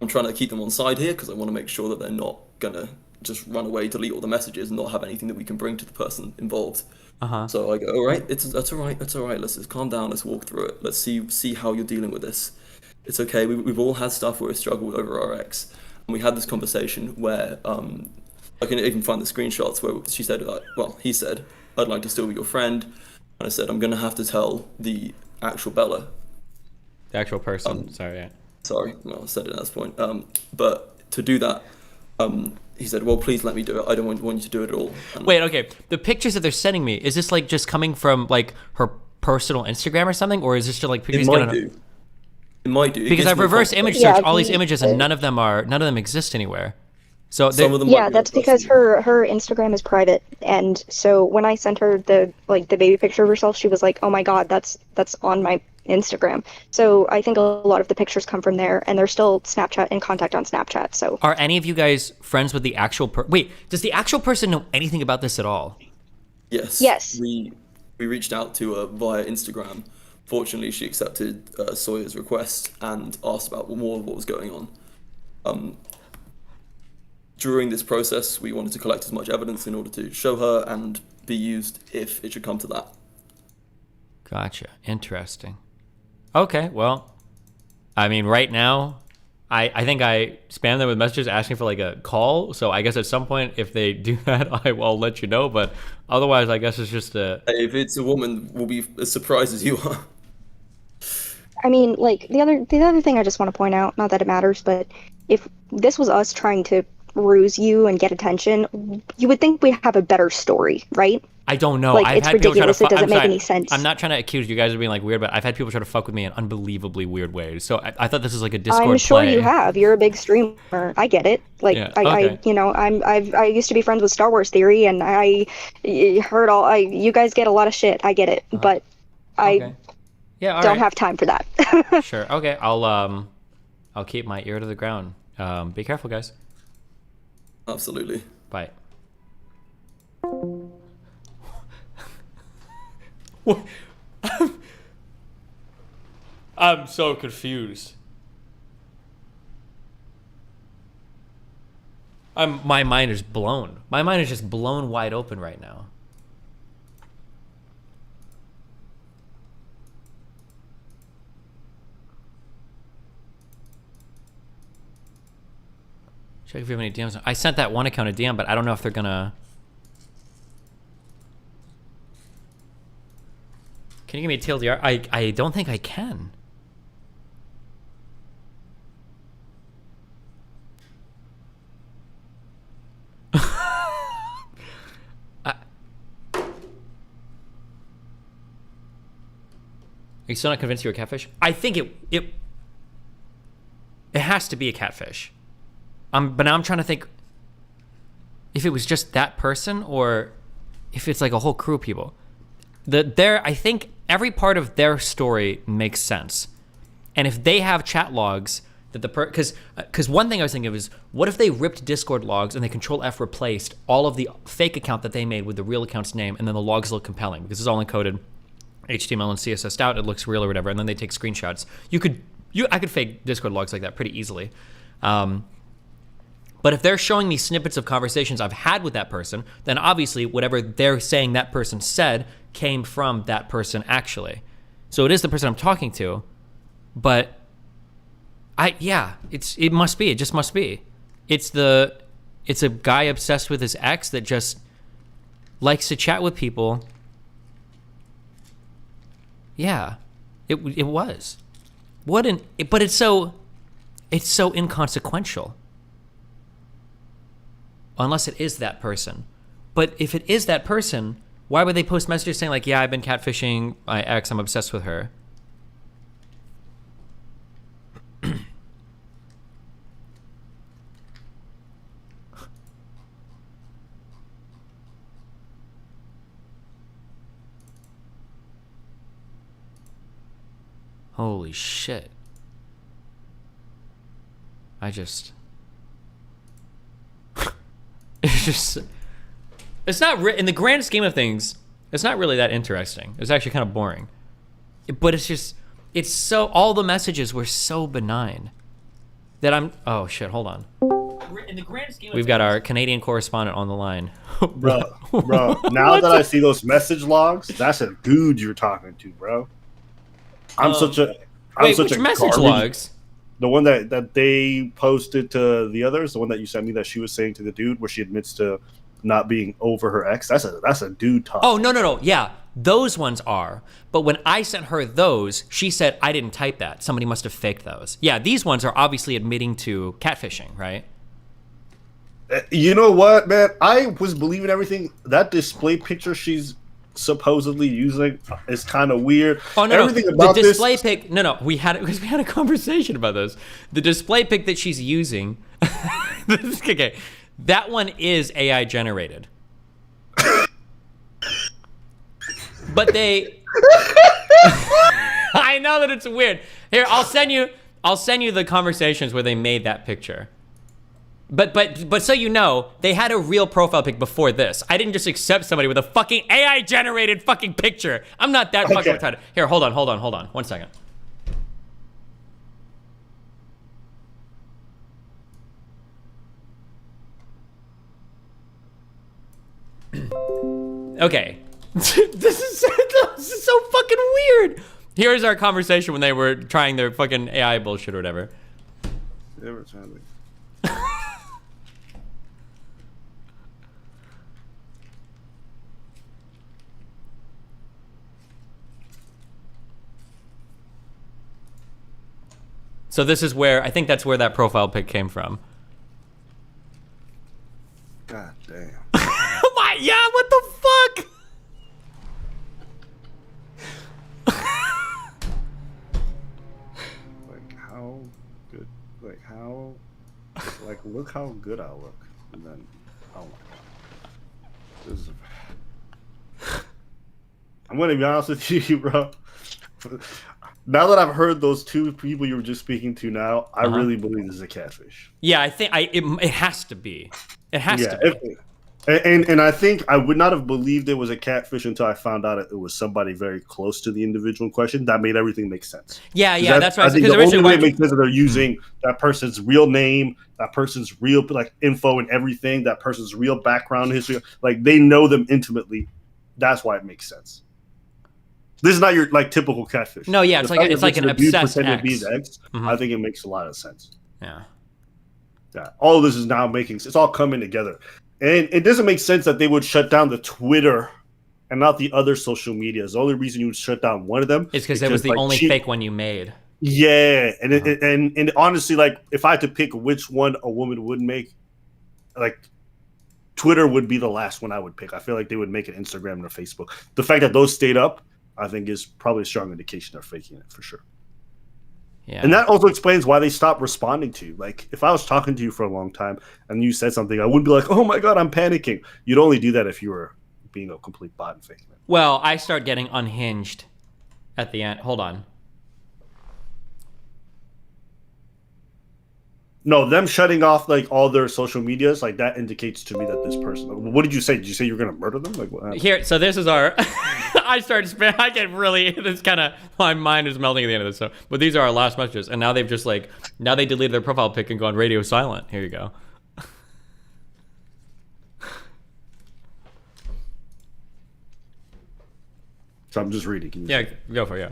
I'm trying to keep them on side here because I want to make sure that they're not gonna just run away, delete all the messages, and not have anything that we can bring to the person involved. Uh-huh. So I go, all right, that's all right. Let's just calm down. Let's walk through it. Let's see how you're dealing with this. It's okay. We've all had stuff where we struggled over our ex, and we had this conversation where I can even find the screenshots where she said, he said, I'd like to still be your friend, and I said, I'm gonna have to tell the actual Bella. The actual person. Sorry, no, I said it at this point. But to do that, he said, well, please let me do it. I don't want you to do it at all. And Wait, okay. The pictures that they're sending me, is this like just coming from like her personal Instagram or something, or is this just like pictures? It might do. It might do. Because I've reverse image searched all these images and none of them exist anywhere. So yeah, that's because her Instagram is private, and so when I sent her the baby picture of herself, she was like, "Oh my God, that's on my Instagram." So I think a lot of the pictures come from there, and they're still Snapchat in contact on Snapchat. So are any of you guys friends with the actual Wait, does the actual person know anything about this at all? Yes. Yes. We reached out to her via Instagram. Fortunately, she accepted Sawyer's request and asked about more of what was going on. During this process, we wanted to collect as much evidence in order to show her and be used if it should come to that. Gotcha. Interesting. Okay, well, I mean, right now, I think I spam them with messages asking for like a call. So I guess at some point, if they do that, I'll let you know. But otherwise, I guess it's just a... If it's a woman, we'll be as surprised as you are. I mean, like the other thing I just want to point out, not that it matters, but if this was us trying to ruse you and get attention, you would think we'd have a better story, right? I don't know. Like, I've it's had people try to ridiculous. It doesn't make any sense. I'm not trying to accuse you guys of being like weird, but I've had people try to fuck with me in unbelievably weird ways. So I thought this was like a Discord I'm sure play. you have. You're a big streamer. I get it. Like Yeah, I used to be friends with Star Wars Theory, and I heard you guys get a lot of shit. I get it, but I Yeah, all don't right. have time for that. Sure. Okay. I'll keep my ear to the ground. Be careful, guys. Absolutely. Bye. What? I'm so confused. My mind is blown. My mind is just blown wide open right now. Check if you have any DMs. I sent that one account a DM, but I don't know if they're gonna... Can you give me a TLDR? I don't think I can. Are you still not convinced you're a catfish? I think it has to be a catfish. But now I'm trying to think if it was just that person or if it's like a whole crew of people. I think every part of their story makes sense. And if they have chat logs that because one thing I was thinking of is, what if they ripped Discord logs and they Control F replaced all of the fake account that they made with the real account's name, and then the logs look compelling because it's all encoded HTML and CSS out, it looks real or whatever, and then they take screenshots. I could fake Discord logs like that pretty easily. But if they're showing me snippets of conversations I've had with that person, then obviously whatever they're saying that person said came from that person actually. So it is the person I'm talking to, but it just must be. It's a guy obsessed with his ex that just likes to chat with people. Yeah, it was. But it's so inconsequential. Unless it is that person. But if it is that person, why would they post messages saying like, yeah, I've been catfishing my ex, I'm obsessed with her? Holy shit. It's not, in the grand scheme of things, it's not really that interesting. It's actually kind of boring. But all the messages were so benign that oh shit, hold on. In the grand scheme of We've got our Canadian correspondent on the line. Bro, now that I see those message logs, that's a dude you're talking to, bro. I'm such a which message logs? The one that they posted to the others, the one that you sent me that she was saying to the dude where she admits to not being over her ex. That's a dude talk. Oh, no. Yeah, those ones are. But when I sent her those, she said, I didn't type that. Somebody must have faked those. Yeah, these ones are obviously admitting to catfishing, right? You know what, man? I was believing everything. That display picture she's supposedly using is kind of weird. Oh no, everything about the display pic. No, we had a conversation about this. The display pic that she's using, okay, that one is AI generated. But I know that it's weird. Here, I'll send you the conversations where they made that picture. But so you know, they had a real profile pic before this. I didn't just accept somebody with a fucking AI generated fucking picture. I'm not that fucking retarded. Here, hold on. 1 second. Okay. This is so fucking weird. Here's our conversation when they were trying their fucking AI bullshit or whatever. So this is where, I think that's where that profile pic came from. God damn. Why? Yeah, what the fuck? Look how good I look. And then, oh my god. This is I'm gonna be honest with you, bro. Now that I've heard those two people you were just speaking to now, I really believe this is a catfish. Yeah, I think it has to be. It has to be. And I think I would not have believed it was a catfish until I found out it was somebody very close to the individual in question. That made everything make sense. Yeah, that's right. I think the only way it makes sense is they're using that person's real name, that person's real info and everything, that person's real background history. Like they know them intimately. That's why it makes sense. This is not your typical catfish. No, yeah, it's like an obsessed ex. I think it makes a lot of sense. Yeah. All of this is now making sense. It's all coming together. And it doesn't make sense that they would shut down the Twitter and not the other social medias. The only reason you would shut down one of them is because it was the only fake one you made. Yeah, and and honestly, if I had to pick which one a woman would make, Twitter would be the last one I would pick. I feel like they would make an Instagram or Facebook. The fact that those stayed up, I think, is probably a strong indication they're faking it for sure. Yeah. And that also explains why they stopped responding to you. Like, if I was talking to you for a long time and you said something, I wouldn't be like, oh my God, I'm panicking. You'd only do that if you were being a complete bot and fake. Well, I start getting unhinged at the end. Hold on. No, them shutting off like all their social medias, like that indicates to me that this person. What did you say? Did you say you're gonna murder them? Like what happened? Here, so this is our. I get really. This kind of my mind is melting at the end of this. So, but these are our last messages, and now they've just like now they deleted their profile pic and gone radio silent. Here you go. So I'm just reading. Yeah, go for it. Yeah.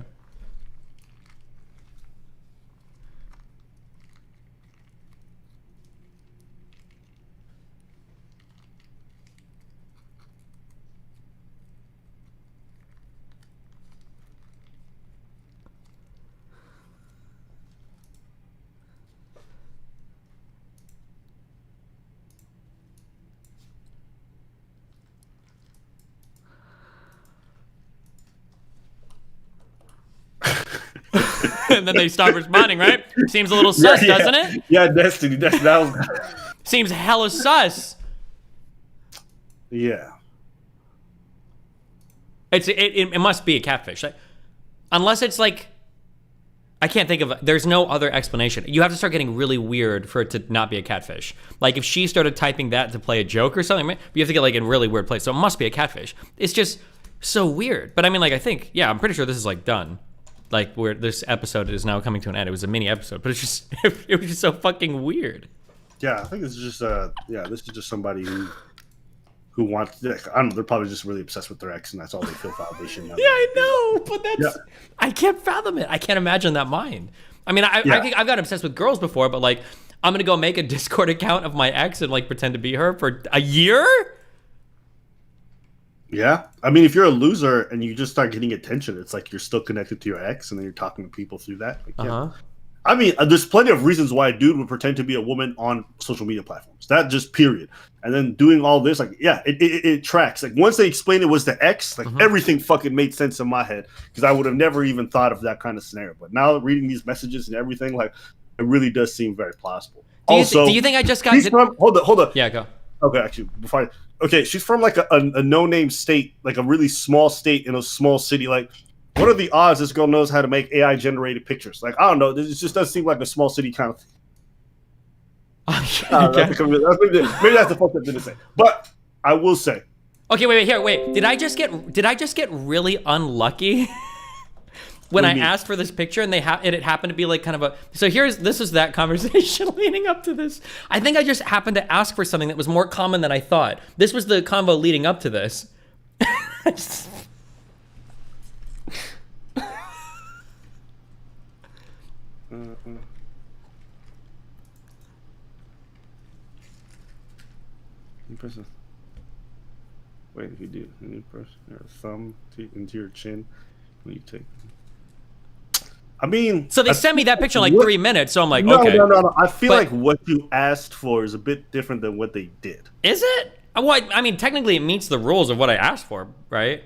And then they stop responding, right? Seems a little sus, doesn't it? Yeah, Destiny. That was. Seems hella sus. Yeah. It must be a catfish, unless it's like. I can't think of. There's no other explanation. You have to start getting really weird for it to not be a catfish. Like if she started typing that to play a joke or something, you have to get like in a really weird place. So it must be a catfish. It's just so weird. But I mean, like I think, yeah, I'm pretty sure this is like done. Like where this episode is now coming to an end. It was a mini episode, but it's just it was just so fucking weird. Yeah, I think it's just this is just somebody who wants. I don't know. They're probably just really obsessed with their ex, and that's all they feel validation. Yeah, I know, but that's I can't fathom it. I can't imagine that mind. I mean, I think I've got obsessed with girls before, but like I'm gonna go make a Discord account of my ex and like pretend to be her for a year. Yeah, I mean, if you're a loser and you just start getting attention, it's like you're still connected to your ex, and then you're talking to people through that. Like, yeah. I mean, there's plenty of reasons why a dude would pretend to be a woman on social media platforms. That just period. And then doing all this, like, yeah, it tracks. Like once they explained it was the ex, like everything fucking made sense in my head because I would have never even thought of that kind of scenario. But now reading these messages and everything, like, it really does seem very plausible. Do you think I just got? Hold up. Yeah, go. Okay, actually, okay, she's from like a no-name state, like a really small state in a small city. Like, what are the odds this girl knows how to make AI-generated pictures? Like, I don't know. It just does seem like a small city kind of thing. Maybe that's the fucked up thing to say. But I will say. Okay, wait. Did I just get really unlucky? When I asked for this picture and it happened to be like kind of a, so this is that conversation leading up to this. I think I just happened to ask for something that was more common than I thought. This was the convo leading up to this. Wait, if you do, you press your thumb into your chin when you take. I mean, so they sent me that picture in like 3 minutes, so I'm like, no, okay. No. I feel like what you asked for is a bit different than what they did. Is it? Well, I mean, technically, it meets the rules of what I asked for, right?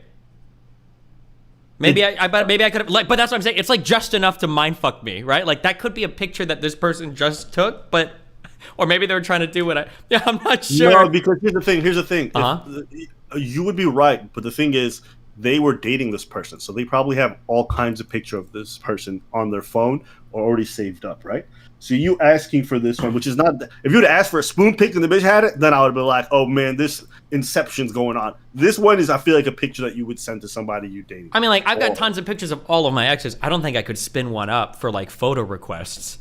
Maybe I could have, like, but that's what I'm saying. It's like just enough to mindfuck me, right? Like that could be a picture that this person just took, but, or maybe they were trying to do what I'm not sure. No, because here's the thing. You would be right, but the thing is, they were dating this person, so they probably have all kinds of picture of this person on their phone or already saved up, right? So you asking for this one, which is not. If you would ask for a spoon pic and the bitch had it, then I would have been like, "Oh man, this inception's going on." This one is, I feel like, a picture that you would send to somebody you dating. I mean, like I've got tons of pictures of all of my exes. I don't think I could spin one up for like photo requests.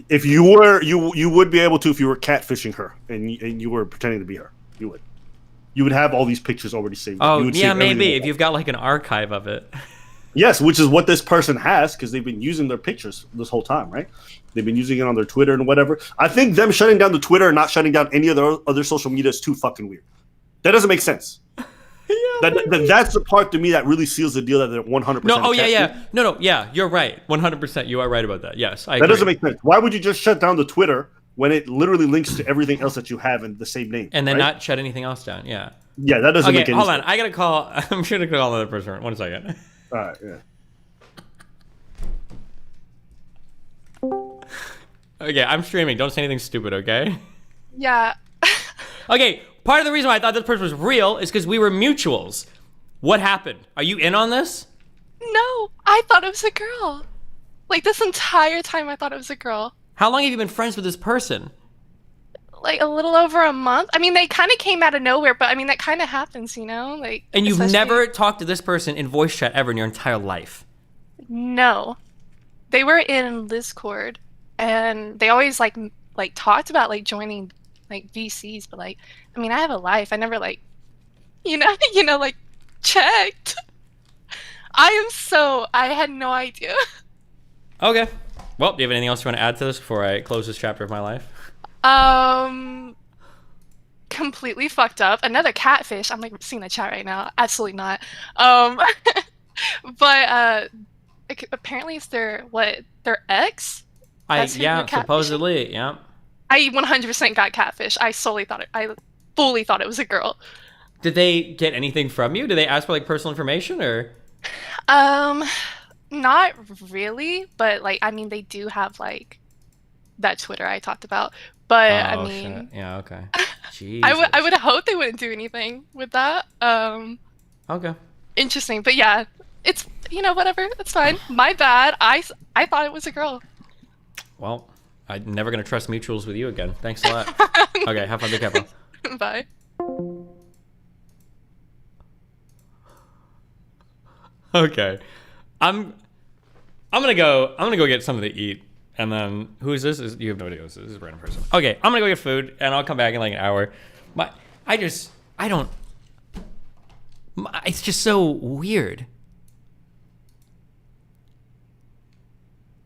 If you were, you would be able to if you were catfishing her and you were pretending to be her. You would. You would have all these pictures already saved. Oh, yeah, maybe if you've got like an archive of it. Yes, which is what this person has because they've been using their pictures this whole time, right? They've been using it on their Twitter and whatever. I think them shutting down the Twitter and not shutting down any other social media is too fucking weird. That doesn't make sense. That's the part to me that really seals the deal that they're 100%. No, yeah, you're right. 100%, you are right about that. Yes, I agree. That doesn't make sense. Why would you just shut down the Twitter when it literally links to everything else that you have in the same name? And then not shut anything else down, yeah. Yeah, that doesn't make any sense. Hold on. I gotta call. I'm sure to call another person. 1 second. All right, yeah. Okay, I'm streaming. Don't say anything stupid, okay? Yeah. Okay, part of the reason why I thought this person was real is because we were mutuals. What happened? Are you in on this? No, I thought it was a girl. Like, this entire time I thought it was a girl. How long have you been friends with this person? Like, a little over a month. I mean, they kind of came out of nowhere, but I mean, that kind of happens, you know? Like, And you've especially- never talked to this person in voice chat ever in your entire life? No. They were in Discord, and they always, like talked about, like, joining, like, VCs, but, like, I mean, I have a life. I never, like, you know, like, checked. I had no idea. Okay. Well, do you have anything else you want to add to this before I close this chapter of my life? Completely fucked up. Another catfish. I'm like seeing the chat right now. Absolutely not. But apparently it's their ex. Yeah, supposedly, yeah. I 100% got catfish. I fully thought it was a girl. Did they get anything from you? Did they ask for like personal information or? Not really, but like I mean they do have like that Twitter I talked about. But I mean, shit. Yeah, okay. Jeez. I would hope they wouldn't do anything with that. Okay. Interesting, but yeah, it's whatever. It's fine. My bad. I thought it was a girl. Well, I'm never gonna trust mutuals with you again. Thanks a lot. Okay, have fun. Be careful. Bye. Okay, I'm gonna go get something to eat, and then who is this? You have no idea who this is. This is a random person. Okay, I'm gonna go get food, and I'll come back in like an hour. It's just so weird.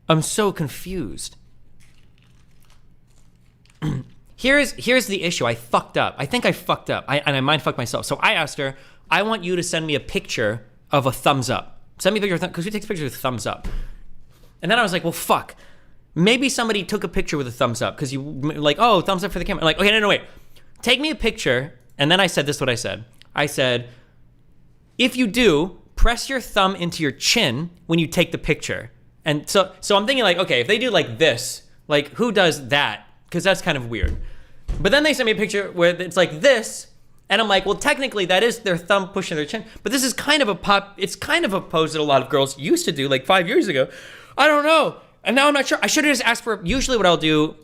I'm so confused. Here's the issue. I fucked up. I think I fucked up. I mind fucked myself. So I asked her, I want you to send me a picture of a thumbs up. Send me a picture of because who takes pictures with thumbs up? And then I was like, well, fuck. Maybe somebody took a picture with a thumbs up because you like, oh, thumbs up for the camera. I'm like, okay, no, wait. Take me a picture. And then I said this is what I said. I said, if you do, press your thumb into your chin when you take the picture. And so I'm thinking like, okay, if they do like this, like who does that? Because that's kind of weird. But then they sent me a picture where it's like this. And I'm like, well, technically that is their thumb pushing their chin. But this is kind of it's kind of a pose that a lot of girls used to do like 5 years ago. I don't know. And now I'm not sure. I should have just asked for, usually what I'll do,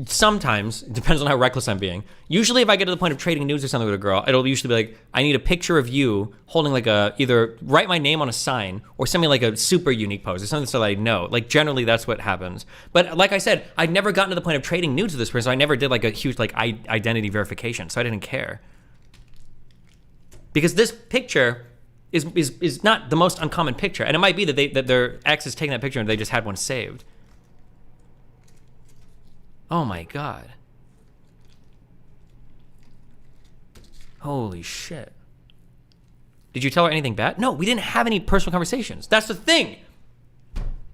sometimes, it depends on how reckless I'm being. Usually if I get to the point of trading nudes or something with a girl, it'll usually be like, I need a picture of you holding like either write my name on a sign or send me like a super unique pose or something so that I know. Like generally that's what happens. But like I said, I'd never gotten to the point of trading nudes with this person. So I never did like a huge like identity verification. So I didn't care. Because this picture is not the most uncommon picture. And it might be that their ex is taking that picture and they just had one saved. Oh my God. Holy shit. Did you tell her anything bad? No, we didn't have any personal conversations. That's the thing.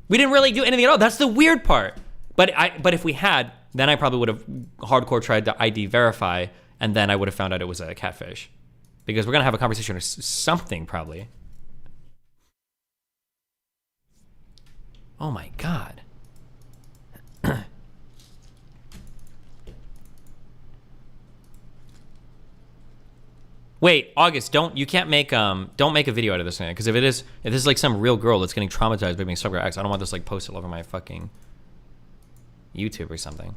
We didn't really do anything at all. That's the weird part. But if we had, then I probably would have hardcore tried to ID verify, and then I would have found out it was a catfish. Because we're gonna have a conversation or something probably. Oh my God. Wait, August, don't make a video out of this thing, because if this is like some real girl that's getting traumatized by being stalked by her ex, I don't want this like posted all over my fucking YouTube or something.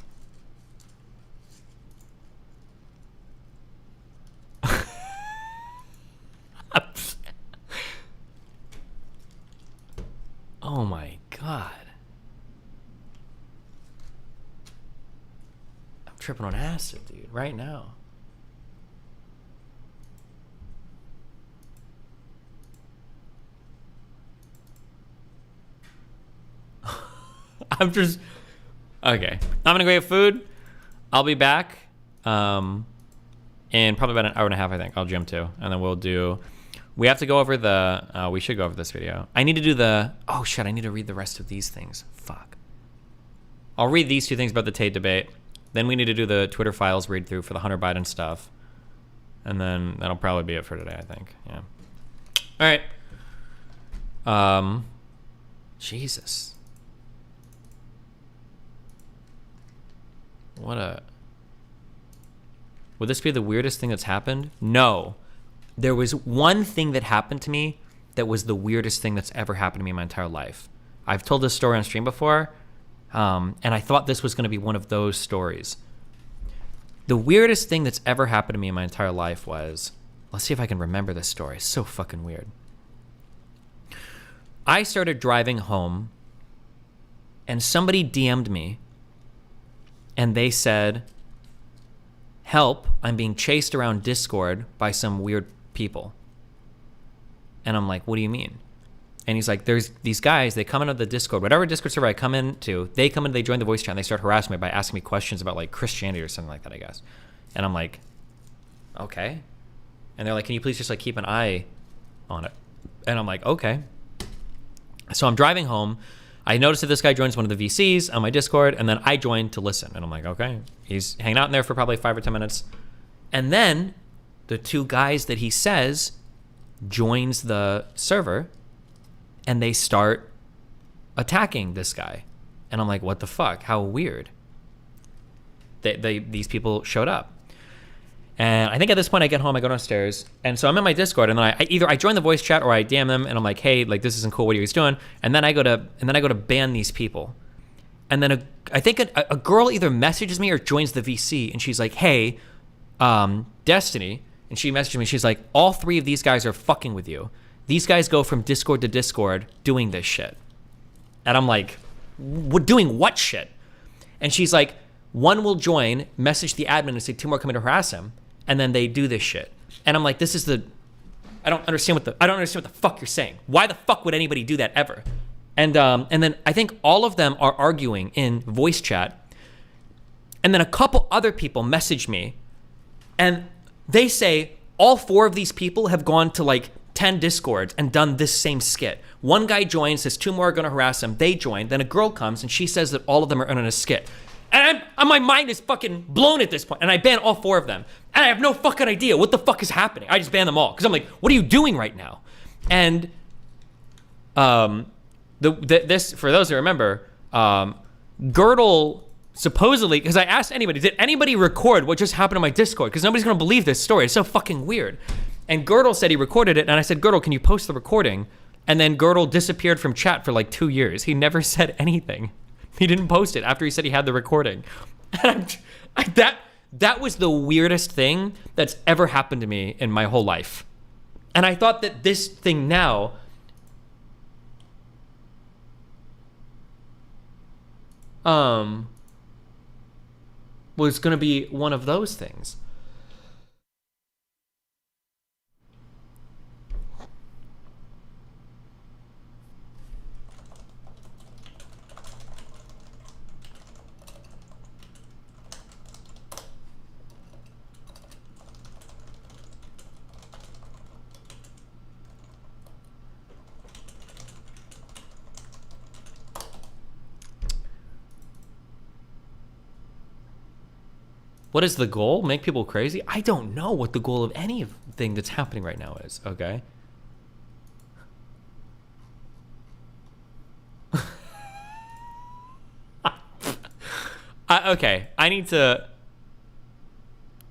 Oh my God. I'm tripping on acid, dude, right now. I'm just okay. I'm gonna go get food. I'll be back in probably about an hour and a half. I think I'll gym too, and then we have to go over the we should go over this video. I need to do oh shit, I need to read the rest of these things. Fuck. I'll read these two things about the Tate debate. Then we need to do the Twitter files read through for the Hunter Biden stuff, and then that'll probably be it for today. I think. Yeah. All right. Jesus. What a Would this be the weirdest thing that's happened? No. There was one thing that happened to me that was the weirdest thing that's ever happened to me in my entire life. I've told this story on stream before, and I thought this was going to be one of those stories. The weirdest thing that's ever happened to me in my entire life was, let's see if I can remember this story. It's so fucking weird. I started driving home, and somebody DM'd me, and they said, help, I'm being chased around Discord by some weird people. And I'm like, what do you mean? And he's like, there's these guys, they come into the Discord, whatever Discord server I come into, they come in, they join the voice chat, and they start harassing me by asking me questions about like Christianity or something like that, I guess. And I'm like, okay. And they're like, can you please just like keep an eye on it? And I'm like, okay. So I'm driving home. I noticed that this guy joins one of the VCs on my Discord, and then I joined to listen. And I'm like, okay. He's hanging out in there for probably 5 or 10 minutes. And then the two guys that he says joins the server, and they start attacking this guy. And I'm like, what the fuck? How weird. These people showed up. And I think at this point I get home, I go downstairs, and so I'm in my Discord, and then I either join the voice chat or I DM them, and I'm like, hey, like this isn't cool. What are you guys doing? And then I go to ban these people. And then I think a girl either messages me or joins the VC, and she's like, hey, Destiny, and she messages me. She's like, all 3 of these guys are fucking with you. These guys go from Discord to Discord doing this shit. And I'm like, doing what shit? And she's like, one will join, message the admin and say 2 more coming to harass him, and then they do this shit. And I'm like, this is I don't understand what the fuck you're saying. Why the fuck would anybody do that ever? And then I think all of them are arguing in voice chat. And then a couple other people message me, and they say all 4 of these people have gone to like 10 Discords and done this same skit. One guy joins, says 2 more are gonna harass him. They join. Then a girl comes and she says that all of them are in a skit. And my mind is fucking blown at this point, and I ban all 4 of them. And I have no fucking idea what the fuck is happening. I just ban them all because I'm like, what are you doing right now? And this, for those who remember, Girdle supposedly, because I asked anybody, did anybody record what just happened on my Discord? Because nobody's gonna believe this story. It's so fucking weird. And Girdle said he recorded it, and I said, Girdle, can you post the recording? And then Girdle disappeared from chat for like 2 years. He never said anything. He didn't post it after he said he had the recording. And that was the weirdest thing that's ever happened to me in my whole life. And I thought that this thing now was going to be one of those things. What is the goal? Make people crazy? I don't know what the goal of anything that's happening right now is, okay? Okay, I need to...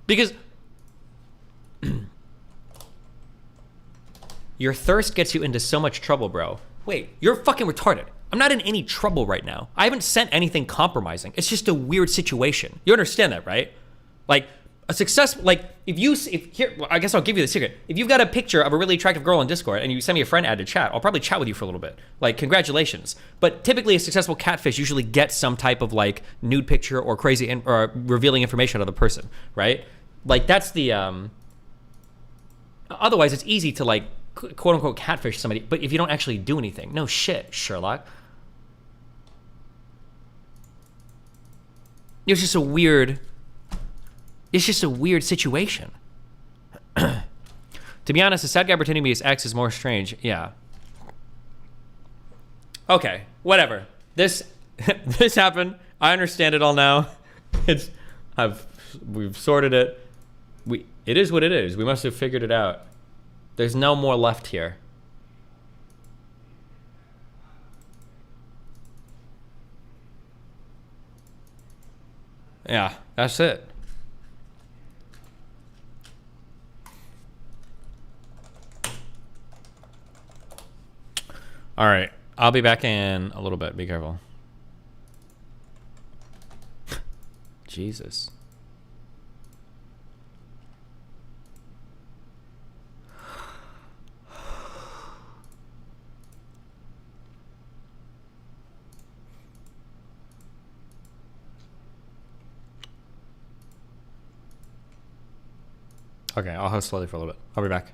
Because... Your thirst gets you into so much trouble, bro. Wait, you're fucking retarded. I'm not in any trouble right now. I haven't sent anything compromising. It's just a weird situation. You understand that, right? Like, a successful, like, I guess I'll give you the secret. If you've got a picture of a really attractive girl on Discord and you send me a friend ad to chat, I'll probably chat with you for a little bit. Like, congratulations. But typically a successful catfish usually gets some type of, like, nude picture or crazy, or revealing information of the person, right? Like, that's the, otherwise it's easy to, like, quote unquote catfish somebody, but if you don't actually do anything. No shit, Sherlock. It's just a weird situation. To be honest, the sad guy pretending to be his ex is more strange. Yeah. Okay, whatever. This happened. I understand it all now. We've sorted it. It is what it is. We must have figured it out. There's no more left here. Yeah, that's it. All right, I'll be back in a little bit. Be careful. Jesus. Okay, I'll host slowly for a little bit. I'll be back.